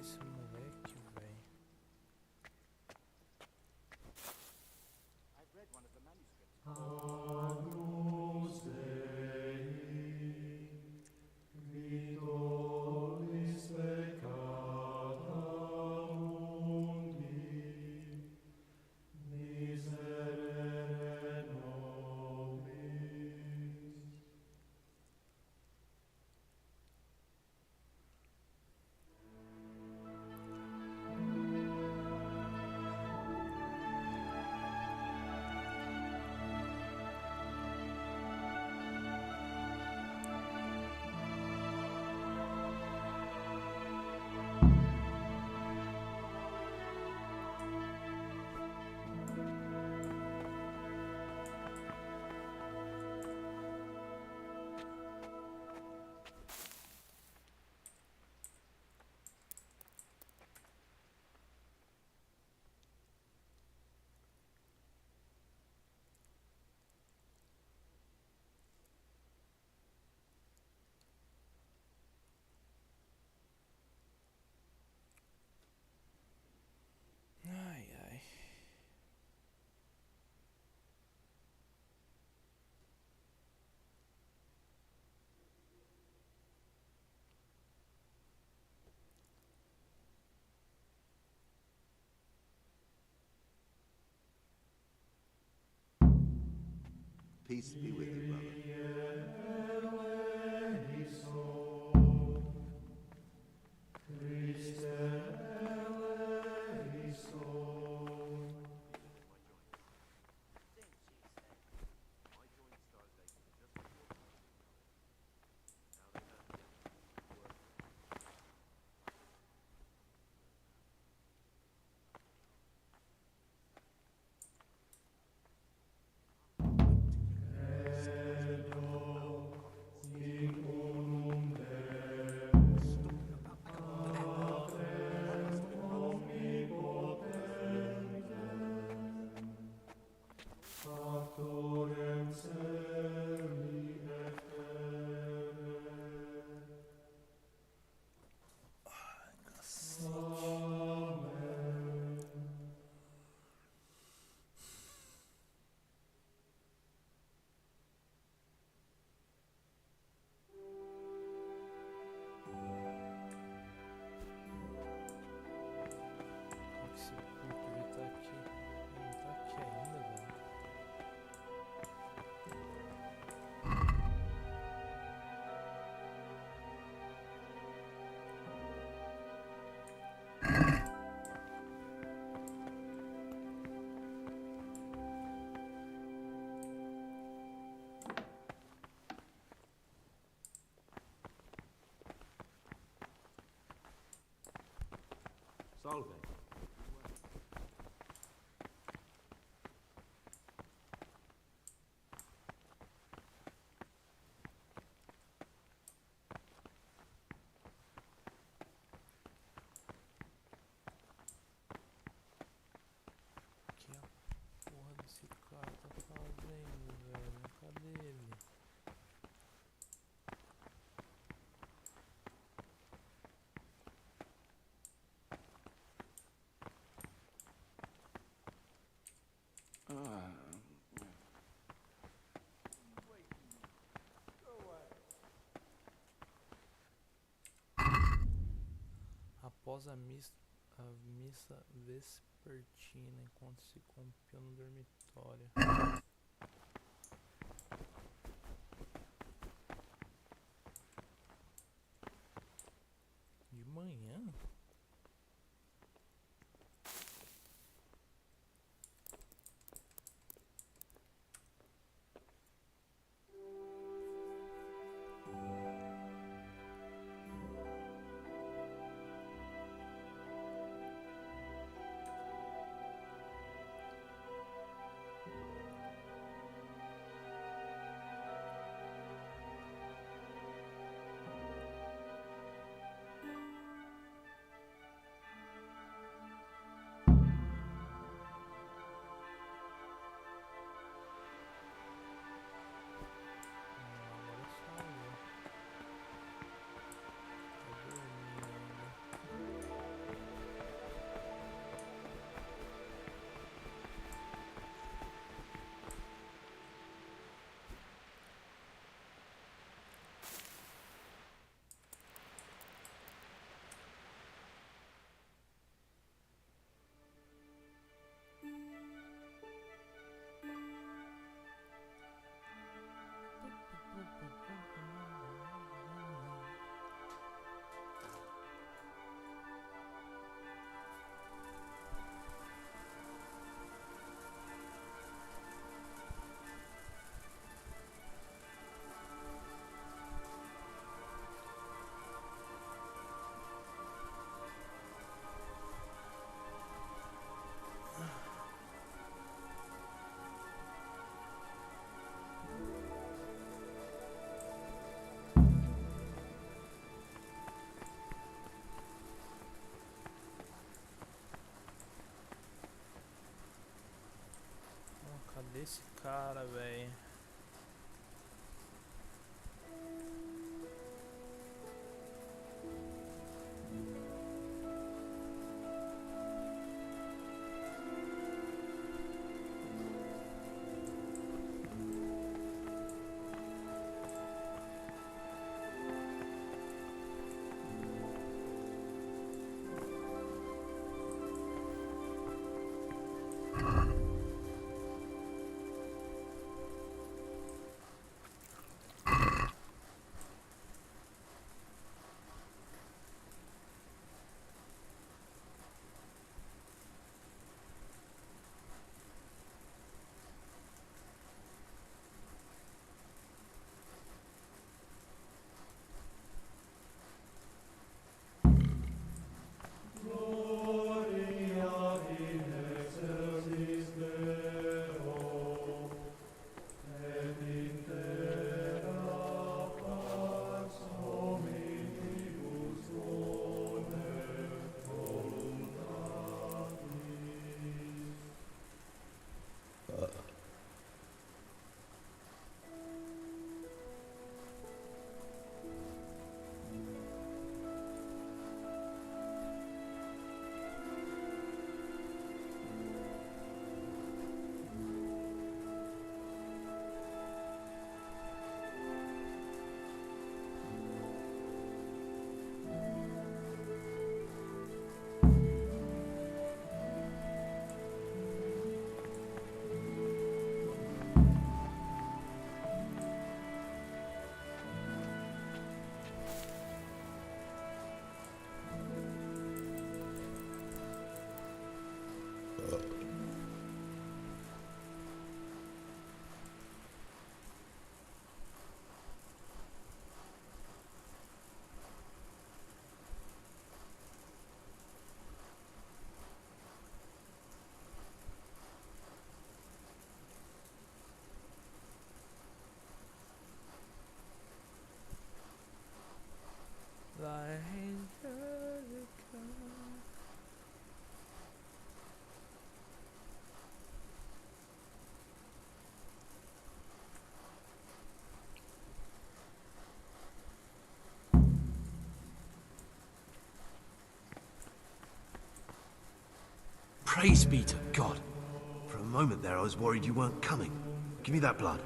Esse moleque, velho. I've read one of the manuscripts. Peace be with you, brother. Esse puto ele tá aqui. Ele não tá aqui ainda, velho. Salve. Que a porra desse cara tá fazendo, velho? Cadê ele? Após a missa vespertina, enquanto se compia no dormitório. De manhã? Cadê esse cara, velho? Praise be to God. For a moment there I was worried you weren't coming. Give me that blood.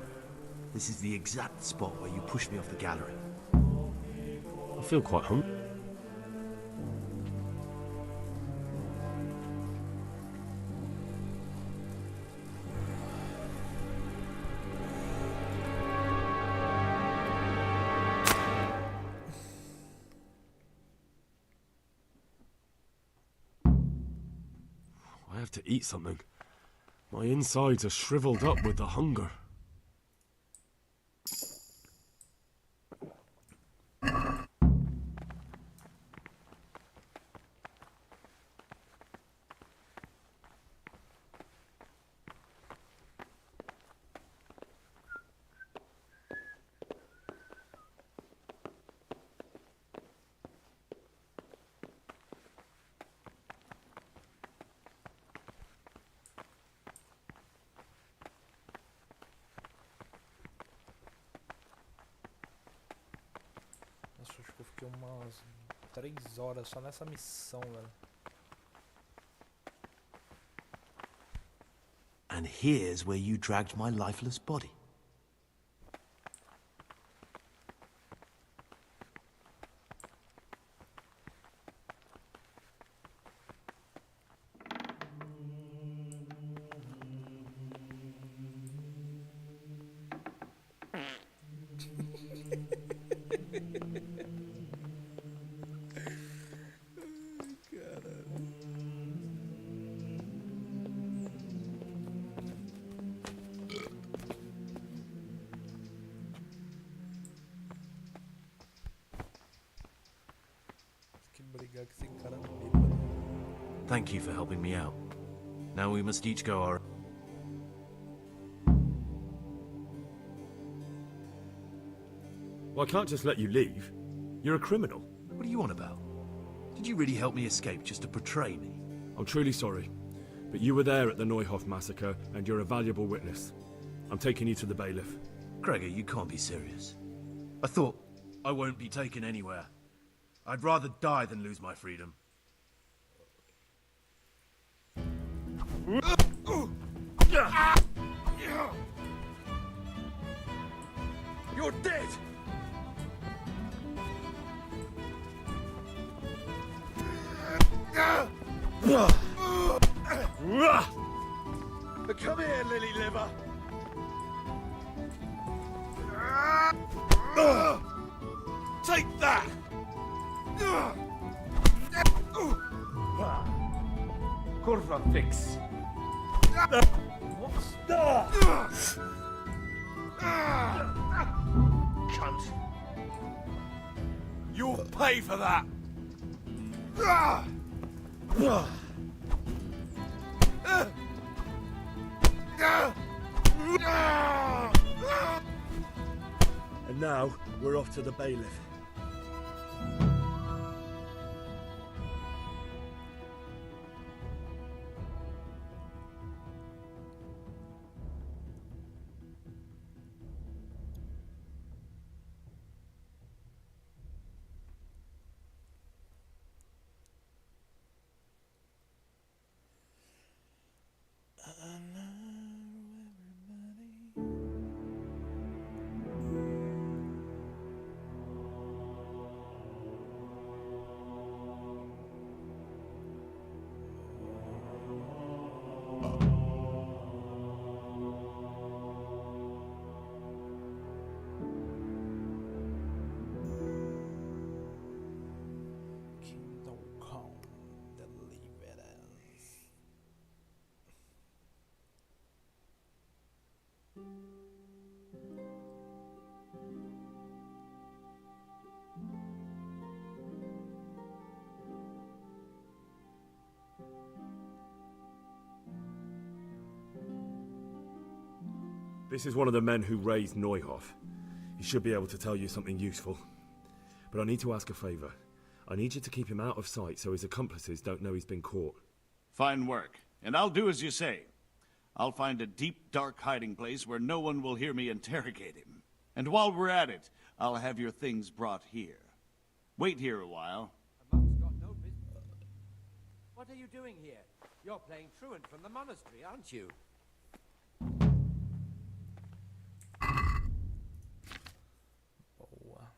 This is the exact spot where you pushed me off the gallery. I feel quite hungry. I have to eat something. My insides are shriveled up with the hunger. Nossa, acho que eu fiquei umas 3 horas só nessa missão, velho. And here's where you dragged my lifeless body. Thank you for helping me out. Now we must each go our... Well, I can't just let you leave. You're a criminal. What are you on about? Did you really help me escape just to betray me? I'm truly sorry, but you were there at the Neuhof massacre, and you're a valuable witness. I'm taking you to the bailiff. Gregor, you can't be serious. I thought I won't be taken anywhere. I'd rather die than lose my freedom. You're dead! Come here, lily liver! Take that! Kurwa fix. Cunt! You'll pay for that! And now, we're off to the bailiff. Deliverance. This is one of the men who raised Neuhof. He should be able to tell you something useful. But I need to ask a favor. I need you to keep him out of sight so his accomplices don't know he's been caught. Fine work, and I'll do as you say. I'll find a deep, dark hiding place where no one will hear me interrogate him. And while we're at it, I'll have your things brought here. Wait here a while. A monk's got no business. What are you doing here? You're playing truant from the monastery, aren't you? Boa.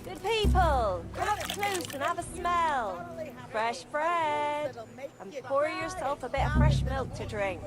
Good people, come up close and have a smell. Fresh bread. And pour yourself a bit of fresh milk to drink.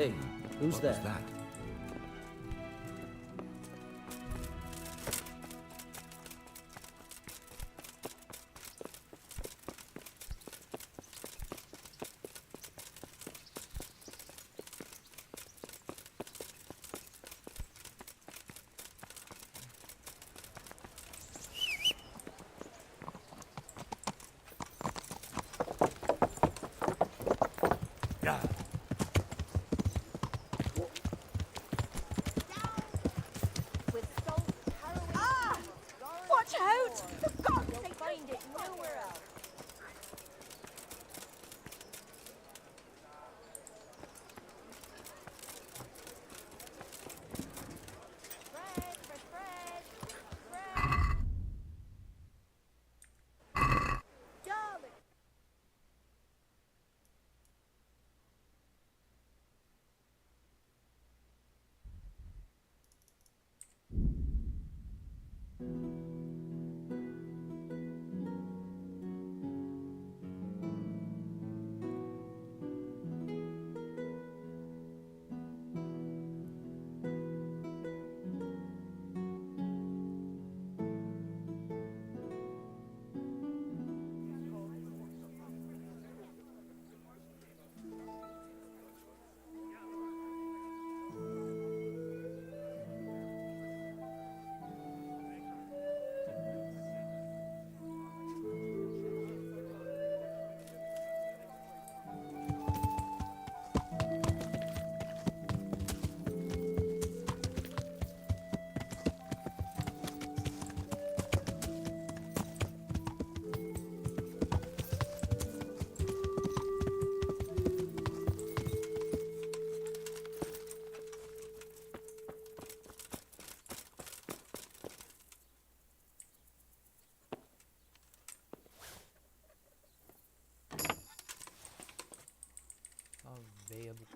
Hey, who's What there? was that?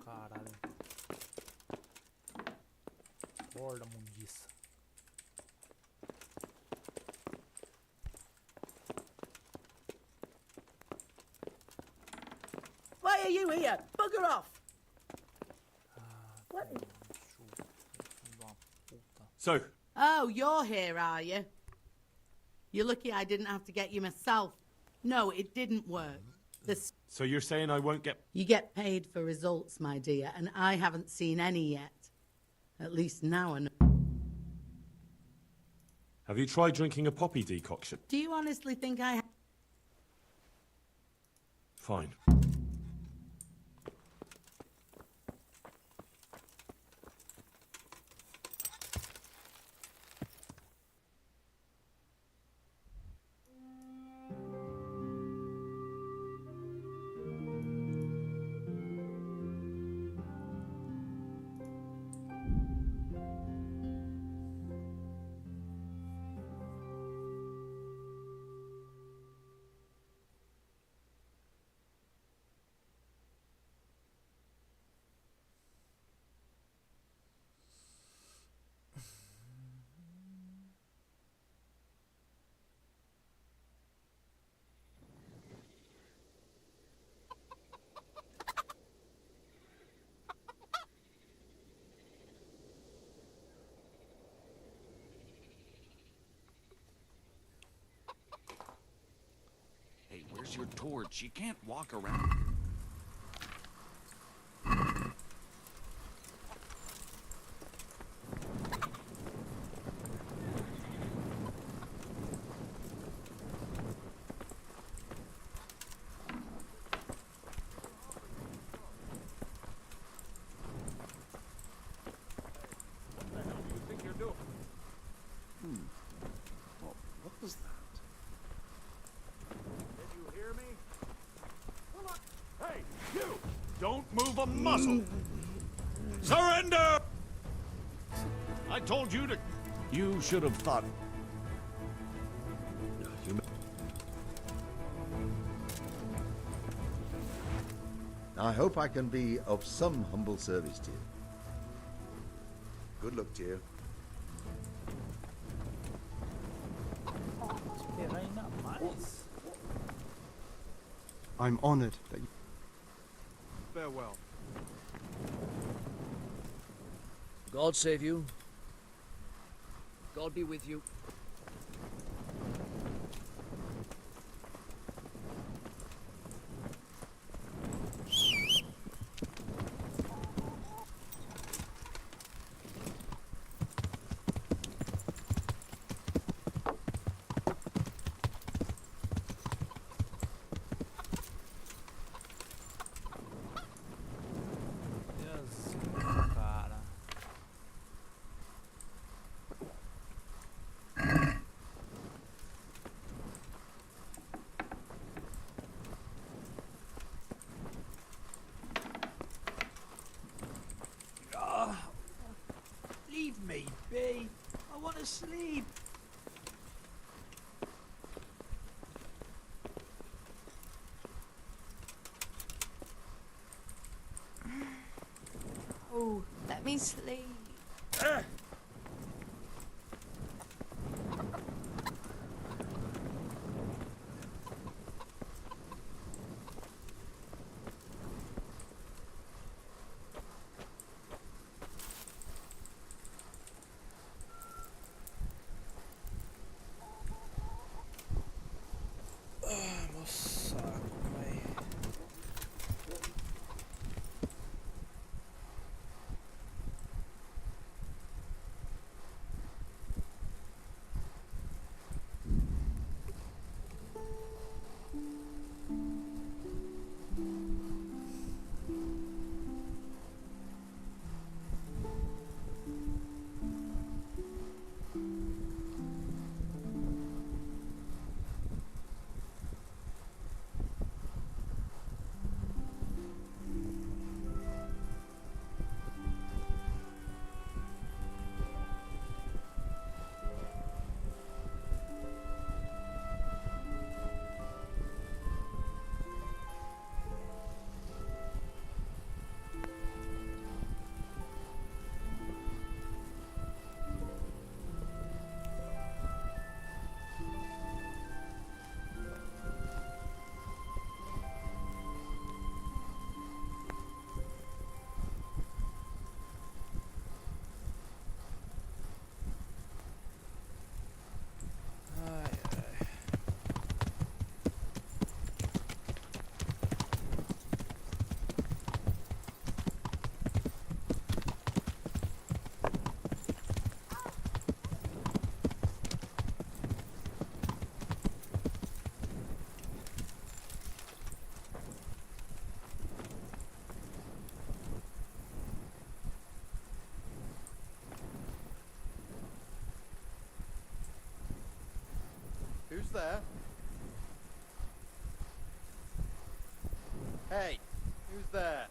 Caralho. Horda mundiça. Why are you here? Bugger off! What? So, Oh, you're here, are you? You're lucky I didn't have to get you myself. No, it didn't work. so you're saying I won't get... You get paid for results, my dear, and I haven't seen any yet. At least now I know. Have you tried drinking a poppy decoction? Do you honestly think I... Fine. Hey, where's your torch? You can't walk around. What was that? Did you hear me? Come on. Hey, you! Don't move a muscle! Surrender! I told you to... You should have thought... I hope I can be of some humble service to you. Good luck to you. Esperar ainda mais. I'm honored that you... Farewell. God save you. God be with you. Cara. Leave me be. I want to sleep. Oh, let me sleep. Nossa, véi. Who's there? Hey, who's there?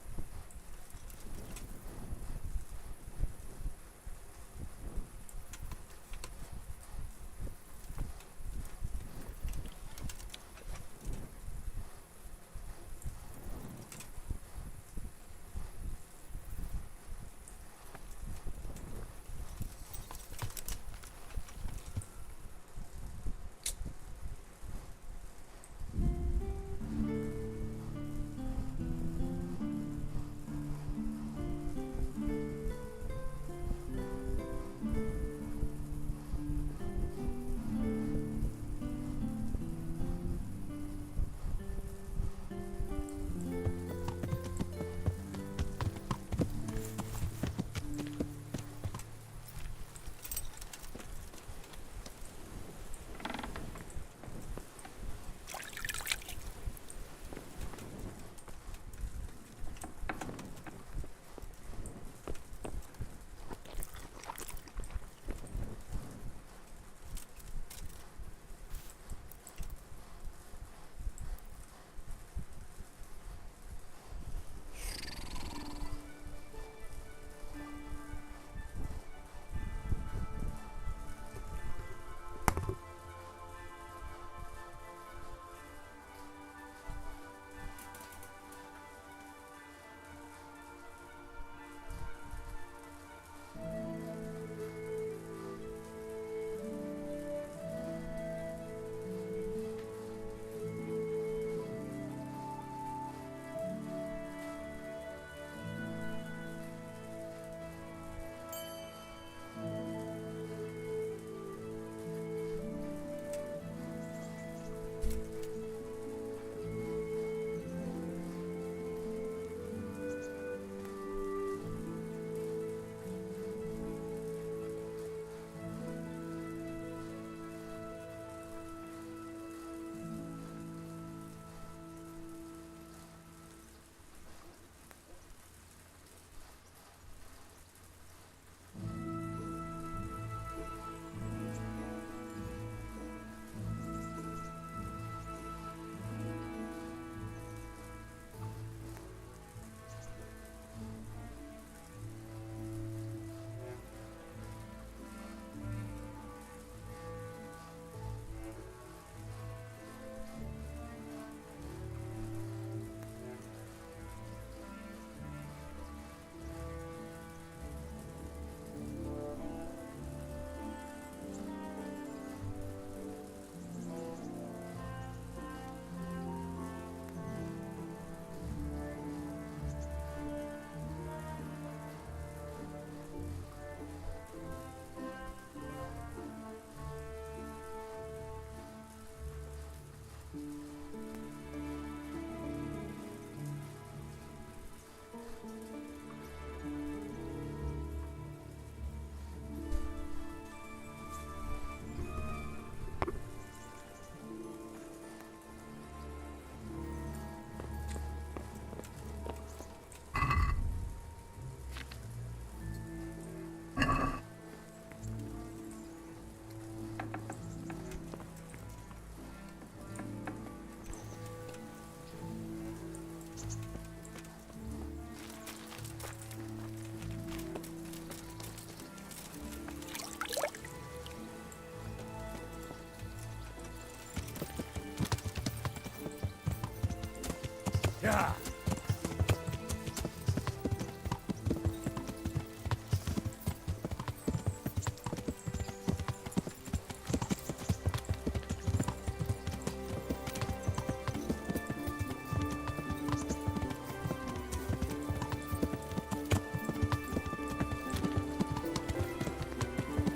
Yeah.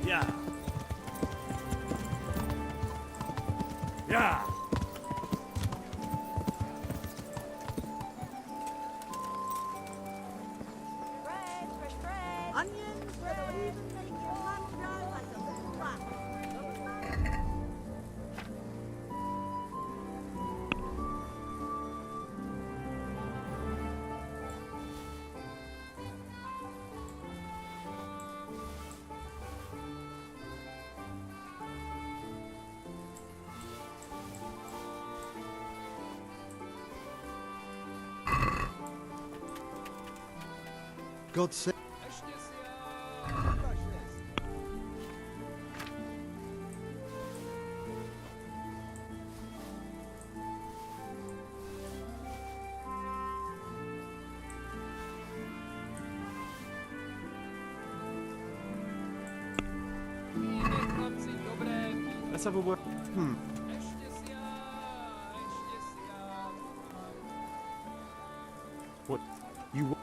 Yeah. Yeah. Bread, fresh bread. Onions that'll even make your tongue dry like a little rat. God save... Let's have a word. What? You...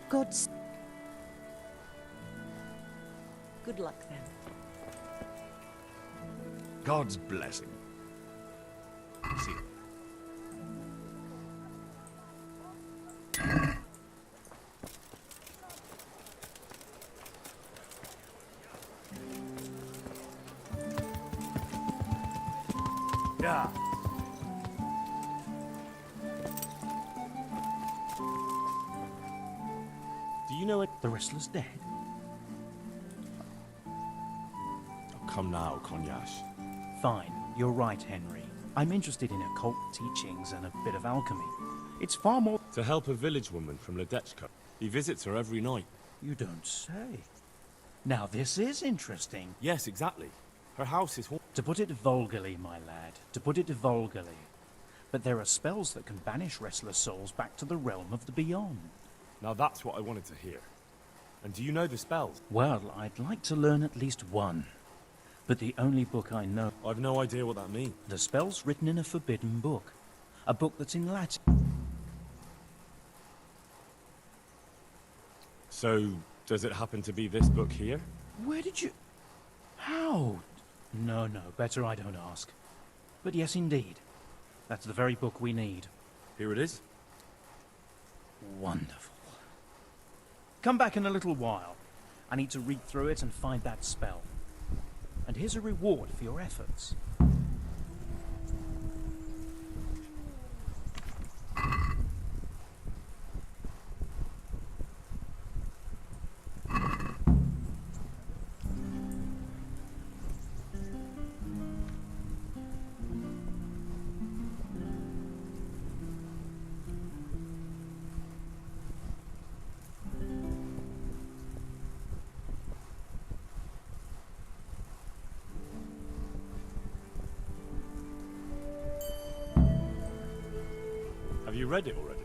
God's... Good luck, then. God's blessing. See you. Yeah. Do you know it? The wrestler's dead. Oh, come now, Konyash. Fine, you're right, Henry. I'm interested in occult teachings and a bit of alchemy. It's far more... To help a village woman from Ledechka. He visits her every night. You don't say. Now this is interesting. Yes, exactly. Her house is... To put it vulgarly, my lad. To put it vulgarly. But there are spells that can banish wrestler souls back to the realm of the beyond. Now that's what I wanted to hear. And do you know the spells? Well, I'd like to learn at least one. But the only book I know... I've no idea what that means. The spell's written in a forbidden book. A book that's in Latin. So, does it happen to be this book here? Where did you... How? No, better I don't ask. But yes, indeed. That's the very book we need. Here it is. Wonderful. Come back in a little while. I need to read through it and find that spell. And here's a reward for your efforts. Have you read it already?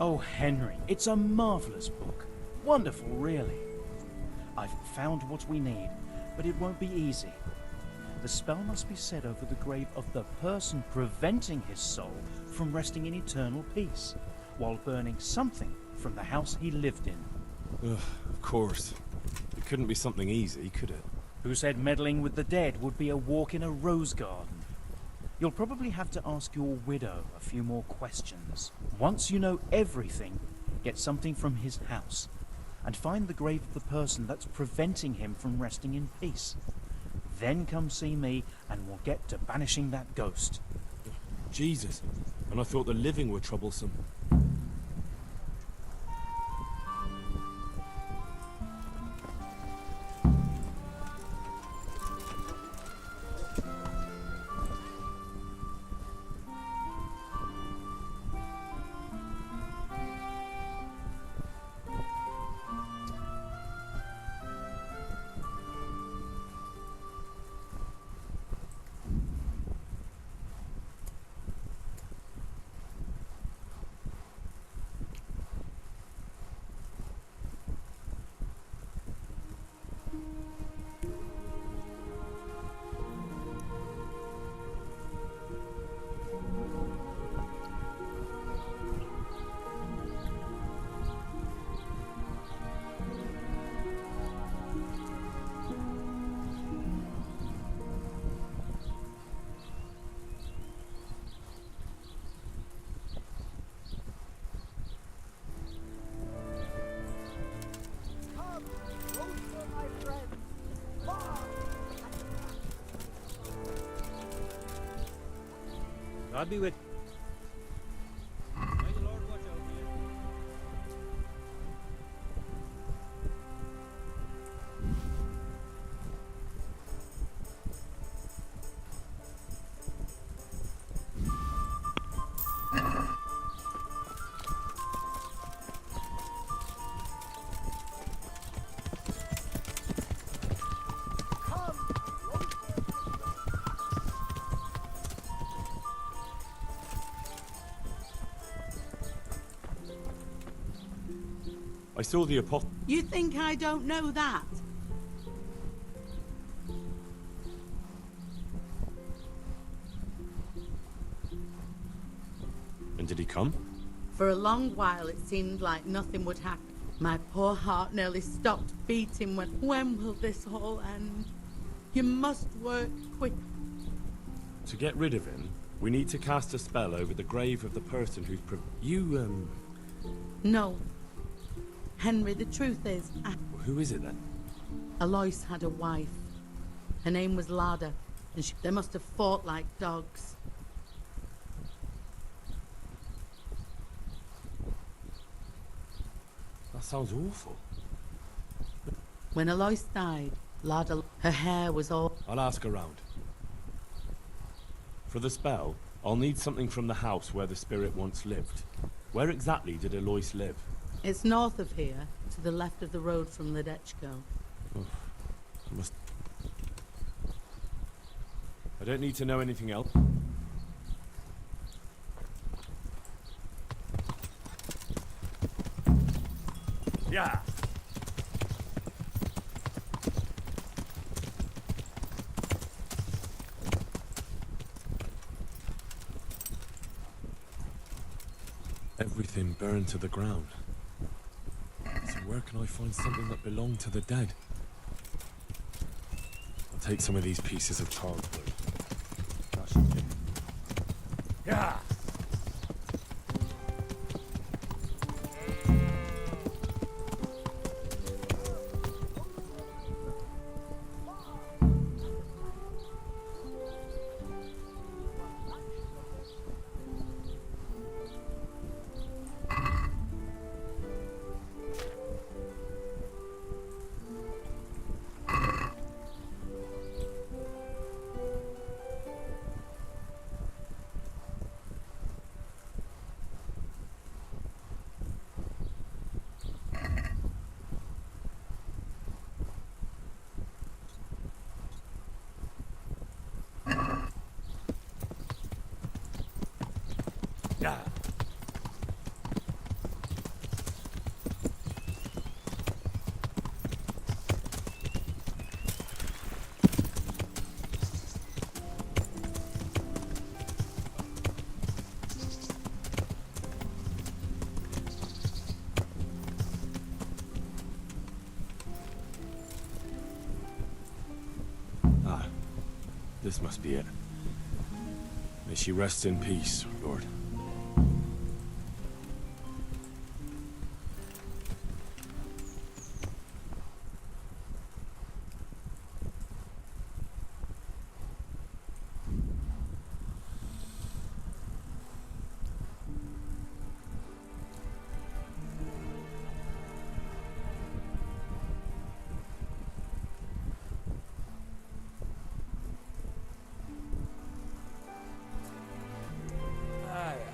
Oh, Henry, it's a marvelous book. Wonderful, really. I've found what we need, but it won't be easy. The spell must be said over the grave of the person preventing his soul from resting in eternal peace, while burning something from the house he lived in. Ugh, of course. It couldn't be something easy, could it? Who said meddling with the dead would be a walk in a rose garden? You'll probably have to ask your widow a few more questions. Once you know everything, get something from his house, and find the grave of the person that's preventing him from resting in peace. Then come see me, and we'll get to banishing that ghost. Jesus, and I thought the living were troublesome. God be with May the Lord watch over you. I saw the apostle. You think I don't know that? And did he come? For a long while, it seemed like nothing would happen. My poor heart nearly stopped beating when will this all end? You must work quick. To get rid of him, we need to cast a spell over the grave of the person who's No. Henry, the truth is, Who is it then? Alois had a wife. Her name was Lada, and they must have fought like dogs. That sounds awful. When Alois died, Lada, her hair was all... I'll ask around. For the spell, I'll need something from the house where the spirit once lived. Where exactly did Alois live? It's north of here, to the left of the road from Ledechko. Oh, I don't need to know anything else. Yeah. Everything burned to the ground. So where can I find something that belonged to the dead? I'll take some of these pieces of charred wood. That should do. Yeah. Yeah. Ah, this must be it. May she rest in peace, Lord. Ai, ai.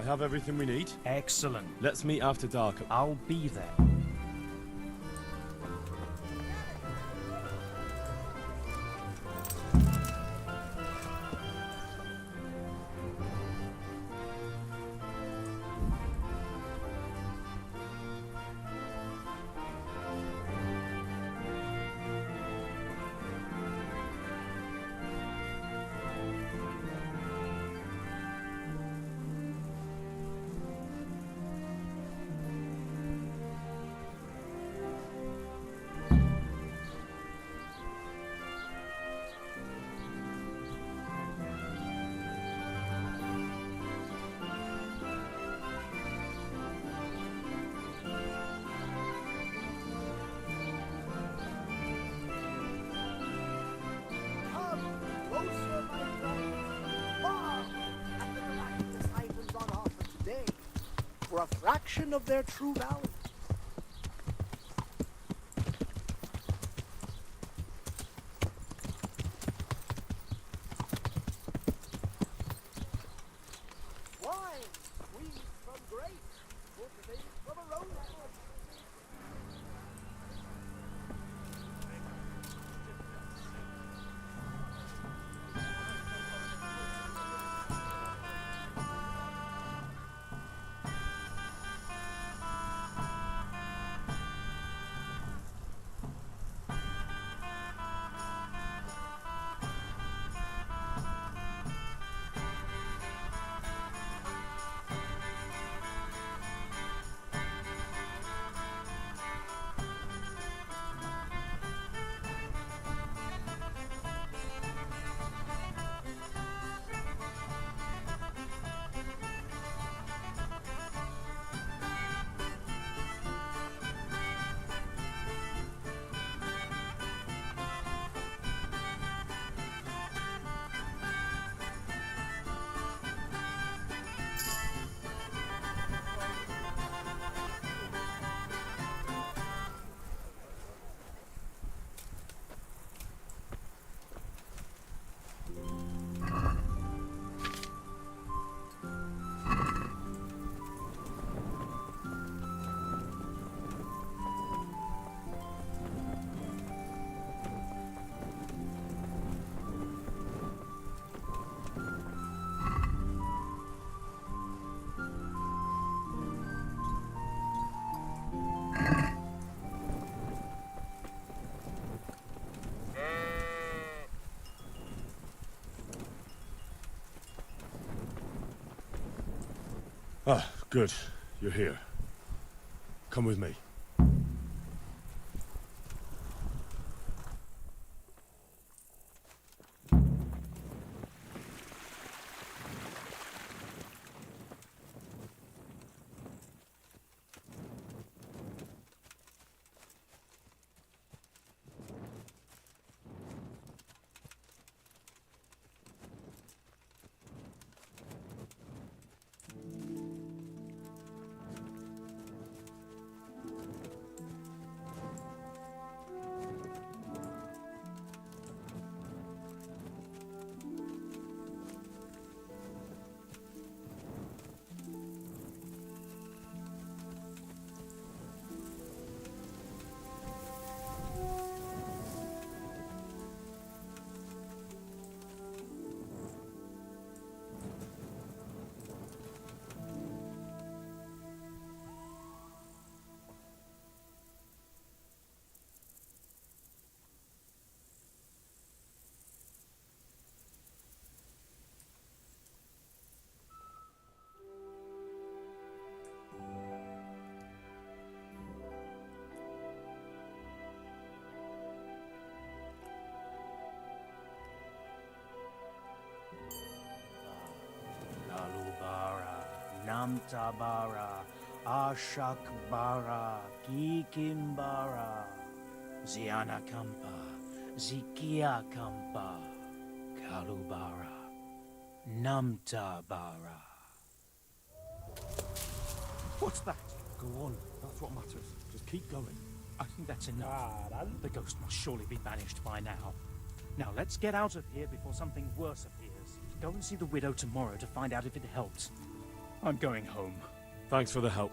I have everything we need. Excellent. Let's meet after dark. I'll be there. For a fraction of their true value. Wine, squeezed from grapes, cultivated from a rose apple. Ah, good. You're here. Come with me. Namtabara, Ashakbara, Kikimbara, Zianakampa, Zikiakampa, Kalubara, Namtabara. What's that? Go on. That's what matters. Just keep going. I think that's enough. The ghost must surely be banished by now. Now let's get out of here before something worse appears. Go and see the widow tomorrow to find out if it helps. I'm going home. Thanks for the help.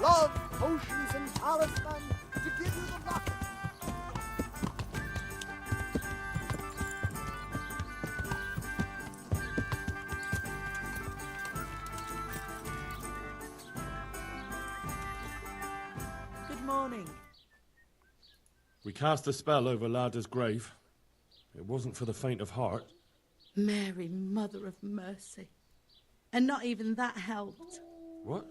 Love, potions, and talisman to give you the luck. Good morning. We cast a spell over Lada's grave. It wasn't for the faint of heart. Mary, Mother of Mercy. And not even that helped. What?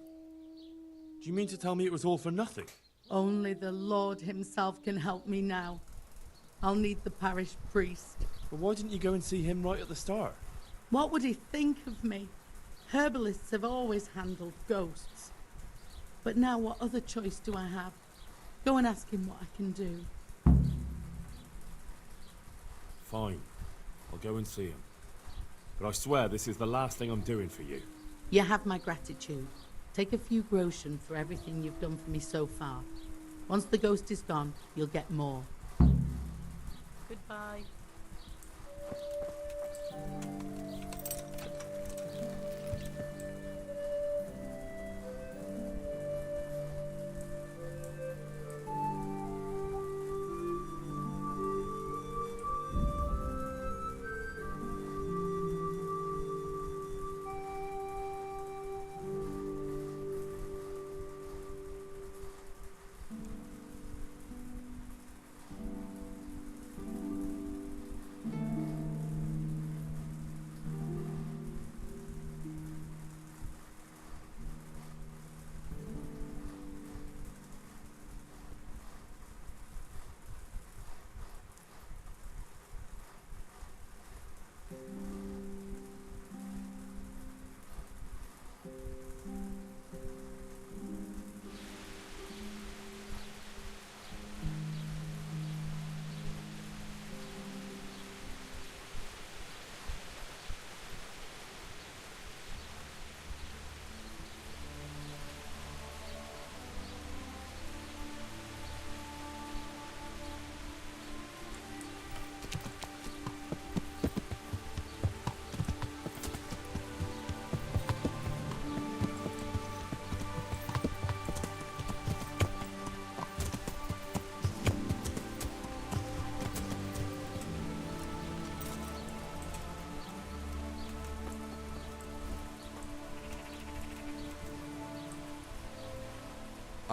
Do you mean to tell me it was all for nothing? Only the Lord himself can help me now. I'll need the parish priest. But why didn't you go and see him right at the start? What would he think of me? Herbalists have always handled ghosts. But now what other choice do I have? Go and ask him what I can do. Fine. I'll go and see him. But I swear this is the last thing I'm doing for you. You have my gratitude. Take a few groschen for everything you've done for me so far. Once the ghost is gone, you'll get more. Goodbye.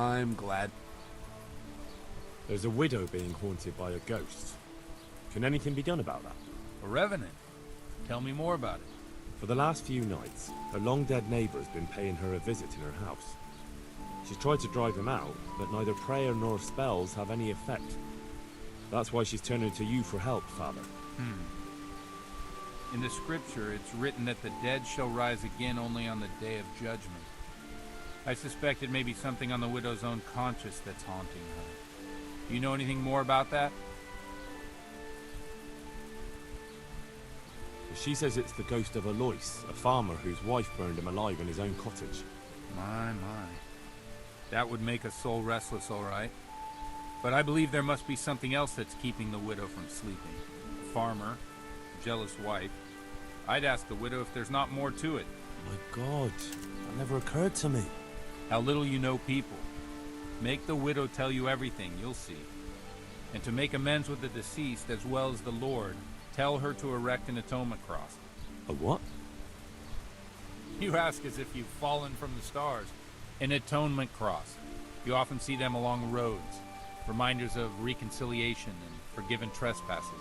I'm glad. There's a widow being haunted by a ghost. Can anything be done about that? A revenant? Tell me more about it. For the last few nights, her long-dead neighbour's been paying her a visit in her house. She's tried to drive him out, but neither prayer nor spells have any effect. That's why she's turning to you for help, Father. In the scripture, it's written that the dead shall rise again only on the day of judgment. I suspect it may be something on the widow's own conscience that's haunting her. Do you know anything more about that? She says it's the ghost of Alois, a farmer whose wife burned him alive in his own cottage. My. That would make a soul restless, all right. But I believe there must be something else that's keeping the widow from sleeping. A farmer, a jealous wife. I'd ask the widow if there's not more to it. My God, that never occurred to me. How little you know people. Make the widow tell you everything, you'll see. And to make amends with the deceased as well as the Lord, tell her to erect an atonement cross. A what? You ask as if you've fallen from the stars. An atonement cross. You often see them along roads. Reminders of reconciliation and forgiven trespasses.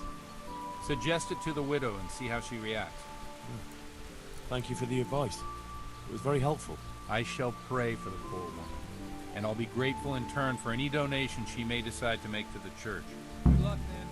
Suggest it to the widow and see how she reacts. Thank you for the advice. It was very helpful. I shall pray for the poor woman, and I'll be grateful in turn for any donation she may decide to make to the church. Good luck, man.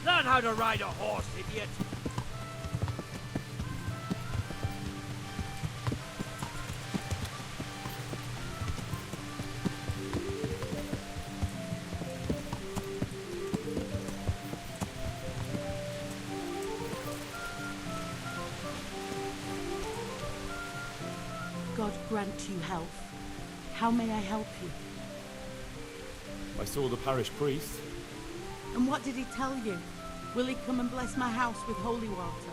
Learn how to ride a horse, idiot! God grant you health. How may I help you? I saw the parish priest. And what did he tell you? Will he come and bless my house with holy water?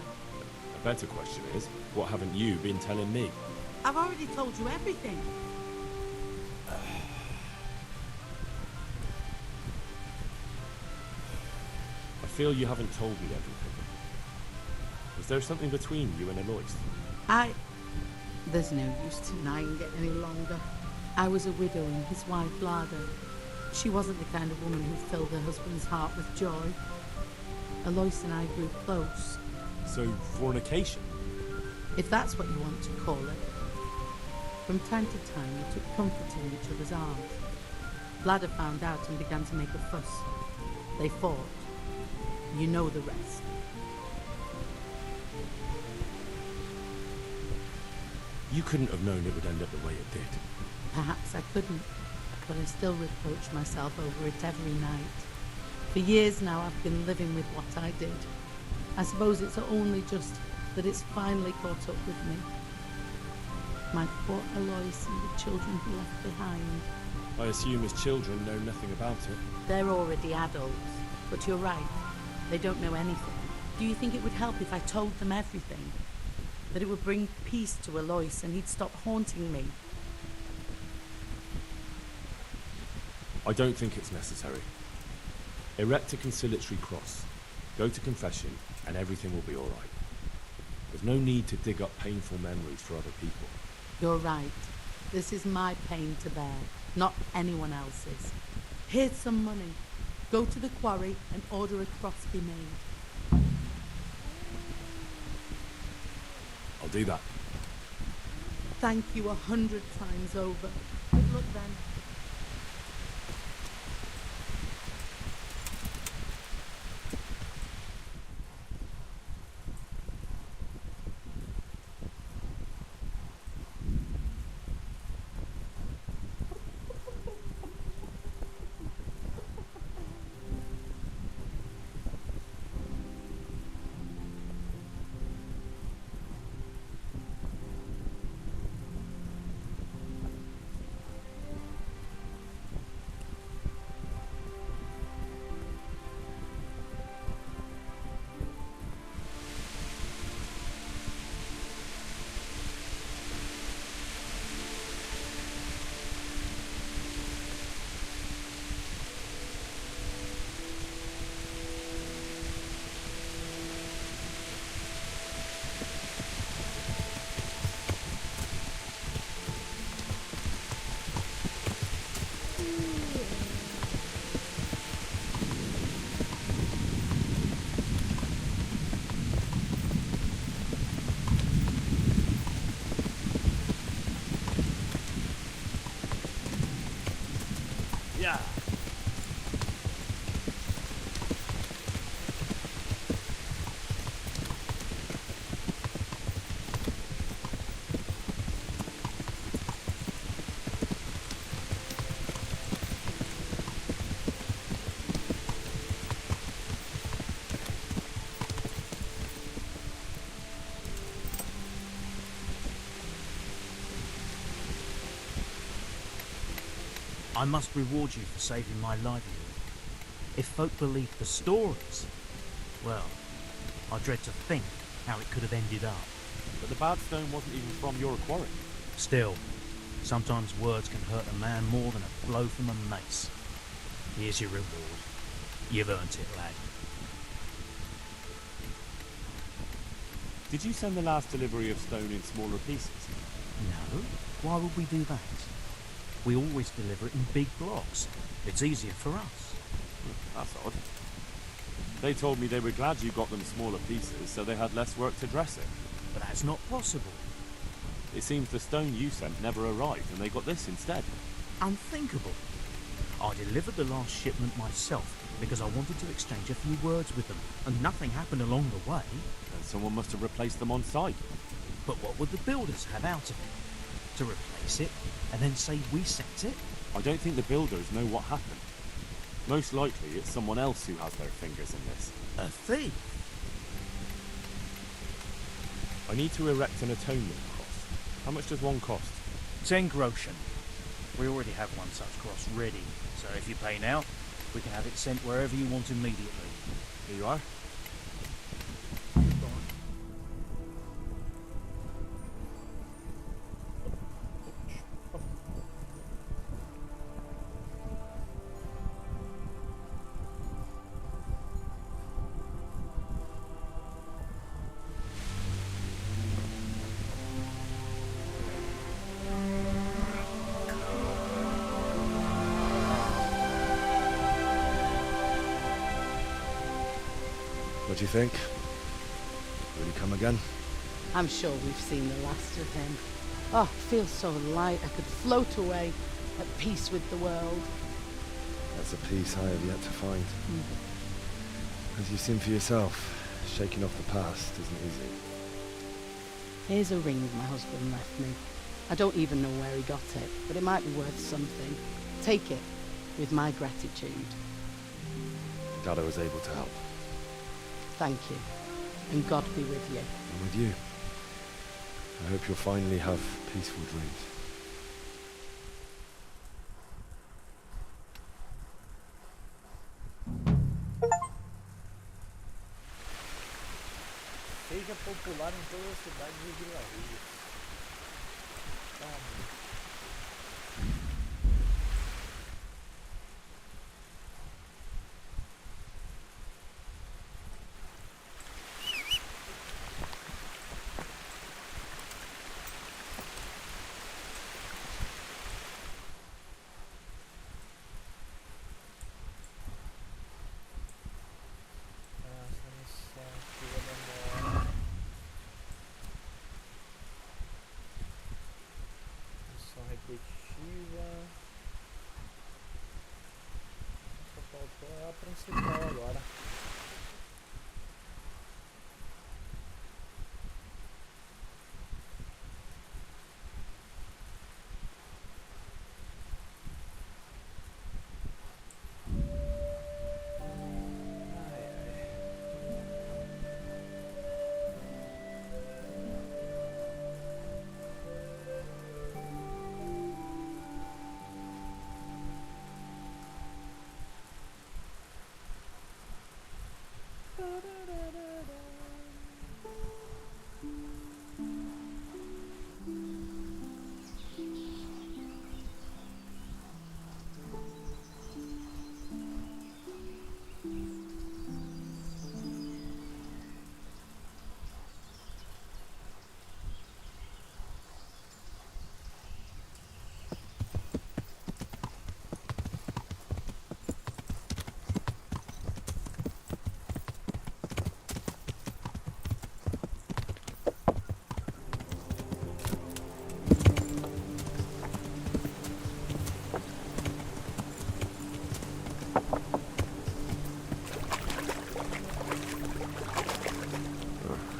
A better question is, what haven't you been telling me? I've already told you everything. I feel you haven't told me everything. Was there something between you and Alois? There's no use denying it any longer. I was a widow and his wife Lada. She wasn't the kind of woman who filled her husband's heart with joy. Alois and I grew close. So, fornication? If that's what you want to call it. From time to time, we took comfort in each other's arms. Lada found out and began to make a fuss. They fought. You know the rest. You couldn't have known it would end up the way it did. Perhaps I couldn't, but I still reproach myself over it every night. For years now I've been living with what I did. I suppose it's only just that it's finally caught up with me. My poor Alois and the children he left behind. I assume his children know nothing about it. They're already adults, but you're right. They don't know anything. Do you think it would help if I told them everything? That it would bring peace to Alois and he'd stop haunting me? I don't think it's necessary. Erect a conciliatory cross, go to confession, and everything will be alright. There's no need to dig up painful memories for other people. You're right. This is my pain to bear, not anyone else's. Here's some money. Go to the quarry and order a cross be made. I'll do that. Thank you 100 times over. Good luck then. Yeah. I must reward you for saving my livelihood. If folk believed the stories, well, I dread to think how it could have ended up. But the bad stone wasn't even from your quarry. Still, sometimes words can hurt a man more than a blow from a mace. Here's your reward. You've earned it, lad. Did you send the last delivery of stone in smaller pieces? No. Why would we do that? We always deliver it in big blocks. It's easier for us. That's odd. They told me they were glad you got them smaller pieces, so they had less work to dress it. But that's not possible. It seems the stone you sent never arrived, and they got this instead. Unthinkable. I delivered the last shipment myself because I wanted to exchange a few words with them, and nothing happened along the way. And someone must have replaced them on site. But what would the builders have out of it? To replace it, and then say we sent it? I don't think the builders know what happened. Most likely it's someone else who has their fingers in this. A thief? I need to erect an atonement cross. How much does one cost? 10 groschen. We already have one such cross ready, so if you pay now, we can have it sent wherever you want immediately. Here you are. What do you think? Will he come again? I'm sure we've seen the last of him. Oh, I feel so light I could float away, at peace with the world. That's a peace I have yet to find. As you've seen for yourself, shaking off the past isn't easy. Here's a ring my husband left me. I don't even know where he got it, but it might be worth something. Take it, with my gratitude. Glad I was able to help. Thank you, and God be with you. And with you. I hope you'll finally have peaceful dreams. Seja popular em todas as cidades e vilarejos. principal agora.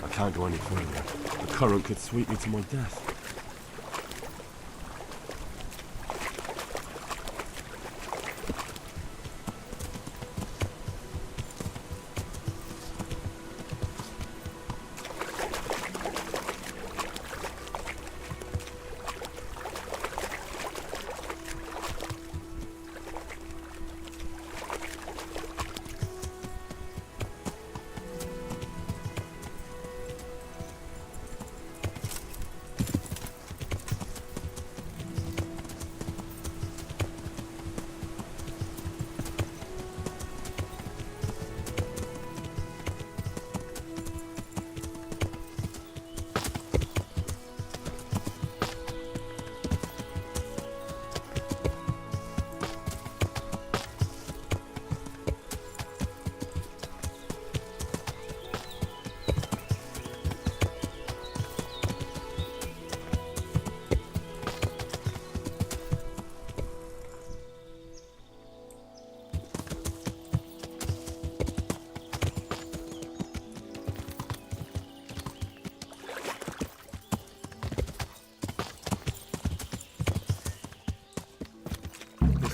I can't go any further. The current could sweep me to my death.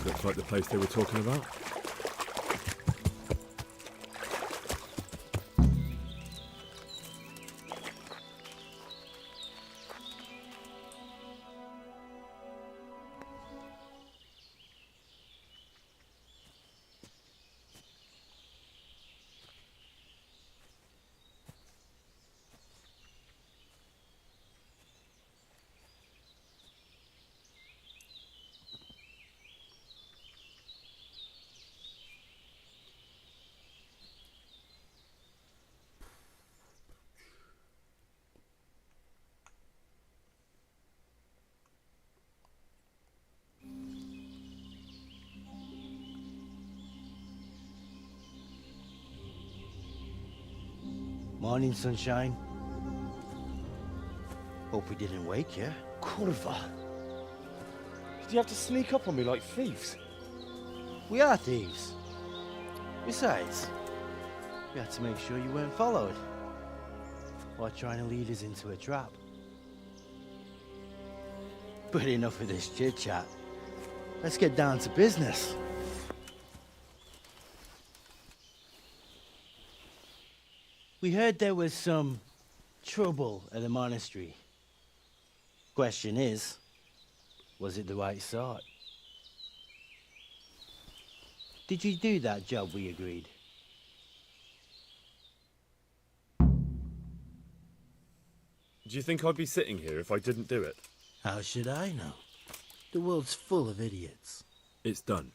Looks like the place they were talking about. Morning, sunshine. Hope we didn't wake you. Kurva! Did you have to sneak up on me like thieves? We are thieves. Besides, we had to make sure you weren't followed, or trying to lead us into a trap. But enough of this chit-chat. Let's get down to business. We heard there was some trouble at the monastery. Question is, was it the right sort? Did you do that job we agreed? Do you think I'd be sitting here if I didn't do it? How should I know? The world's full of idiots. It's done.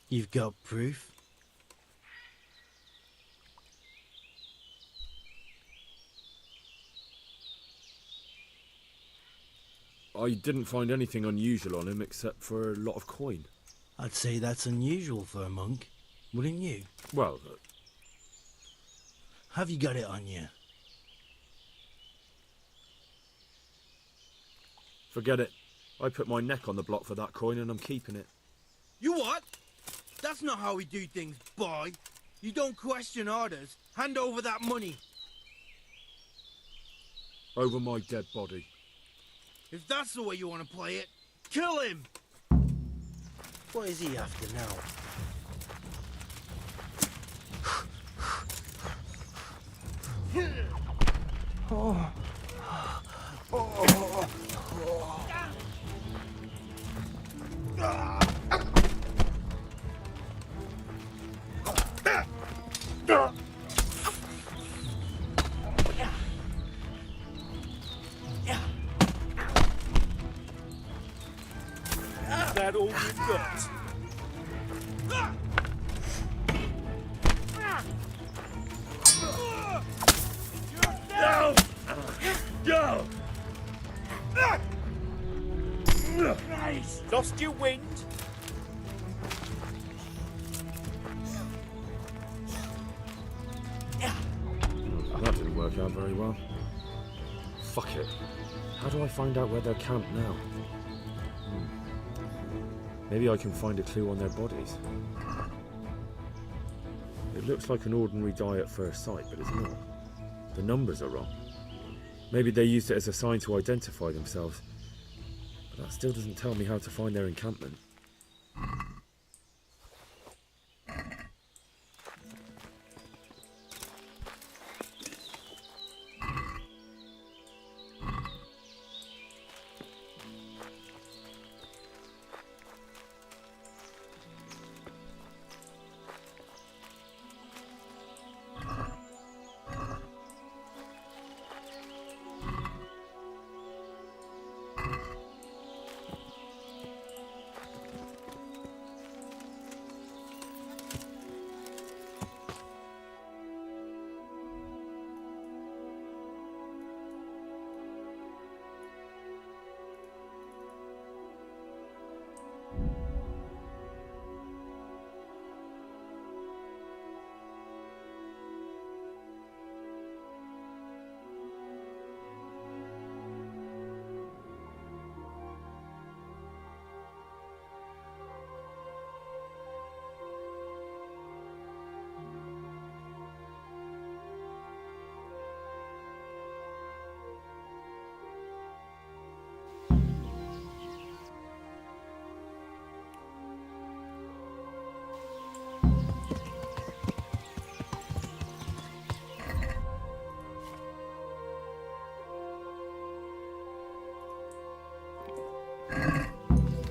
You've got proof? I didn't find anything unusual on him except for a lot of coin. I'd say that's unusual for a monk, wouldn't you? Well... Have you got it on you? Forget it. I put my neck on the block for that coin and I'm keeping it. You what? That's not how we do things, boy. You don't question orders. Hand over that money. Over my dead body. If that's the way you want to play it, kill him! What is he after now? Oh. Is that all you've got? No! Go! Nice! Lost your wind? That didn't work out very well. Fuck it. How do I find out where they're camped now? Maybe I can find a clue on their bodies. It looks like an ordinary die at first sight, but it's not. The numbers are wrong. Maybe they used it as a sign to identify themselves. But that still doesn't tell me how to find their encampment.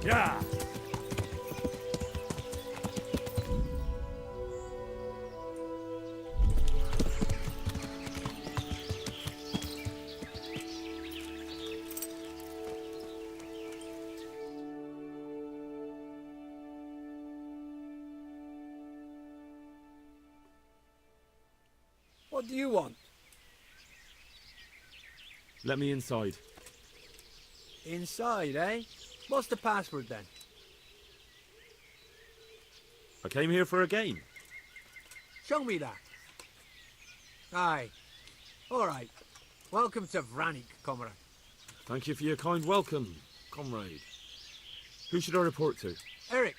Yeah! What do you want? Let me inside. Inside, eh? What's the password then? I came here for a game. Show me that. Aye. Alright. Welcome to Vranik, comrade. Thank you for your kind welcome, comrade. Who should I report to? Eric.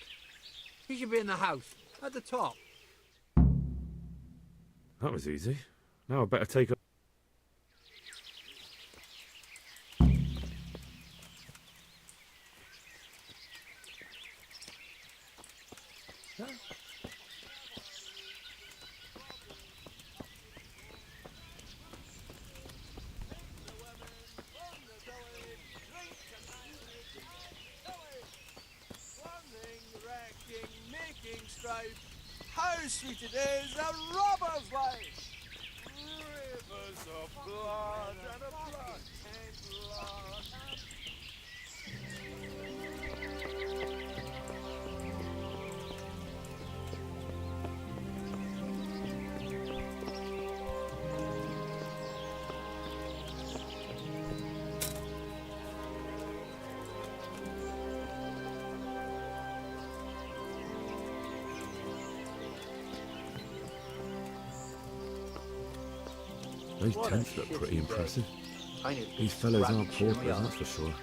He should be in the house. At the top. That was easy. Now I better take a... How sweet it is, a robber's life! Rivers of blood and a blood and blood. Those tents look pretty impressive. These fellows aren't paupers, that's for sure.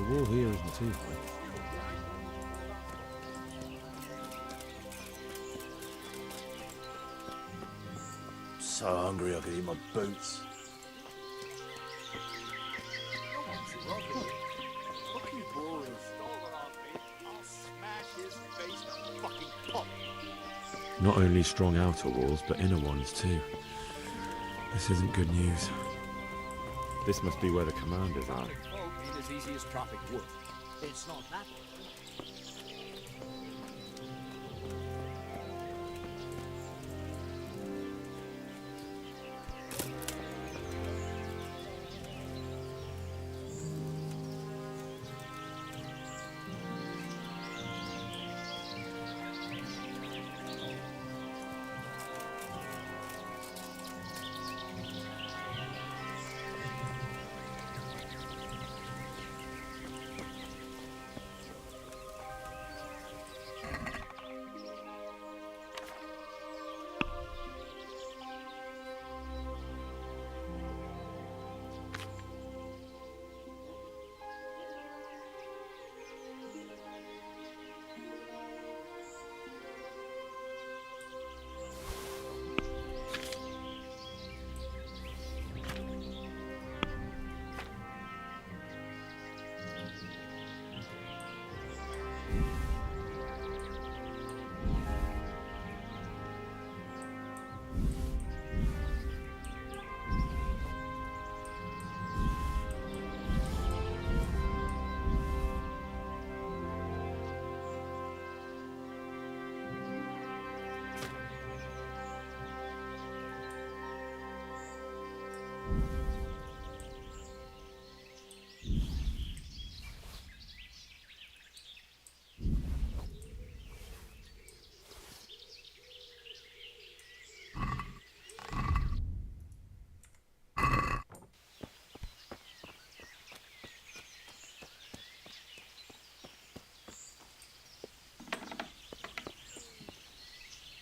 wall here isn't too high. So hungry I could eat my boots. Not only strong outer walls, but inner ones too. This isn't good news. This must be where the commanders are. Ain't as easy as tropic wood. It's not that.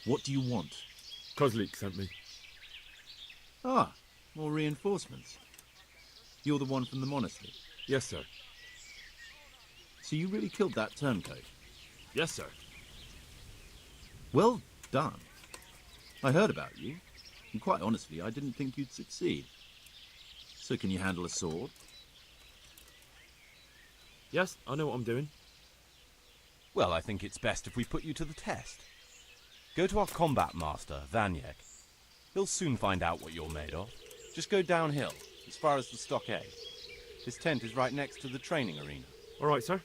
What do you want? Kozlik sent me. Ah, more reinforcements. You're the one from the monastery? Yes, sir. So you really killed that turncoat? Yes, sir. Well done. I heard about you, and quite honestly, I didn't think you'd succeed. So can you handle a sword? Yes, I know what I'm doing. Well, I think it's best if we put you to the test. Go to our combat master, Vanyek. He'll soon find out what you're made of. Just go downhill, as far as the stockade. His tent is right next to the training arena. All right, sir.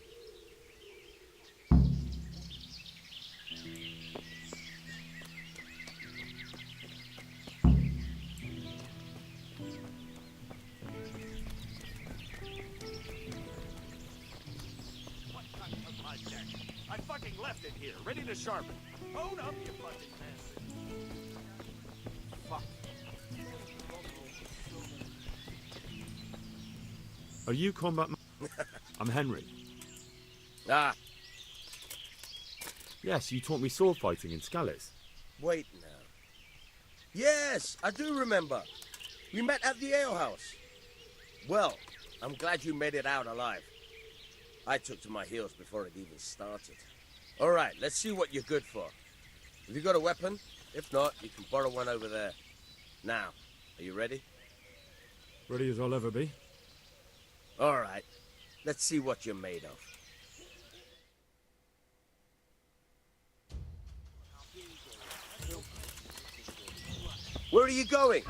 I fucking left it here, ready to sharpen. Own up, you fucking bastard. Fuck. Are you combat I'm Henry. Ah. Yes, you taught me sword fighting in Scallis. Wait now. Yes, I do remember. We met at the alehouse. Well, I'm glad you made it out alive. I took to my heels before it even started. All right, let's see what you're good for. Have you got a weapon? If not, you can borrow one over there. Now, are you ready? Ready as I'll ever be. All right, let's see what you're made of. Where are you going?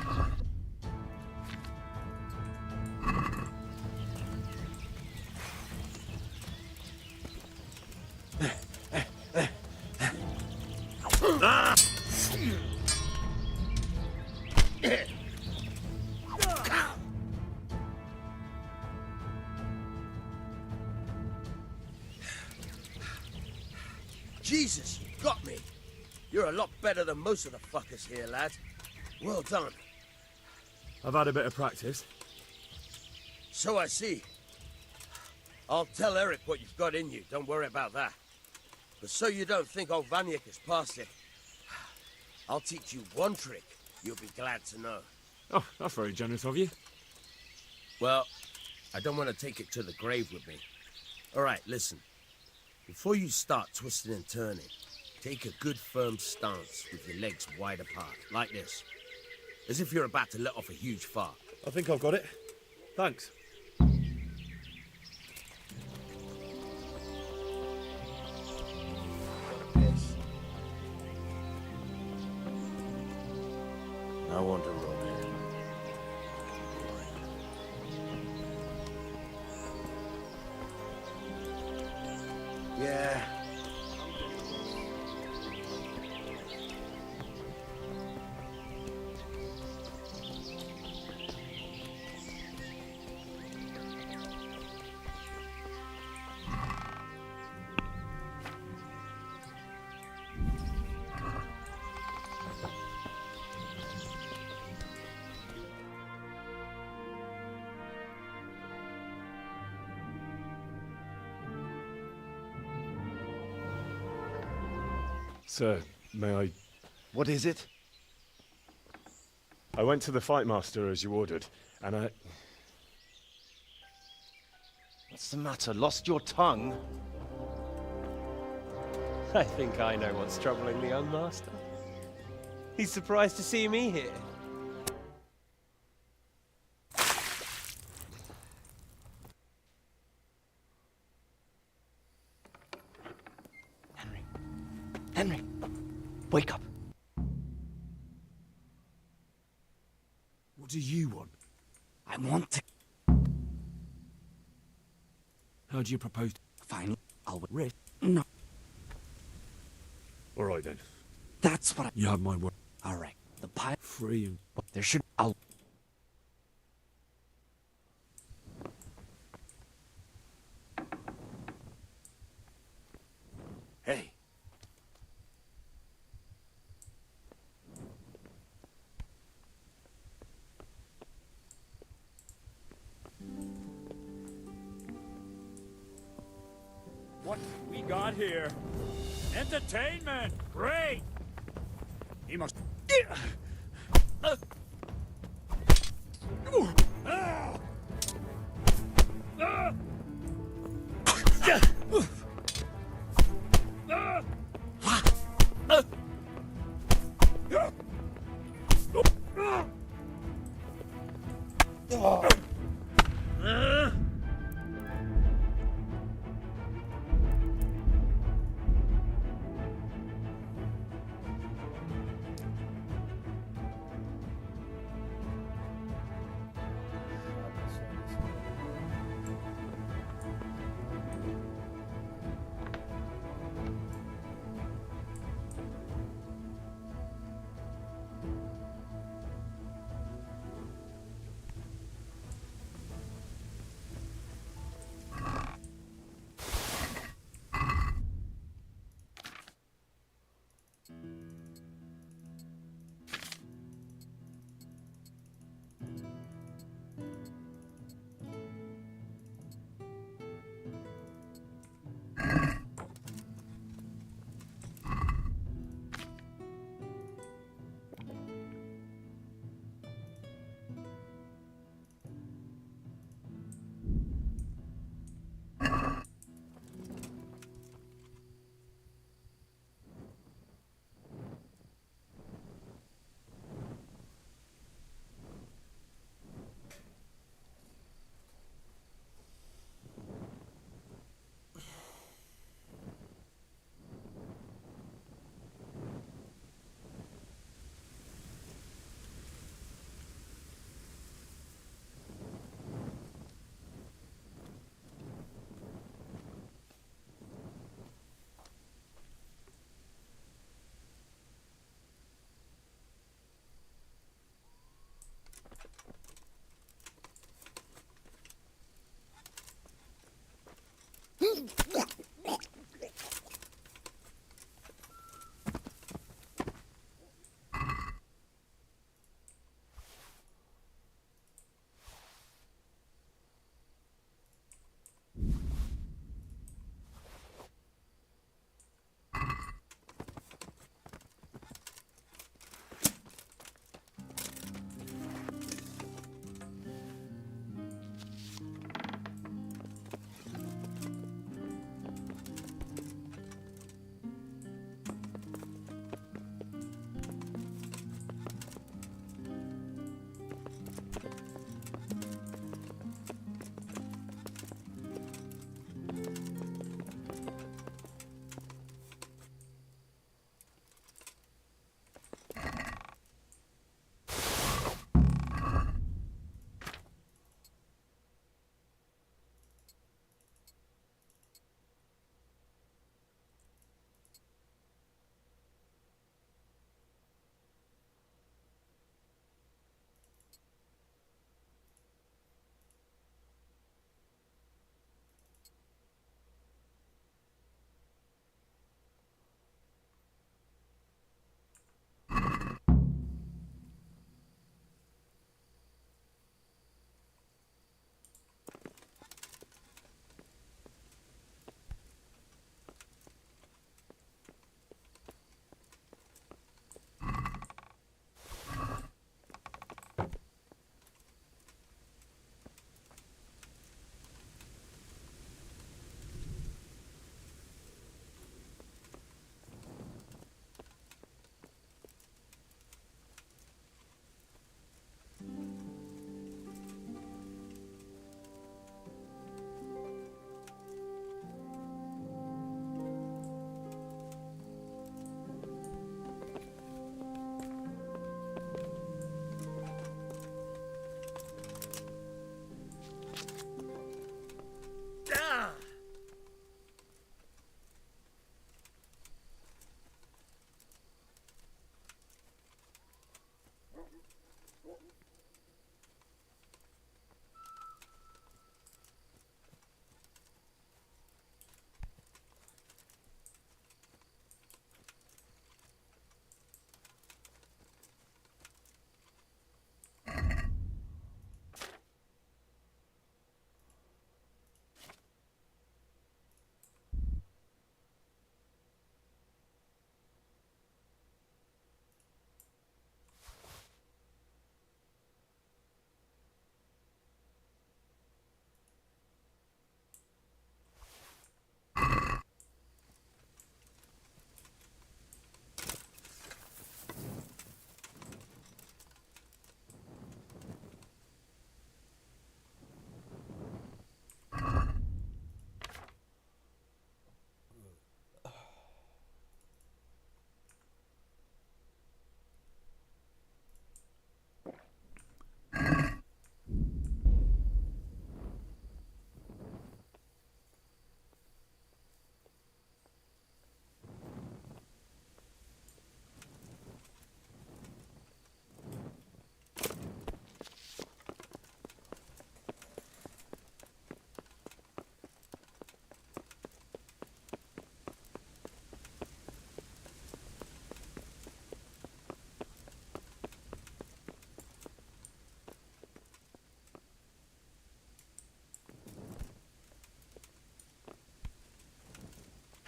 Jesus, you got me. You're a lot better than most of the fuckers here, lad. Well done. I've had a bit of practice. So I see. I'll tell Eric what you've got in you. Don't worry about that. But so you don't think old Vanyek has passed it, I'll teach you one trick you'll be glad to know. Oh, that's very generous of you. Well, I don't want to take it to the grave with me. All right, listen. Before you start twisting and turning, take a good firm stance with your legs wide apart, like this. As if you're about to let off a huge fart. I think I've got it. Thanks. No one to roll here. Yeah. Sir, may I... What is it? I went to the fight master as you ordered, and I... What's the matter? Lost your tongue? I think I know what's troubling the young master. He's surprised to see me here. Henry, wake up. What do you want? I want to... How do you propose? Fine, I'll risk. No, All right, then. that's what I... You have my word. All right, the pile... Free and... There should... I'll... Hey. What we got here? Entertainment! Great! He must...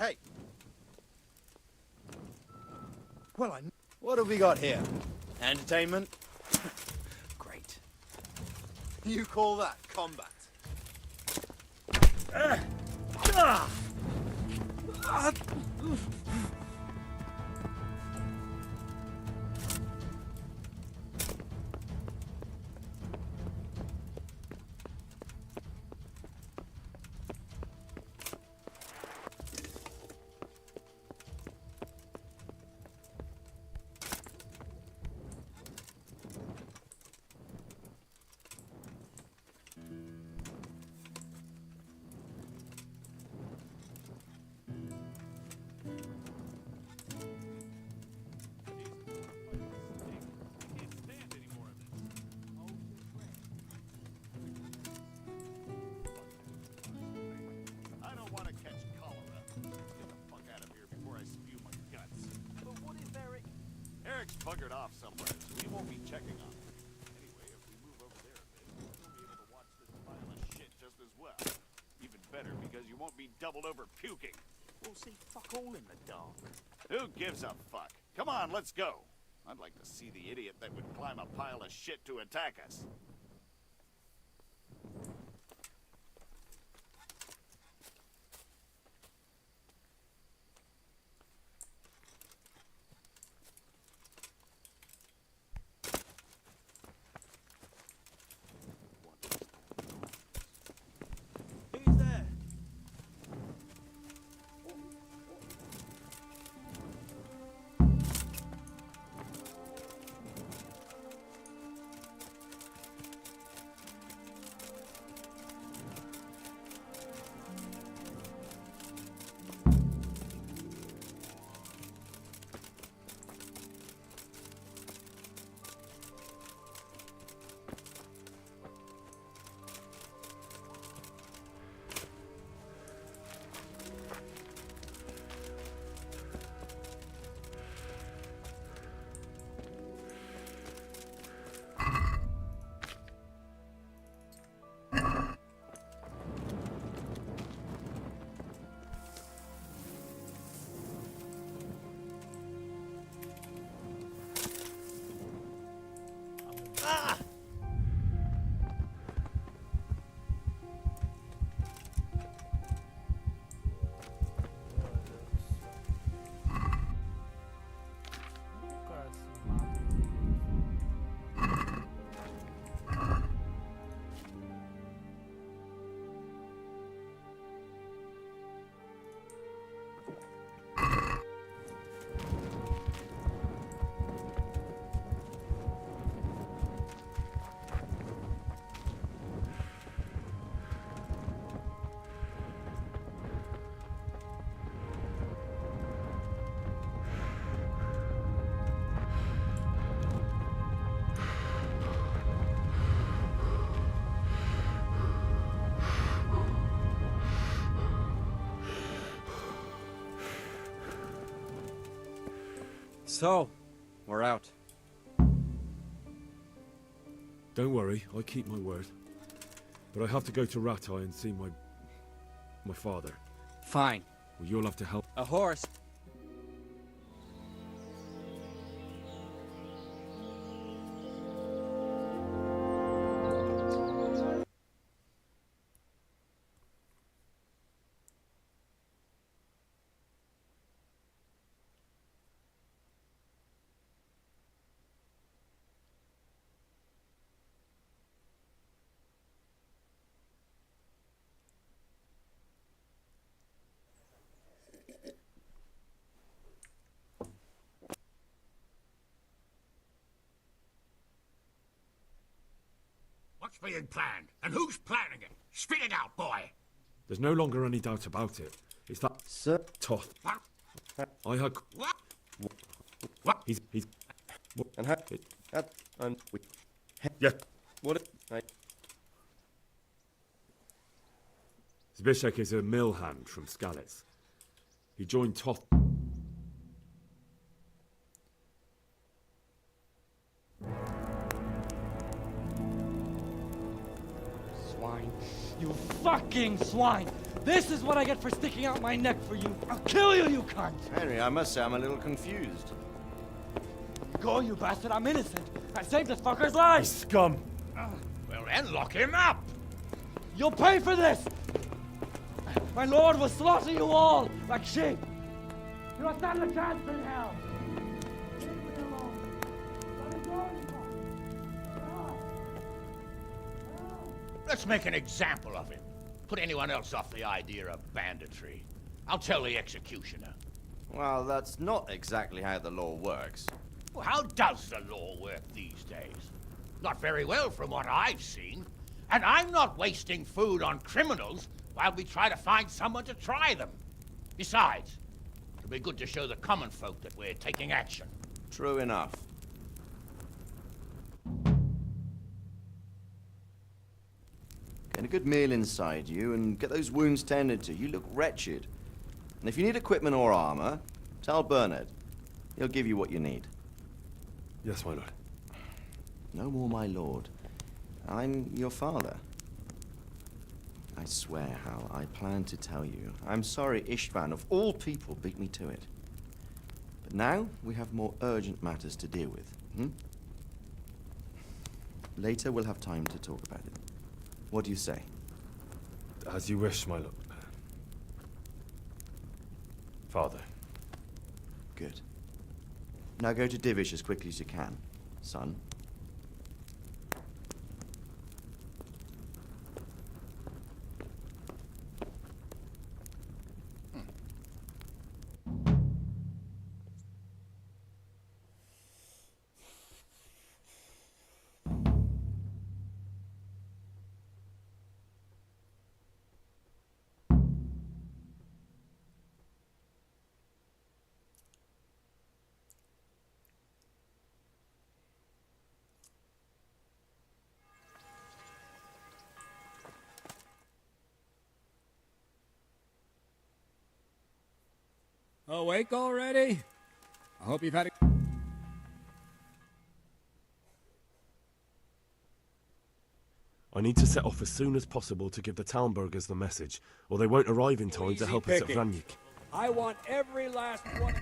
Hey. Well, I... What have we got here? Entertainment? Great. You call that combat? I don't want to catch cholera. Get the fuck out of here before I spew my guts. But what if Eric... Eric's buggered off somewhere, so he won't be checking on him. Anyway, if we move over there a bit, we'll be able to watch this pile of shit just as well. Even better, because you won't be doubled over puking. We'll see fuck all in the dark. Who gives a fuck? Come on, let's go. I'd like to see the idiot that would climb a pile of shit to attack us. Who's there? So, we're out. Don't worry, I keep my word. But I have to go to Ratai and see my father. Fine. Well, you'll have to help. A horse. What's being planned? And who's planning it? Spit it out, boy! There's no longer any doubt about it. It's that Sir Toth. What? I had. What? What? He's. And how? And we. Yeah. What? Zbyszek is a mill hand from Skalitz. He joined Toth. Swine. You fucking swine! This is what I get for sticking out my neck for you. I'll kill you, you cunt! Henry, I must say I'm a little confused. Go, you bastard, I'm innocent. I saved this fucker's life! Scum! Well then, lock him up! You'll pay for this! My lord will slaughter you all like sheep! You don't stand a chance in hell! Leave me alone! Let me go, you fuck! Let's make an example of him. Put anyone else off the idea of banditry. I'll tell the executioner. Well, that's not exactly how the law works. Well, how does the law work these days? Not very well from what I've seen. And I'm not wasting food on criminals while we try to find someone to try them. Besides, it'll be good to show the common folk that we're taking action. True enough. Get a good meal inside you and get those wounds tended to. You look wretched. And if you need equipment or armor, tell Bernard. He'll give you what you need. Yes, my lord. No more, my lord. I'm your father. I swear, Hal, I planned to tell you. I'm sorry Istvan, of all people, beat me to it. But now, we have more urgent matters to deal with, Later, we'll have time to talk about it. What do you say? As you wish, my lord. Father. Good. Now go to Divish as quickly as you can, son. Awake already? I hope you've had a... I need to set off as soon as possible to give the Townburgers the message, or they won't arrive in time to help us at Vranyik. I want every last one...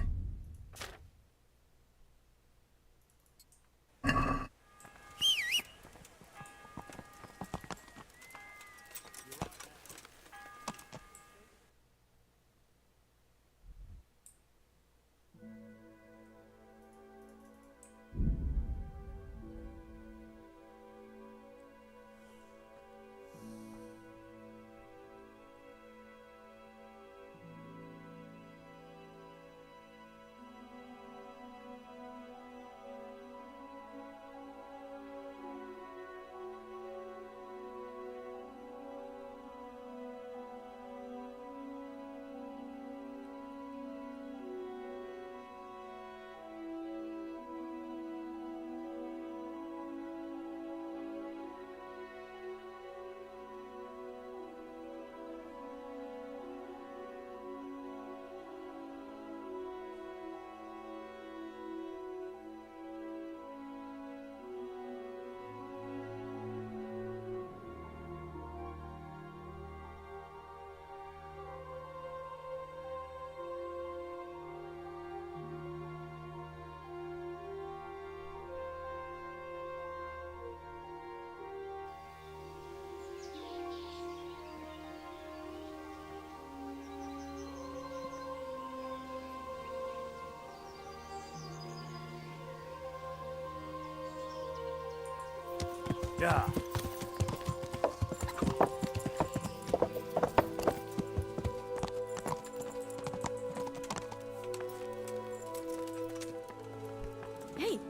Yeah. Hey.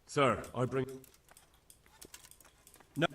Sir, I bring... No.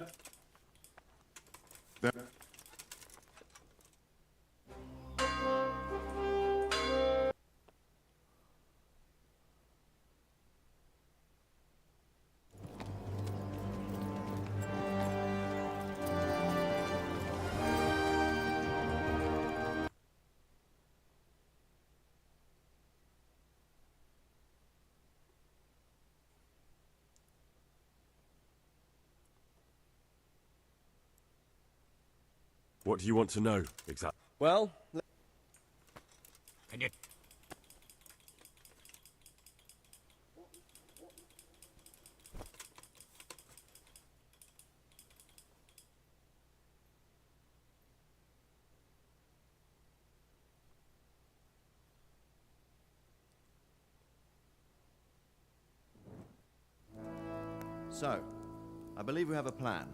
What do you want to know, exactly? Well, Can you... So, I believe we have a plan.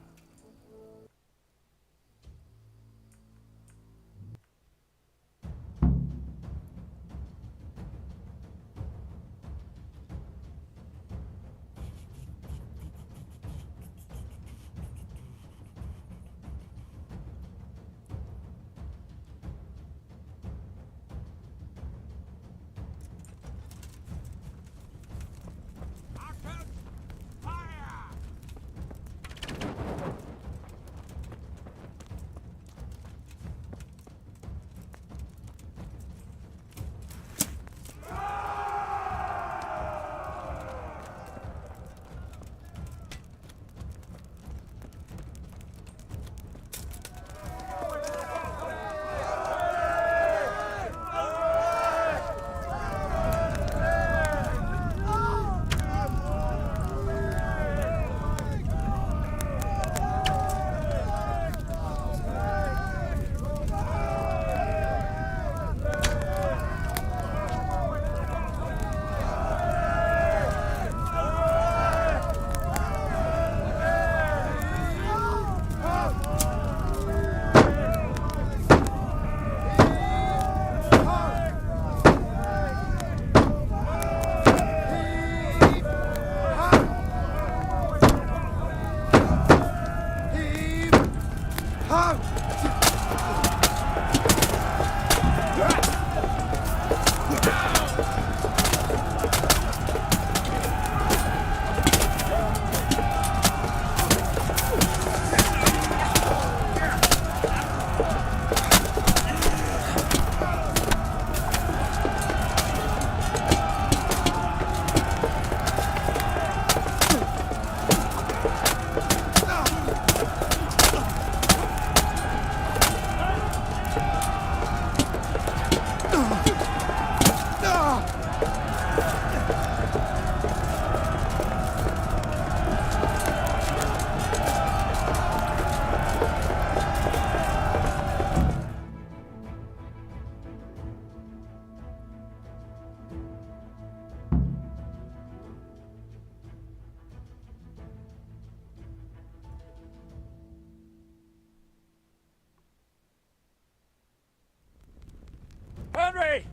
Henry!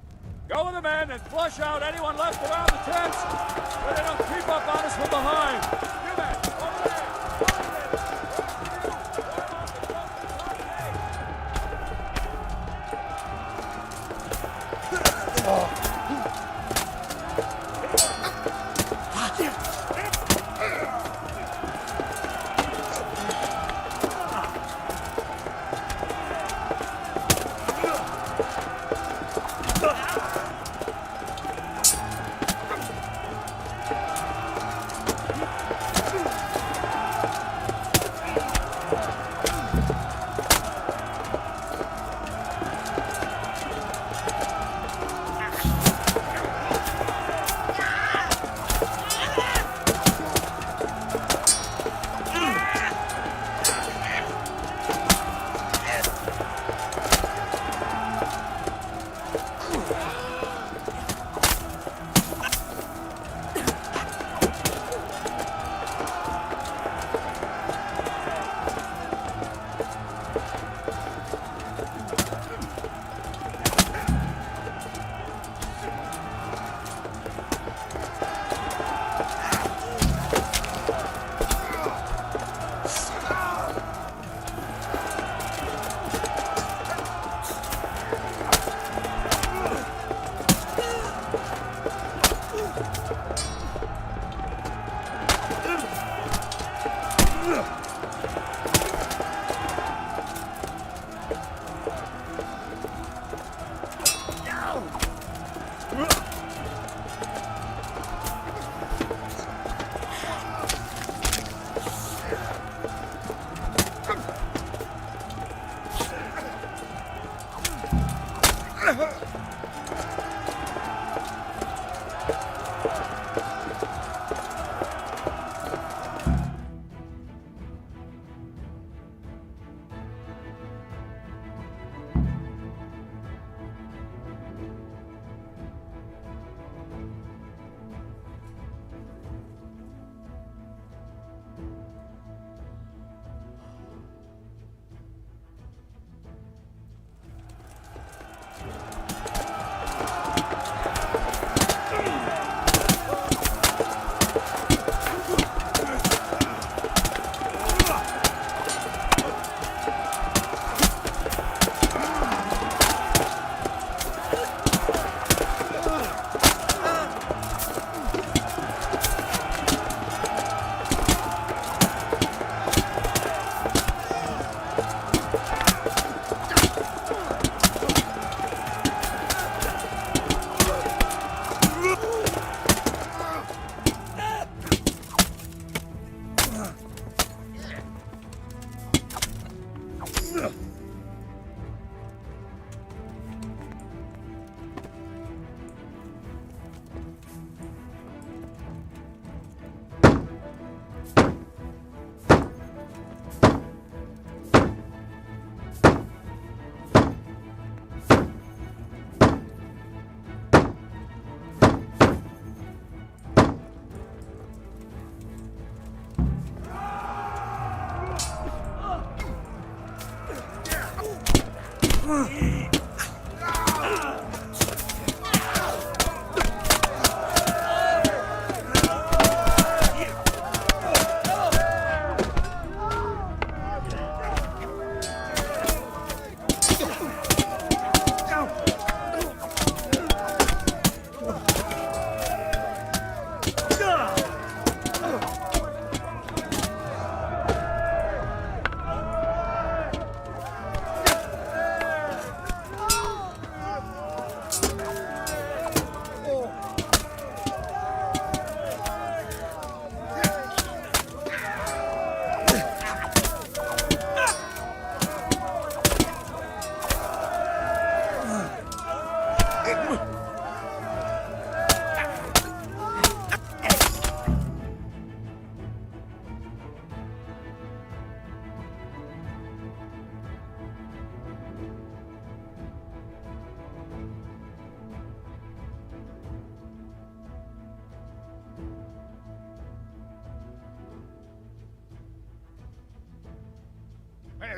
Go with the men and flush out anyone left around the tents so they don't creep up on us from behind. You men, over there!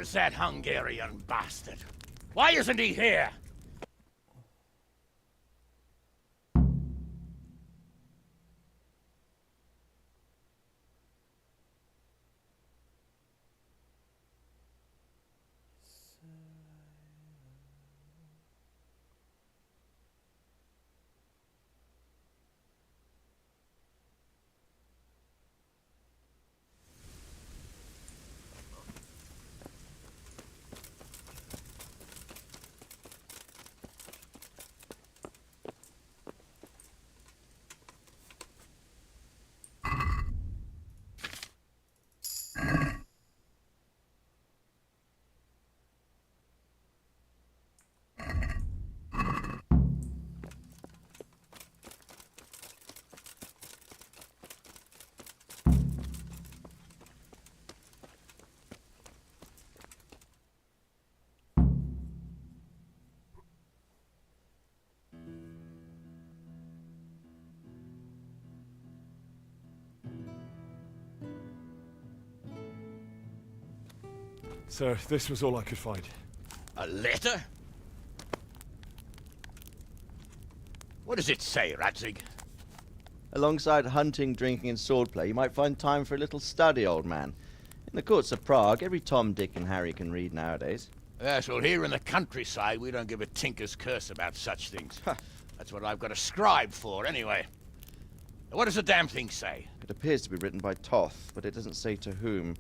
Where's that Hungarian bastard? Why isn't he here? Sir, this was all I could find. A letter? What does it say, Radzig? Alongside hunting, drinking, and swordplay, you might find time for a little study, old man. In the courts of Prague, every Tom, Dick, and Harry can read nowadays. Yes, well, here in the countryside, we don't give a tinker's curse about such things. That's what I've got a scribe for, anyway. What does the damn thing say? It appears to be written by Toth, but it doesn't say to whom.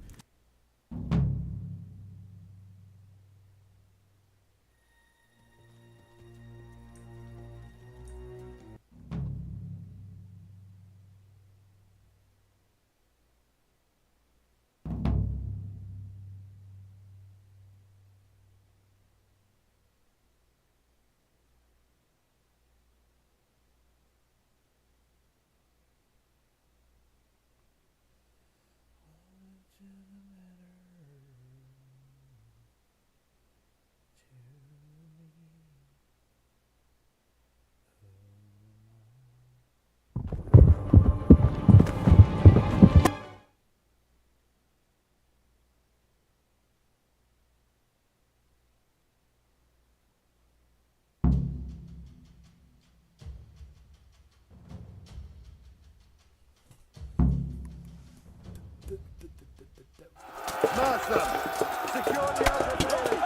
Amongst them! Secure the outer railing!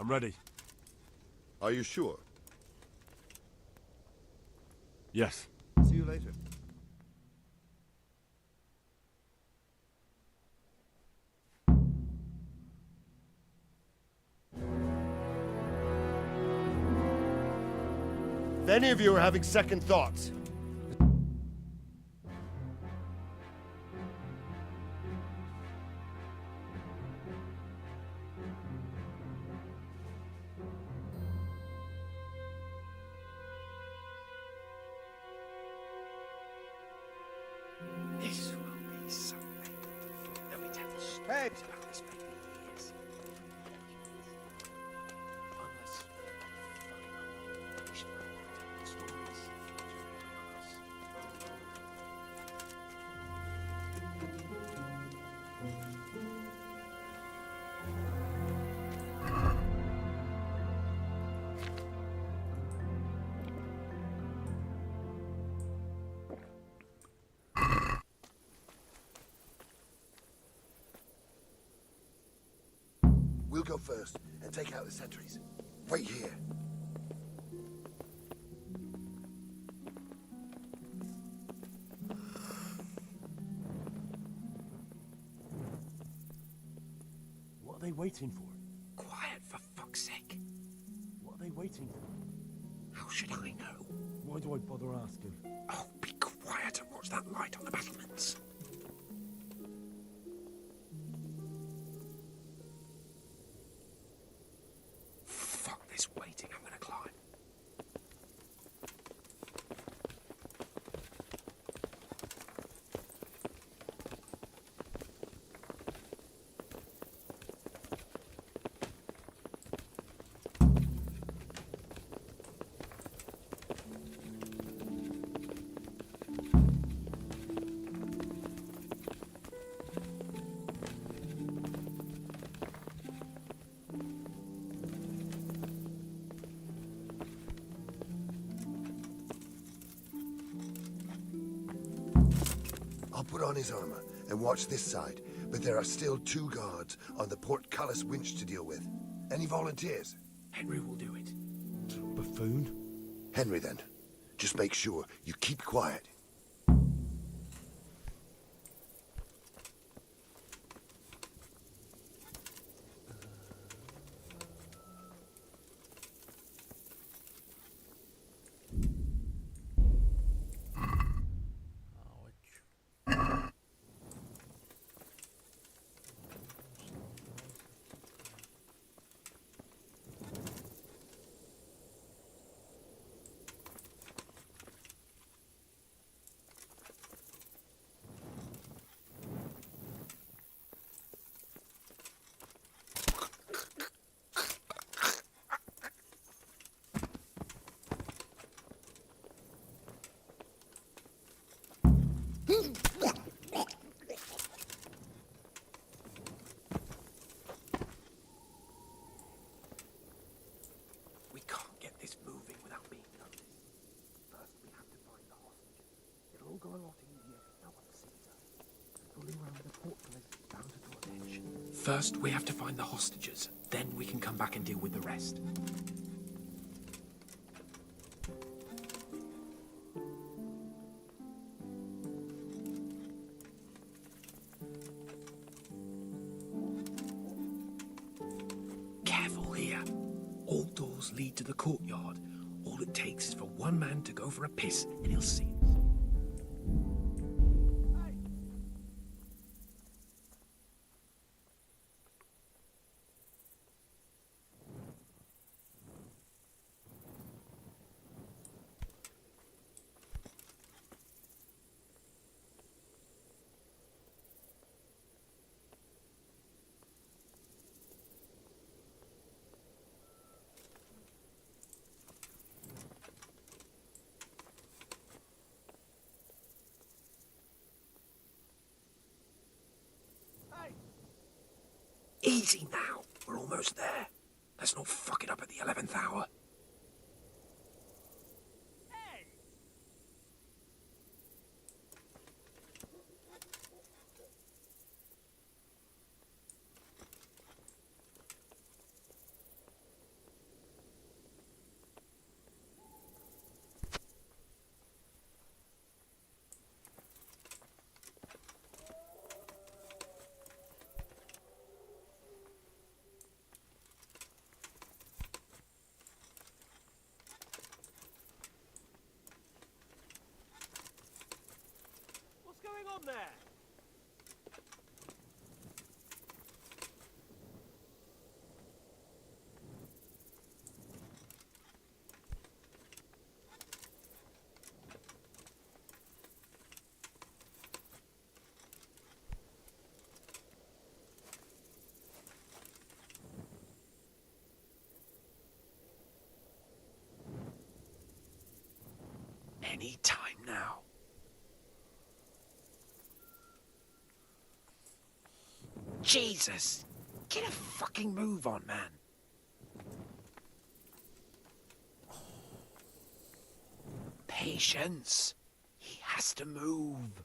I'm ready. Are you sure? Yes. See you later. If any of you are having second thoughts, This will be something. Let me tell the Hey! stories about this for years. We'll go first and take out the sentries. Wait here. What are they waiting for? Quiet, for fuck's sake. What are they waiting for? How should I know? Why do I bother asking? Oh, be quiet and watch that light on the battlements. Fuck this waiting, I'm gonna climb. put on his armor and watch this side, but there are still 2 guards on the portcullis winch to deal with. Any volunteers? Henry will do it. Buffoon? Henry, then. Just make sure you keep quiet. We can't get this moving without being noticed. First, we have to find the hostages. It'll all go a lot easier if no one sees us. Fooling around the portal is bound to draw attention. First, we have to find the hostages. Then we can come back and deal with the rest. Careful here. All doors lead to the courtyard. All it takes is for one man to go for a piss and he'll see us. Easy now. We're almost there. Let's not fuck it up at the 11th hour. What's going on there? Any time now. Jesus! Get a fucking move on, man. Patience. He has to move.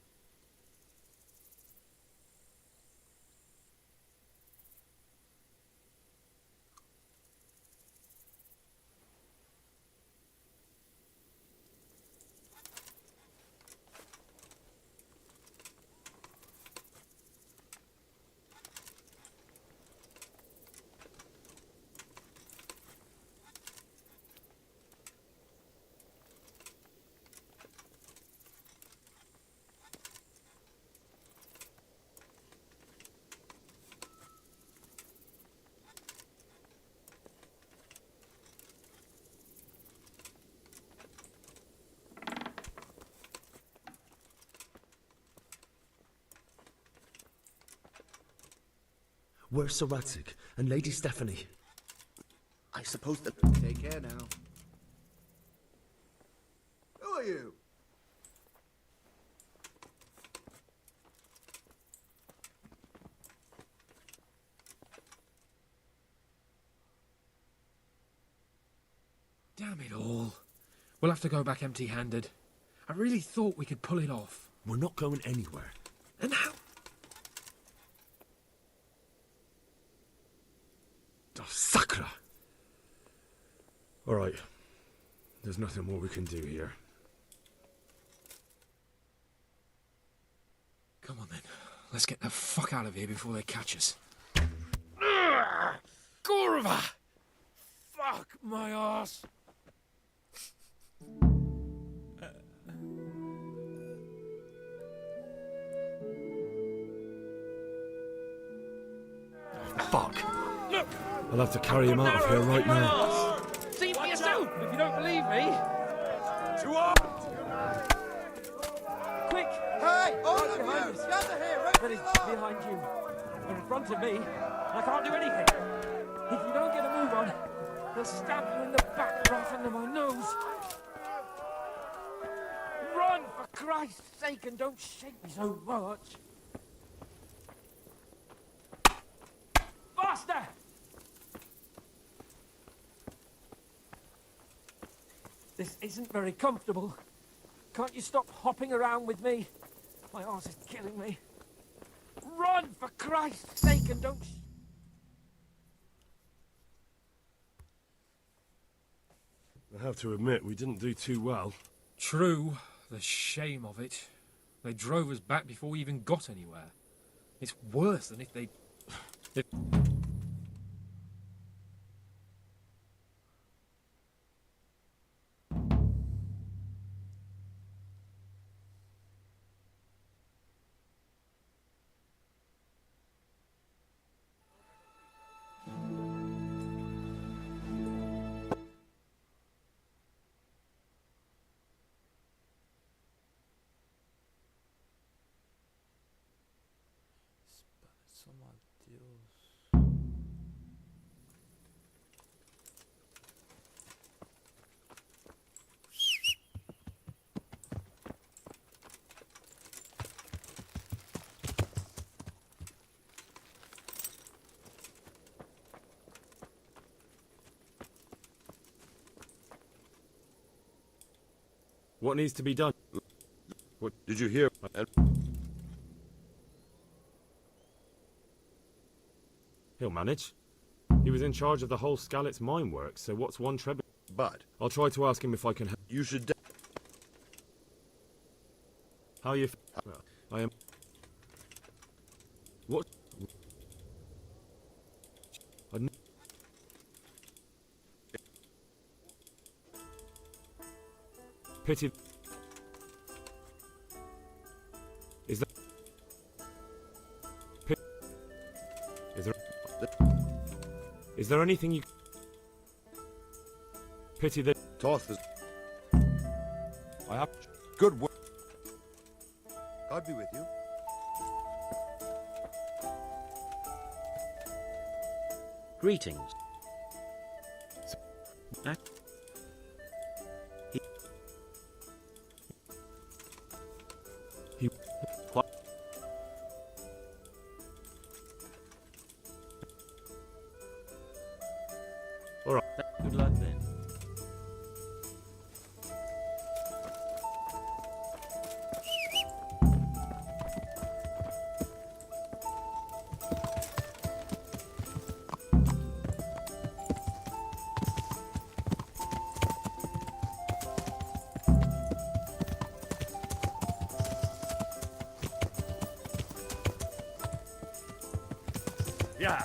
Where's Sir Ratzig and Lady Stephanie? I suppose that... Take care now. Who are you? Damn it all. We'll have to go back empty-handed. I really thought we could pull it off. We're not going anywhere. And how? Oh, Sakra! Alright. There's nothing more we can do here. Come on then. Let's get the fuck out of here before they catch us. Gorva! Fuck my ass! Fuck. I'll have to carry him out of here right now. See for yourself if you don't believe me. Quick! Hey, all Right of behind you! us. Gather here, right But it's behind you. They're in front of me. I can't do anything. If you don't get a move on, they'll stab you in the back right under my nose. Run, for Christ's sake, and don't shake me so much. Faster! This isn't very comfortable. Can't you stop hopping around with me? My arse is killing me. Run, for Christ's sake, and don't... I have to admit, we didn't do too well. True. The shame of it. They drove us back before we even got anywhere. It's worse than if they... What needs to be done? What did you hear? He'll manage. He was in charge of the whole Skalitz mine works, so what's one Trebin? But I'll try to ask him if I can help. you should. How you? I am. What? Pity. Is there? Is there? Is there anything you? Pity that. Toth is. I have. Good work. God be with you. Greetings. All right. Good luck then. Yeah.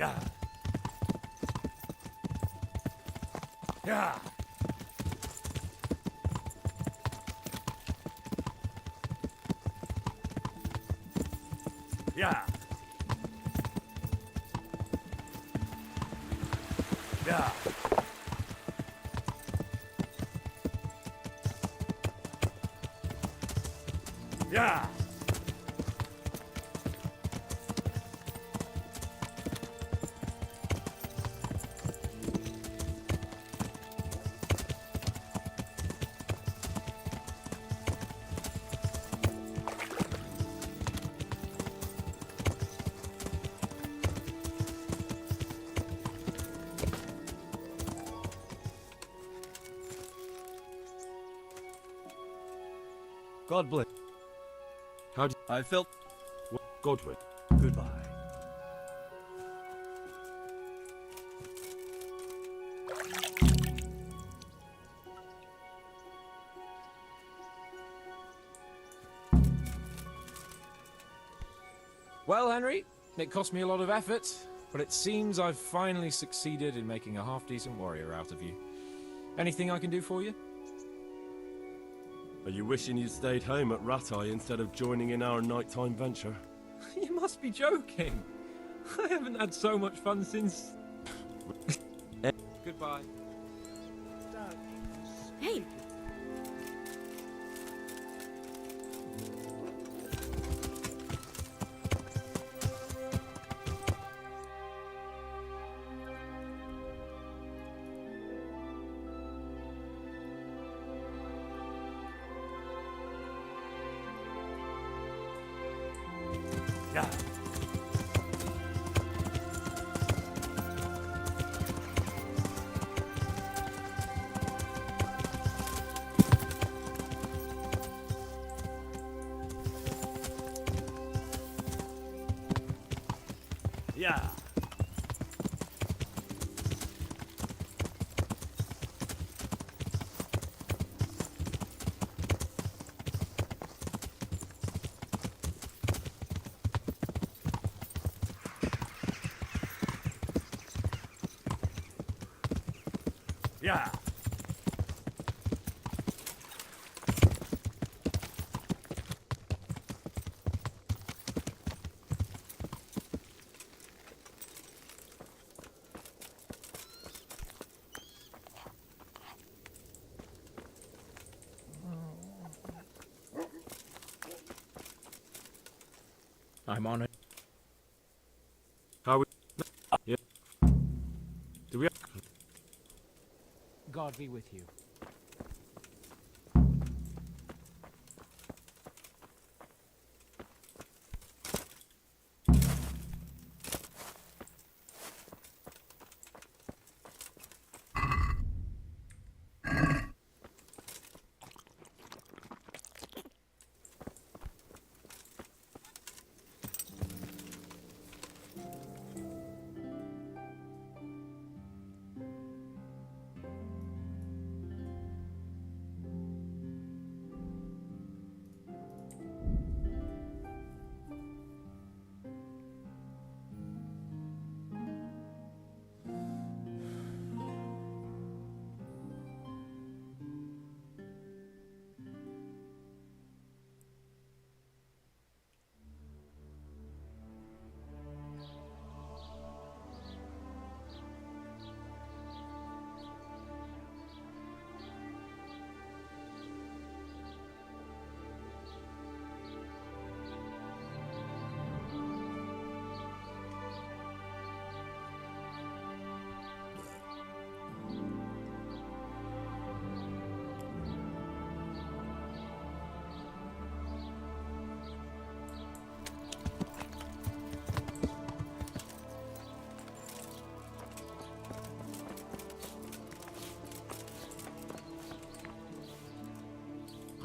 Yeah. Yeah. Yeah. Yeah. Yeah. God bless. How do I felt... Godwin? Goodbye. Well, Henry, it cost me a lot of effort, but it seems I've finally succeeded in making a half-decent warrior out of you. Anything I can do for you? Are you wishing you'd stayed home at Ratai instead of joining in our nighttime venture? You must be joking. I haven't had so much fun since... Goodbye. Hey! Yeah. Yeah. Yeah. I'm on it. How we... Yeah. Do we... God be with you.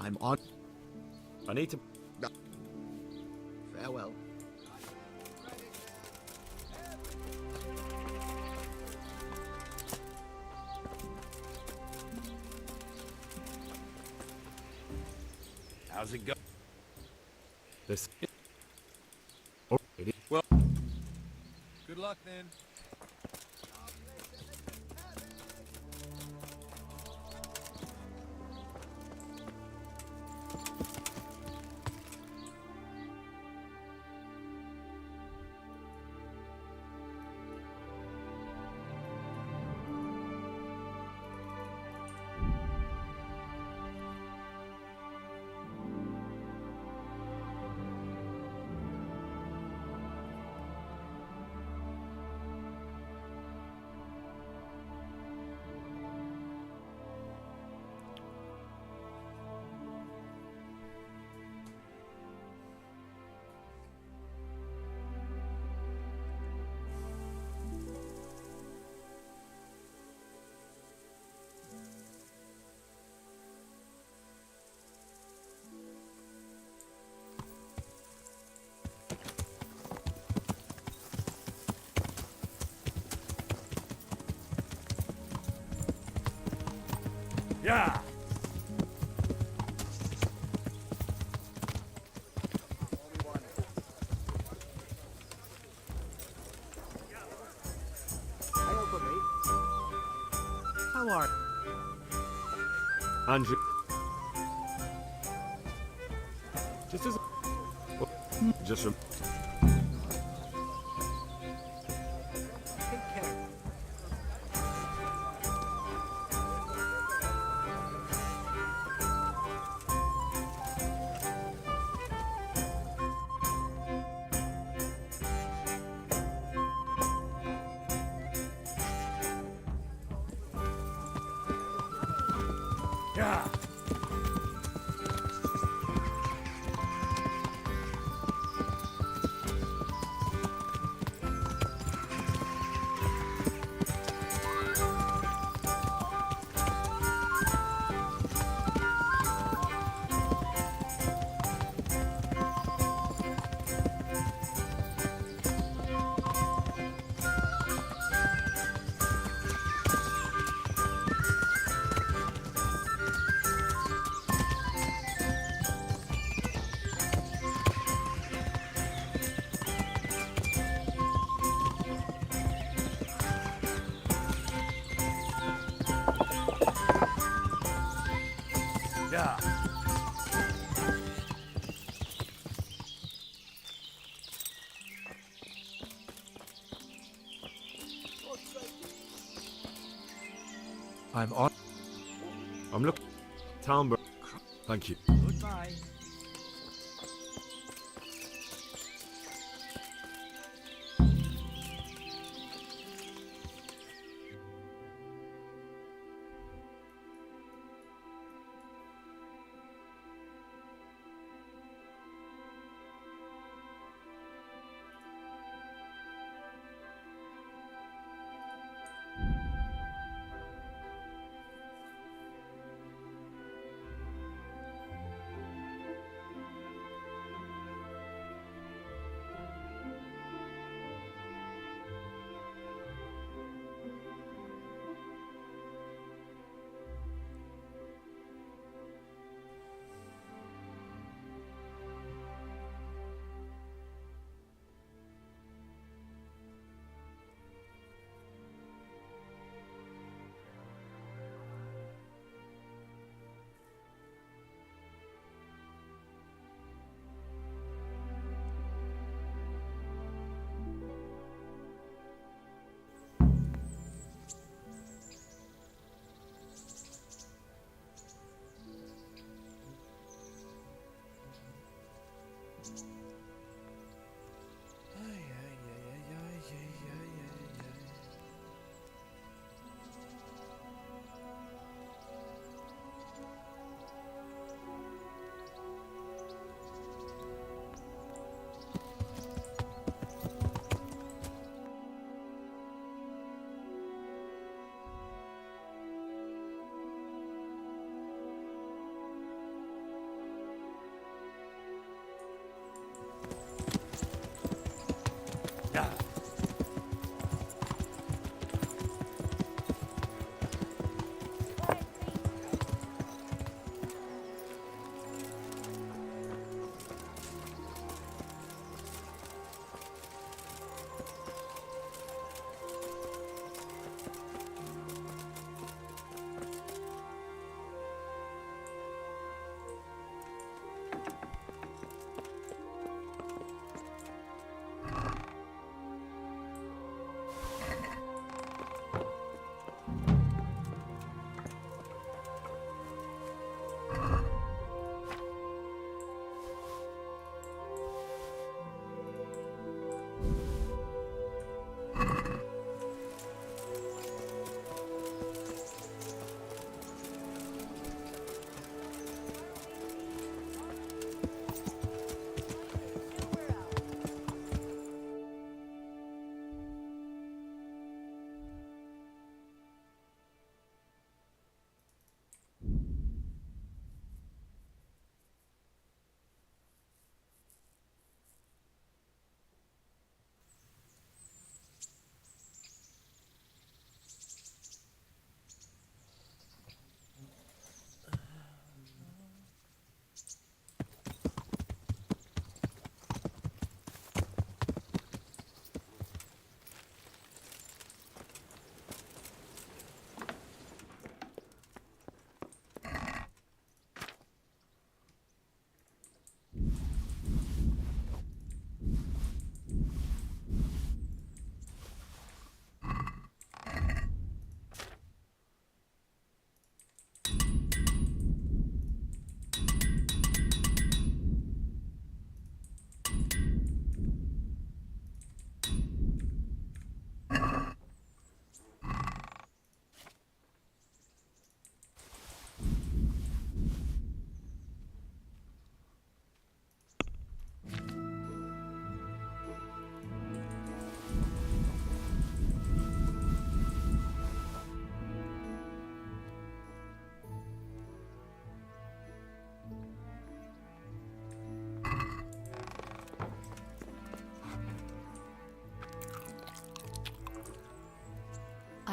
I'm on. I need to... No. Farewell. How's it go? This... Oh, it is... Well... Good luck, then. Yeah. How are Andrew. Just as. Just rem. Yeah. Yeah. I'm on. I'm looking. Townborough. Thank you. Goodbye.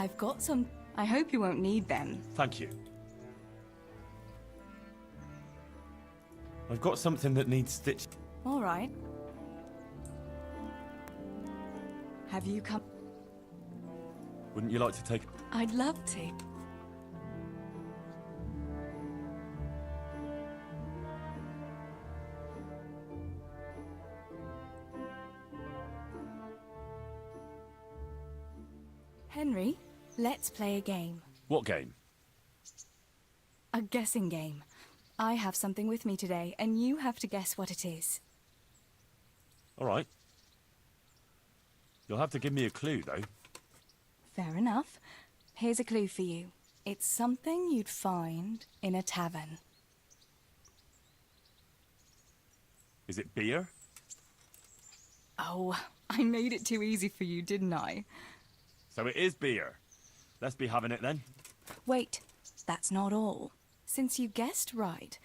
I've got some... I hope you won't need them. Thank you. I've got something that needs stitch. All right. Have you come... Wouldn't you like to take... I'd love to. Henry, let's play a game. What game? A guessing game. I have something with me today, and you have to guess what it is. All right. You'll have to give me a clue, though. Fair enough. Here's a clue for you. It's something you'd find in a tavern. Is it beer? Oh, I made it too easy for you, didn't I? So it is beer. Let's be having it then. Wait, that's not all. Since you guessed right,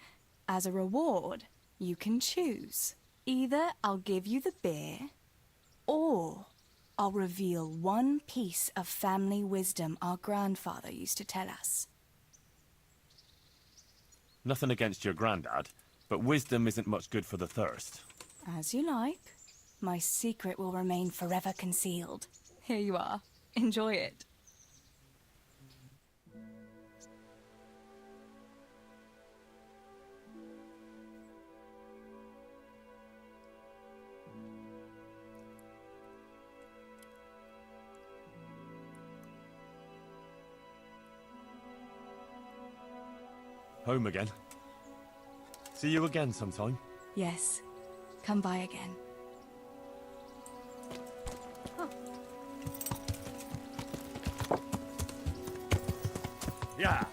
as a reward, you can choose. Either I'll give you the beer, or I'll reveal one piece of family wisdom our grandfather used to tell us. Nothing against your granddad, but wisdom isn't much good for the thirst. As you like. My secret will remain forever concealed. Here you are. Enjoy it. Home again. See you again sometime. Yes. Come by again. Yeah.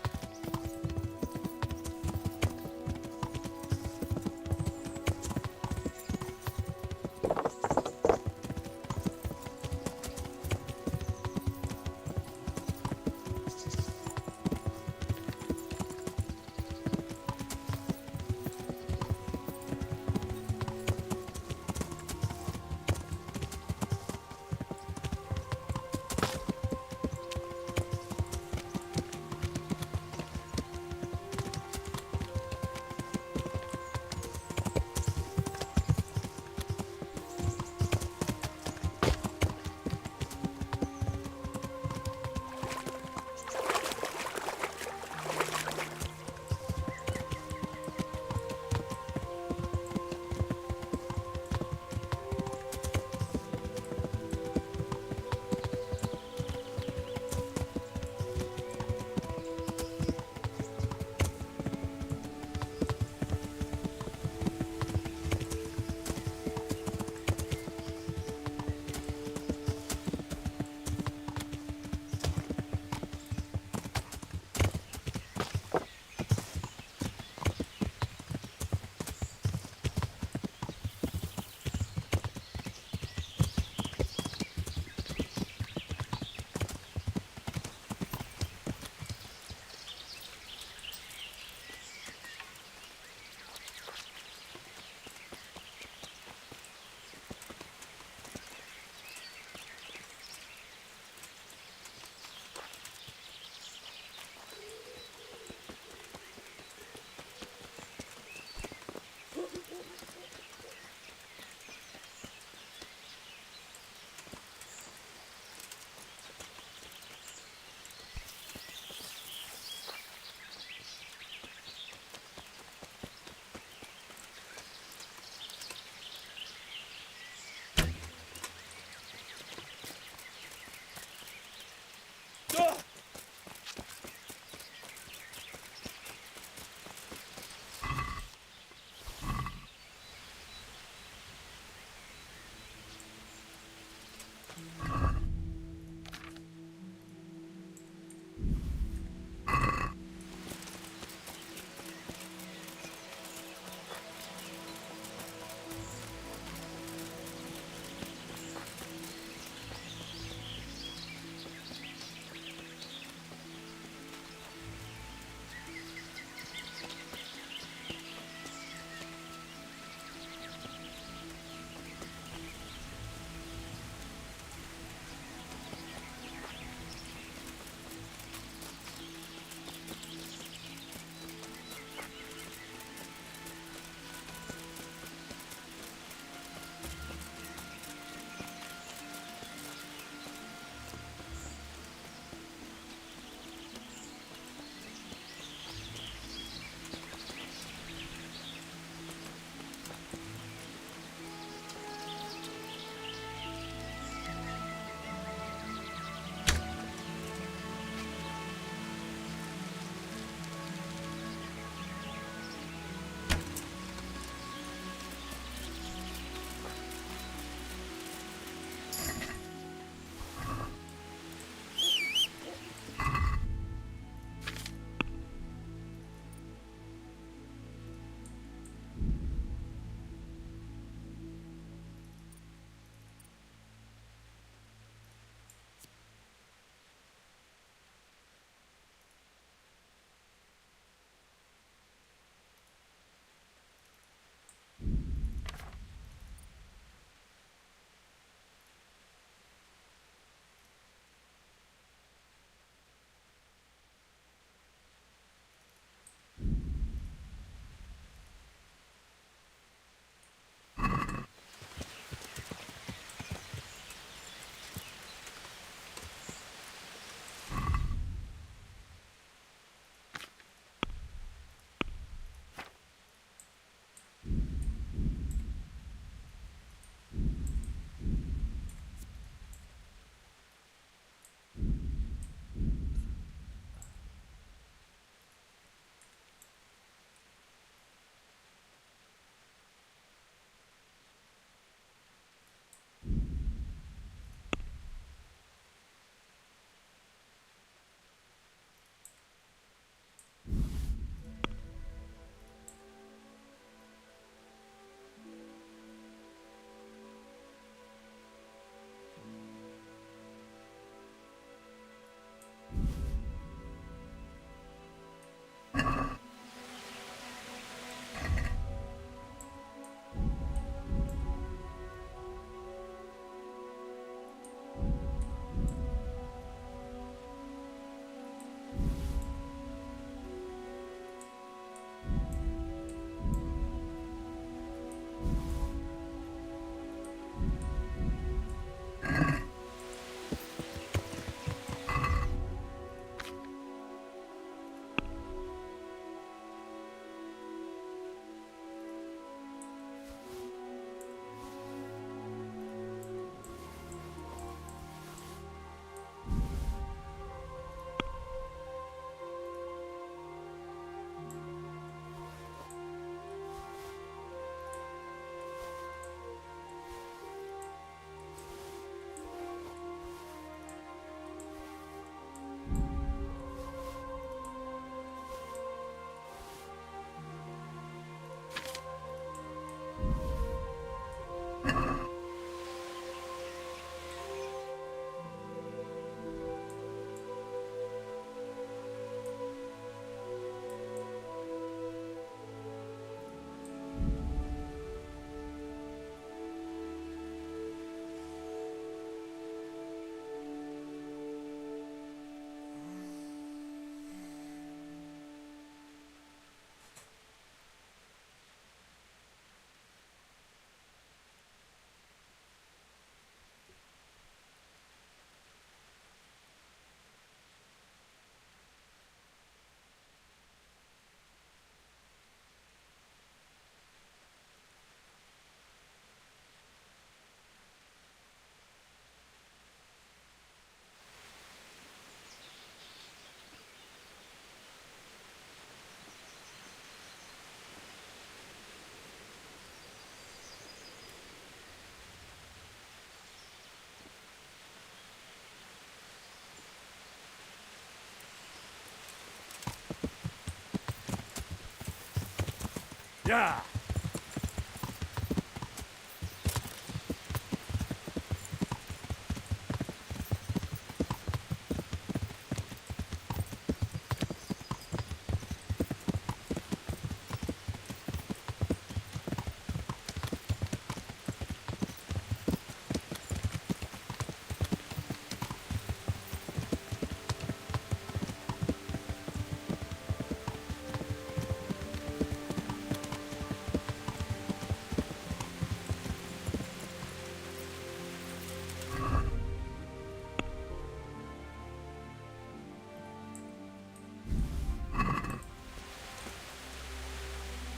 Yeah.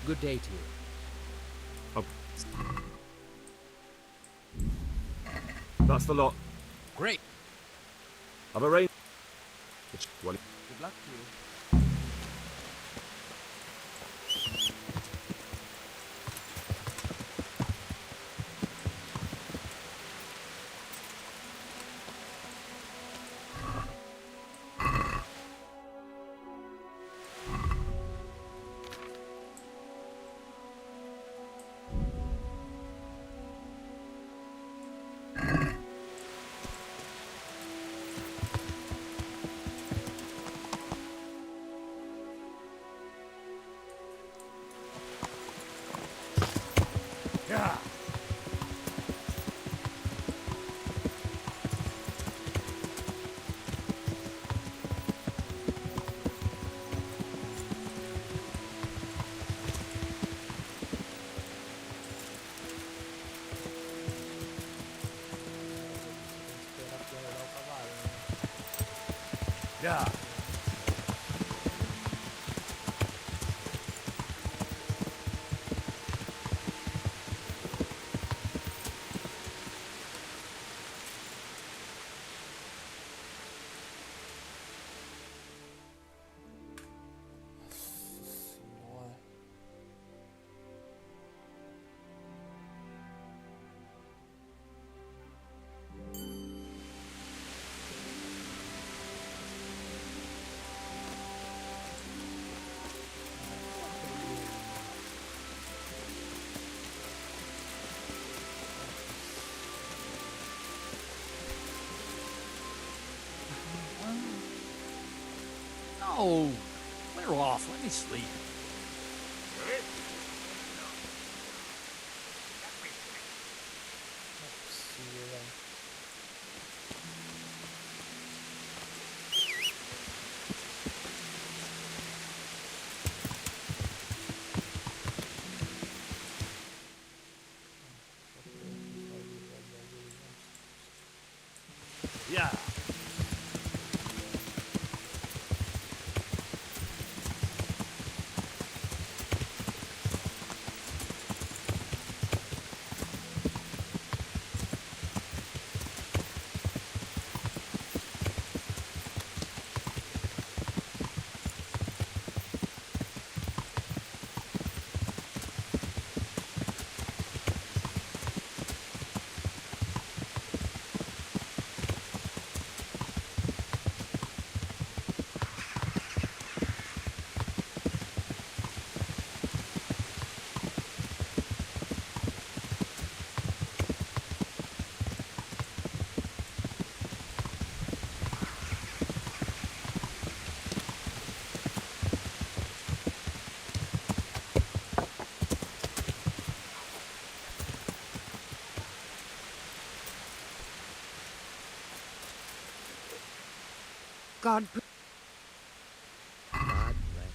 Good day to you. That's the lot. Great. I've arranged. Good luck to you. Yeah. Yeah. No! Clear off. Let me sleep. Yeah. God. God bless.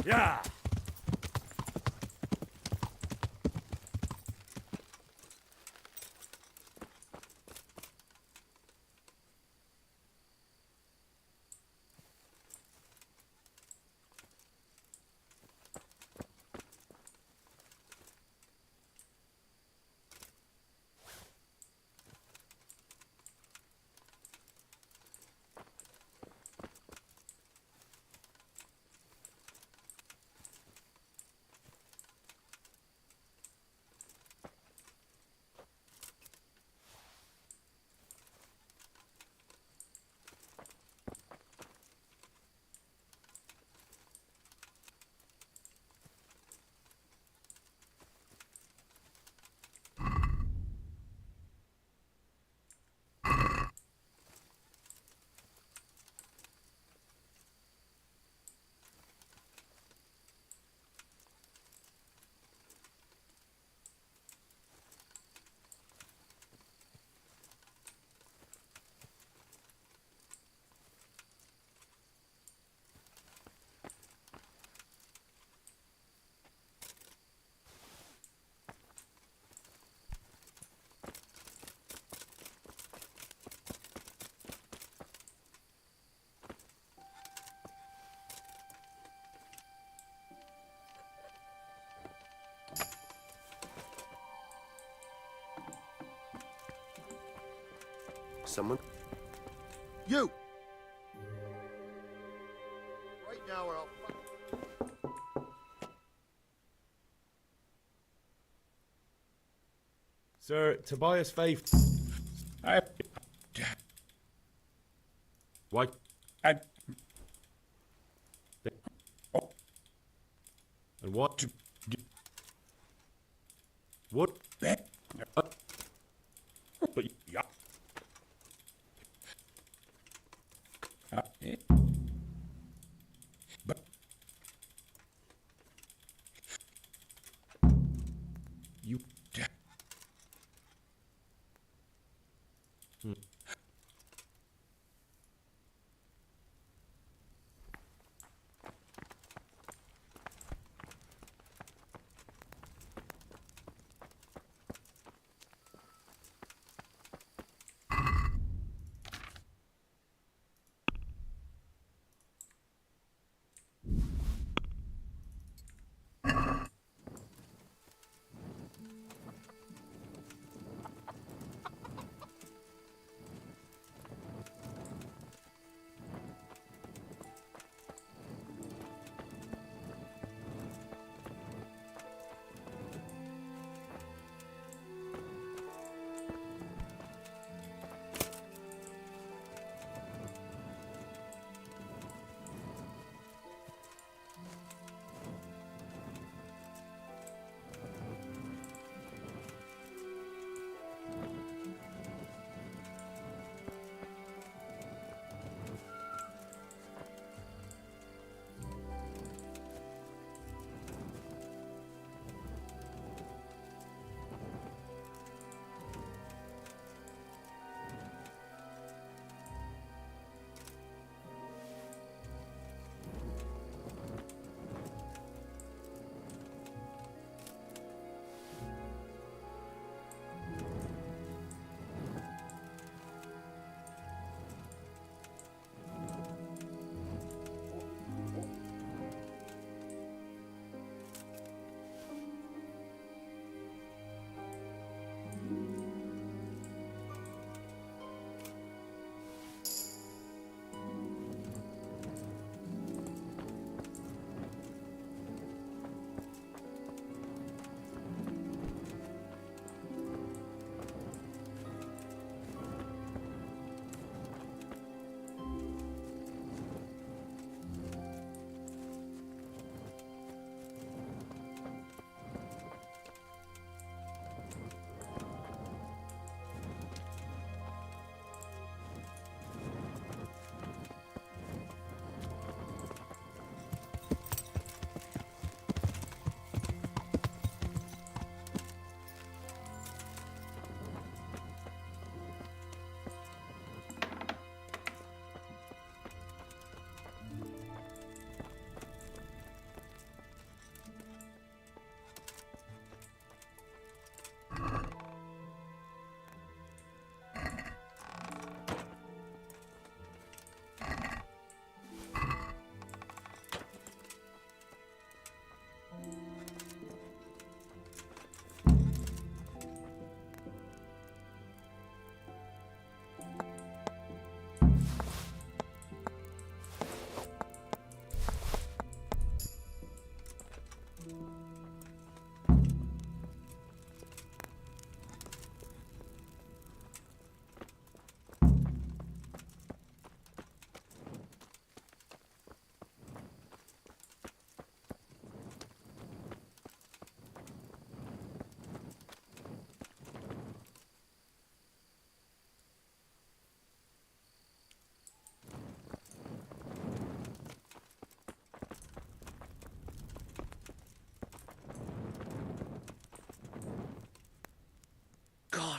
Yeah! Someone? You! Right now or I'll... Sir, Tobias Faith. What? And what? What? But yeah. But you.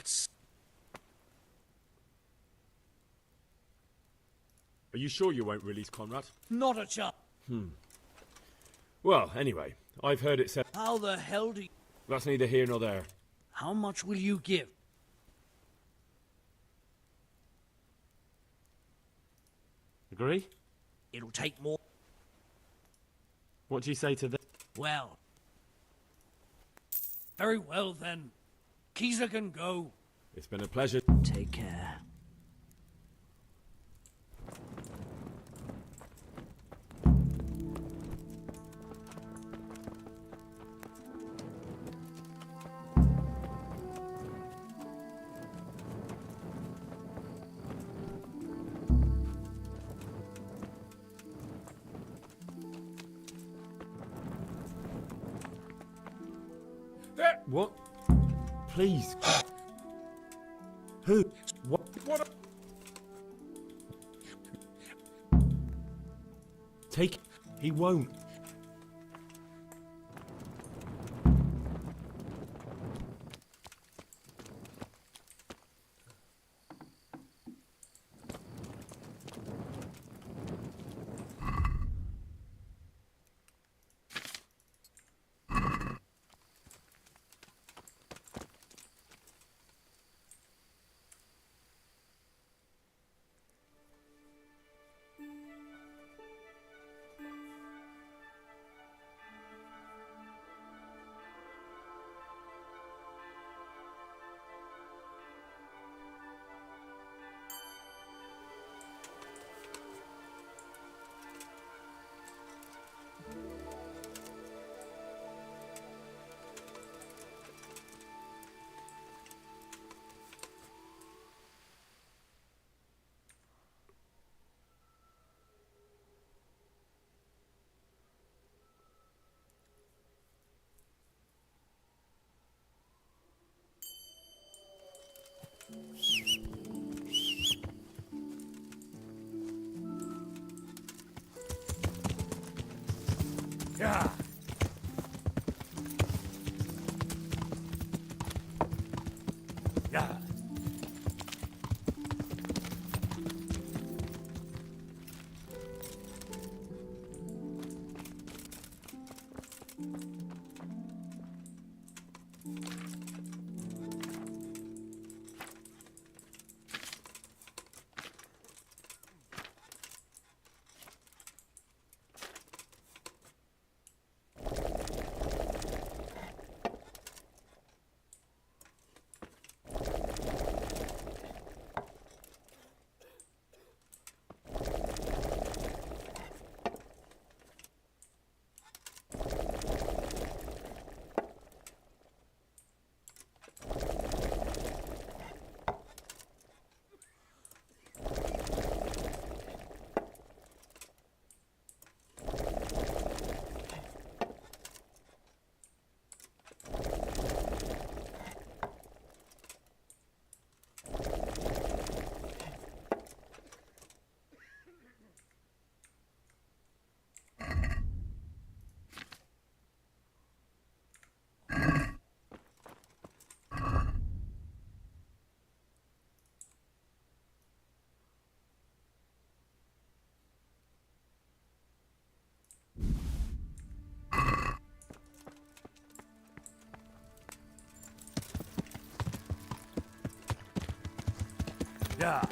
God's... Are you sure you won't release Conrad? Not a chance. Well, anyway, I've heard it said... How the hell do you... That's neither here nor there. How much will you give? Agree? It'll take more... What do you say to this? Well... Very well, then. Keezer can go. It's been a pleasure. Take care. What? Please. Who? What? What? Take. He won't. Yeah. Yeah. Yeah.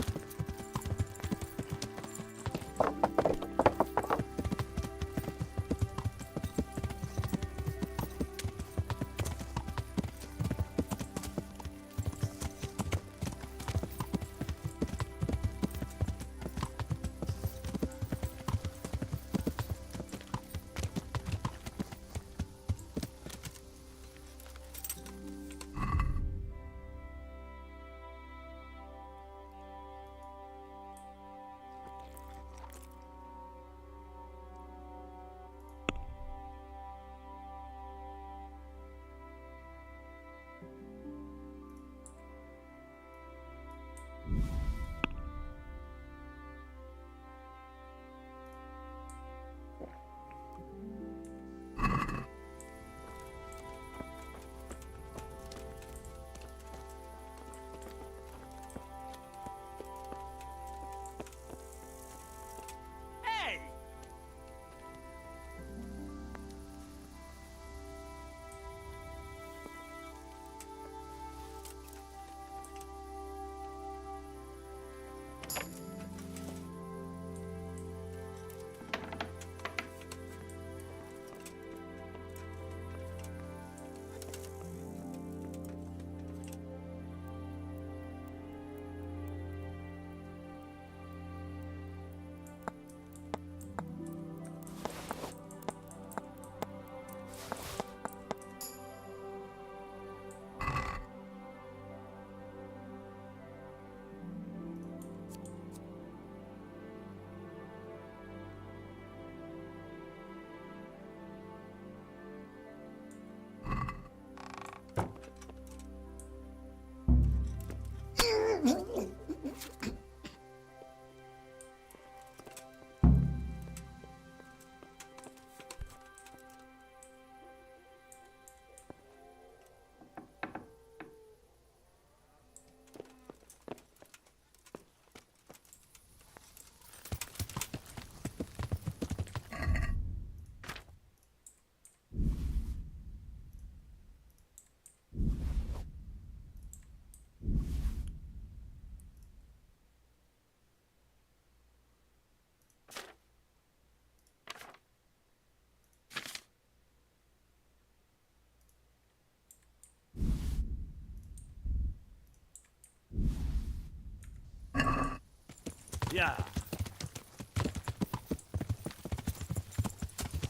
Yeah.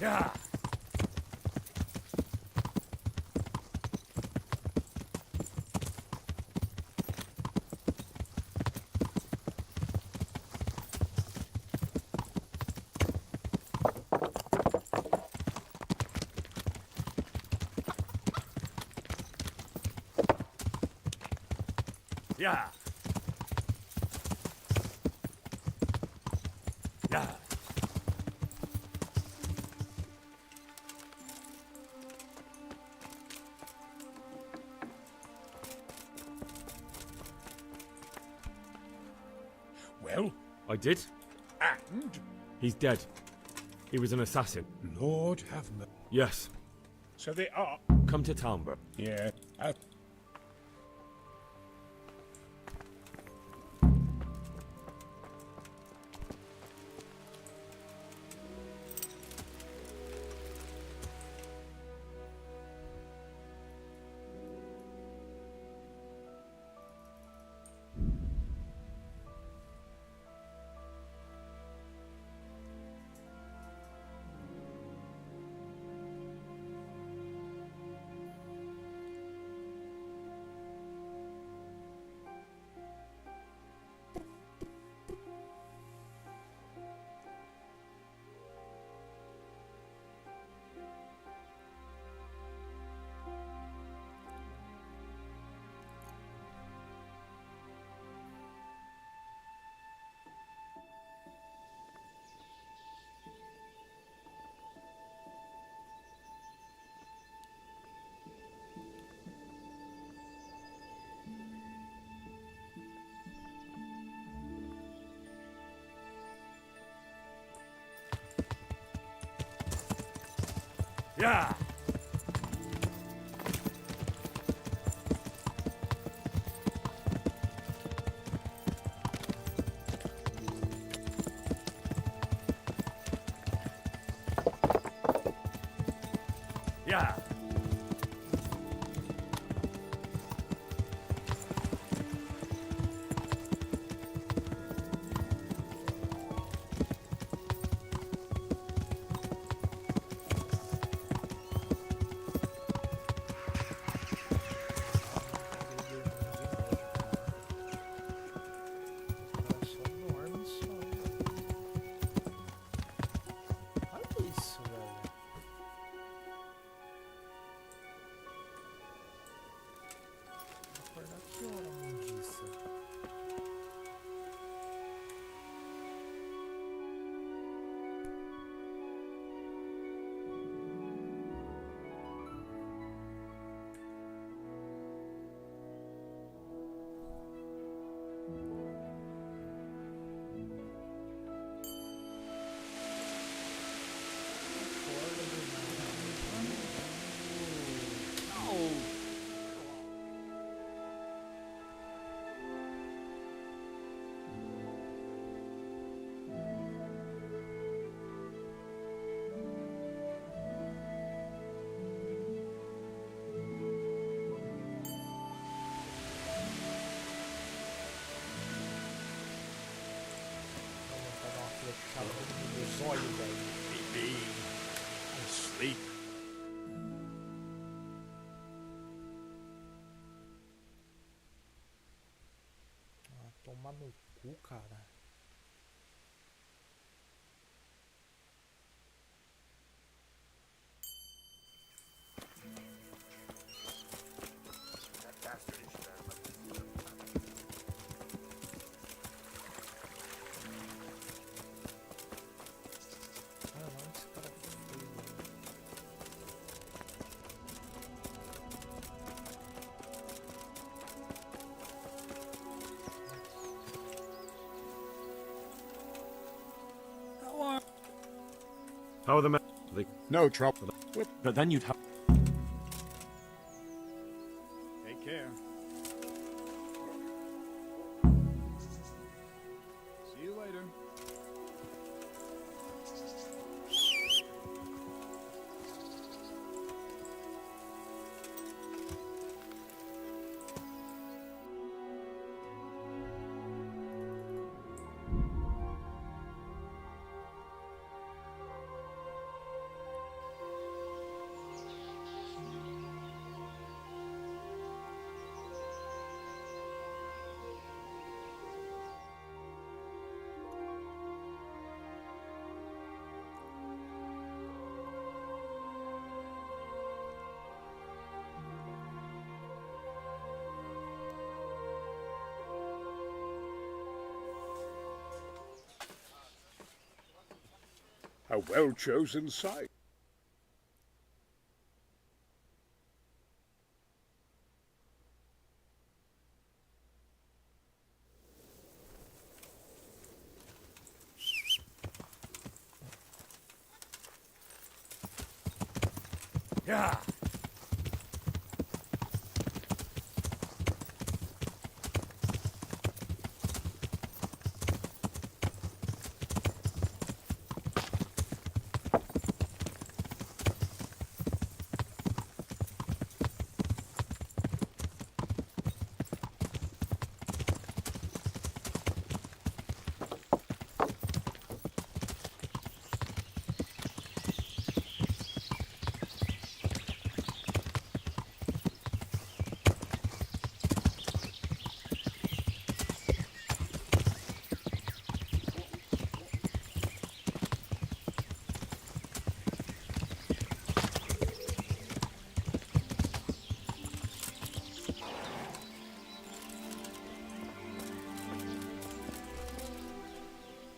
Yeah. Yeah. Yeah. Well? I did. And? He's dead. He was an assassin. Lord have mercy. Yes. So they are. Come to town, bro. Yeah. Yeah. Yeah. Olha isso, velho. Vou acordar que hora, mundiça? Asleep. Ah, tomar no cu, cara. How are the men? No trouble. But then you'd have. Take care. See you later. A well-chosen site. Yeah.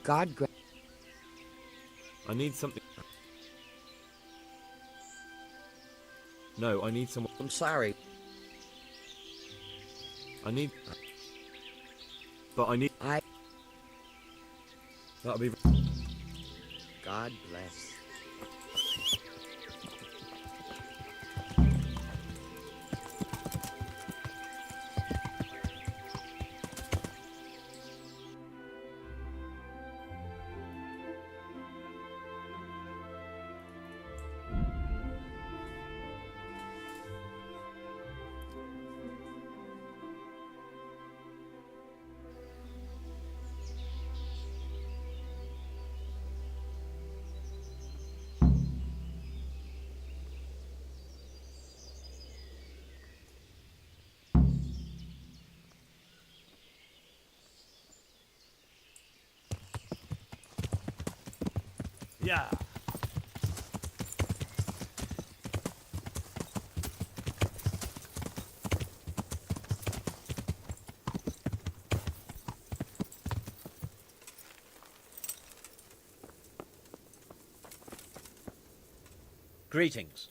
God grant. I need something. No, I need someone. I'm sorry. I need. But I need. That'll be. God bless. Yeah. Greetings.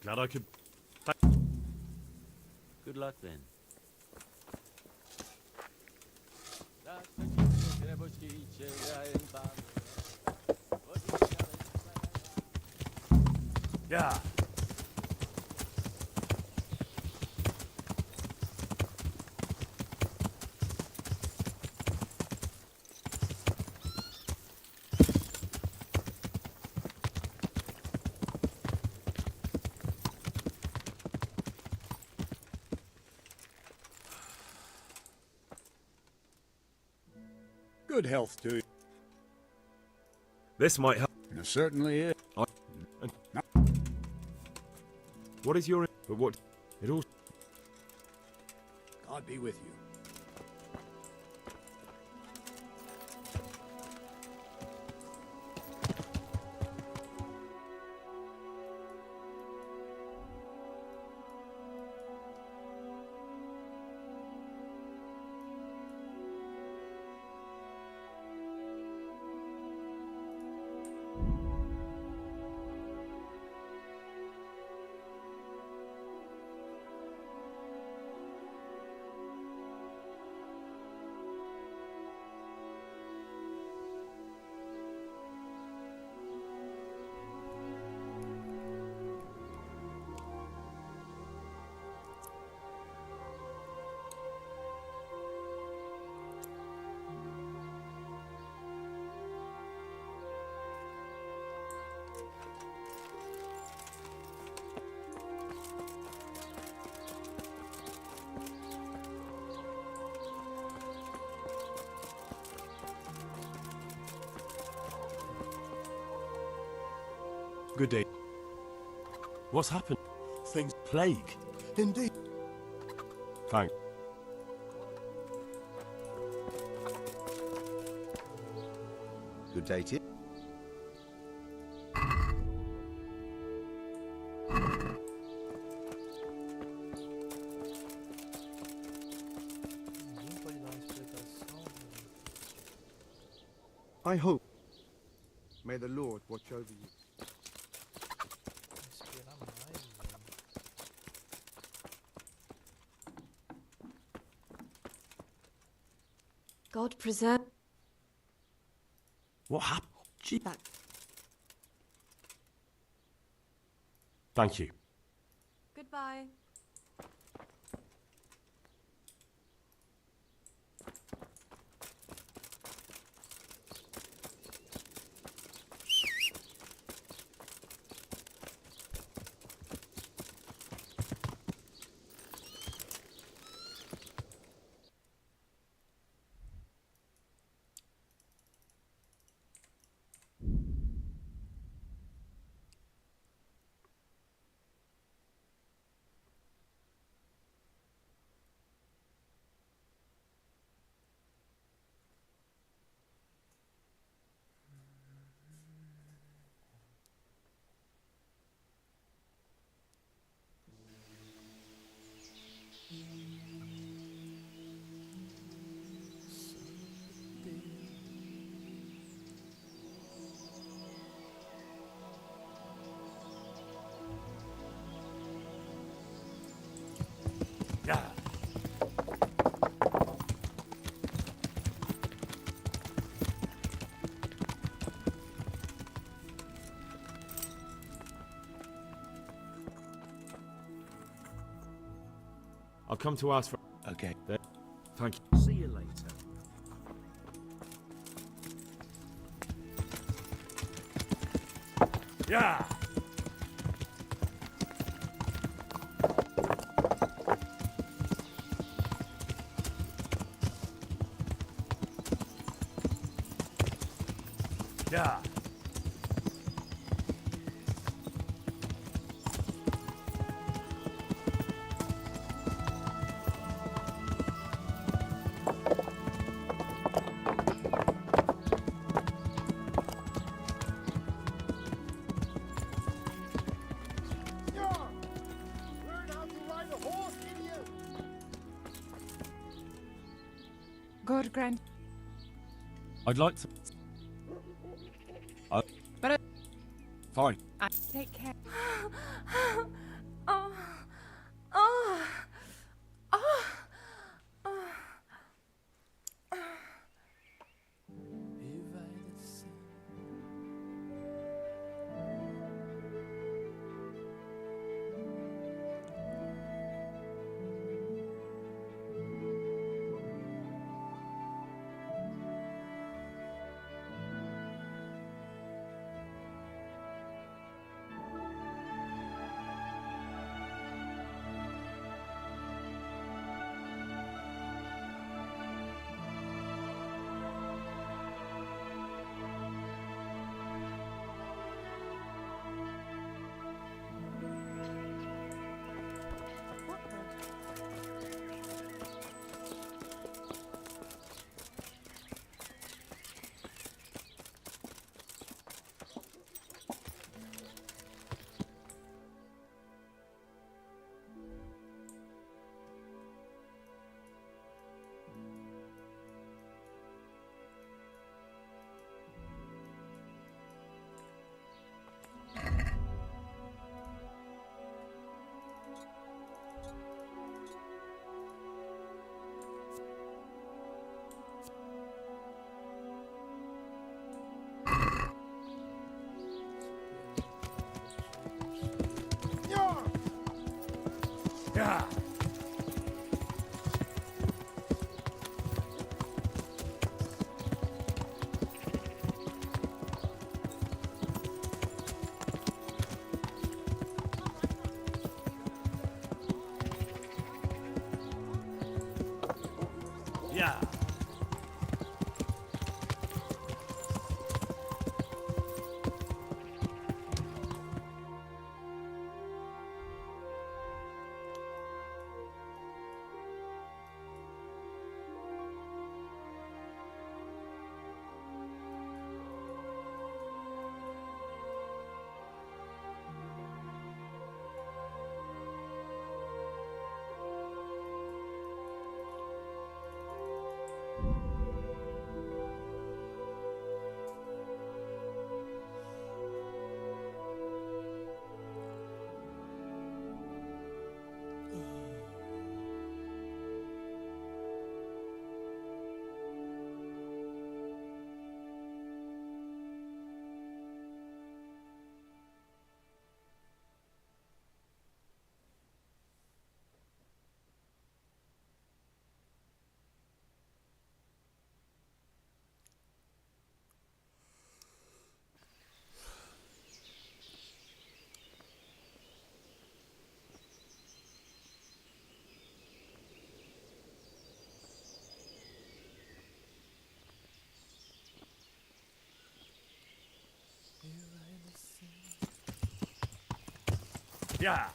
Glad I could. Good luck then. Yeah. Good health to you. This might help. It certainly is. What is your? But what? It all. God be with you. Good day. What's happened? Things. Plague. Indeed. Thank. Good day to you. I hope. May the Lord watch over you. God preserve. What happened? That. Thank you. Goodbye. Yeah. I'll come to ask for... Okay. Thank you. See you later. Yeah! Yeah! God grant. I'd like to. But Fine. I take care. Yeah! Yeah! Yeah.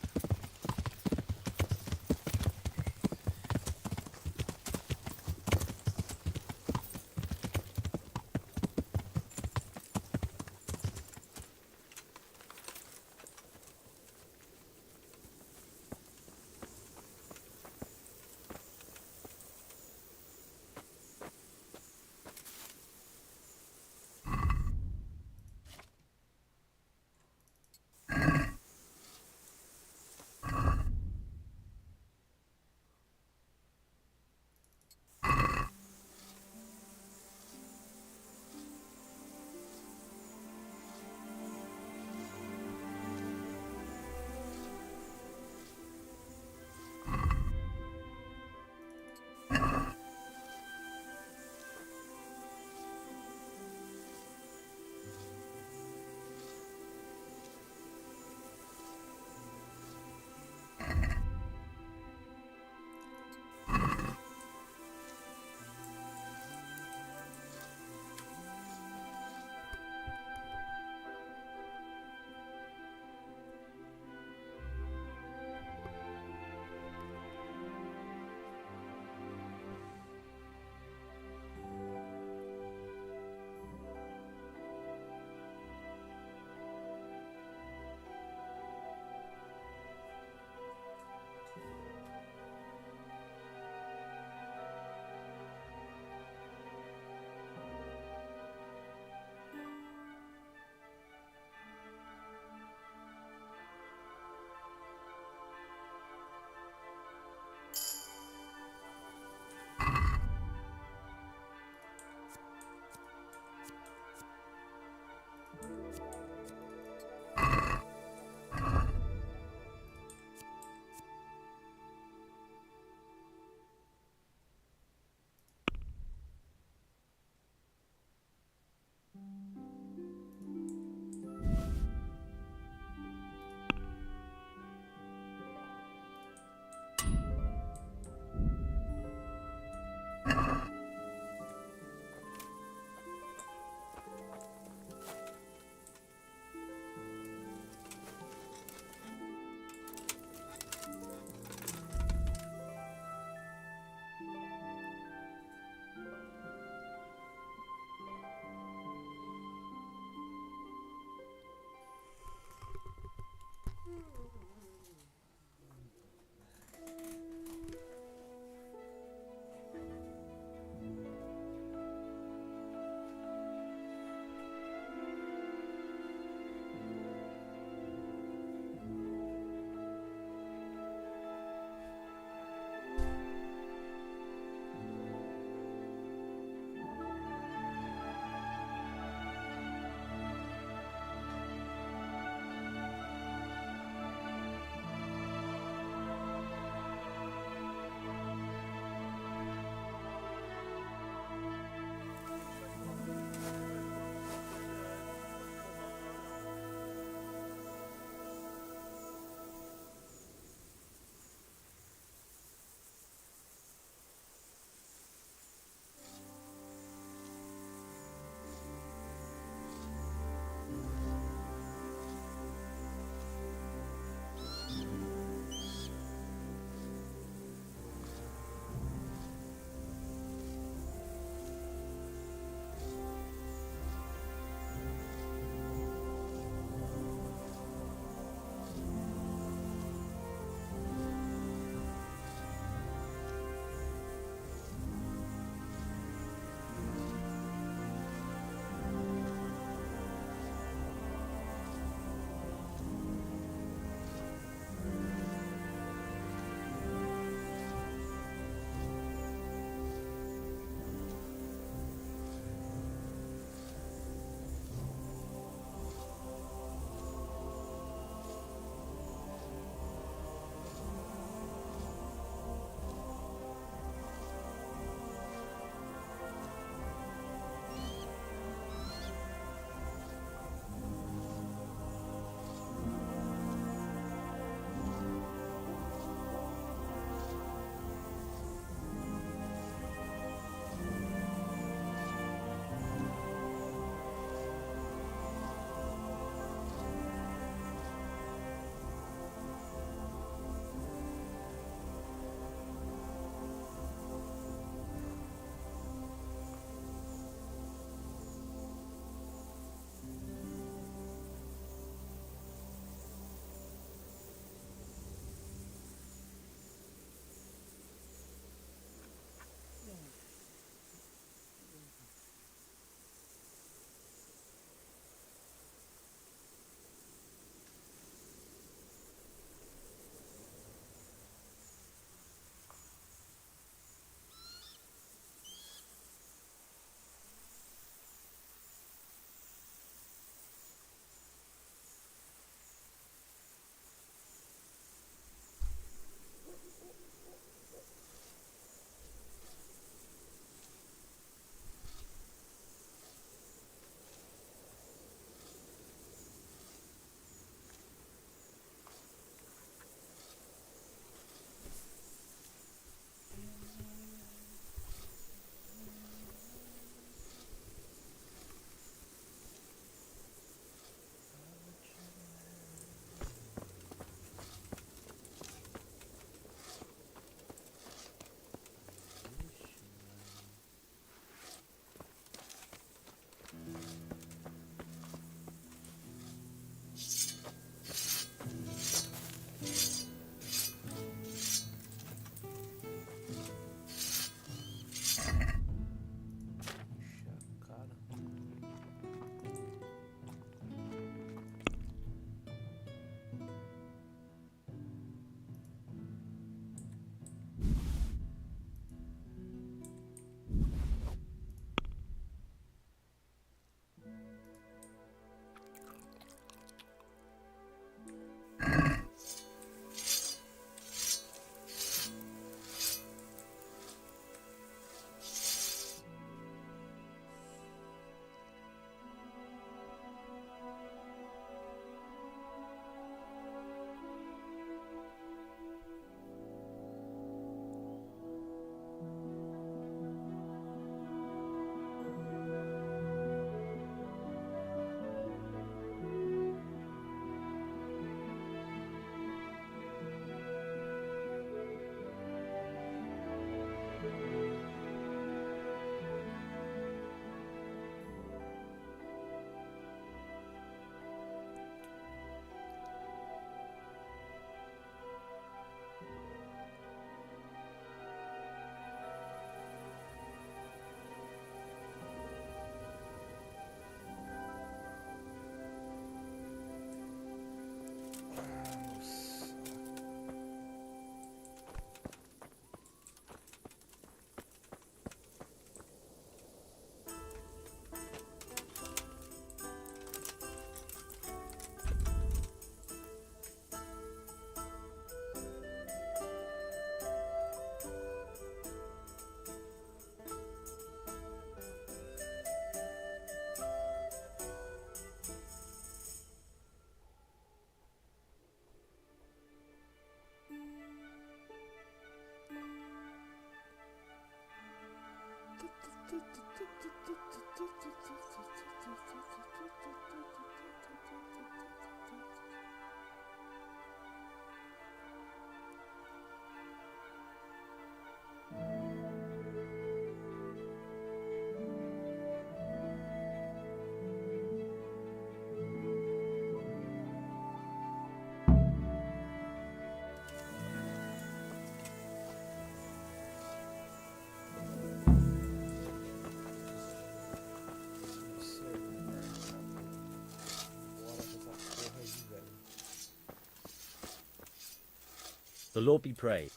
The Lord be praised.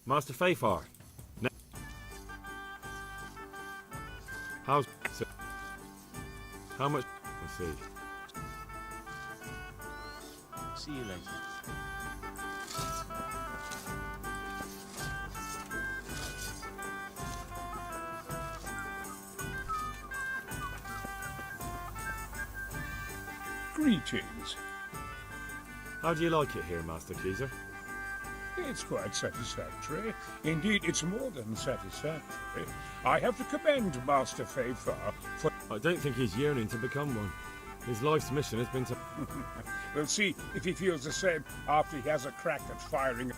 Master Fafar. How's... How much... Let's see. See you later. Greetings. How do you like it here, Master Keezer? It's quite satisfactory. Indeed, it's more than satisfactory. I have to commend Master Fafar for... I don't think he's yearning to become one. His life's mission has been to... We'll see if he feels the same after he has a crack at firing...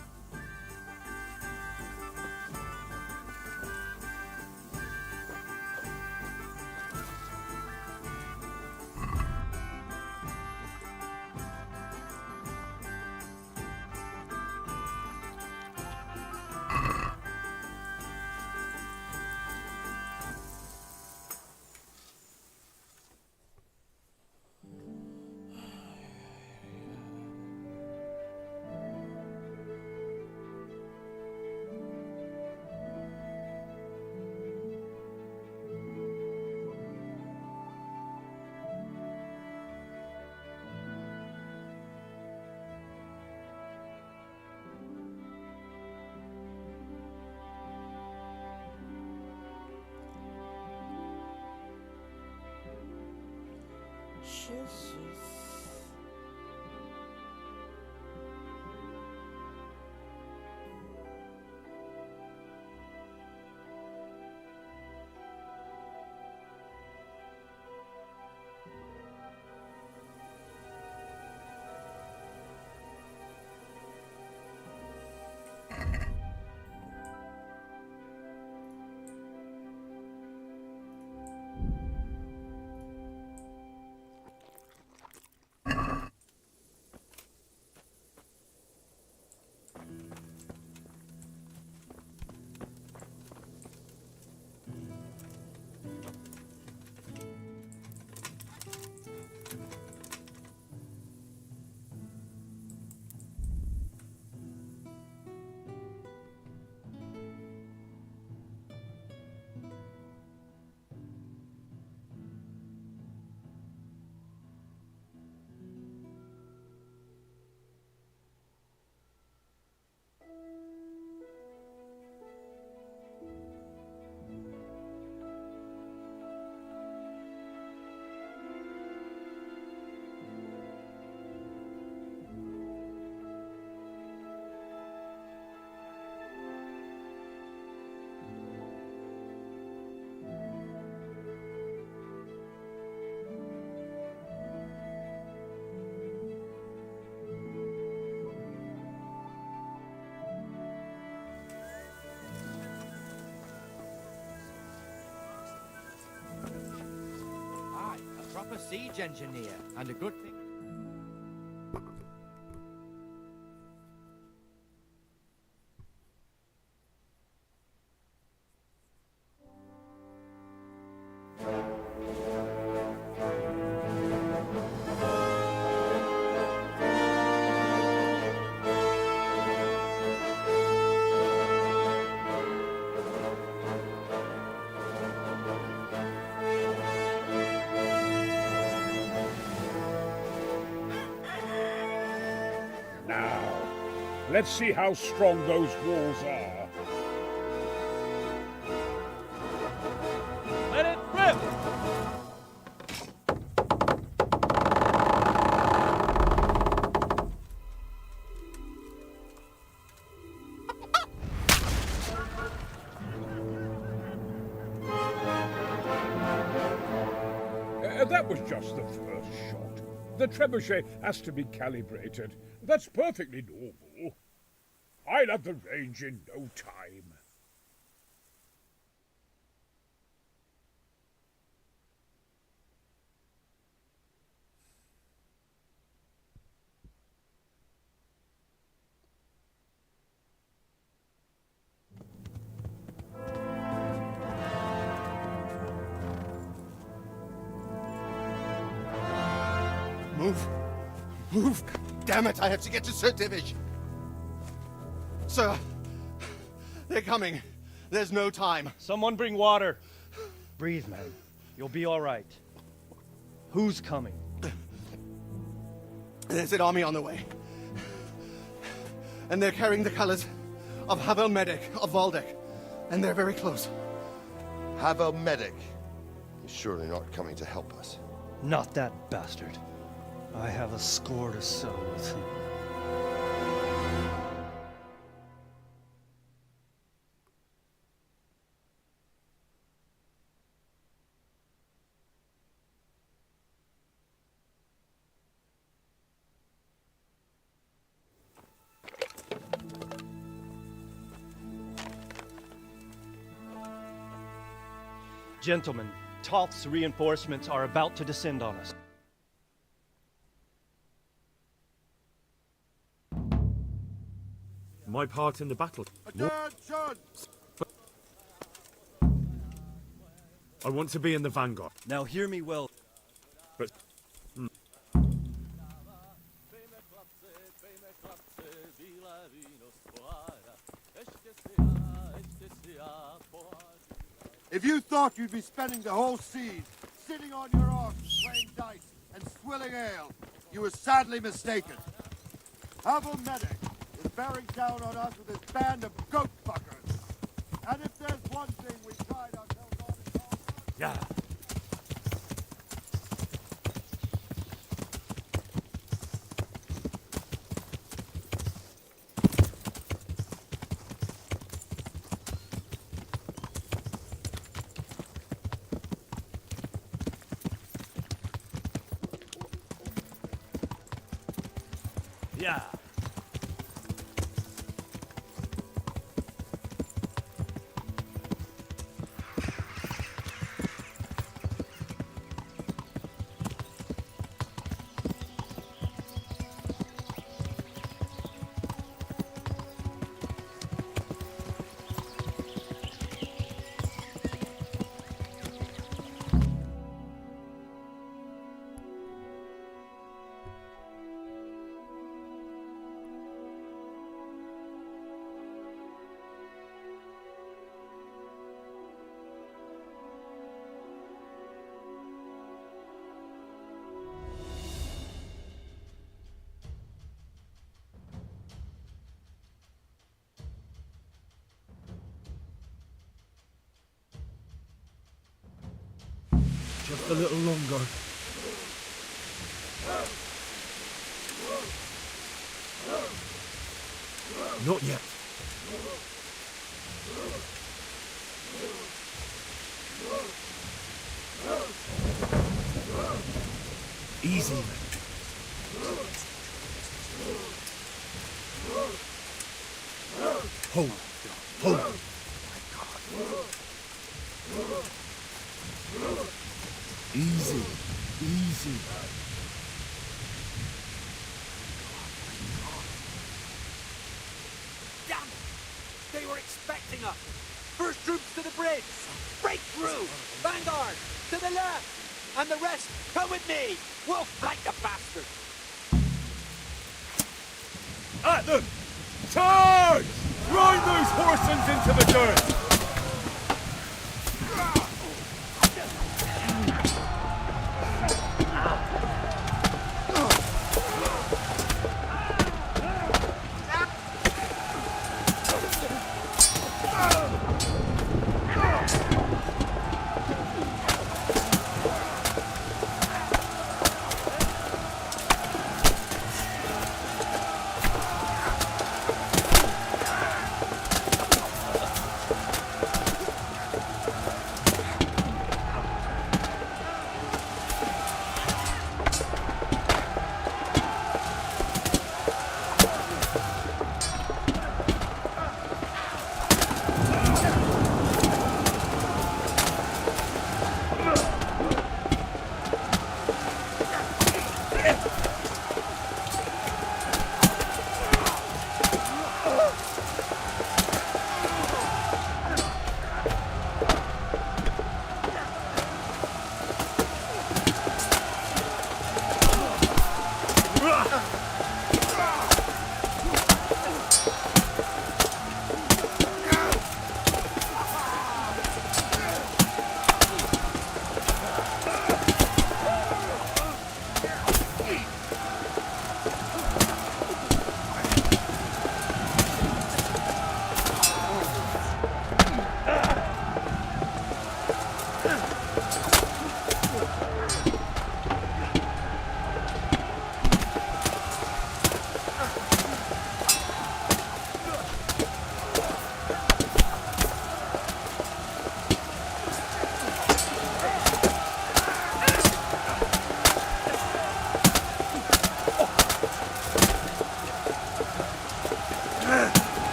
Proper siege engineer, and a good thing. Let's see how strong those walls are. Let it rip! That was just the first shot. The trebuchet has to be calibrated. That's perfectly normal. I'll have the range in no time. Move! Move! Damn it, I have to get to Sir Divish! Sir! They're coming. There's no time. Someone bring water. Breathe, man. You'll be all right. Who's coming? There's an army on the way. And they're carrying the colors of Havel Medic of Valdek. And they're very close. Havel Medic is surely not coming to help us. Not that bastard. I have a score to settle with him. Gentlemen, Toth's reinforcements are about to descend on us. My part in the battle. Attention! I want to be in the vanguard. Now hear me well. But If you thought you'd be spending the whole siege sitting on your arms playing dice and swilling ale, you were sadly mistaken. Havel Medic is bearing down on us with his band of goat fuckers. And if there's one thing we pride ourselves on, it's all... yeah. Yeah. Just a little longer. Not yet. Easy, man. Hold. Hold. Easy. Easy. Damn it! They were expecting us! First troops to the bridge! Break through! Vanguard! To the left! And the rest, come with me! We'll flank the bastards! At them! Charge! Grind those horsens into the dirt!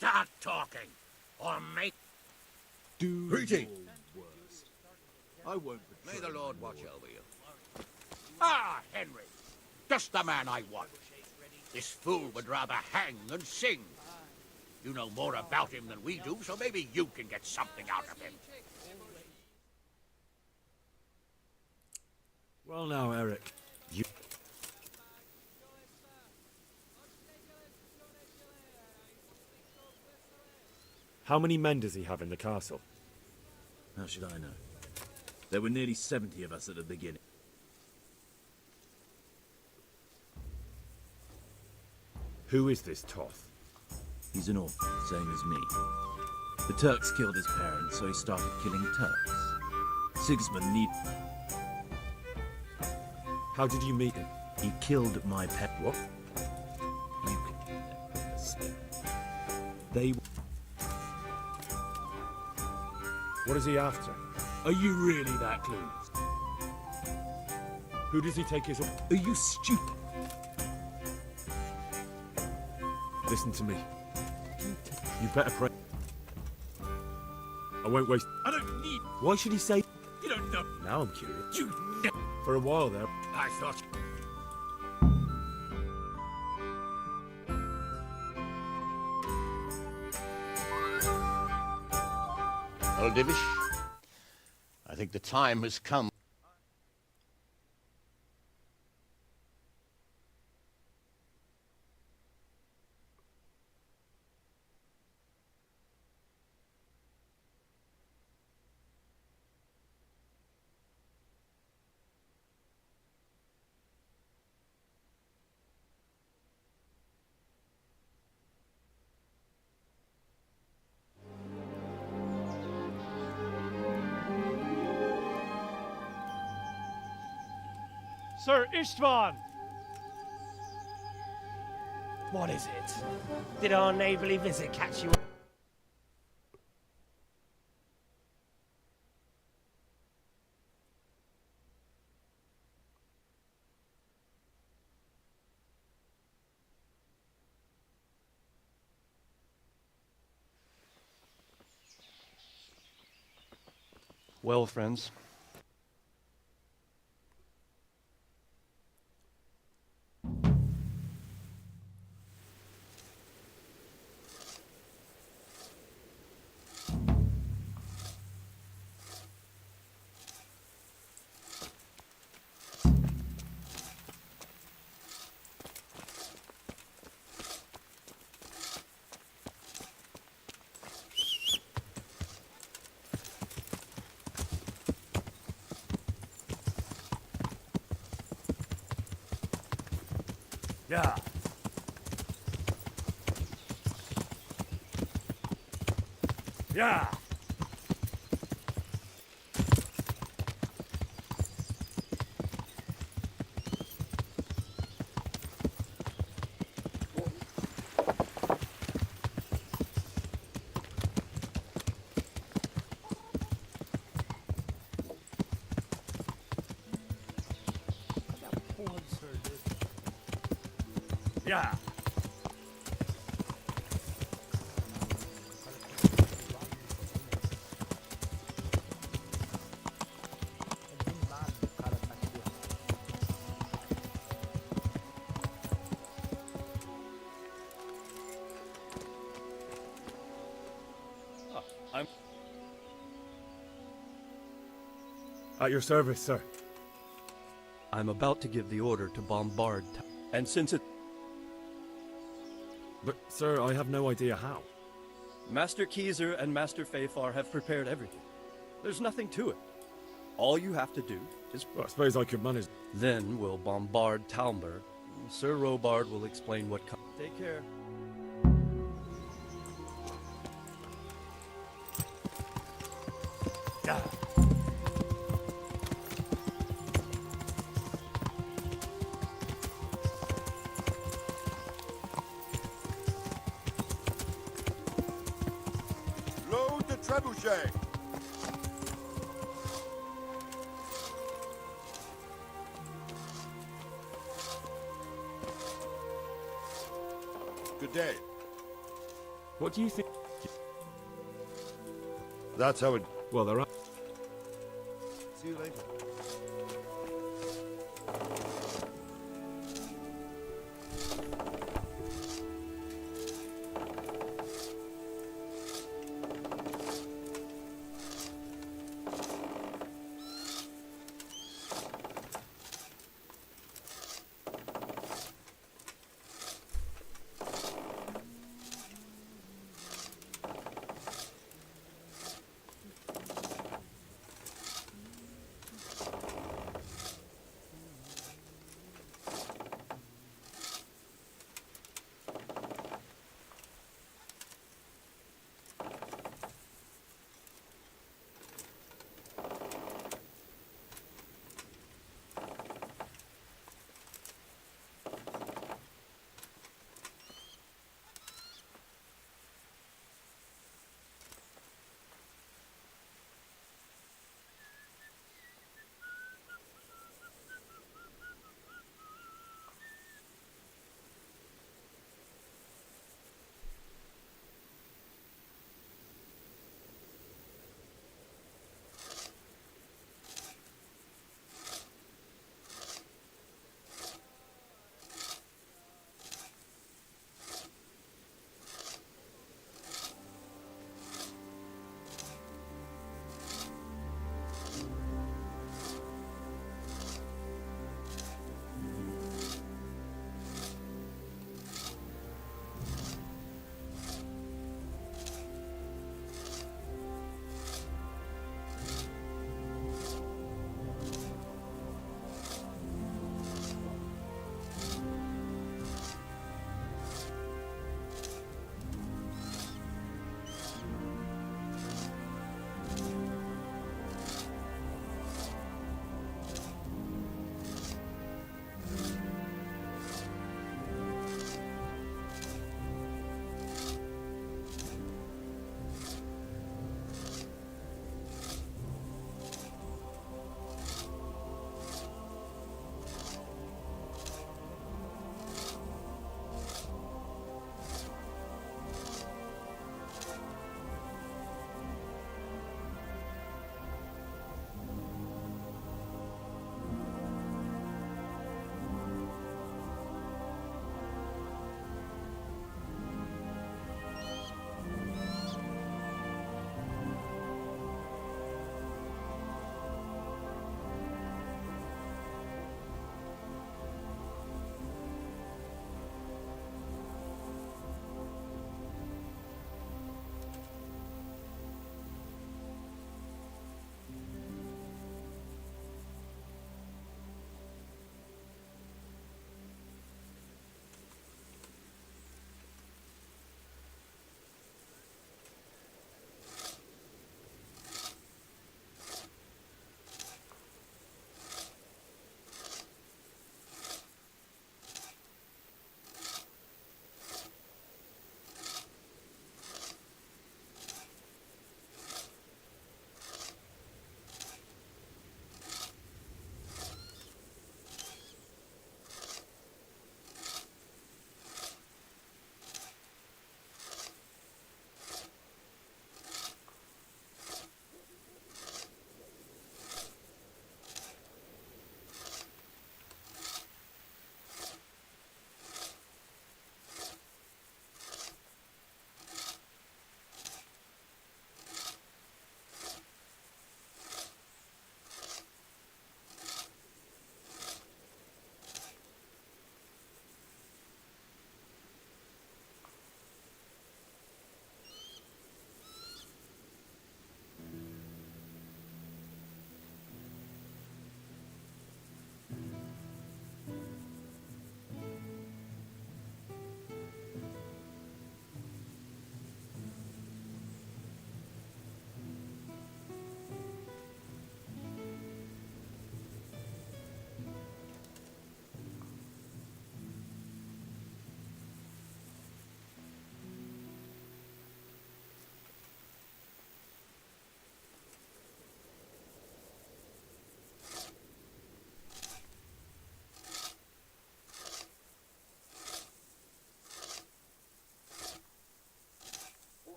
Start talking, or make... Greeting. I won't May the Lord watch over you. Ah, Henry. Just the man I want. This fool would rather hang than sing. You know more about him than we do, so maybe you can get something out of him. Well now, Eric, you... How many men does he have in the castle? How should I know? There were nearly 70 of us at the beginning. Who is this Toth? He's an orc, same as me. The Turks killed his parents, so he started killing Turks. Sigismund need... How did you meet him? He killed my pet. What? You can... They... What is he after? Are you really that clueless? Who does he take his... Are you stupid? Listen to me. You better pray. I won't waste... I don't need... Why should he say... You don't know... Now I'm curious. You... For a while there... I thought... Well, Divish, I think the time has come. Sir Istvan! What is it? Did our neighbourly visit catch you? Well, friends, Yeah. Yeah. Yeah. I'm At your service, sir. I'm about to give the order to bombard, and since it... But, sir, I have no idea how. Master Keyser and Master Fafar have prepared everything. There's nothing to it. All you have to do is... Well, I suppose I could manage. Then we'll bombard Talmberg. Sir Robard will explain what comes. Take care. Yeah. Load the trebuchet. Good day. What do you think? That's how it... Well, there are... See you later.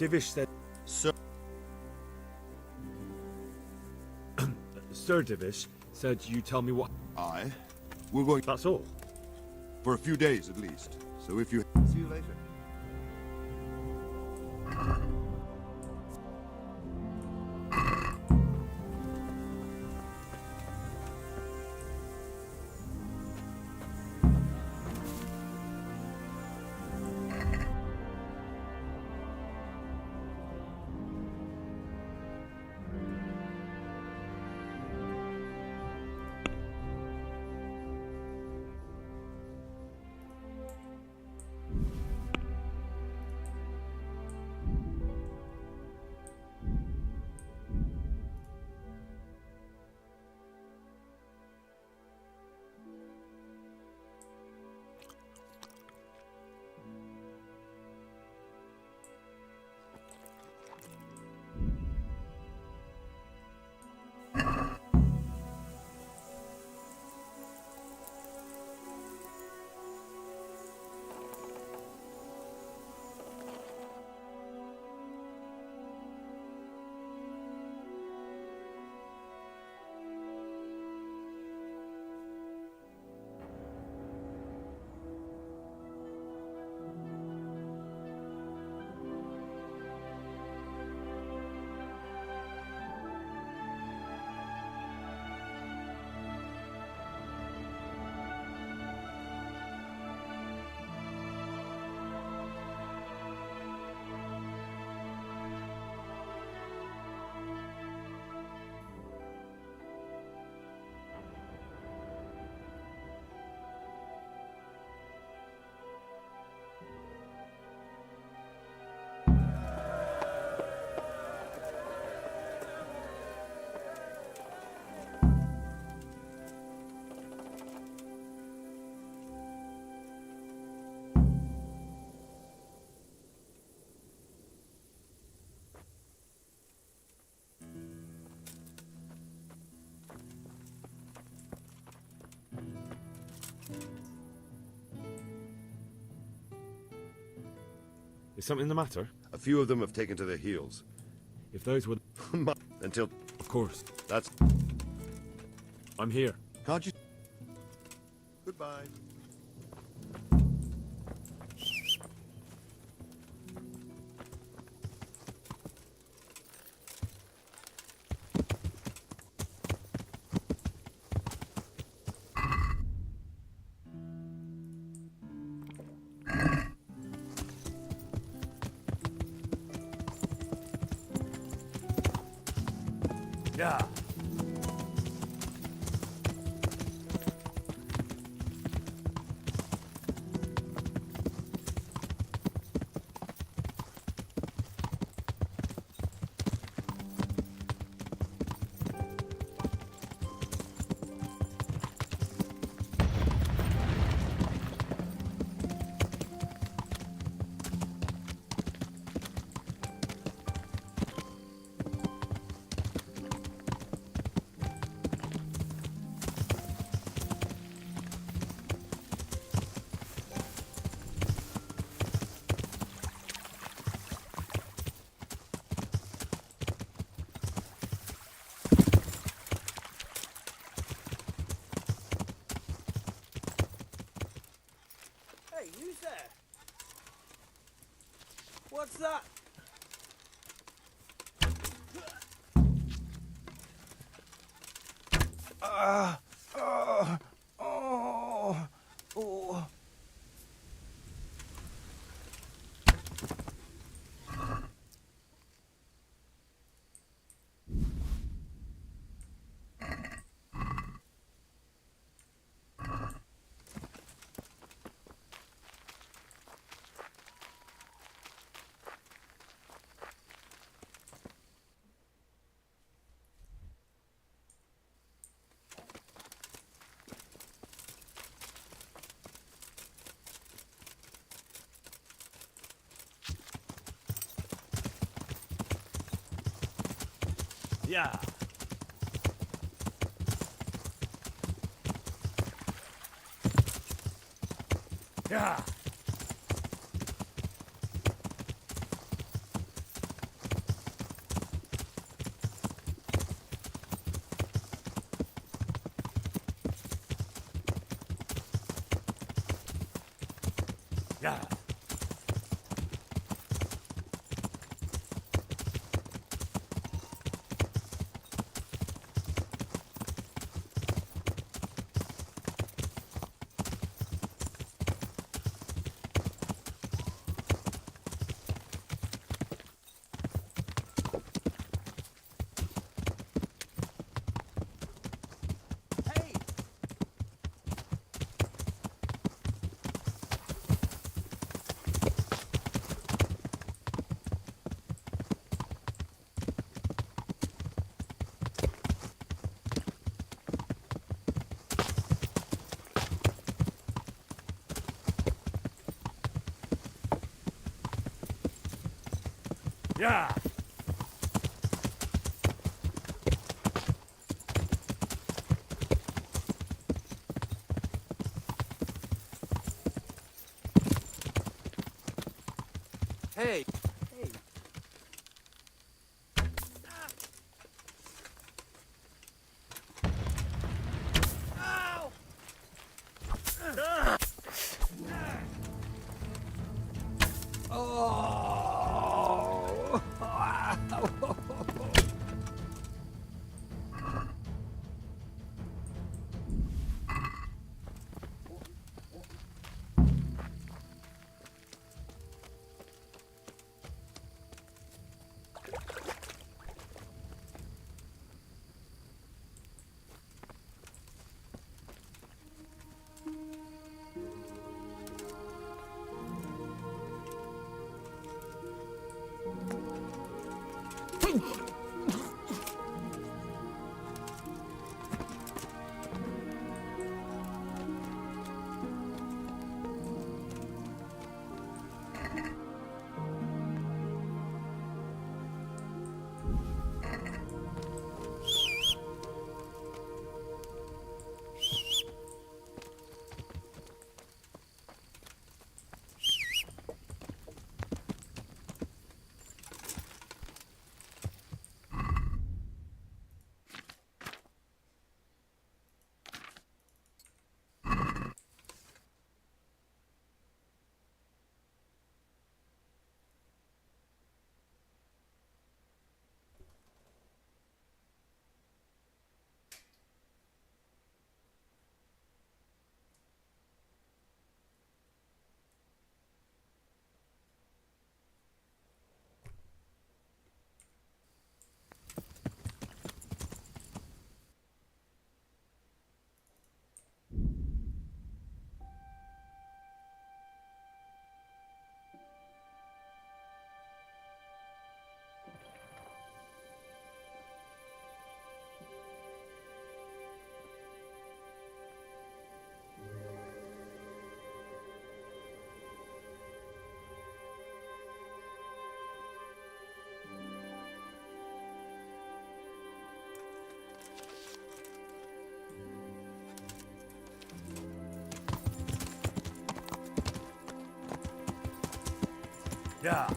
Divish said... Sir... Sir Divish said you tell me what... Aye. We're going... That's all? For a few days, at least. So if you... See you later. Is something the matter? A few of them have taken to their heels. If those were... Until... Of course. That's... I'm here. Can't you... Goodbye. Yeah. Hey, who's there? What's that? Oh. Yeah. Yeah. Yeah. Yeah. Hey. Yeah.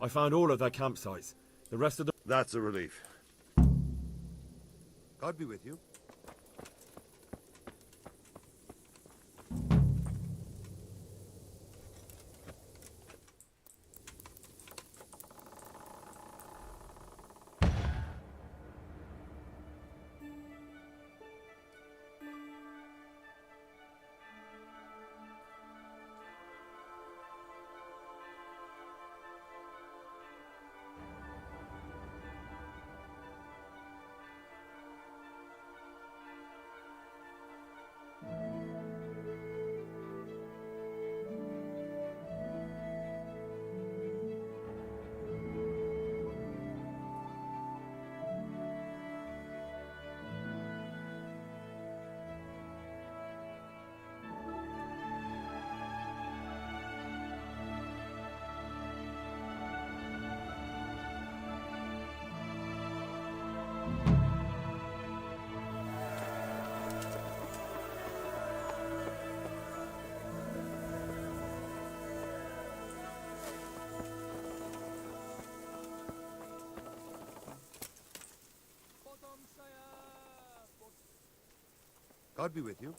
I found all of their campsites. The rest of them... That's a relief. God be with you. God be with you.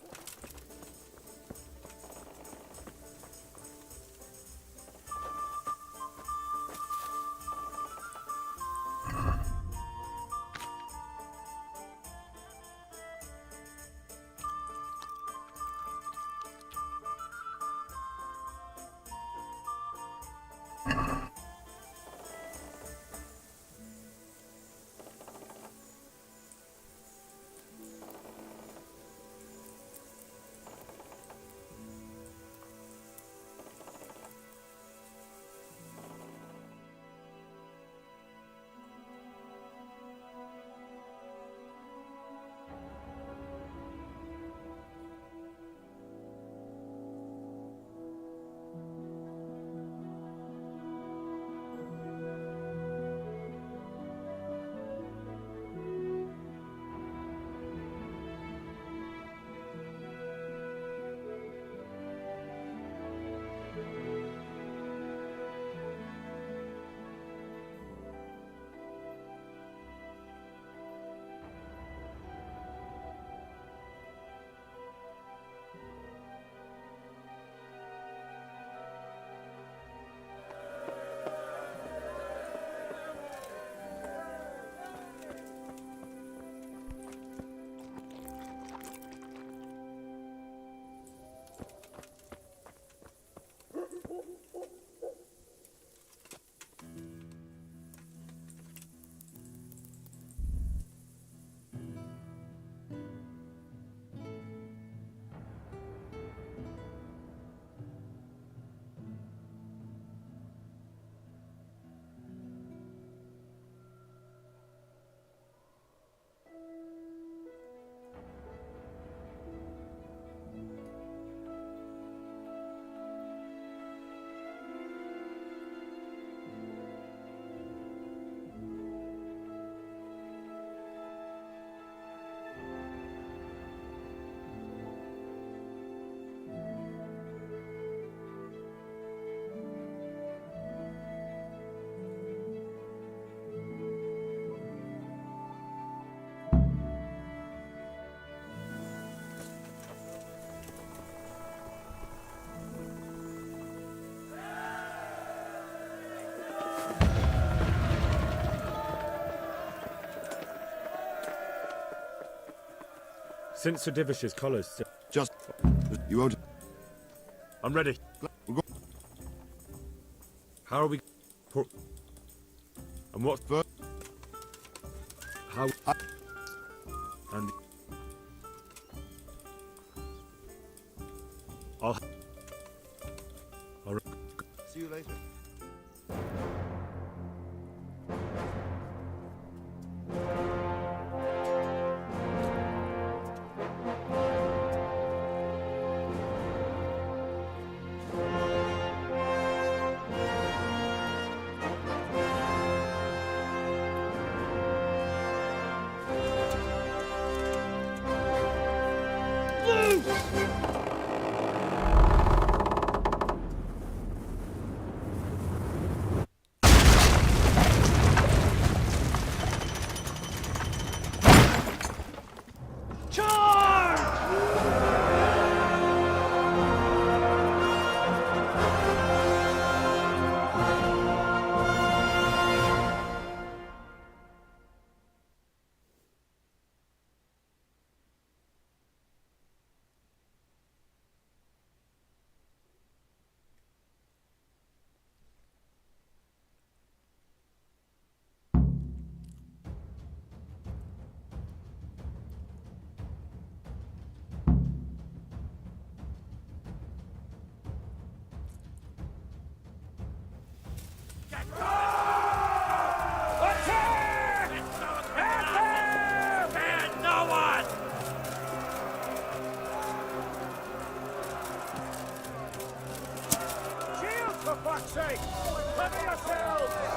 Since Sir Divish's colours... Just... You won't... I'm ready. How are we... And what... How... And... I'll... See you later. fuck's sake! Cover yourselves!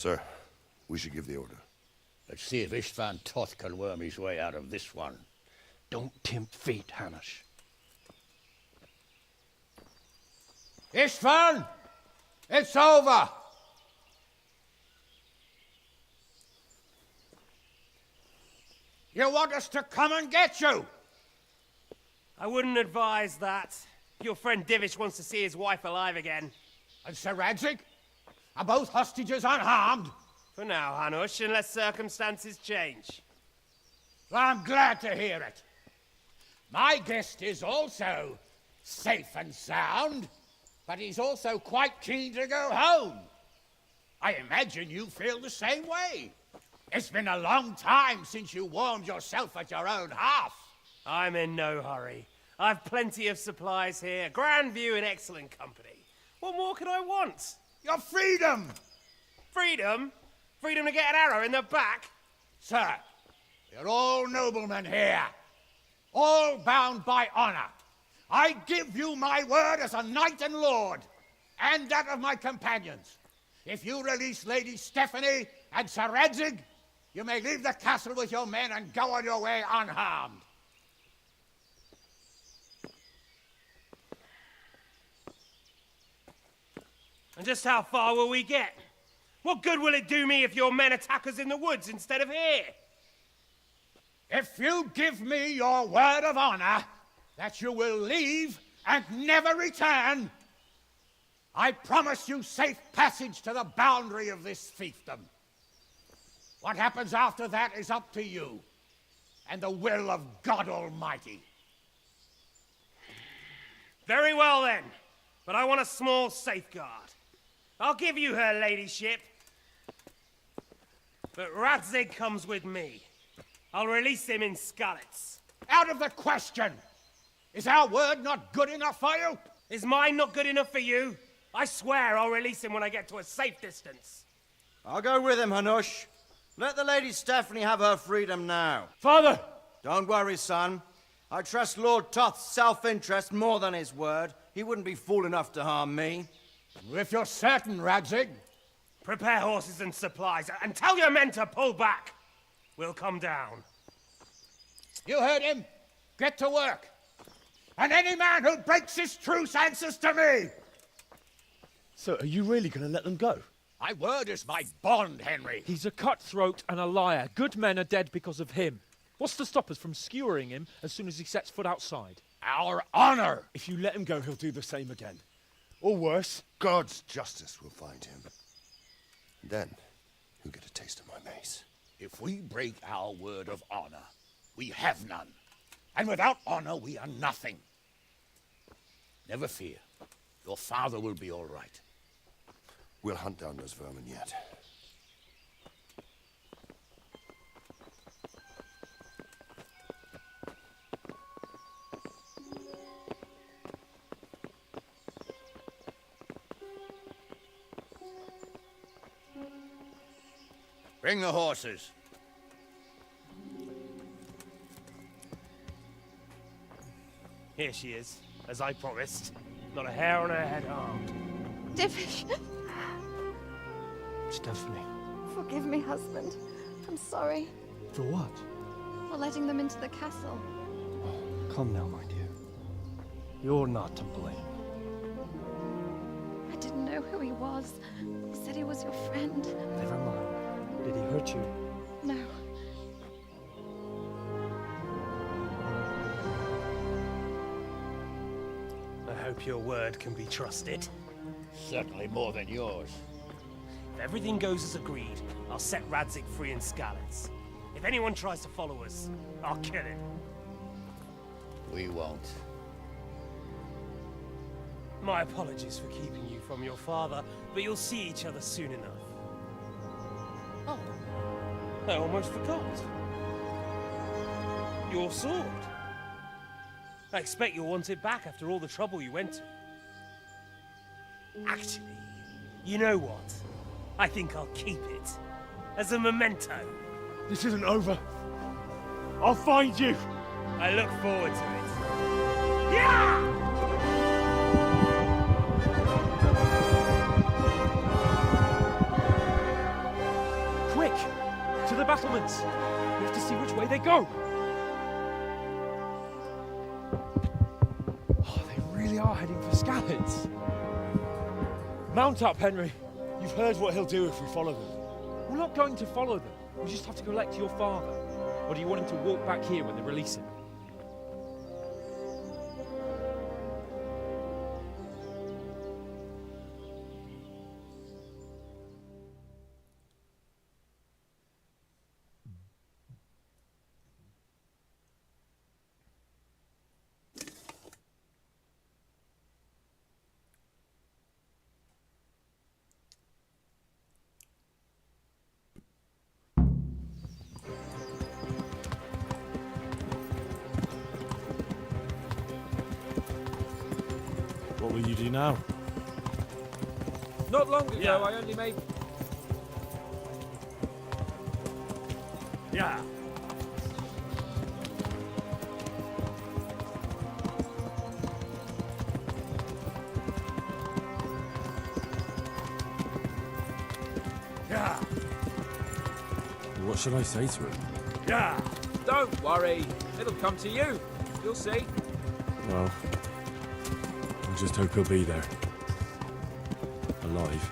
Sir, we should give the order. Let's see if Istvan Toth can worm his way out of this one. Don't tempt fate, Hanush. Istvan! It's over! You want us to come and get you? I wouldn't advise that. Your friend Divish wants to see his wife alive again. And Sir Radzig? Are both hostages unharmed? For now, Hanush, unless circumstances change. Well, I'm glad to hear it. My guest is also safe and sound, but he's also quite keen to go home. I imagine you feel the same way. It's been a long time since you warmed yourself at your own hearth. I'm in no hurry. I've plenty of supplies here, grand view and excellent company. What more could I want? Your freedom! Freedom? Freedom to get an arrow in the back? Sir, we're all noblemen here, all bound by honor. I give you my word as a knight and lord, and that of my companions. If you release Lady Stephanie and Sir Radzig, you may leave the castle with your men and go on your way unharmed. And just how far will we get? What good will it do me if your men attack us in the woods instead of here? If you give me your word of honor that you will leave and never return, I promise you safe passage to the boundary of this fiefdom. What happens after that is up to you and the will of God Almighty. Very well then, but I want a small safeguard. I'll give you her ladyship, but Radzig comes with me. I'll release him in Skalitz. Out of the question! Is our word not good enough for you? Is mine not good enough for you? I swear I'll release him when I get to a safe distance. I'll go with him, Hanush. Let the Lady Stephanie have her freedom now. Father! Don't worry, son. I trust Lord Toth's self-interest more than his word. He wouldn't be fool enough to harm me. If you're certain, Radzig. Prepare horses and supplies, and tell your men to pull back. We'll come down. You heard him. Get to work. And any man who breaks this truce answers to me. So are you really going to let them go? My word is my bond, Henry. He's a cutthroat and a liar. Good men are dead because of him. What's to stop us from skewering him as soon as he sets foot outside? Our honor! If you let him go, he'll do the same again. Or worse. God's justice will find him. Then, he'll get a taste of my mace. If we break our word of honor, we have none. And without honor, we are nothing. Never fear. Your father will be all right. We'll hunt down those vermin yet. Bring the horses. Here she is, as I promised. Not a hair on her head harmed. Divish! Stephanie. Forgive me, husband. I'm sorry For what? for letting them into the castle. Come now, my dear. You're not to blame. I didn't know who he was. He said he was your friend. Never mind. Did he hurt you? No. I hope your word can be trusted. Certainly more than yours. If everything goes as agreed, I'll set Radzig free in Skalitz. If anyone tries to follow us, I'll kill him. We won't. My apologies for keeping you from your father, but you'll see each other soon enough. Oh, I almost forgot. Your sword. I expect you'll want it back after all the trouble you went to. Actually, you know what? I think I'll keep it. As a memento. This isn't over. I'll find you. I look forward to it. Yeah! To the battlements! We have to see which way they go! Oh, they really are heading for Scallops. Mount up, Henry. You've heard what he'll do if we follow them. We're not going to follow them. We just have to collect your father. Or do you want him to walk back here when they release him? What will you do now? Not long ago, I only made... Yeah. Yeah. What should I say to him? Yeah. Don't worry. It'll come to you. You'll see. Well, I just hope he'll be there. Alive.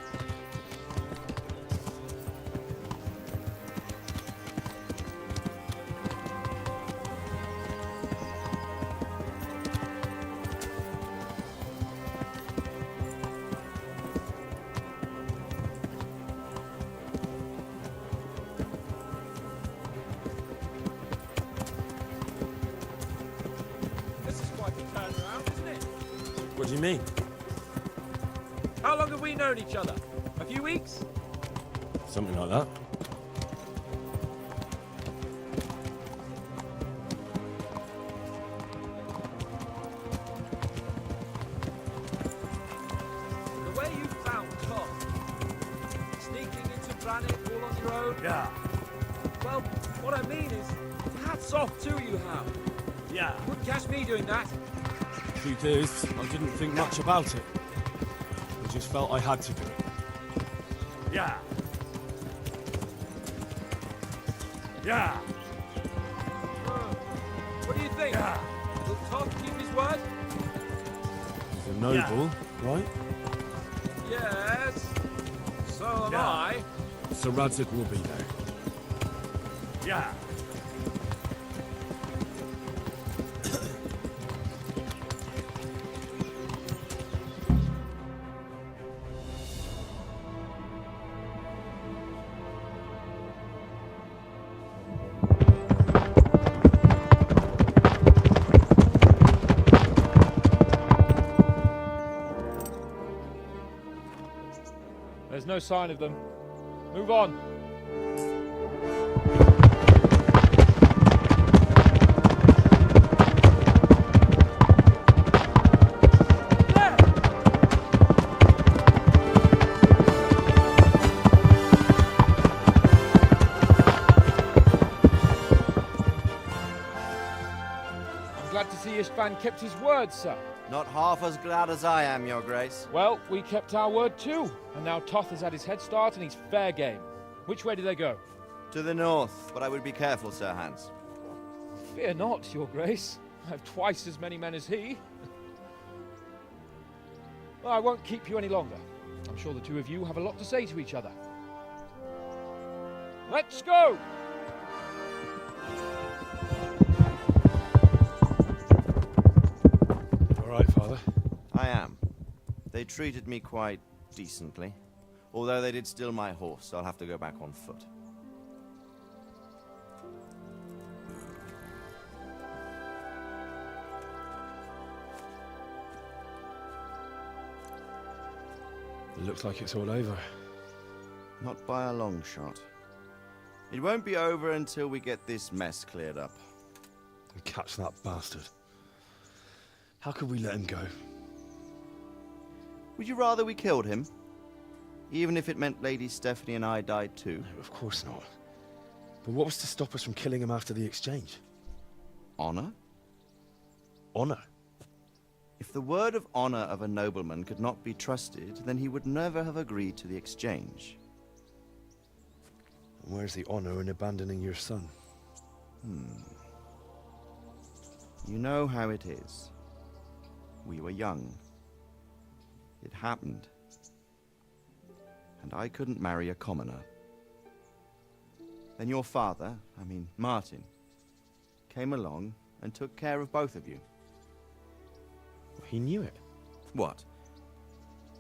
This is quite a turnaround, isn't it? What do you mean? How long have we known each other? A few weeks? Something like that. The way you found Tom, sneaking into Granite all on your own. Yeah. Well, what I mean is, hats off to you, Hal. Yeah. You wouldn't catch me doing that. Truth is, I didn't think much about it. I just felt I had to do it. Yeah. Yeah. What do you think? Yeah. Will Tom keep his word? He's a noble, right? Yes. So am Yeah. I. Sir Radzig will be there. Yeah. There's no sign of them. Move on. I'm glad to see Istvan kept his word, sir. Not half as glad as I am, Your Grace. Well, we kept our word too. And now Toth has had his head start and he's fair game. Which way do they go? To the north, but I would be careful, Sir Hans. Fear not, Your Grace. I have twice as many men as he. Well, I won't keep you any longer. I'm sure the two of you have a lot to say to each other. Let's go! All right, Father. I am. They treated me quite decently. Although they did steal my horse, so I'll have to go back on foot. It looks like it's all over. Not by a long shot. It won't be over until we get this mess cleared up. And catch that bastard. How could we let him go? Would you rather we killed him? Even if it meant Lady Stephanie and I died too? No, of course not. But what was to stop us from killing him after the exchange? Honor? Honor? If the word of honor of a nobleman could not be trusted, then he would never have agreed to the exchange. Where's the honor in abandoning your son? You know how it is. We were young. It happened. And I couldn't marry a commoner. Then your father, Martin, came along and took care of both of you. He knew it. What?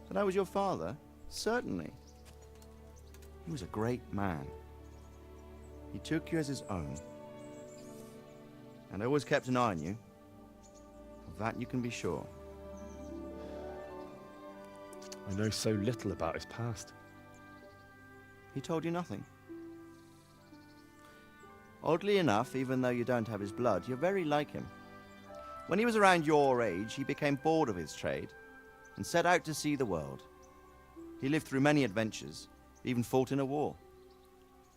That I was your father? Certainly. He was a great man. He took you as his own. And always kept an eye on you. Of that you can be sure. I know so little about his past. He told you nothing? Oddly enough, even though you don't have his blood, you're very like him. When he was around your age, he became bored of his trade and set out to see the world. He lived through many adventures, even fought in a war.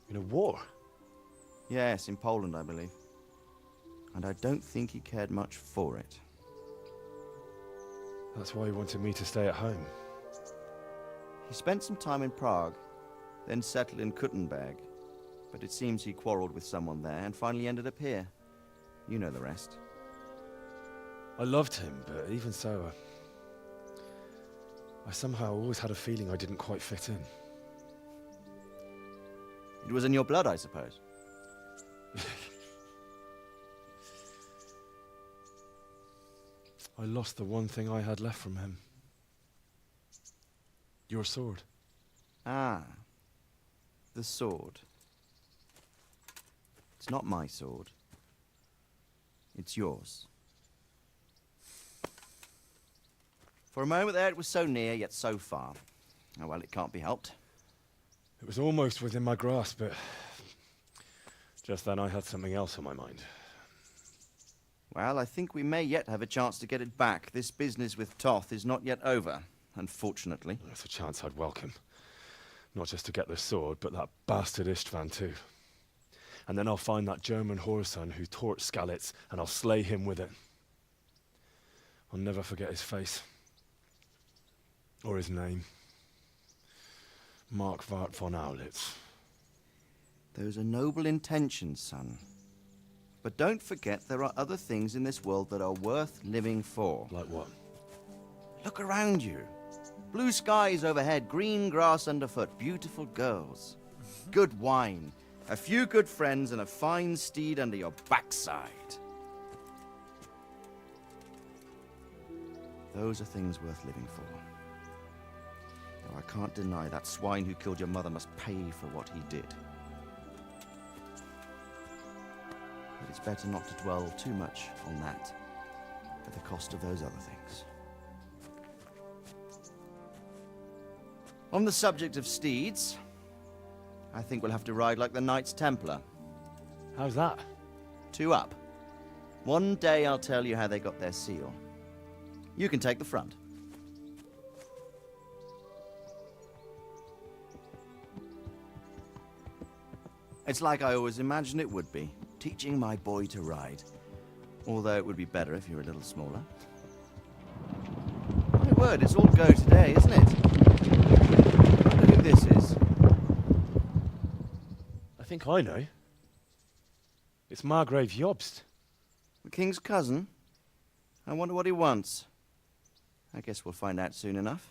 In a war? Yes, in Poland, I believe. And I don't think he cared much for it. That's why he wanted me to stay at home. He spent some time in Prague, then settled in Kuttenberg. But it seems he quarreled with someone there and finally ended up here. You know the rest. I loved him, but even so, I somehow always had a feeling I didn't quite fit in. It was in your blood, I suppose. I lost the one thing I had left from him. Your sword. Ah. The sword. It's not my sword. It's yours. For a moment there it was so near, yet so far. Oh well, it can't be helped. It was almost within my grasp, but just then I had something else on my mind. Well, I think we may yet have a chance to get it back. This business with Toth is not yet over, unfortunately. That's a chance I'd welcome. Not just to get the sword, but that bastard Istvan too. And then I'll find that German whoreson who torched Skalitz, and I'll slay him with it. I'll never forget his face. Or his name. Mark Vart von Aulitz. Those are noble intentions, son. But don't forget there are other things in this world that are worth living for. Like what? Look around you. Blue skies overhead, green grass underfoot, beautiful girls. Good wine, a few good friends, and a fine steed under your backside. Those are things worth living for. Though I can't deny that swine who killed your mother must pay for what he did. But it's better not to dwell too much on that at the cost of those other things. On the subject of steeds, I think we'll have to ride like the Knights Templar. How's that? 2 up. One day I'll tell you how they got their seal. You can take the front. It's like I always imagined it would be, teaching my boy to ride. Although it would be better if you were a little smaller. My word, it's all go today, isn't it? I wonder who this is. I think I know. It's Margrave Jobst. The king's cousin? I wonder what he wants. I guess we'll find out soon enough.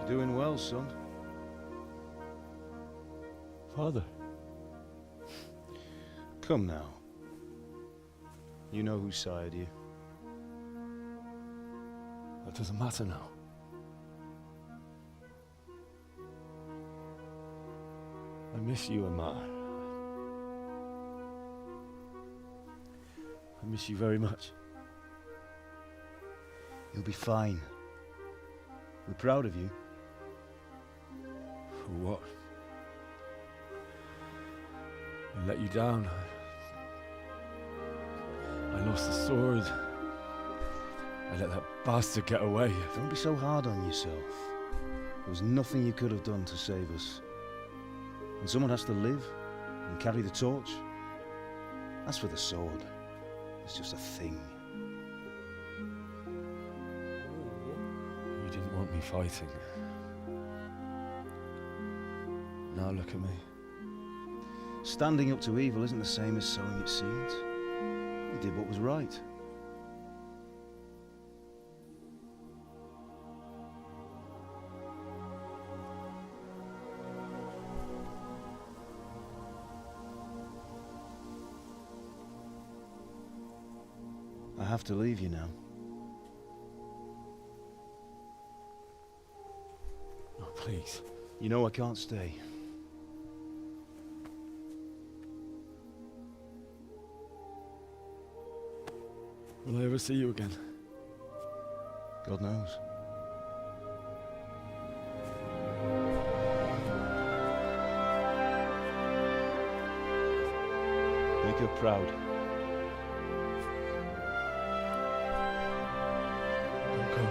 Doing well, son. Father. Come now. You know who sired you. That doesn't matter now. I miss you, Amar. I miss you very much. You'll be fine. We're proud of you. For what? I let you down. I lost the sword. I let that bastard get away. Don't be so hard on yourself. There was nothing you could have done to save us. And someone has to live and carry the torch. As for the sword, it's just a thing. You didn't want me fighting. Now look at me. Standing up to evil isn't the same as sowing its seeds. You did what was right. I have to leave you now. Oh, please. You know I can't stay. Will I ever see you again? God knows. Make her proud. Don't go.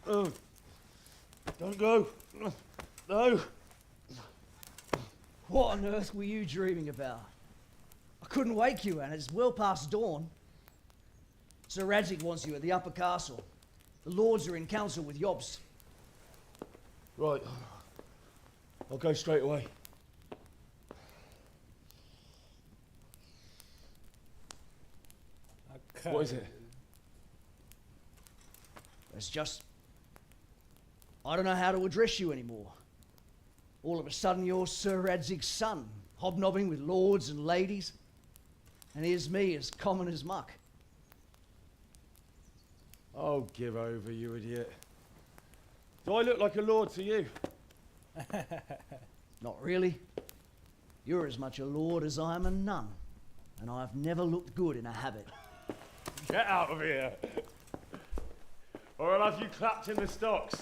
Oh, don't go. No. What on earth were you dreaming about? I couldn't wake you, and it's well past dawn. Sir Radzig wants you at the upper castle. The lords are in council with Yobst. Right. I'll go straight away. Okay. What is it? It's just... I don't know how to address you anymore. All of a sudden you're Sir Radzig's son, hobnobbing with lords and ladies. And here's me, as common as muck. Oh, give over, you idiot. Do I look like a lord to you? Not really. You're as much a lord as I am a nun. And I've never looked good in a habit. Get out of here! Or I'll have you clapped in the stocks.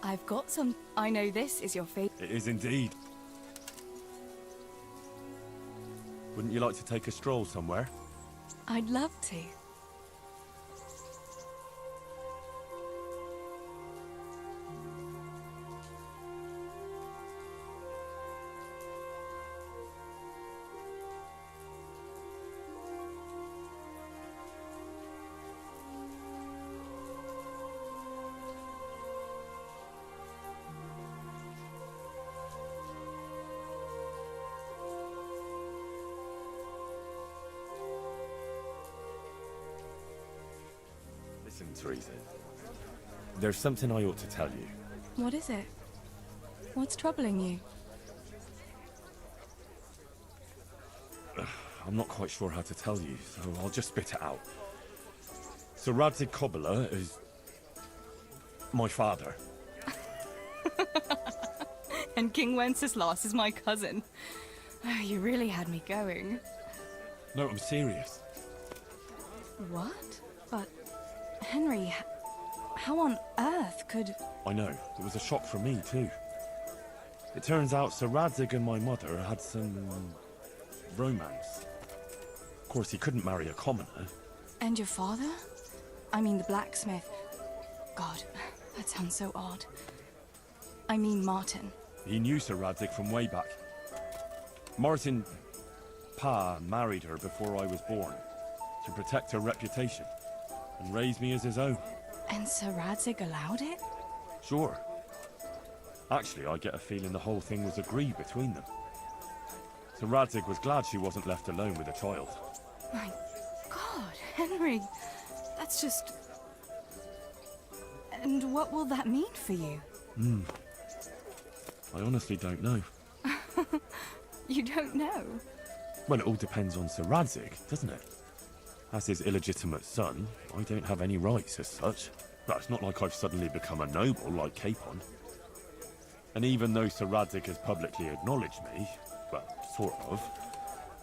I've got some. I know this is your favorite. It is indeed. Wouldn't you like to take a stroll somewhere? I'd love to. Teresa. There's something I ought to tell you. What is it? What's troubling you? I'm not quite sure how to tell you, so I'll just spit it out. Sir Radzig Kobyla is my father. And King Wenceslas is my cousin. Oh, you really had me going. No, I'm serious. What? But, Henry, how on earth could... I know, it was a shock for me too. It turns out Sir Radzig and my mother had some romance. Of course, he couldn't marry a commoner. And your father? I mean the blacksmith. God, that sounds so odd. I mean Martin. He knew Sir Radzig from way back. Martin Pa married her before I was born to protect her reputation and raise me as his own. And Sir Radzig allowed it? Sure. Actually, I get a feeling the whole thing was agreed between them. Sir Radzig was glad she wasn't left alone with a child. My God, Henry, that's just... And what will that mean for you? I honestly don't know. You don't know? Well, it all depends on Sir Radzig, doesn't it? As his illegitimate son, I don't have any rights as such. But it's not like I've suddenly become a noble like Capon. And even though Sir Radzig has publicly acknowledged me, well, sort of,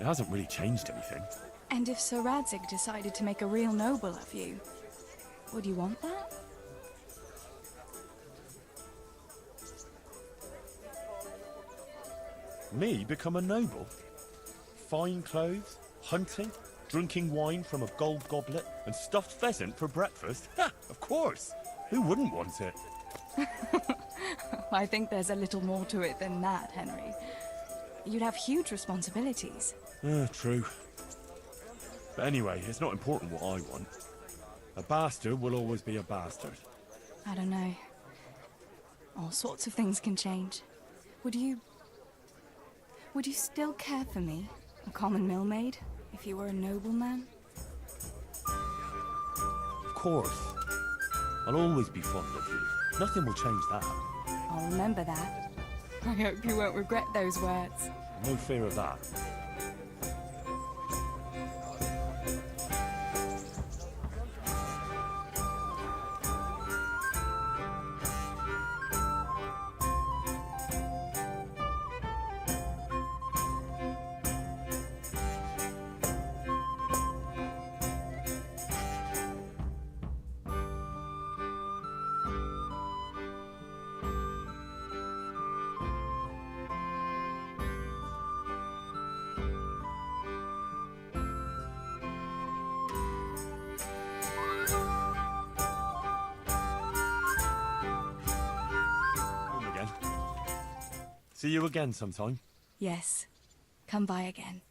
it hasn't really changed anything. And if Sir Radzig decided to make a real noble of you, would you want that? Me become a noble? Fine clothes, hunting, drinking wine from a gold goblet, and stuffed pheasant for breakfast? Ha! Of course! Who wouldn't want it? I think there's a little more to it than that, Henry. You'd have huge responsibilities. True. But anyway, it's not important what I want. A bastard will always be a bastard. I don't know. All sorts of things can change. Would you still care for me, a common millmaid, if you were a nobleman? Of course. I'll always be fond of you. Nothing will change that. I'll remember that. I hope you won't regret those words. No fear of that. See you again sometime. Yes. Come by again.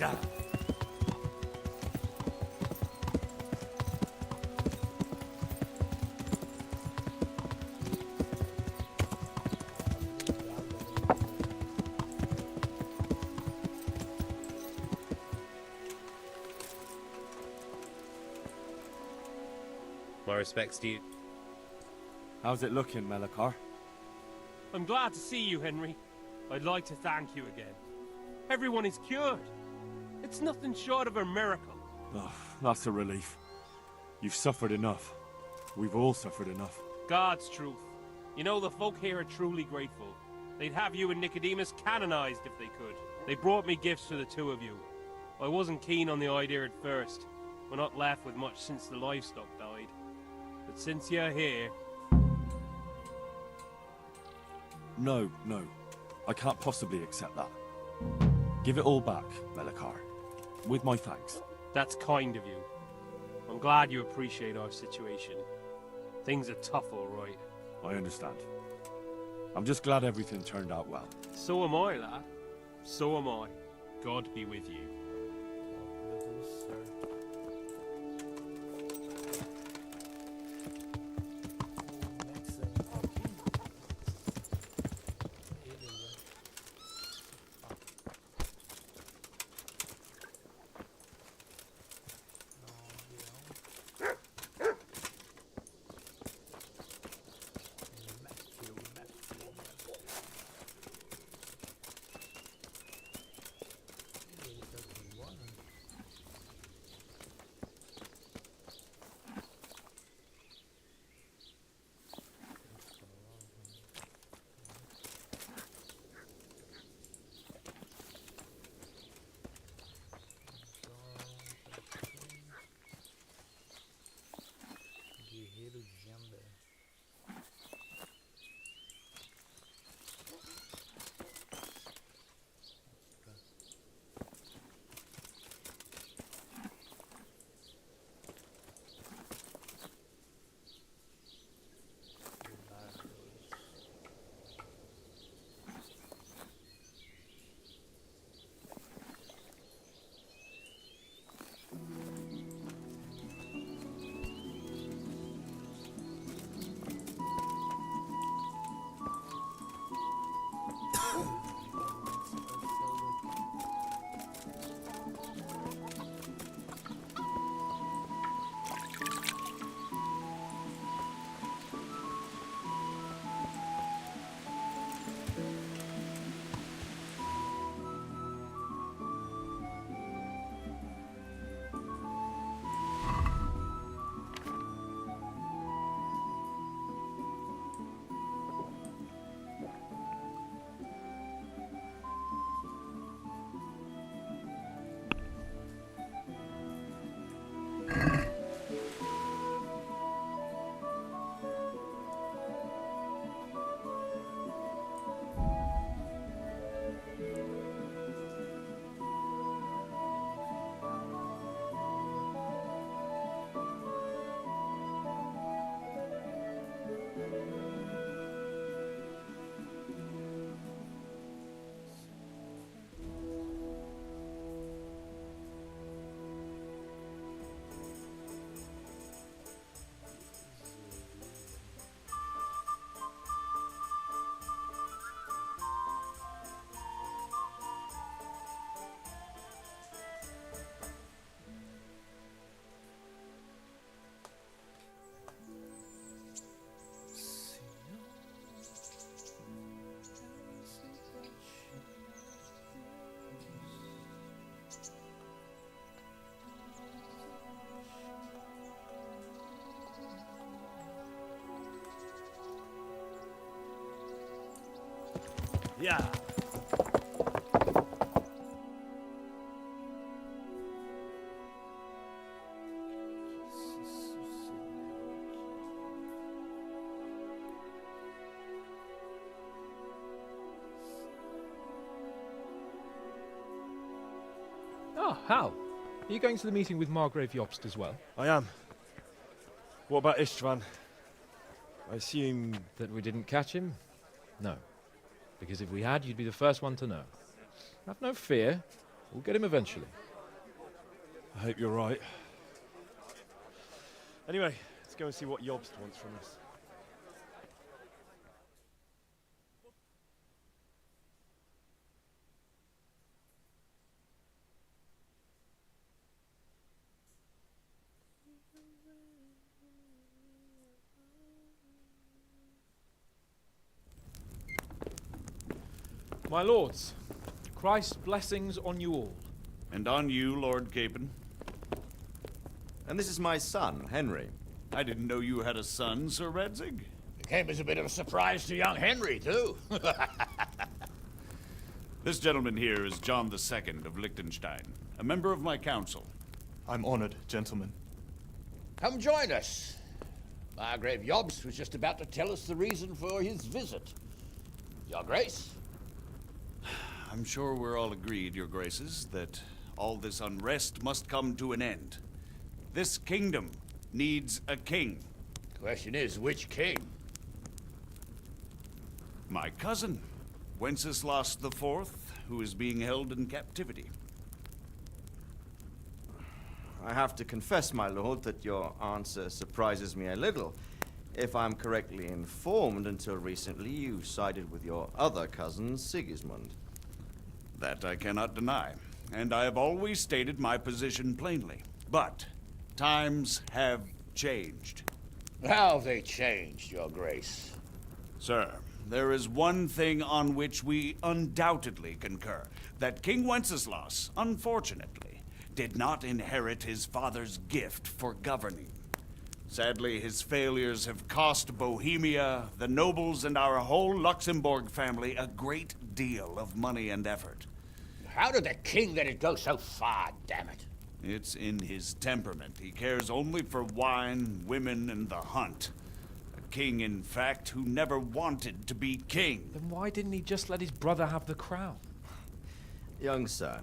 Toda! My respects to you. How's it looking, Melakar? I'm glad to see you, Henry. I'd like to thank you again. Everyone is cured. It's nothing short of a miracle. Oh, that's a relief. You've suffered enough. We've all suffered enough. God's truth. You know, the folk here are truly grateful. They'd have you and Nicodemus canonized if they could. They brought me gifts for the two of you. I wasn't keen on the idea at first. We're not left with much since the livestock died. But since you're here... No. I can't possibly accept that. Give it all back, Melakar. With my thanks. That's kind of you. I'm glad you appreciate our situation. Things are tough, all right. I understand. I'm just glad everything turned out well. So am I, lad. So am I. God be with you. Yeah. Oh, Hal. Are you going to the meeting with Margrave Jobst as well? I am. What about Istvan? I assume... That we didn't catch him? No. Because if we had, you'd be the first one to know. Have no fear. We'll get him eventually. I hope you're right. Anyway, let's go and see what Jobst wants from us. My lords, Christ's blessings on you all. And on you, Lord Capon. And this is my son, Henry. I didn't know you had a son, Sir Redzig. It came as a bit of a surprise to young Henry, too. This gentleman here is John II of Liechtenstein, a member of my council. I'm honored, gentlemen. Come join us. Margrave Jobst was just about to tell us the reason for his visit. Your Grace? I'm sure we're all agreed, Your Graces, that all this unrest must come to an end. This kingdom needs a king. Question is, which king? My cousin, Wenceslas IV, who is being held in captivity. I have to confess, my lord, that your answer surprises me a little. If I'm correctly informed, until recently you sided with your other cousin, Sigismund. That I cannot deny, and I have always stated my position plainly. But times have changed. How have they changed, Your Grace? Sir, there is one thing on which we undoubtedly concur. That King Wenceslas, unfortunately, did not inherit his father's gift for governing. Sadly, his failures have cost Bohemia, the nobles, and our whole Luxembourg family a great deal of money and effort. How did the king let it go so far, damn it? It's in his temperament. He cares only for wine, women, and the hunt. A king, in fact, who never wanted to be king. Then why didn't he just let his brother have the crown? Young sir,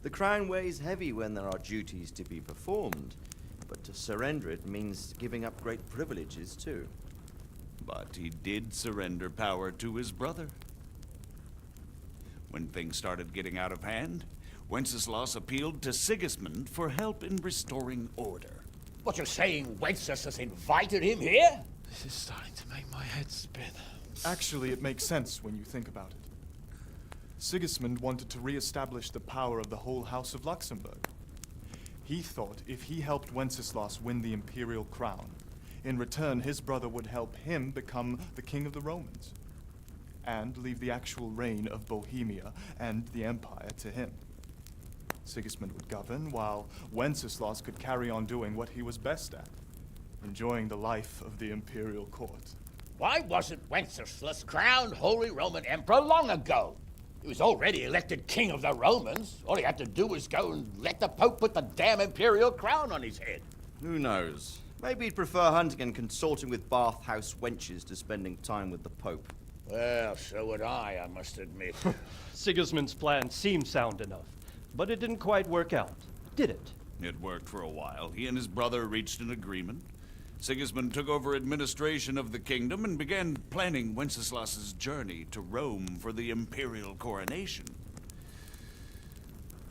the crown weighs heavy when there are duties to be performed, but to surrender it means giving up great privileges too. But he did surrender power to his brother. When things started getting out of hand, Wenceslas appealed to Sigismund for help in restoring order. What, you're saying Wenceslas has invited him here? This is starting to make my head spin. Actually, it makes sense when you think about it. Sigismund wanted to re-establish the power of the whole House of Luxembourg. He thought if he helped Wenceslas win the imperial crown, in return his brother would help him become the king of the Romans, and leave the actual reign of Bohemia and the empire to him. Sigismund would govern, while Wenceslas could carry on doing what he was best at, enjoying the life of the imperial court. Why wasn't Wenceslas crowned Holy Roman Emperor long ago? He was already elected king of the Romans. All he had to do was go and let the Pope put the damn imperial crown on his head. Who knows? Maybe he'd prefer hunting and consorting with bathhouse wenches to spending time with the Pope. Well, so would I must admit. Sigismund's plan seemed sound enough, but it didn't quite work out, did it? It worked for a while. He and his brother reached an agreement. Sigismund took over administration of the kingdom and began planning Wenceslas's journey to Rome for the imperial coronation.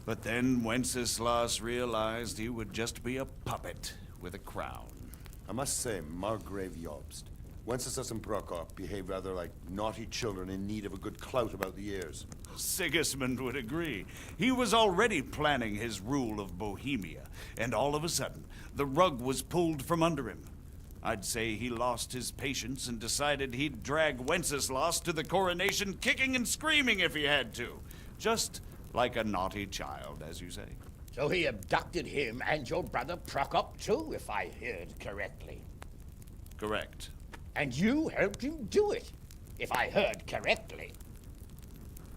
But then Wenceslas realized he would just be a puppet with a crown. I must say, Margrave Jobst, Wenceslas and Prokop behave rather like naughty children in need of a good clout about the ears. Sigismund would agree. He was already planning his rule of Bohemia, and all of a sudden, the rug was pulled from under him. I'd say he lost his patience and decided he'd drag Wenceslas to the coronation kicking and screaming if he had to. Just like a naughty child, as you say. So he abducted him and your brother Prokop too, if I heard correctly. Correct. And you helped him do it, if I heard correctly.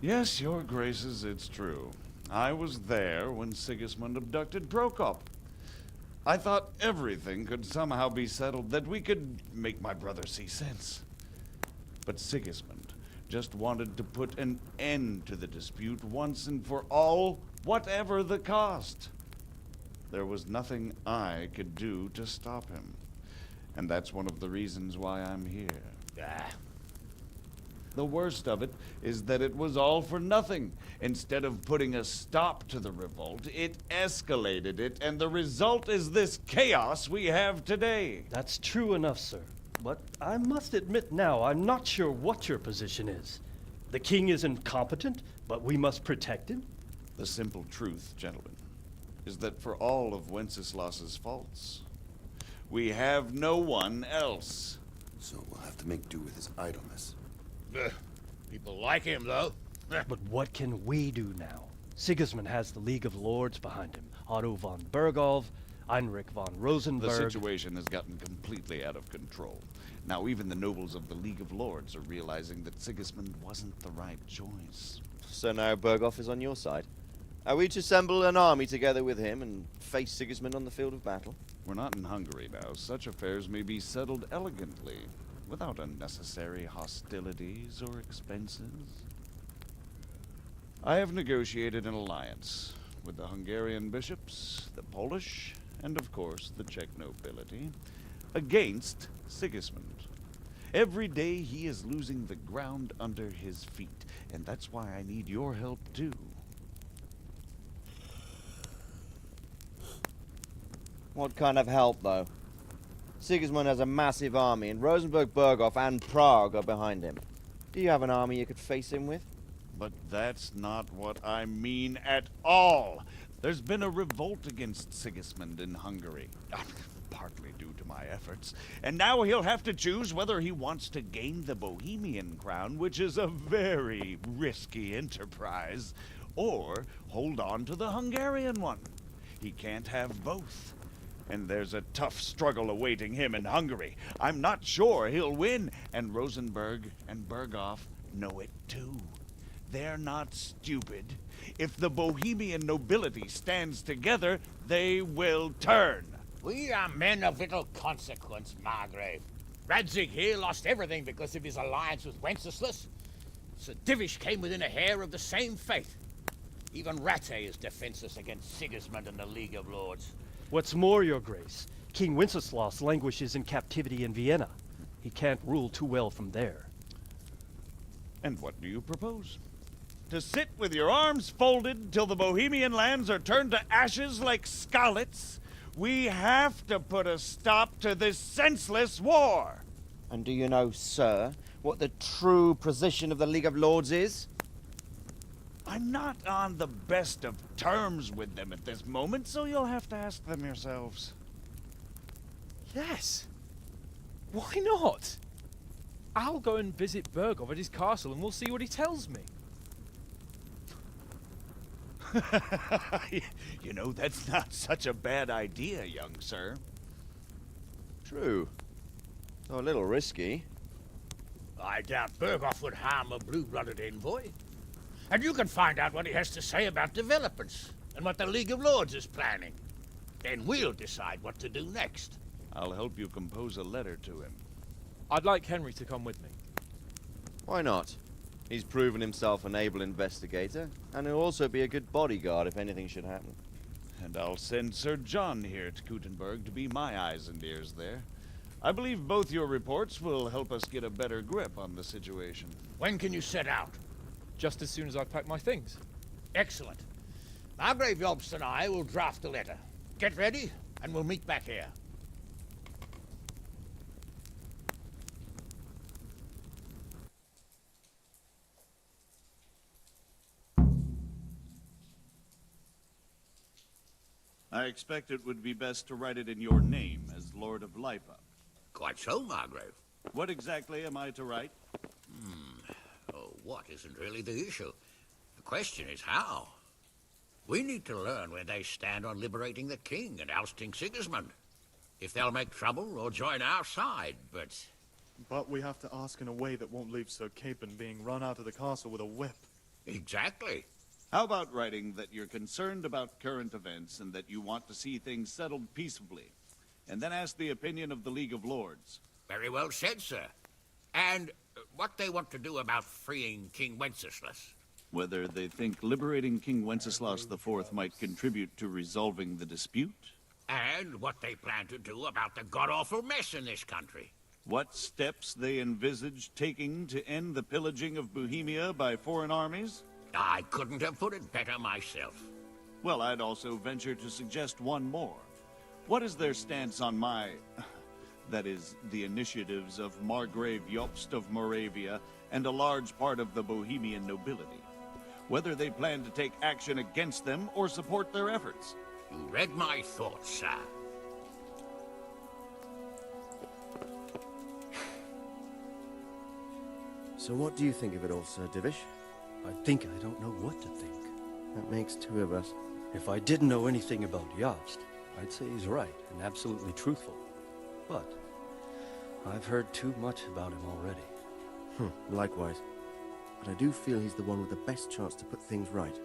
Yes, your graces, it's true. I was there when Sigismund abducted Prokop. I thought everything could somehow be settled, that we could make my brother see sense. But Sigismund just wanted to put an end to the dispute once and for all, whatever the cost. There was nothing I could do to stop him. And that's one of the reasons why I'm here. The worst of it is that it was all for nothing. Instead of putting a stop to the revolt, it escalated it, and the result is this chaos we have today. That's true enough, sir. But I must admit now, I'm not sure what your position is. The king is incompetent, but we must protect him? The simple truth, gentlemen, is that for all of Wenceslas's faults, we have no one else. So we'll have to make do with his idleness. People like him, though. But what can we do now? Sigismund has the League of Lords behind him. Otto von Bergholf, Heinrich von Rosenberg. The situation has gotten completely out of control. Now even the nobles of the League of Lords are realizing that Sigismund wasn't the right choice. So now Bergholf is on your side? Are we to assemble an army together with him and face Sigismund on the field of battle? We're not in Hungary now. Such affairs may be settled elegantly, without unnecessary hostilities or expenses. I have negotiated an alliance with the Hungarian bishops, the Polish, and of course the Czech nobility, against Sigismund. Every day he is losing the ground under his feet, and that's why I need your help too. What kind of help, though? Sigismund has a massive army, and Rosenberg, Berghof, and Prague are behind him. Do you have an army you could face him with? But that's not what I mean at all. There's been a revolt against Sigismund in Hungary, partly due to my efforts, and now he'll have to choose whether he wants to gain the Bohemian crown, which is a very risky enterprise, or hold on to the Hungarian one. He can't have both. And there's a tough struggle awaiting him in Hungary. I'm not sure he'll win, and Rosenberg and Berghof know it too. They're not stupid. If the Bohemian nobility stands together, they will turn. We are men of little consequence, Margrave. Radzig here lost everything because of his alliance with Wenceslas. Sir Divish came within a hair of the same fate. Even Rattay is defenseless against Sigismund and the League of Lords. What's more, your grace, King Wenceslas languishes in captivity in Vienna. He can't rule too well from there. And what do you propose? To sit with your arms folded till the Bohemian lands are turned to ashes like scarlets? We have to put a stop to this senseless war! And do you know, sir, what the true position of the League of Lords is? I'm not on the best of terms with them at this moment, so you'll have to ask them yourselves. Yes. Why not? I'll go and visit Berghof at his castle and we'll see what he tells me. You know, that's not such a bad idea, young sir. True. Though a little risky. I doubt Berghof would harm a blue-blooded envoy. And you can find out what he has to say about developments and what the League of Lords is planning. Then we'll decide what to do next. I'll help you compose a letter to him. I'd like Henry to come with me. Why not? He's proven himself an able investigator, and he'll also be a good bodyguard if anything should happen. And I'll send Sir John here to Kuttenberg to be my eyes and ears there. I believe both your reports will help us get a better grip on the situation. When can you set out? Just as soon as I've packed my things. Excellent. Margrave Jobst and I will draft a letter. Get ready, and we'll meet back here. I expect it would be best to write it in your name as Lord of Lipa. Quite so, Margrave. What exactly am I to write? Oh, what isn't really the issue. The question is how. We need to learn where they stand on liberating the king and ousting Sigismund. If they'll make trouble or join our side, but... But we have to ask in a way that won't leave Sir Capon being run out of the castle with a whip. Exactly. How about writing that you're concerned about current events and that you want to see things settled peaceably, and then ask the opinion of the League of Lords? Very well said, sir. And what they want to do about freeing King Wenceslas. Whether they think liberating King Wenceslas IV might contribute to resolving the dispute? And what they plan to do about the god-awful mess in this country. What steps they envisage taking to end the pillaging of Bohemia by foreign armies? I couldn't have put it better myself. Well, I'd also venture to suggest one more. What is their stance on my... that is, the initiatives of Margrave Jobst of Moravia and a large part of the Bohemian nobility? Whether they plan to take action against them or support their efforts? You read my thoughts, sir. So what do you think of it all, Sir Divish? I think I don't know what to think. That makes two of us. If I didn't know anything about Jobst, I'd say he's right and absolutely truthful. But I've heard too much about him already. Likewise. But I do feel he's the one with the best chance to put things right.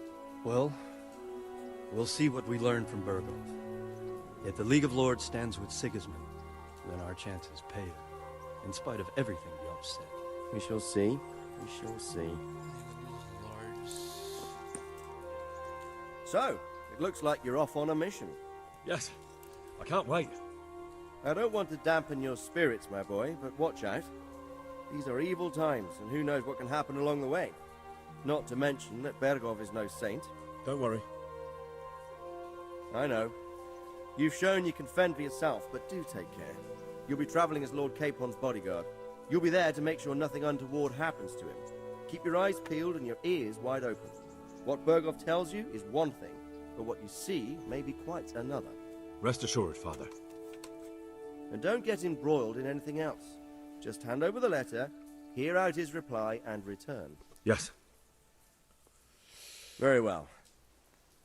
Well, we'll see what we learn from Bergov. If the League of Lords stands with Sigismund, then our chances pale, in spite of everything Jobst said. We shall see. We shall see. So, it looks like you're off on a mission. Yes. I can't wait. I don't want to dampen your spirits, my boy, but watch out. These are evil times, and who knows what can happen along the way. Not to mention that Bergov is no saint. Don't worry. I know. You've shown you can fend for yourself, but do take care. You'll be traveling as Lord Capon's bodyguard. You'll be there to make sure nothing untoward happens to him. Keep your eyes peeled and your ears wide open. What Bergov tells you is one thing, but what you see may be quite another. Rest assured, Father. And don't get embroiled in anything else. Just hand over the letter, hear out his reply, and return. Yes. Very well.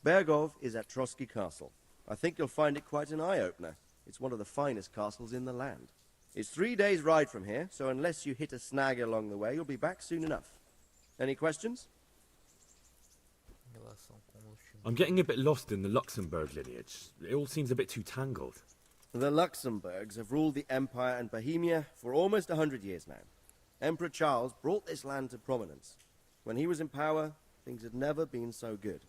Bergov is at Trotsky Castle. I think you'll find it quite an eye-opener. It's one of the finest castles in the land. It's 3 days' ride from here, so unless you hit a snag along the way, you'll be back soon enough. Any questions? I'm getting a bit lost in the Luxembourg lineage. It all seems a bit too tangled. The Luxembourgs have ruled the Empire and Bohemia for almost 100 years now. Emperor Charles brought this land to prominence. When he was in power, things had never been so good.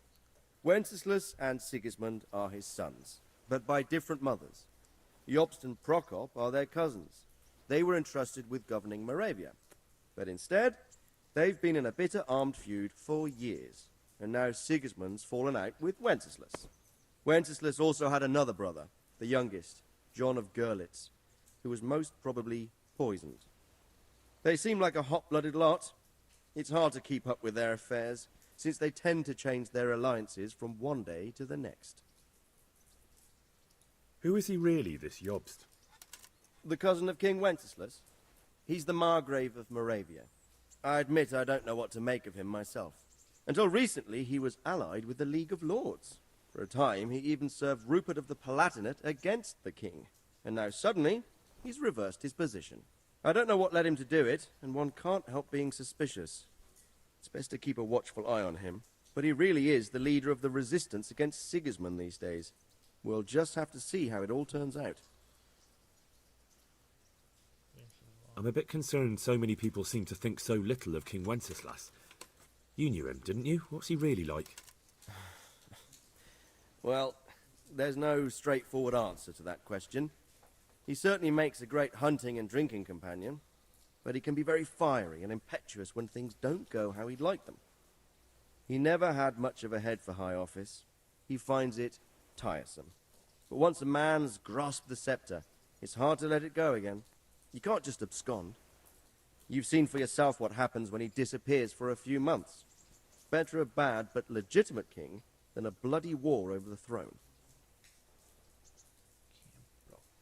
Wenceslas and Sigismund are his sons, but by different mothers. Jobst and Prokop are their cousins. They were entrusted with governing Moravia. But instead, they've been in a bitter armed feud for years, and now Sigismund's fallen out with Wenceslas. Wenceslas also had another brother, the youngest, John of Görlitz, who was most probably poisoned. They seem like a hot-blooded lot. It's hard to keep up with their affairs, since they tend to change their alliances from one day to the next. Who is he really, this Jobst? The cousin of King Wenceslas. He's the Margrave of Moravia. I admit I don't know what to make of him myself. Until recently, he was allied with the League of Lords. For a time, he even served Rupert of the Palatinate against the king. And now suddenly, he's reversed his position. I don't know what led him to do it, and one can't help being suspicious. It's best to keep a watchful eye on him. But he really is the leader of the resistance against Sigismund these days. We'll just have to see how it all turns out. I'm a bit concerned so many people seem to think so little of King Wenceslas. You knew him, didn't you? What's he really like? Well, there's no straightforward answer to that question. He certainly makes a great hunting and drinking companion, but he can be very fiery and impetuous when things don't go how he'd like them. He never had much of a head for high office. He finds it tiresome. But once a man's grasped the scepter, it's hard to let it go again. You can't just abscond. You've seen for yourself what happens when he disappears for a few months. Better a bad but legitimate king than a bloody war over the throne.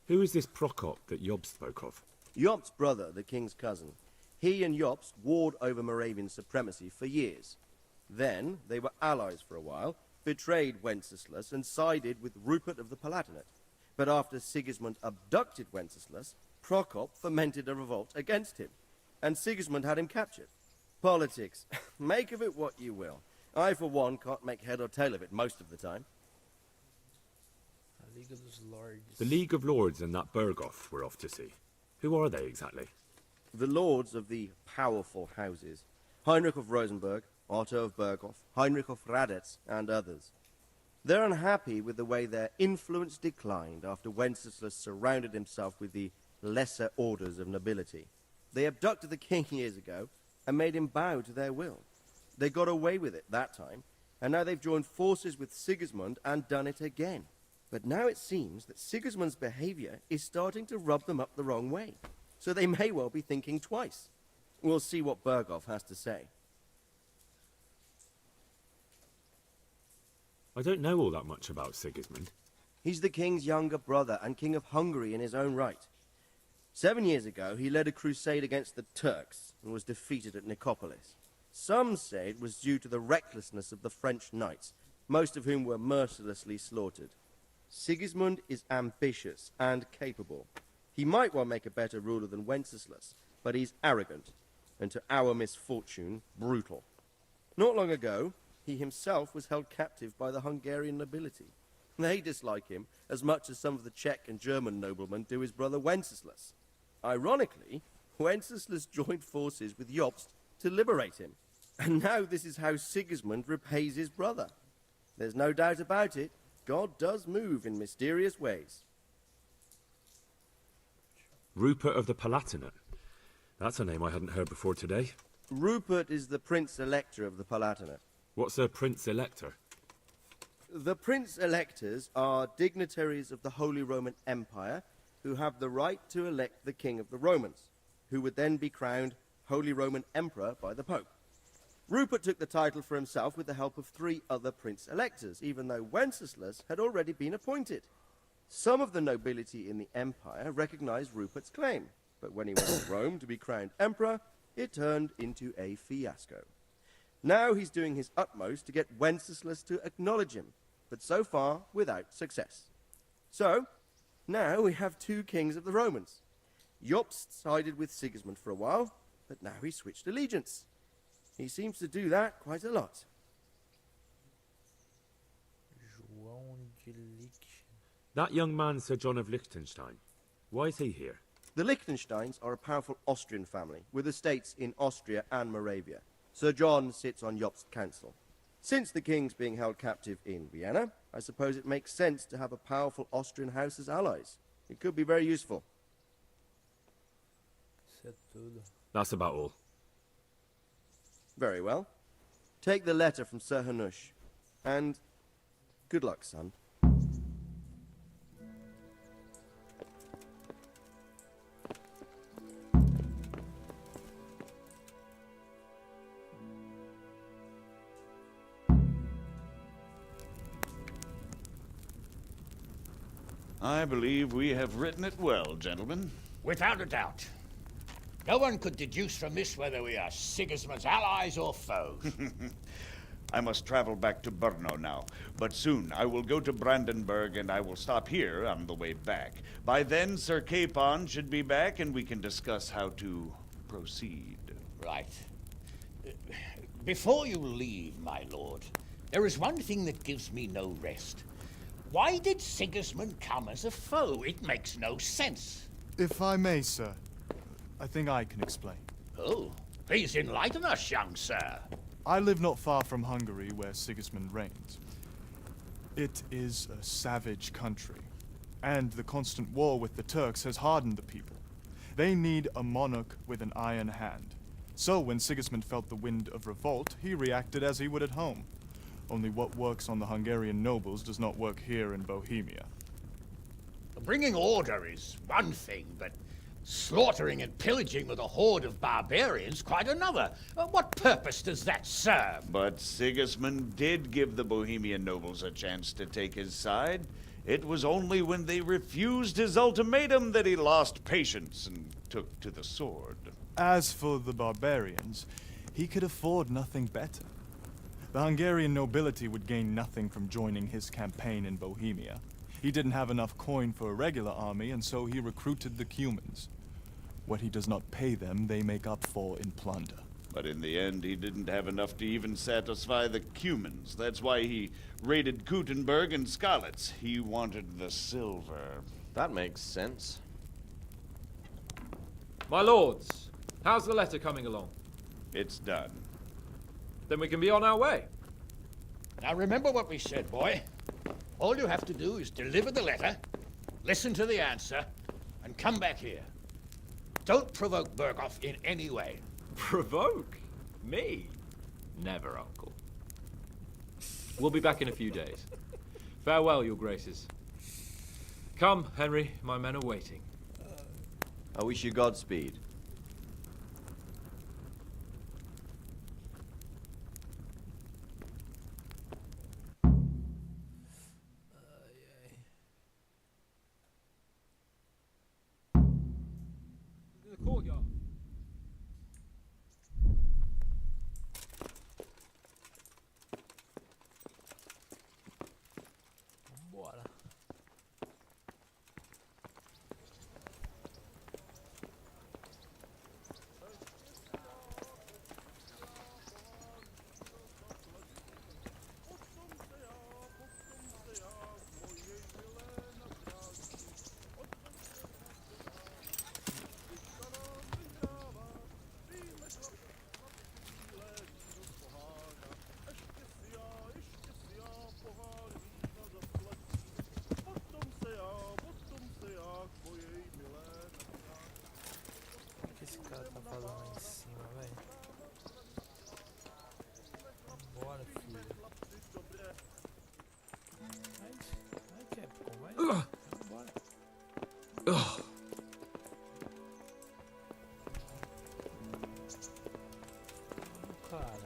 Who is this Prokop that Jobst spoke of? Jobst's brother, the king's cousin. He and Jobst warred over Moravian supremacy for years. Then they were allies for a while, betrayed Wenceslas and sided with Rupert of the Palatinate. But after Sigismund abducted Wenceslas, Prokop fomented a revolt against him, and Sigismund had him captured. Politics. Make of it what you will. I, for one, can't make head or tail of it most of the time. The League of Lords and that Bergov we're off to see. Who are they exactly? The lords of the powerful houses. Heinrich of Rosenberg, Otto of Berghof, Heinrich of Radetz, and others. They're unhappy with the way their influence declined after Wenceslas surrounded himself with the lesser orders of nobility. They abducted the king years ago and made him bow to their will. They got away with it that time, and now they've joined forces with Sigismund and done it again. But now it seems that Sigismund's behavior is starting to rub them up the wrong way, so they may well be thinking twice. We'll see what Berghoff has to say. I don't know all that much about Sigismund. He's the king's younger brother and king of Hungary in his own right. 7 years ago, he led a crusade against the Turks and was defeated at Nicopolis. Some say it was due to the recklessness of the French knights, most of whom were mercilessly slaughtered. Sigismund is ambitious and capable. He might well make a better ruler than Wenceslas, but he's arrogant, and to our misfortune, brutal. Not long ago, he himself was held captive by the Hungarian nobility. They dislike him as much as some of the Czech and German noblemen do his brother Wenceslas. Ironically, Wenceslas joined forces with Jobst to liberate him. And now this is how Sigismund repays his brother. There's no doubt about it, God does move in mysterious ways. Rupert of the Palatinate. That's a name I hadn't heard before today. Rupert is the Prince-Elector of the Palatinate. What's a Prince-Elector? The Prince-Electors are dignitaries of the Holy Roman Empire who have the right to elect the King of the Romans, who would then be crowned Holy Roman Emperor by the Pope. Rupert took the title for himself with the help of 3 other Prince-Electors, even though Wenceslas had already been appointed. Some of the nobility in the empire recognized Rupert's claim, but when he went to Rome to be crowned emperor, it turned into a fiasco. Now he's doing his utmost to get Wenceslas to acknowledge him, but so far without success. So, now we have 2 kings of the Romans. Jobst sided with Sigismund for a while, but now he's switched allegiance. He seems to do that quite a lot. That young man, Sir John of Liechtenstein. Why is he here? The Liechtensteins are a powerful Austrian family, with estates in Austria and Moravia. Sir John sits on Jobst's council. Since the king's being held captive in Vienna, I suppose it makes sense to have a powerful Austrian house as allies. It could be very useful. That's about all. Very well. Take the letter from Sir Hanush. And good luck, son. I believe we have written it well, gentlemen. Without a doubt. No one could deduce from this whether we are Sigismund's allies or foes. I must travel back to Brno now, but soon I will go to Brandenburg and I will stop here on the way back. By then, Sir Capon should be back and we can discuss how to proceed. Right. Before you leave, my lord, there is one thing that gives me no rest. Why did Sigismund come as a foe? It makes no sense. If I may, sir, I think I can explain. Oh, please enlighten us, young sir. I live not far from Hungary, where Sigismund reigns. It is a savage country, and the constant war with the Turks has hardened the people. They need a monarch with an iron hand. So when Sigismund felt the wind of revolt, he reacted as he would at home. Only what works on the Hungarian nobles does not work here in Bohemia. Bringing order is one thing, but slaughtering and pillaging with a horde of barbarians quite another. What purpose does that serve? But Sigismund did give the Bohemian nobles a chance to take his side. It was only when they refused his ultimatum that he lost patience and took to the sword. As for the barbarians, he could afford nothing better. The Hungarian nobility would gain nothing from joining his campaign in Bohemia. He didn't have enough coin for a regular army, and so he recruited the Cumans. What he does not pay them, they make up for in plunder. But in the end, he didn't have enough to even satisfy the Cumans. That's why he raided Kuttenberg and Skalitz. He wanted the silver. That makes sense. My lords, how's the letter coming along? It's done. Then we can be on our way. Now remember what we said, boy. All you have to do is deliver the letter, listen to the answer, and come back here. Don't provoke Berghoff in any way. Provoke? Me? Never, Uncle. We'll be back in a few days. Farewell, your graces. Come, Henry, my men are waiting. I wish you Godspeed. In the courtyard. Bora. O que esse cara tá fazendo lá em cima, velho? Bora, filho. Vai, Capcom, vai. Bora. Cara.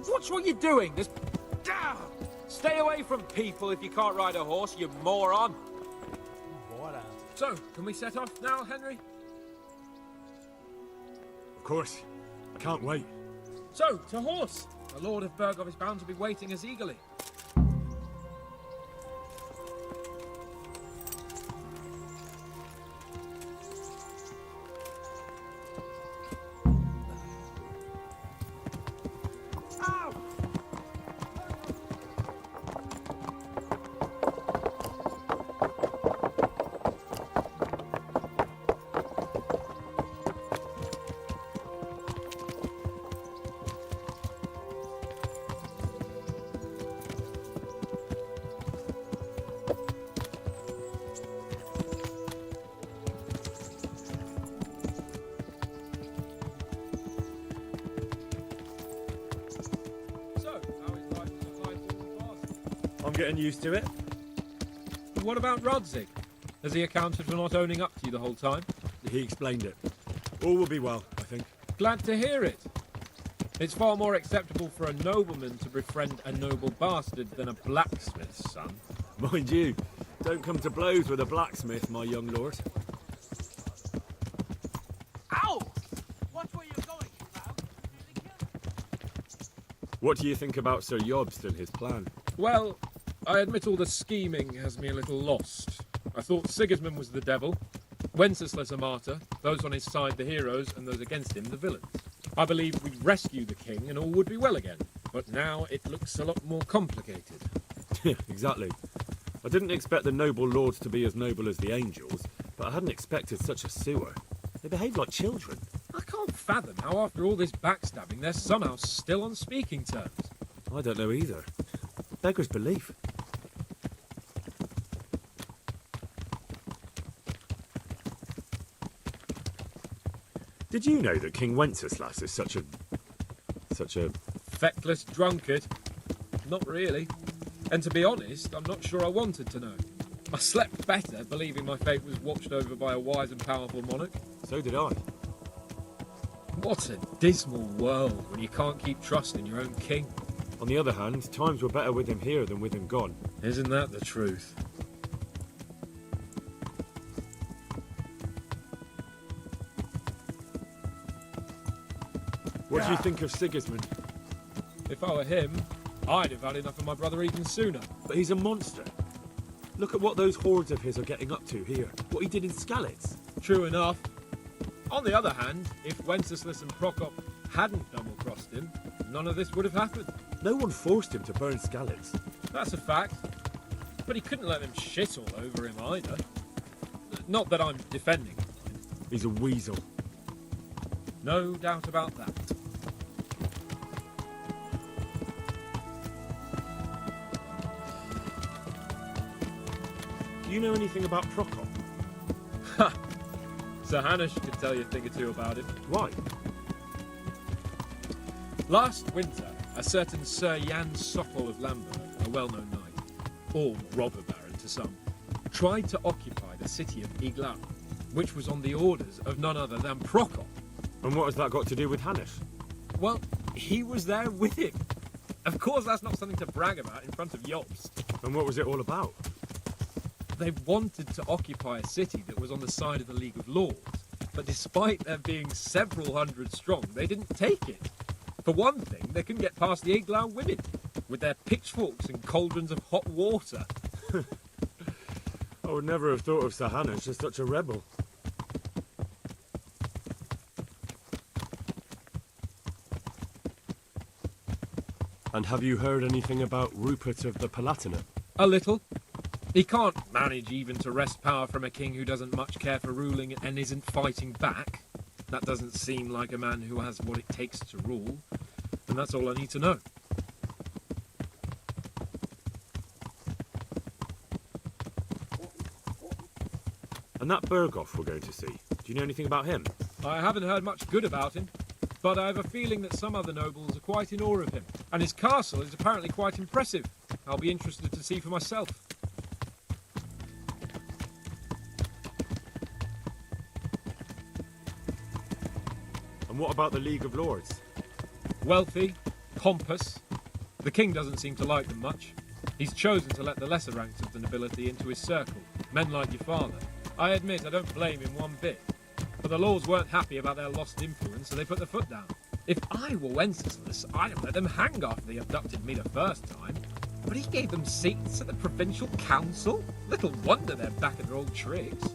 Watch what you're doing! There's... Ah! Stay away from people if you can't ride a horse, you moron! Bora. So, can we set off now, Henry? Of course. Can't wait. So, to horse! The Lord of Berghoff is bound to be waiting us eagerly. I'm getting used to it. What about Rodzig? Has he accounted for not owning up to you the whole time? He explained it. All will be well, I think. Glad to hear it. It's far more acceptable for a nobleman to befriend a noble bastard than a blacksmith's son. Mind you, don't come to blows with a blacksmith, my young lord. Ow! Watch where you're going, you found. What do you think about Sir Jobst and his plan? Well, I admit all the scheming has me a little lost. I thought Sigismund was the devil, Wenceslas a martyr, those on his side the heroes, and those against him the villains. I believed we'd rescue the king and all would be well again, but now it looks a lot more complicated. Exactly. I didn't expect the noble lords to be as noble as the angels, but I hadn't expected such a sewer. They behave like children. I can't fathom how after all this backstabbing they're somehow still on speaking terms. I don't know either. Beggar's belief. Did you know that King Wenceslas is such a... Feckless drunkard? Not really. And to be honest, I'm not sure I wanted to know. I slept better believing my fate was watched over by a wise and powerful monarch. So did I. What a dismal world when you can't keep trust in your own king. On the other hand, times were better with him here than with him gone. Isn't that the truth? What do you think of Sigismund? If I were him, I'd have had enough of my brother even sooner. But he's a monster. Look at what those hordes of his are getting up to here. What he did in Skalitz. True enough. On the other hand, if Wenceslas and Prokop hadn't double-crossed him, none of this would have happened. No one forced him to burn Skalitz. That's a fact. But he couldn't let them shit all over him either. Not that I'm defending him. He's a weasel. No doubt about that. Do you know anything about Prokop? Ha! Sir Hanush could tell you a thing or two about him. Why? Last winter, a certain Sir Jan Sokol of Lamberg, a well-known knight, or robber baron to some, tried to occupy the city of Iglau, which was on the orders of none other than Prokop. And what has that got to do with Hanush? Well, he was there with him. Of course that's not something to brag about in front of Jobst. And what was it all about? They wanted to occupy a city that was on the side of the League of Lords, but despite there being several hundred strong, they didn't take it. For one thing, they couldn't get past the Iglau women, with their pitchforks and cauldrons of hot water. I would never have thought of Sir Hanush as such a rebel. And have you heard anything about Rupert of the Palatinate? A little. He can't manage even to wrest power from a king who doesn't much care for ruling and isn't fighting back. That doesn't seem like a man who has what it takes to rule. And that's all I need to know. And that Berghoff we're going to see, do you know anything about him? I haven't heard much good about him, but I have a feeling that some other nobles are quite in awe of him. And his castle is apparently quite impressive. I'll be interested to see for myself. And what about the League of Lords? Wealthy, pompous. The king doesn't seem to like them much. He's chosen to let the lesser ranks of the nobility into his circle, men like your father. I admit I don't blame him one bit. But the lords weren't happy about their lost influence, so they put their foot down. If I were Wenceslas, I'd have let them hang after they abducted me the first time. But he gave them seats at the provincial council? Little wonder they're back at their old tricks.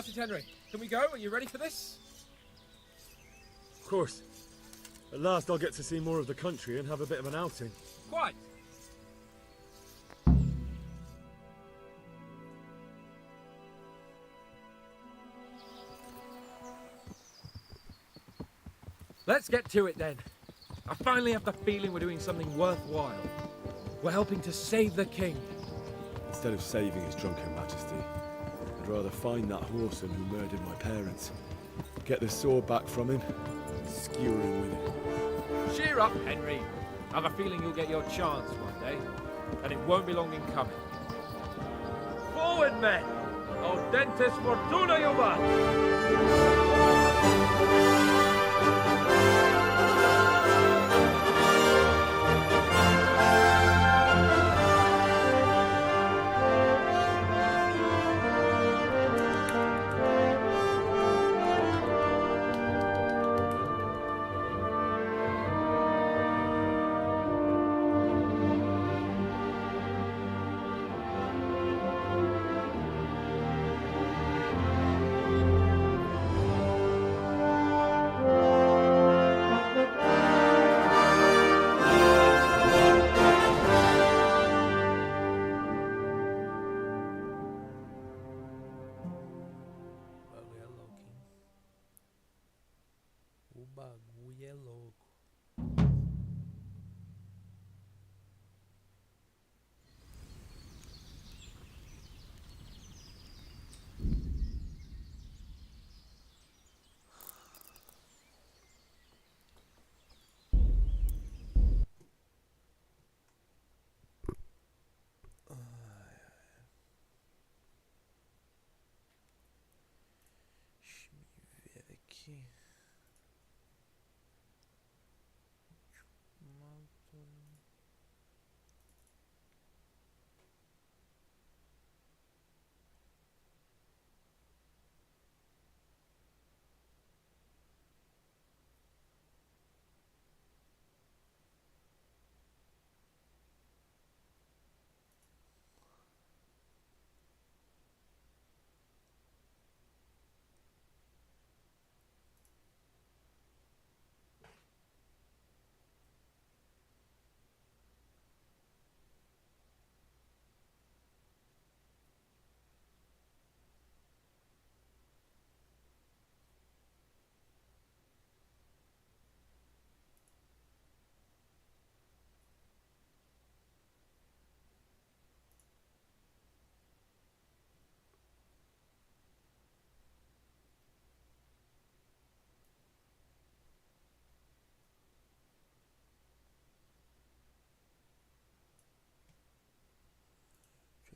started, Henry. Can we go? Are you ready for this? Of course. At last I'll get to see more of the country and have a bit of an outing. Quite. Let's get to it then. I finally have the feeling we're doing something worthwhile. We're helping to save the king. Instead of saving his drunken majesty, I'd rather find that horseman who murdered my parents, get the sword back from him, and skewer him with it. Cheer up, Henry. I have a feeling you'll get your chance one day, and it won't be long in coming. Forward, men! Audentes fortuna juvat!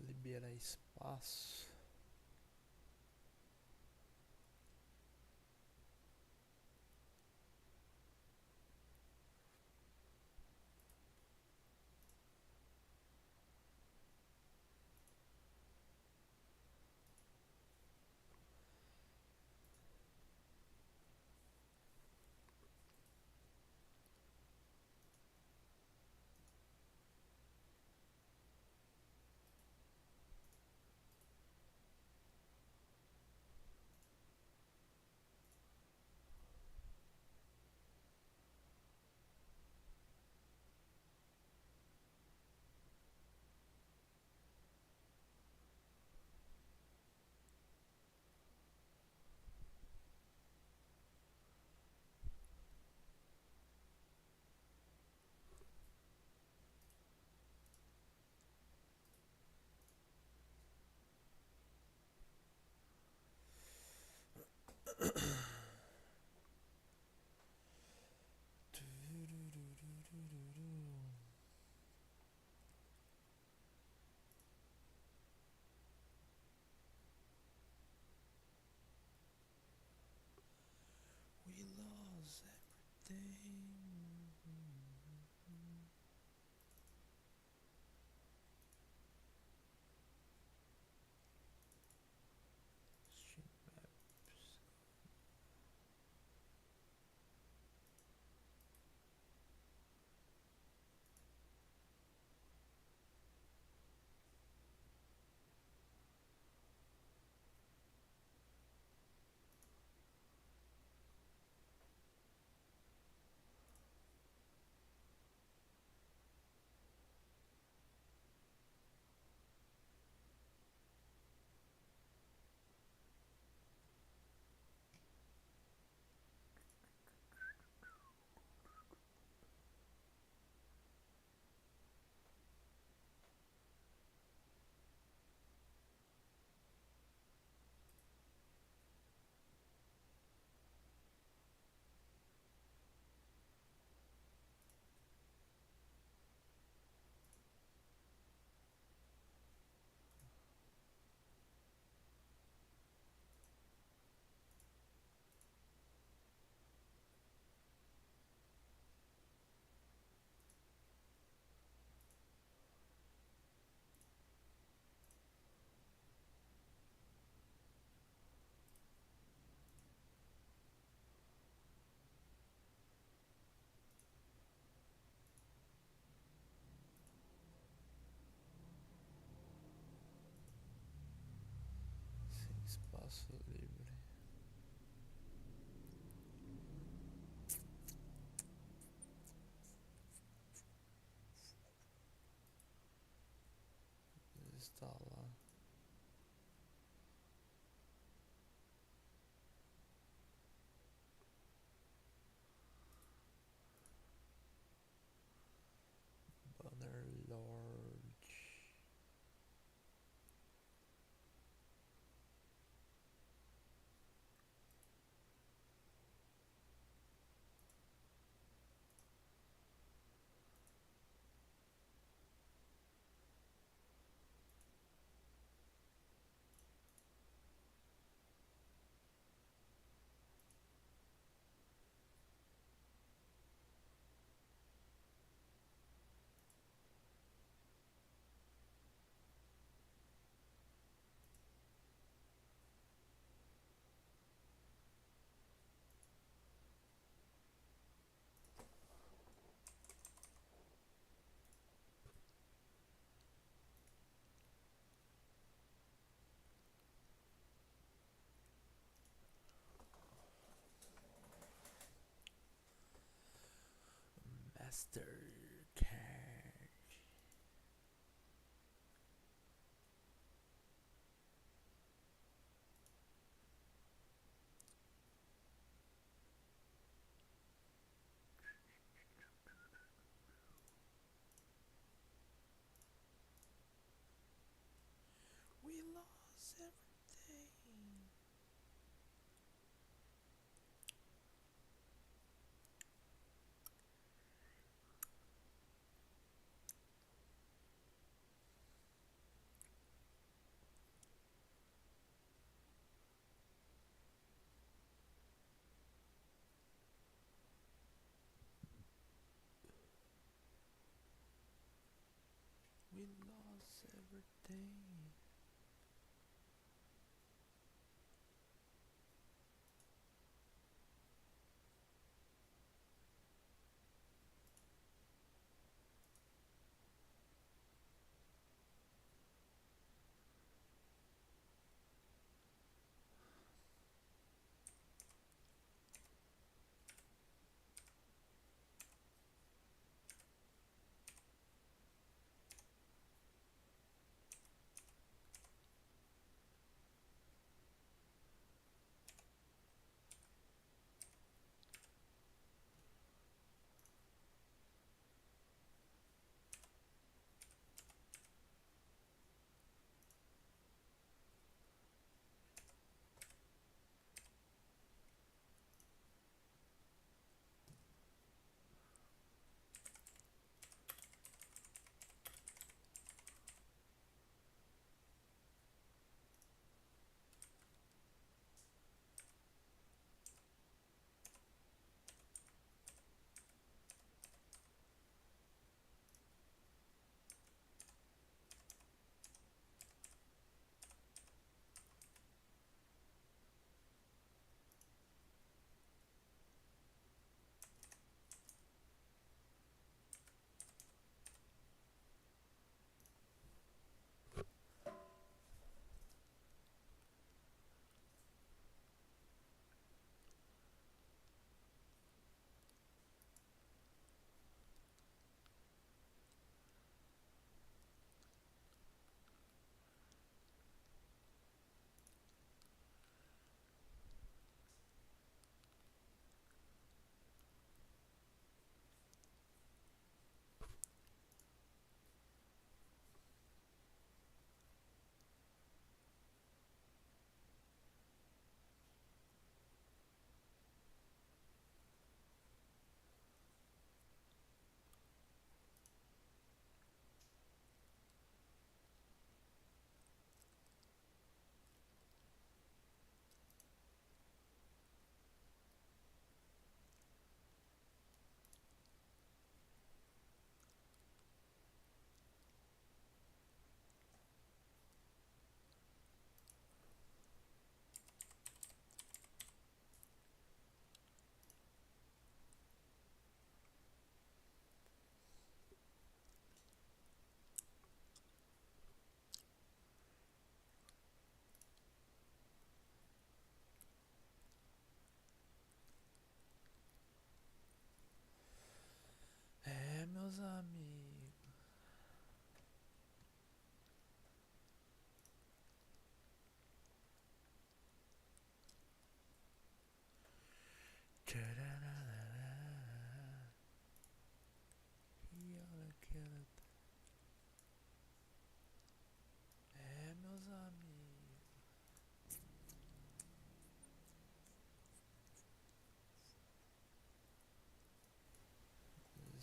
Liberar espaço. We lost everything. Street maps. paso libre. Instala. Banner large. Master card. We lost everything. We lost everything.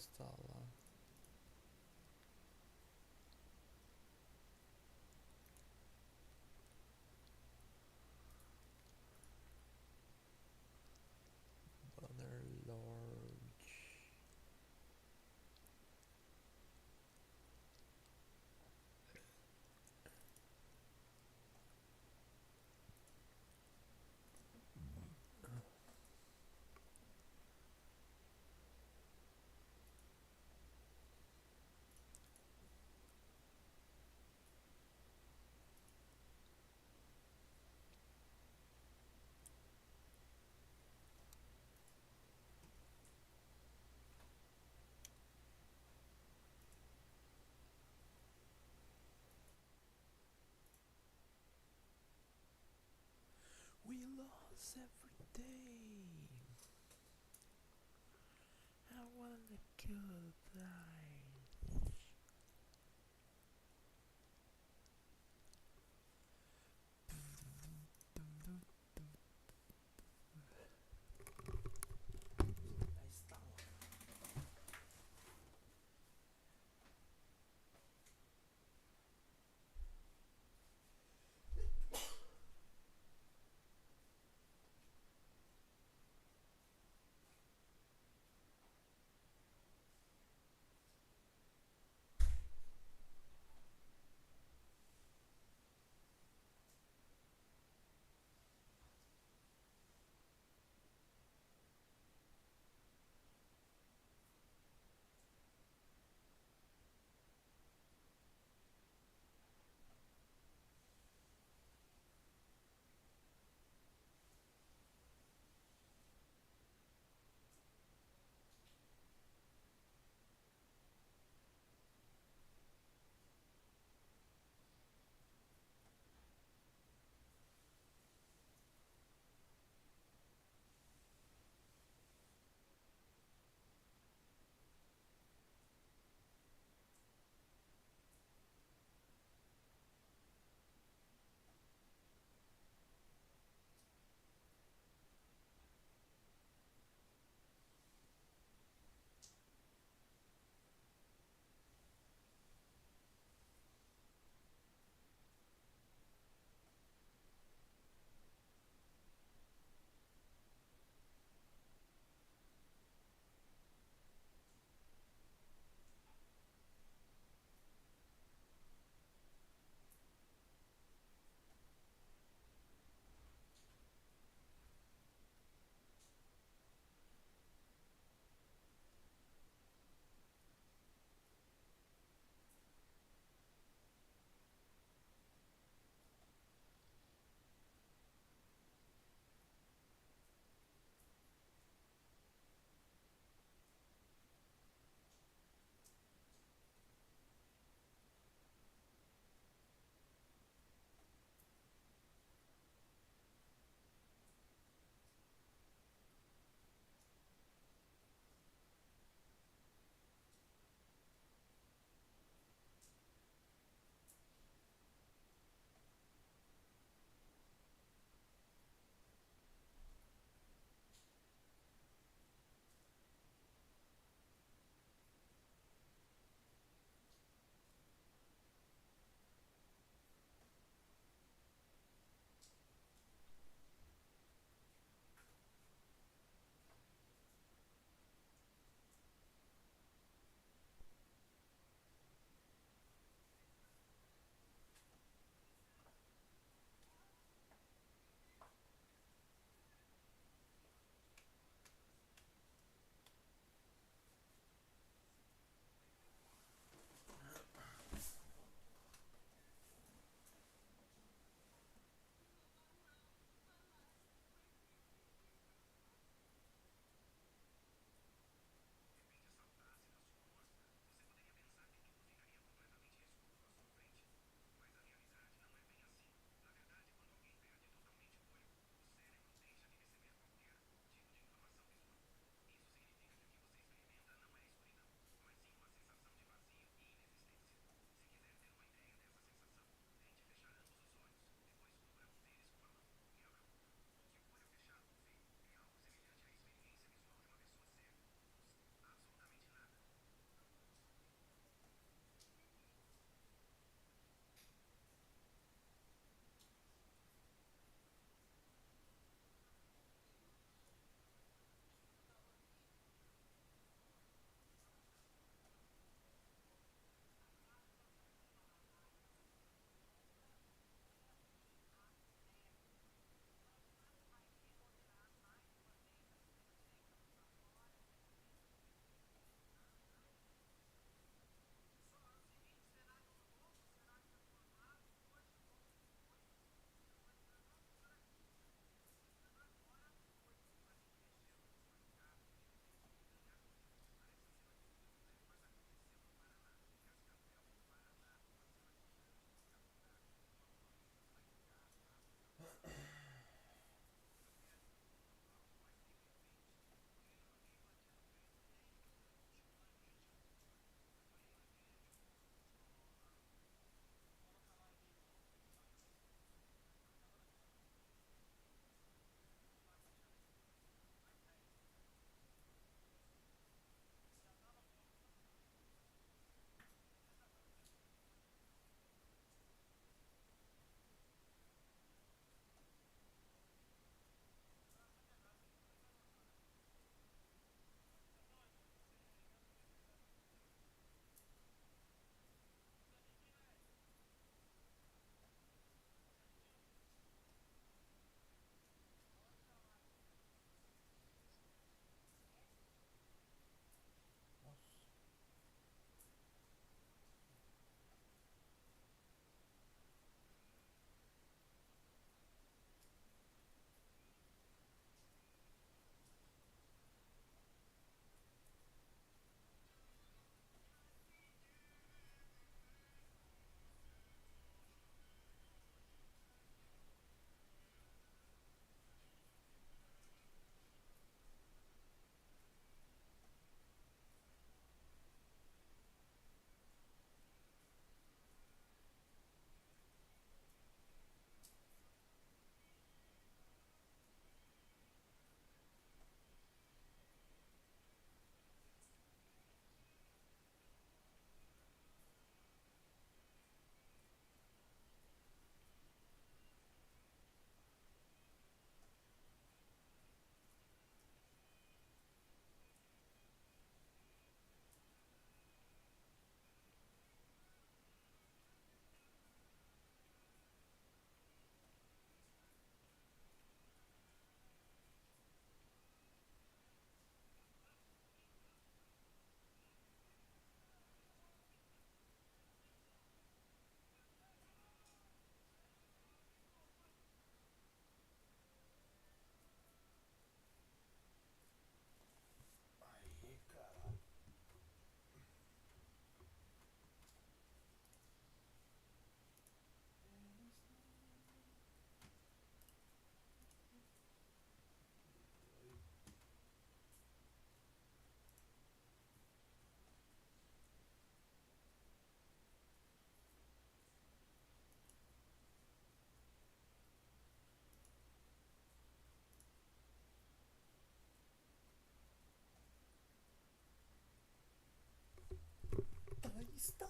instala. Banner large. We lost everything. I wanna kill that.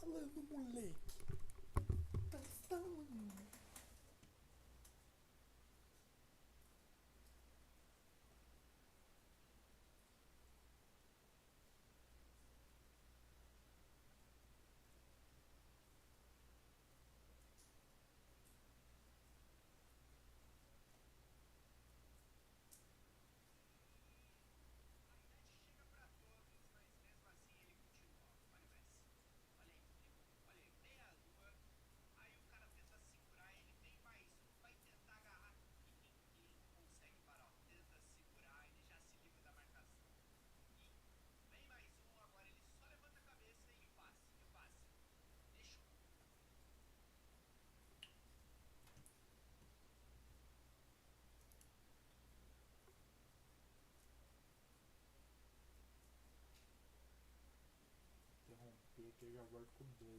falando, moleque? Tá falando. Interromper que eu já volto com 2.